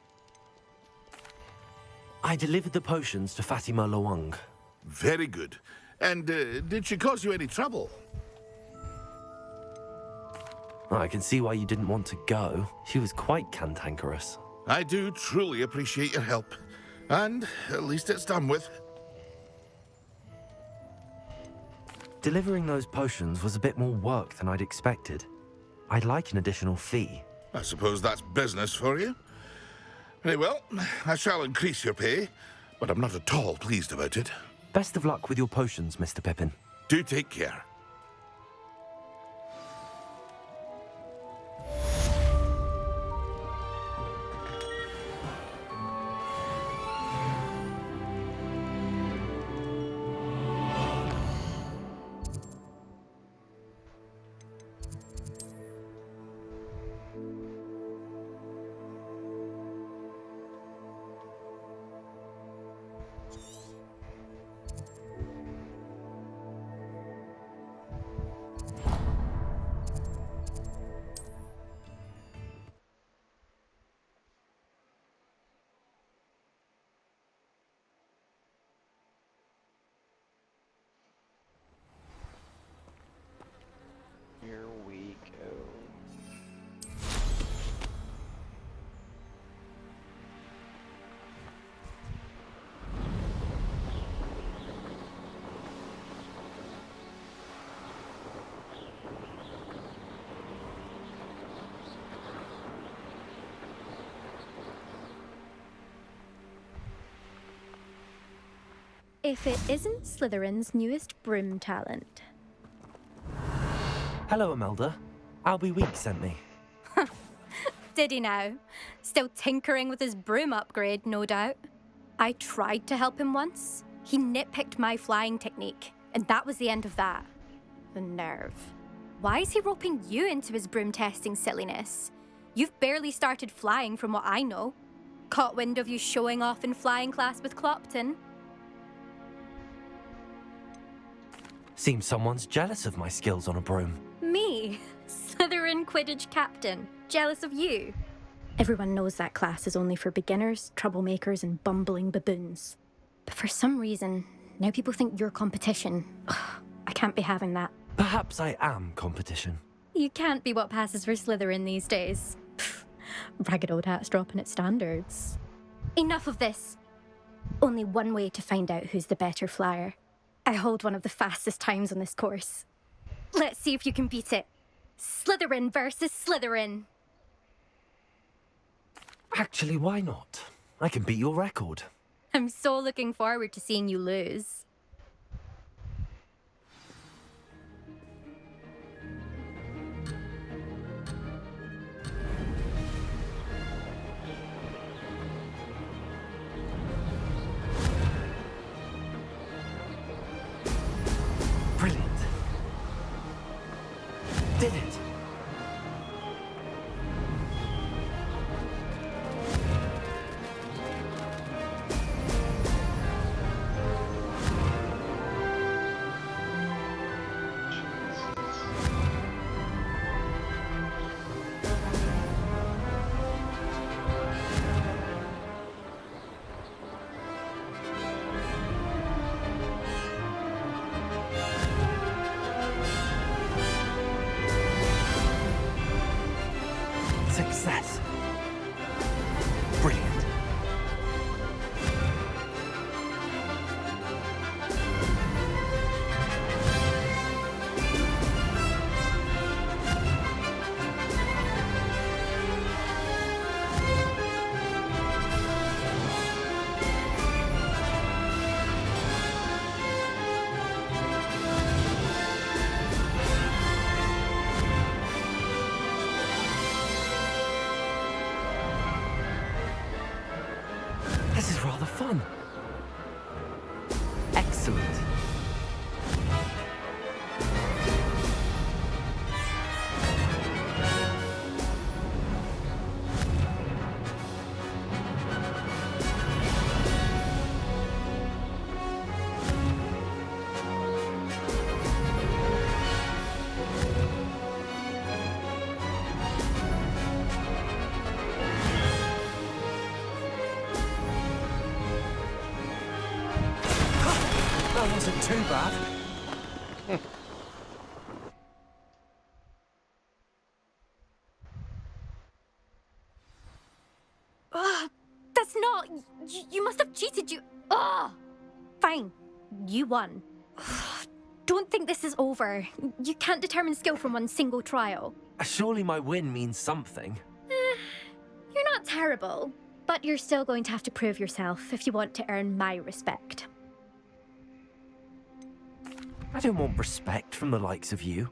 I delivered the potions to Fatima Lawang. Very good. And did she cause you any trouble? I can see why you didn't want to go. She was quite cantankerous. I do truly appreciate your help. And at least it's done with. Delivering those potions was a bit more work than I'd expected. I'd like an additional fee. I suppose that's business for you. Very well, I shall increase your pay, but I'm not at all pleased about it. Best of luck with your potions, Mr. Pippin. Do take care. if it isn't Slytherin's newest broom talent. Hello, Imelda. Albie Weeks sent me. Did he now? Still tinkering with his broom upgrade, no doubt. I tried to help him once. He nitpicked my flying technique, and that was the end of that. The nerve. Why is he roping you into his broom testing silliness? You've barely started flying from what I know. Caught wind of you showing off in flying class with Clopton. Seems someone's jealous of my skills on a broom. Me? Slytherin Quidditch captain. Jealous of you? Everyone knows that class is only for beginners, troublemakers, and bumbling baboons. But for some reason, now people think you're competition. Ugh, I can't be having that. Perhaps I am competition. You can't be what passes for Slytherin these days. Pfft, ragged old hat's dropping its standards. Enough of this. Only one way to find out who's the better flyer. I hold one of the fastest times on this course. Let's see if you can beat it. Slytherin versus Slytherin. Actually, why not? I can beat your record. I'm so looking forward to seeing you lose. Brilliant. Did it. Success. Brilliant. This is rather fun. Excellent. That wasn't too bad. That's not... You must have cheated, you... Ugh! Fine. You won. Don't think this is over. You can't determine skill from one single trial. Surely my win means something. You're not terrible, but you're still going to have to prove yourself if you want to earn my respect. I don't want respect from the likes of you.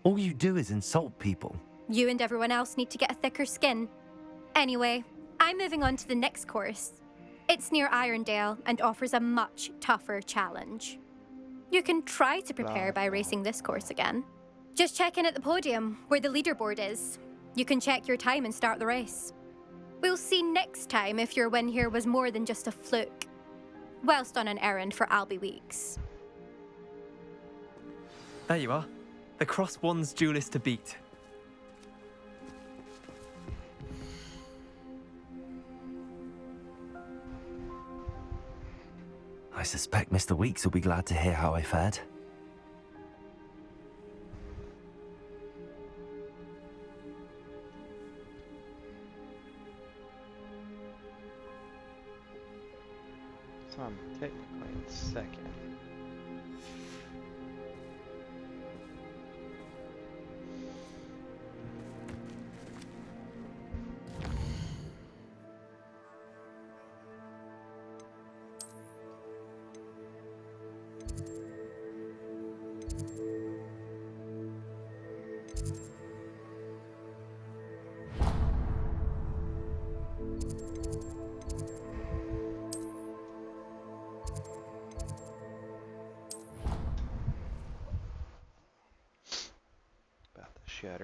All you do is insult people. You and everyone else need to get a thicker skin. Anyway, I'm moving on to the next course. It's near Irondale and offers a much tougher challenge. You can try to prepare by racing this course again. Just check in at the podium, where the leaderboard is. You can check your time and start the race. We'll see next time if your win here was more than just a fluke. Whilst on an errand for Albie Weeks. There you are. The Cross Wands duelist to beat. I suspect Mr. Weeks will be glad to hear how I fared. So I'm technically in second.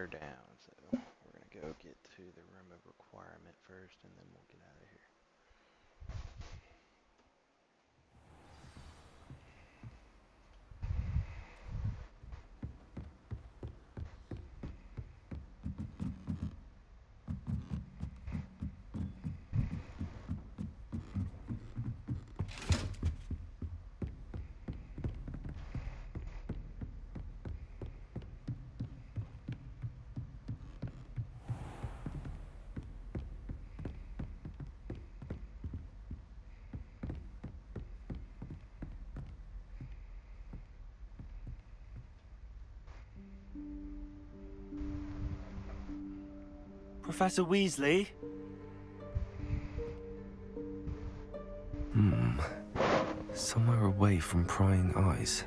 her down. So we're gonna go get to the room of requirement first, and then we'll get out of here. Professor Weasley? Somewhere away from prying eyes.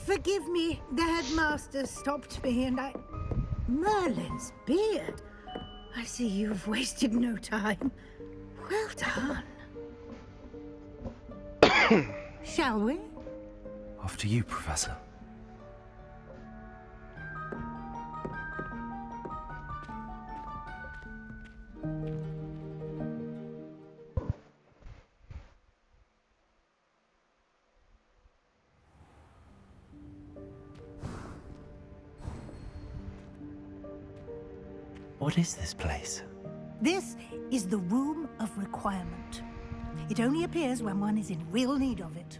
Forgive me, the headmaster stopped me and I... Merlin's beard. I see you've wasted no time. Well done. Shall we? After you, Professor. What is this place? This is the Room of Requirement. It only appears when one is in real need of it.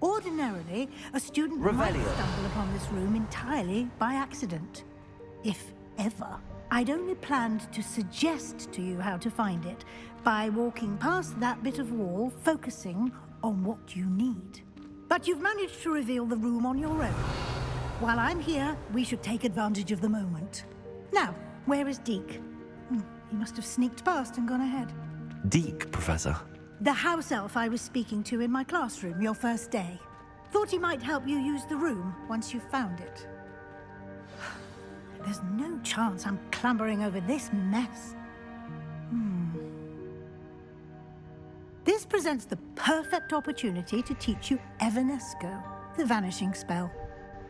Ordinarily, a student might stumble upon this room entirely by accident. If ever. I'd only planned to suggest to you how to find it by walking past that bit of wall, focusing on what you need. But you've managed to reveal the room on your own. While I'm here, we should take advantage of the moment. Now, where is Deke? He must have sneaked past and gone ahead. Deke, Professor. The house elf I was speaking to in my classroom your first day. Thought he might help you use the room once you found it. There's no chance I'm clambering over this mess. This presents the perfect opportunity to teach you Evanesco, the vanishing spell.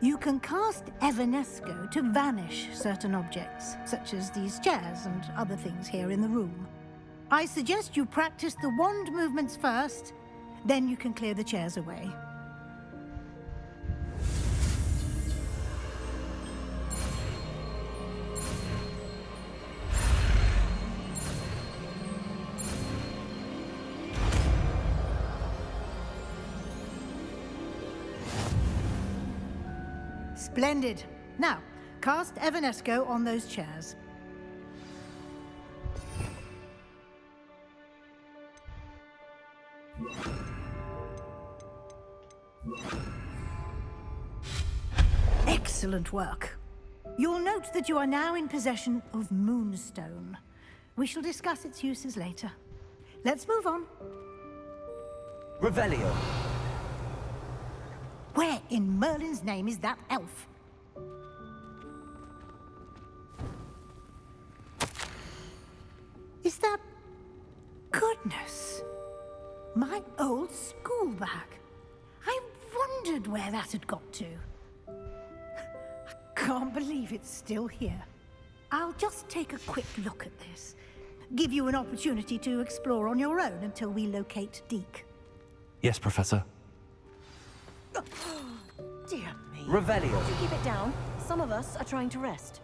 You can cast Evanesco to vanish certain objects, such as these chairs and other things here in the room. I suggest you practice the wand movements first, then you can clear the chairs away. Splendid. Now, cast Evanesco on those chairs. Excellent work. You'll note that you are now in possession of Moonstone. We shall discuss its uses later. Let's move on. Revelio. Where in Merlin's name is that elf? Is that... Goodness. My old school bag. I wondered where that had got to. I can't believe it's still here. I'll just take a quick look at this. Give you an opportunity to explore on your own until we locate Deke. Yes, Professor. Dear me. Revelio. Would you keep it down? Some of us are trying to rest.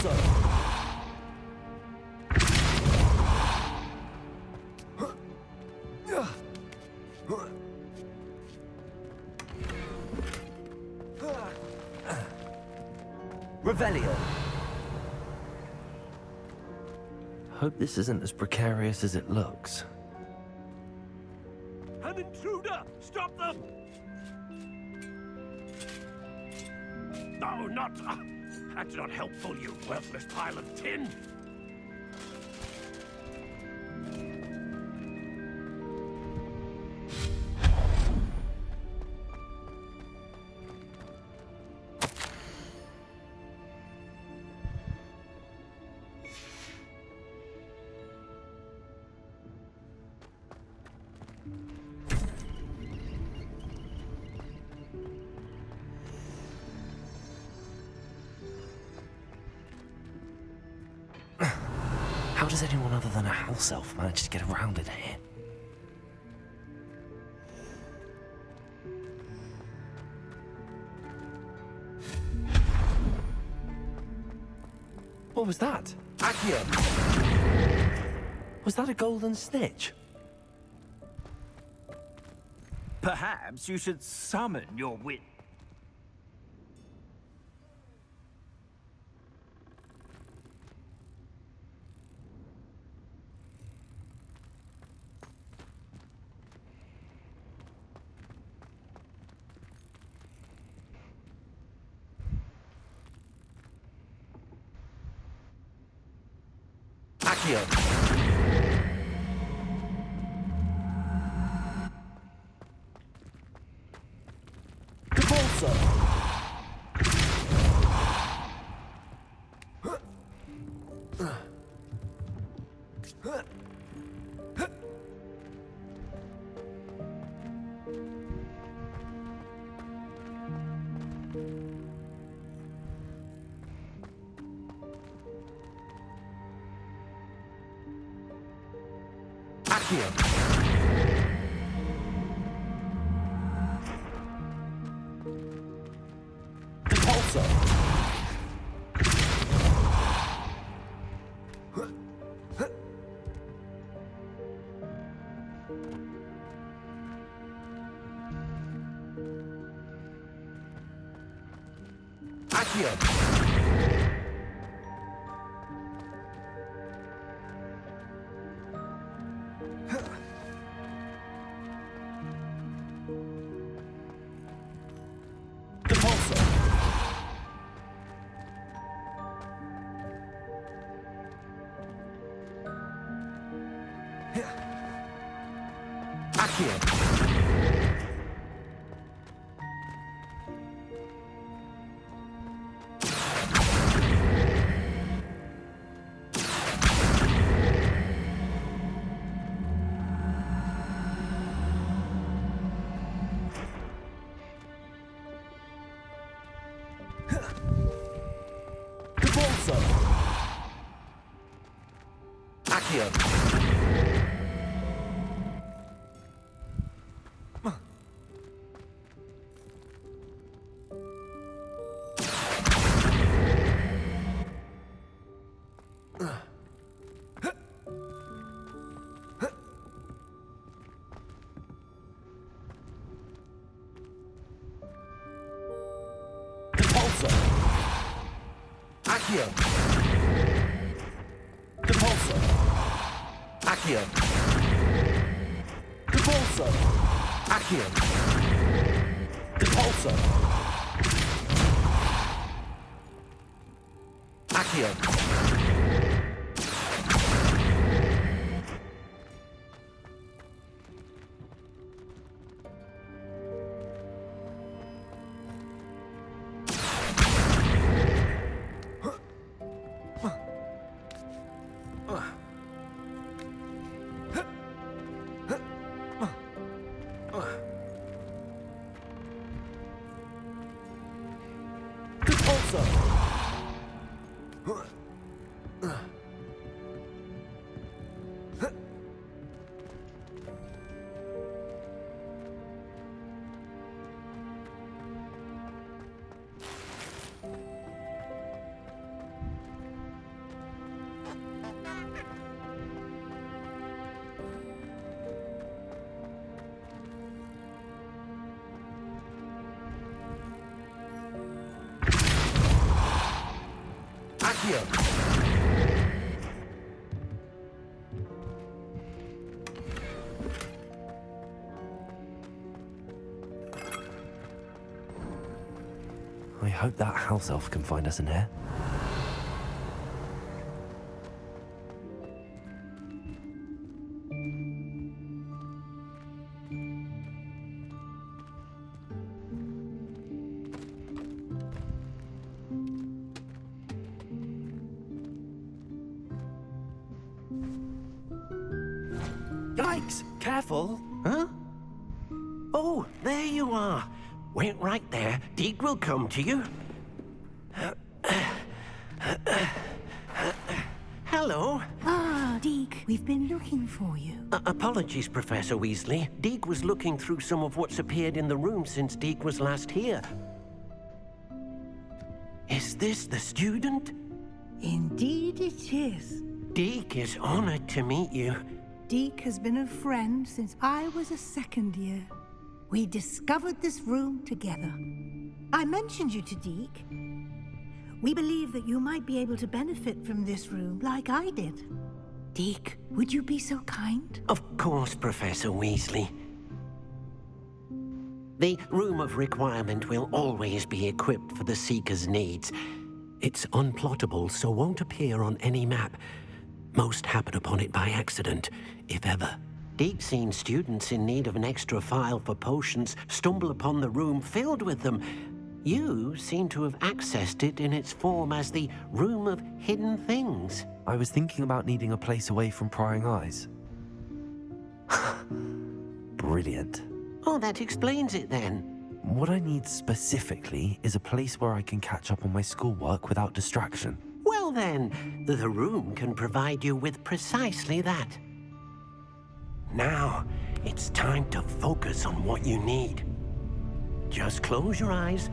Repulsor! Revelio. Hope this isn't as precarious as it looks. An intruder! Stop them! No, not... that's not helpful, you worthless pile of tin! How does anyone other than a house elf manage to get around in here? What was that? Accio. Was that a golden snitch? Perhaps you should summon your wit. Accio. Repulsor. Accio. Repulsor. Accio. Accio. Repulsor. Accio. Repulsor. Accio. Repulsor. Accio. Repulsor. Accio. I hope that house elf can find us in here. Yikes! Careful! Huh? Oh, there you are. Wait right there. Deke will come to you. Hello. Ah, Deke, we've been looking for you. Apologies, Professor Weasley. Deke was looking through some of what's appeared in the room since Deke was last here. Is this the student? Indeed it is. Deke is honored to meet you. Deke has been a friend since I was a second year. We discovered this room together. I mentioned you to Deke. We believe that you might be able to benefit from this room like I did. Deke, would you be so kind? Of course, Professor Weasley. The Room of Requirement will always be equipped for the Seeker's needs. It's unplottable, so won't appear on any map. Most happen upon it by accident, if ever. Deke's seen students in need of an extra file for potions stumble upon the room filled with them. You seem to have accessed it in its form as the Room of Hidden Things. I was thinking about needing a place away from prying eyes. Brilliant. Oh, that explains it then. What I need specifically is a place where I can catch up on my schoolwork without distraction. Well then, the room can provide you with precisely that. Now, it's time to focus on what you need. Just close your eyes.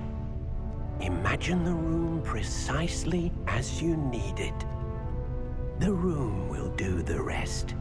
Imagine the room precisely as you need it. The room will do the rest.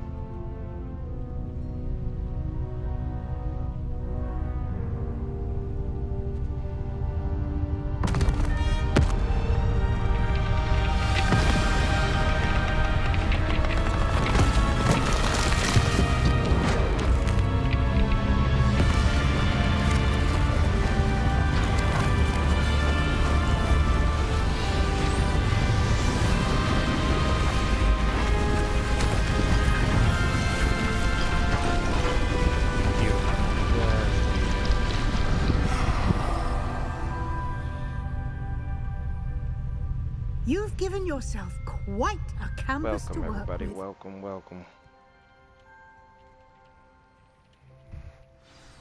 You've given yourself quite a canvas Welcome, to work everybody. with. Welcome, welcome.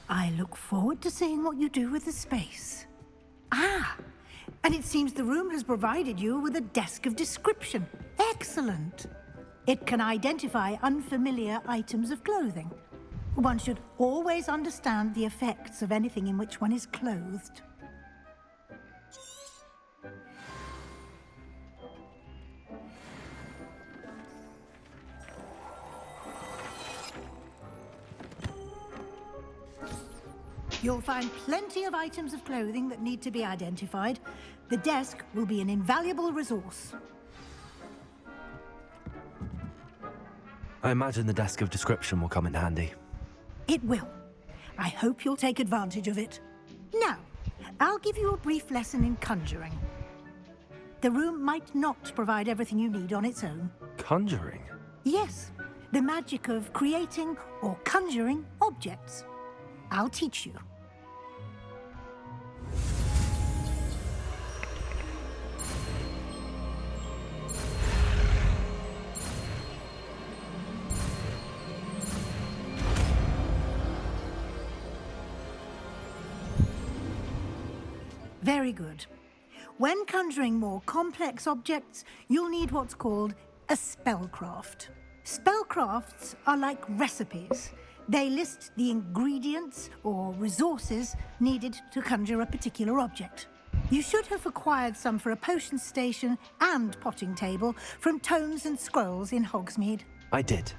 I look forward to seeing what you do with the space. Ah, and it seems the room has provided you with a desk of description. Excellent. It can identify unfamiliar items of clothing. One should always understand the effects of anything in which one is clothed. You'll find plenty of items of clothing that need to be identified. The desk will be an invaluable resource. I imagine the desk of description will come in handy. It will. I hope you'll take advantage of it. Now, I'll give you a brief lesson in conjuring. The room might not provide everything you need on its own. Conjuring? Yes, the magic of creating or conjuring objects. I'll teach you. Very good. When conjuring more complex objects, you'll need what's called a spellcraft. Spellcrafts are like recipes. They list the ingredients or resources needed to conjure a particular object. You should have acquired some for a potion station and potting table from tomes and scrolls in Hogsmeade. I did.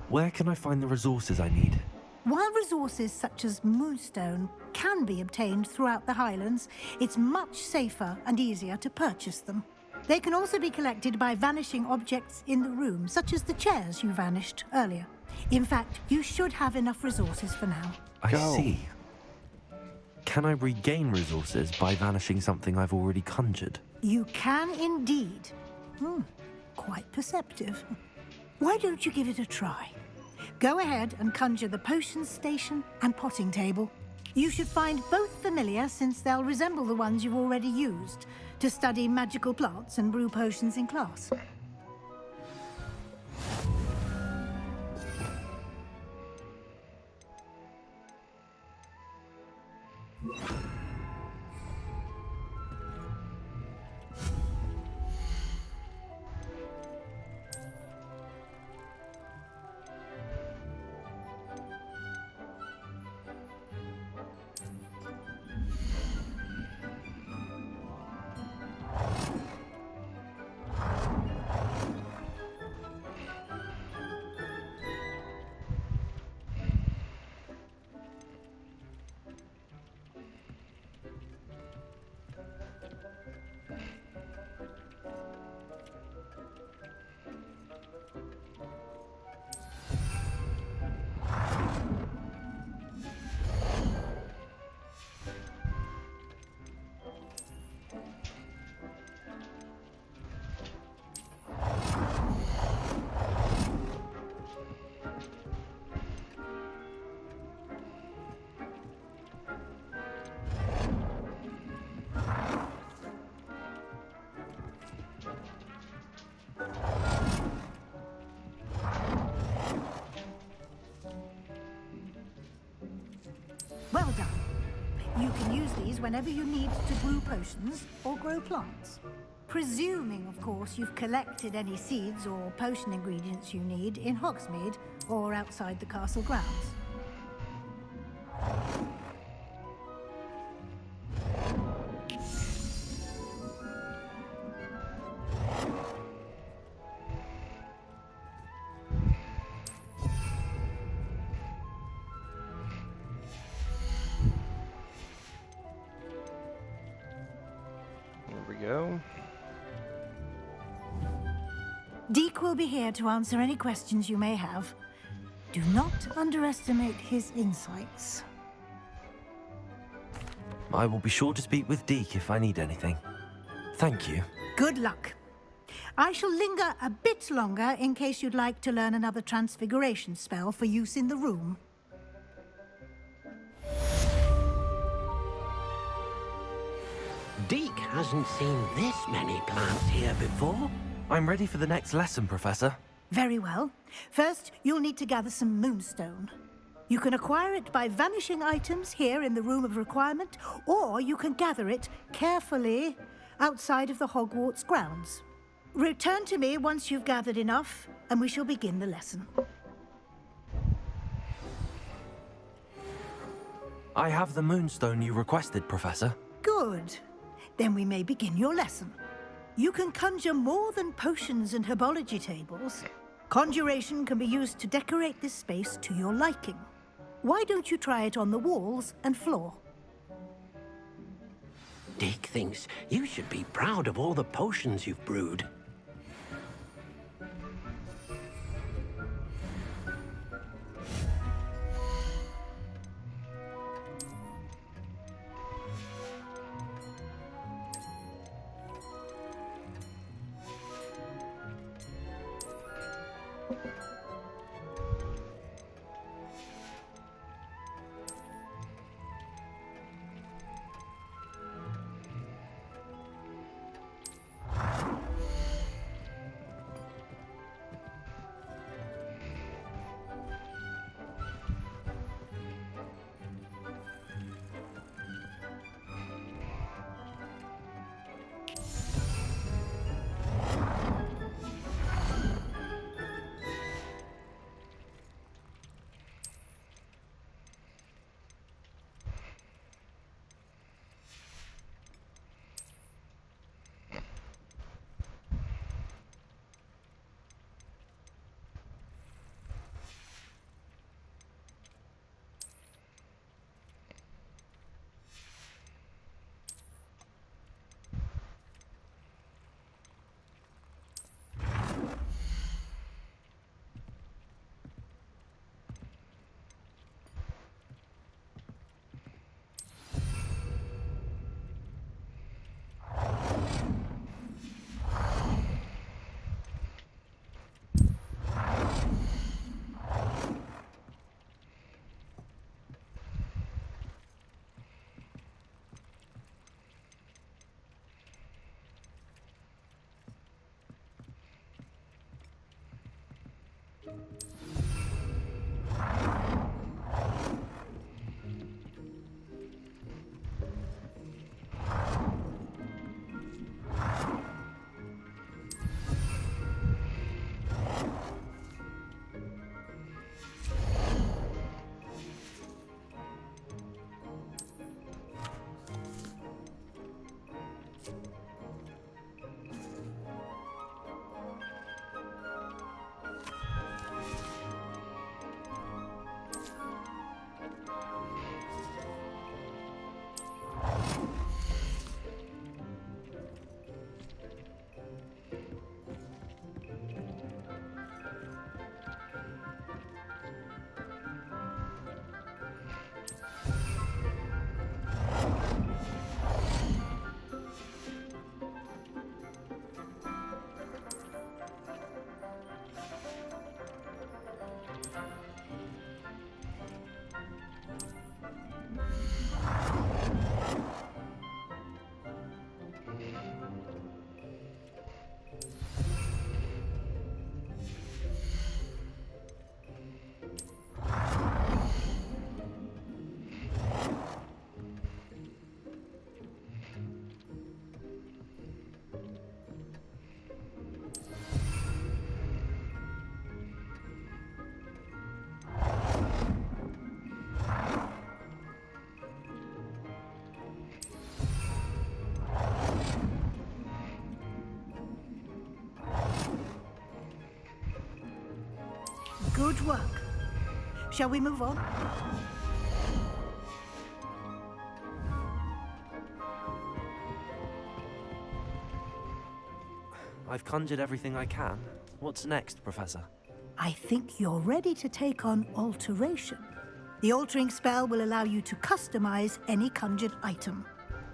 Where can I find the resources I need? While resources such as moonstone can be obtained throughout the Highlands, it's much safer and easier to purchase them. They can also be collected by vanishing objects in the room, such as the chairs you vanished earlier. In fact, you should have enough resources for now. I see. Can I regain resources by vanishing something I've already conjured? You can indeed. Quite perceptive. Why don't you give it a try? Go ahead and conjure the potions station and potting table. You should find both familiar, since they'll resemble the ones you've already used to study magical plants and brew potions in class. Well done. You can use these whenever you need to brew potions or grow plants. Presuming, of course, you've collected any seeds or potion ingredients you need in Hogsmeade or outside the castle grounds. There we go. Deke will be here to answer any questions you may have. Do not underestimate his insights. I will be sure to speak with Deke if I need anything. Thank you. Good luck. I shall linger a bit longer in case you'd like to learn another transfiguration spell for use in the room. Deke hasn't seen this many plants here before. I'm ready for the next lesson, Professor. Very well. First, you'll need to gather some moonstone. You can acquire it by vanishing items here in the Room of Requirement, or you can gather it carefully outside of the Hogwarts grounds. Return to me once you've gathered enough, and we shall begin the lesson. I have the moonstone you requested, Professor. Good. Then we may begin your lesson. You can conjure more than potions and herbology tables. Conjuration can be used to decorate this space to your liking. Why don't you try it on the walls and floor? Deke thinks you should be proud of all the potions you've brewed. Good work. Shall we move on? I've conjured everything I can. What's next, Professor? I think you're ready to take on alteration. The altering spell will allow you to customize any conjured item.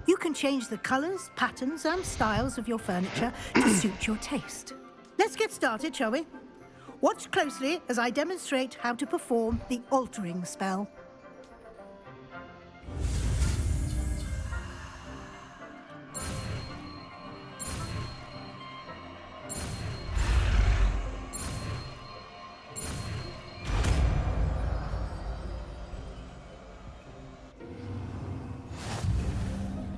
You can change the colors, patterns, and styles of your furniture to suit your taste. Let's get started, shall we? Watch closely as I demonstrate how to perform the altering spell.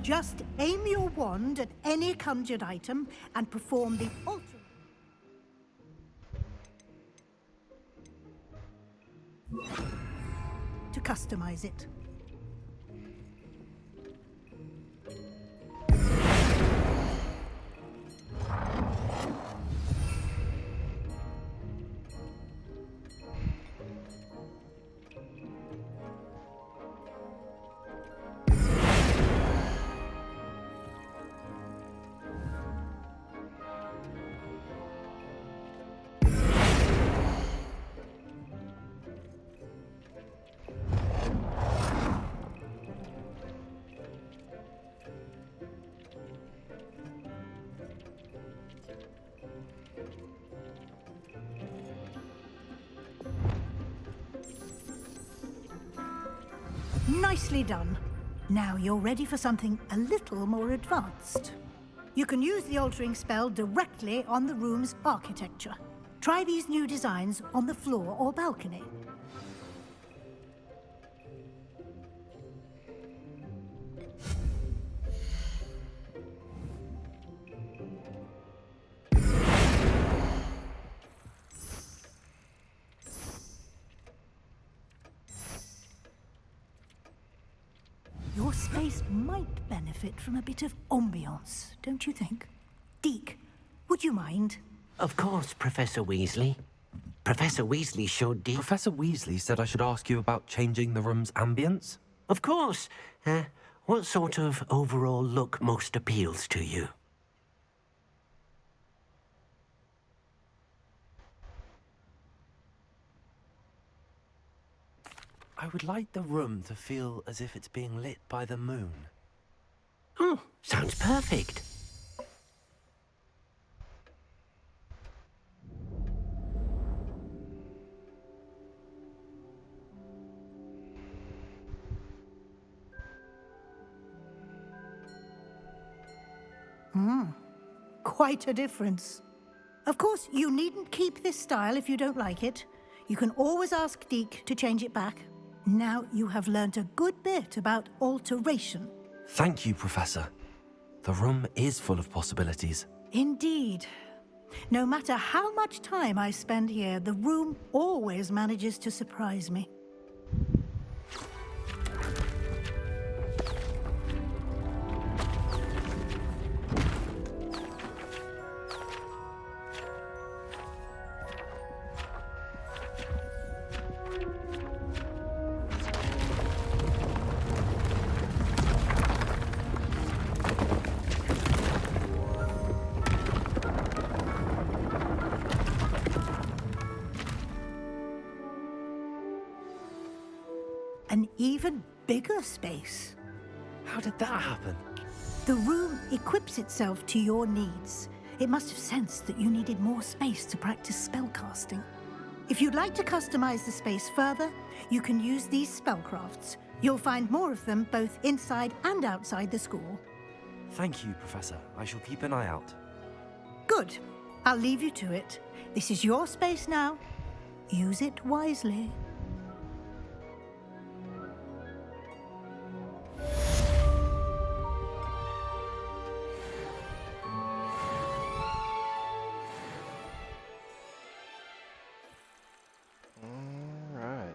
Just aim your wand at any conjured item and perform the altering. To customize it. Nicely done. Now you're ready for something a little more advanced. You can use the altering spell directly on the room's architecture. Try these new designs on the floor or balcony. Your space might benefit from a bit of ambiance, don't you think? Deke, would you mind? Of course, Professor Weasley. Professor Weasley showed Deke... Professor Weasley said I should ask you about changing the room's ambience? Of course. What sort of overall look most appeals to you? I would like the room to feel as if it's being lit by the moon. Oh, sounds perfect. Quite a difference. Of course, you needn't keep this style if you don't like it. You can always ask Deke to change it back. Now you have learnt a good bit about alteration. Thank you, Professor. The room is full of possibilities. Indeed. No matter how much time I spend here, the room always manages to surprise me. An even bigger space. How did that happen? The room equips itself to your needs. It must have sensed that you needed more space to practice spellcasting. If you'd like to customize the space further, you can use these spellcrafts. You'll find more of them both inside and outside the school. Thank you, Professor. I shall keep an eye out. Good. I'll leave you to it. This is your space now. Use it wisely. Alright.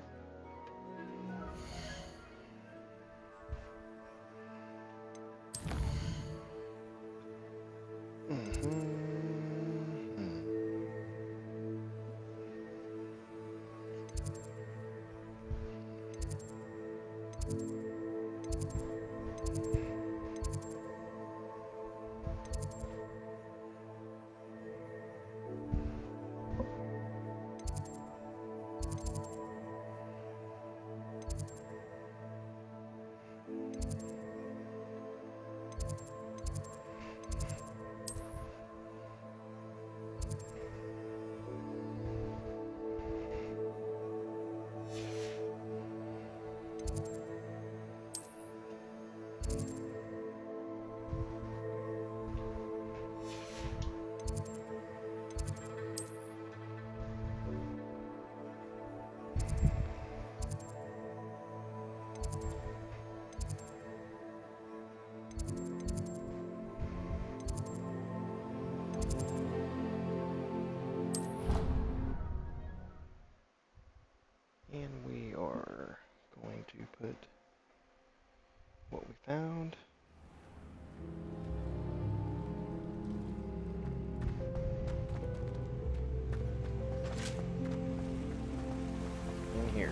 And we are going to put what we found. In here.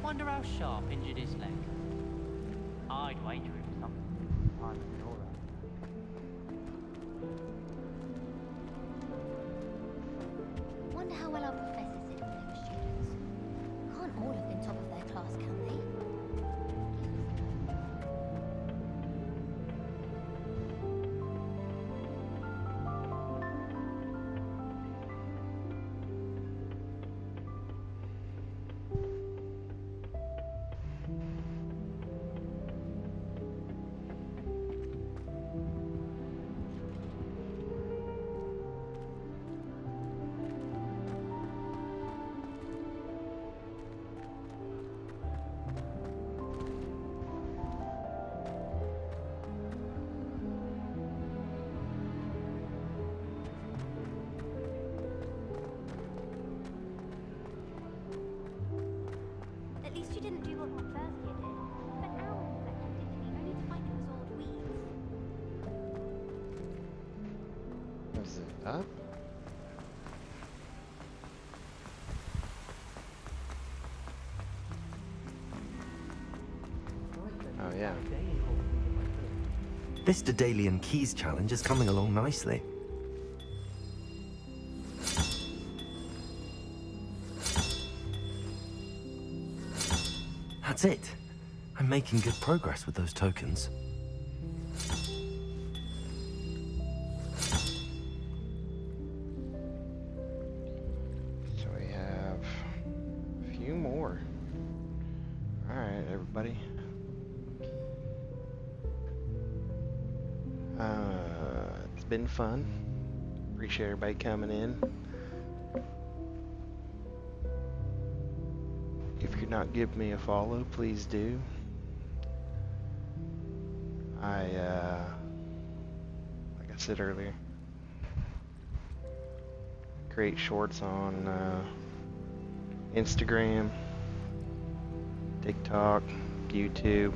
Wonder how Sharp injured his leg. I'd wager it was something I'm an aura. Wonder how well our professors did with their students. Can't all have been top of their class, can they? At least you didn't do what one first year did. For hours collecting Disney only to find it was old weeds. Is it up? Oh yeah. This Daedalian Keys challenge is coming along nicely. That's it. I'm making good progress with those tokens. So we have a few more. Alright, everybody. been fun. Appreciate everybody coming in. If you're not giving me a follow, please do. Like I said earlier, create shorts on Instagram, TikTok, YouTube.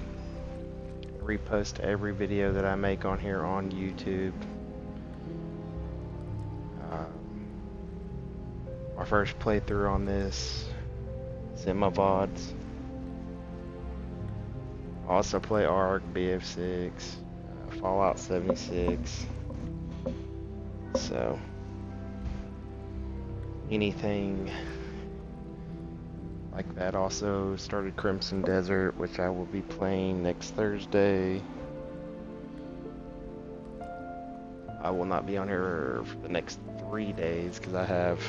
Repost every video that I make on here on YouTube. My first playthrough on this is in my VODs. I also play ARK, BF6, Fallout 76. So anything like that. Also started Crimson Desert, which I will be playing next Thursday. I will not be on here for the next 3 days because I have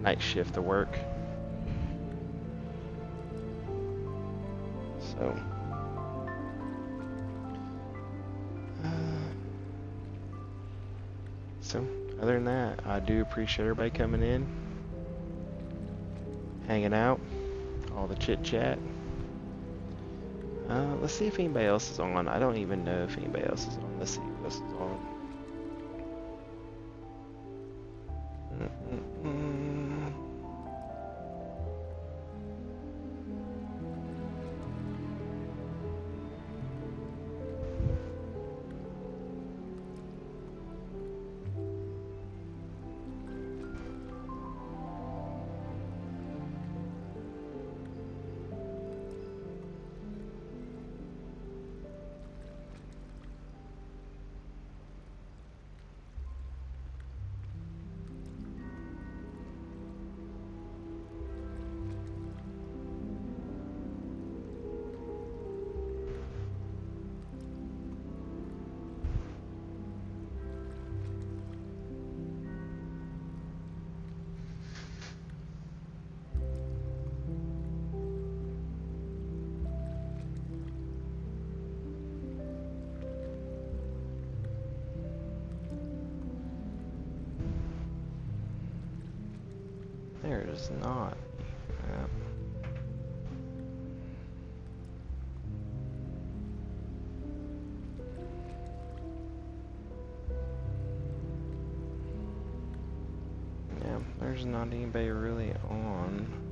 night shift to work. So other than that, I do appreciate everybody coming in, hanging out, all the chit chat. Let's see if anybody else is on. I don't even know if anybody else is on. Let's see who else is on. There is not. Yeah, there's not anybody really on.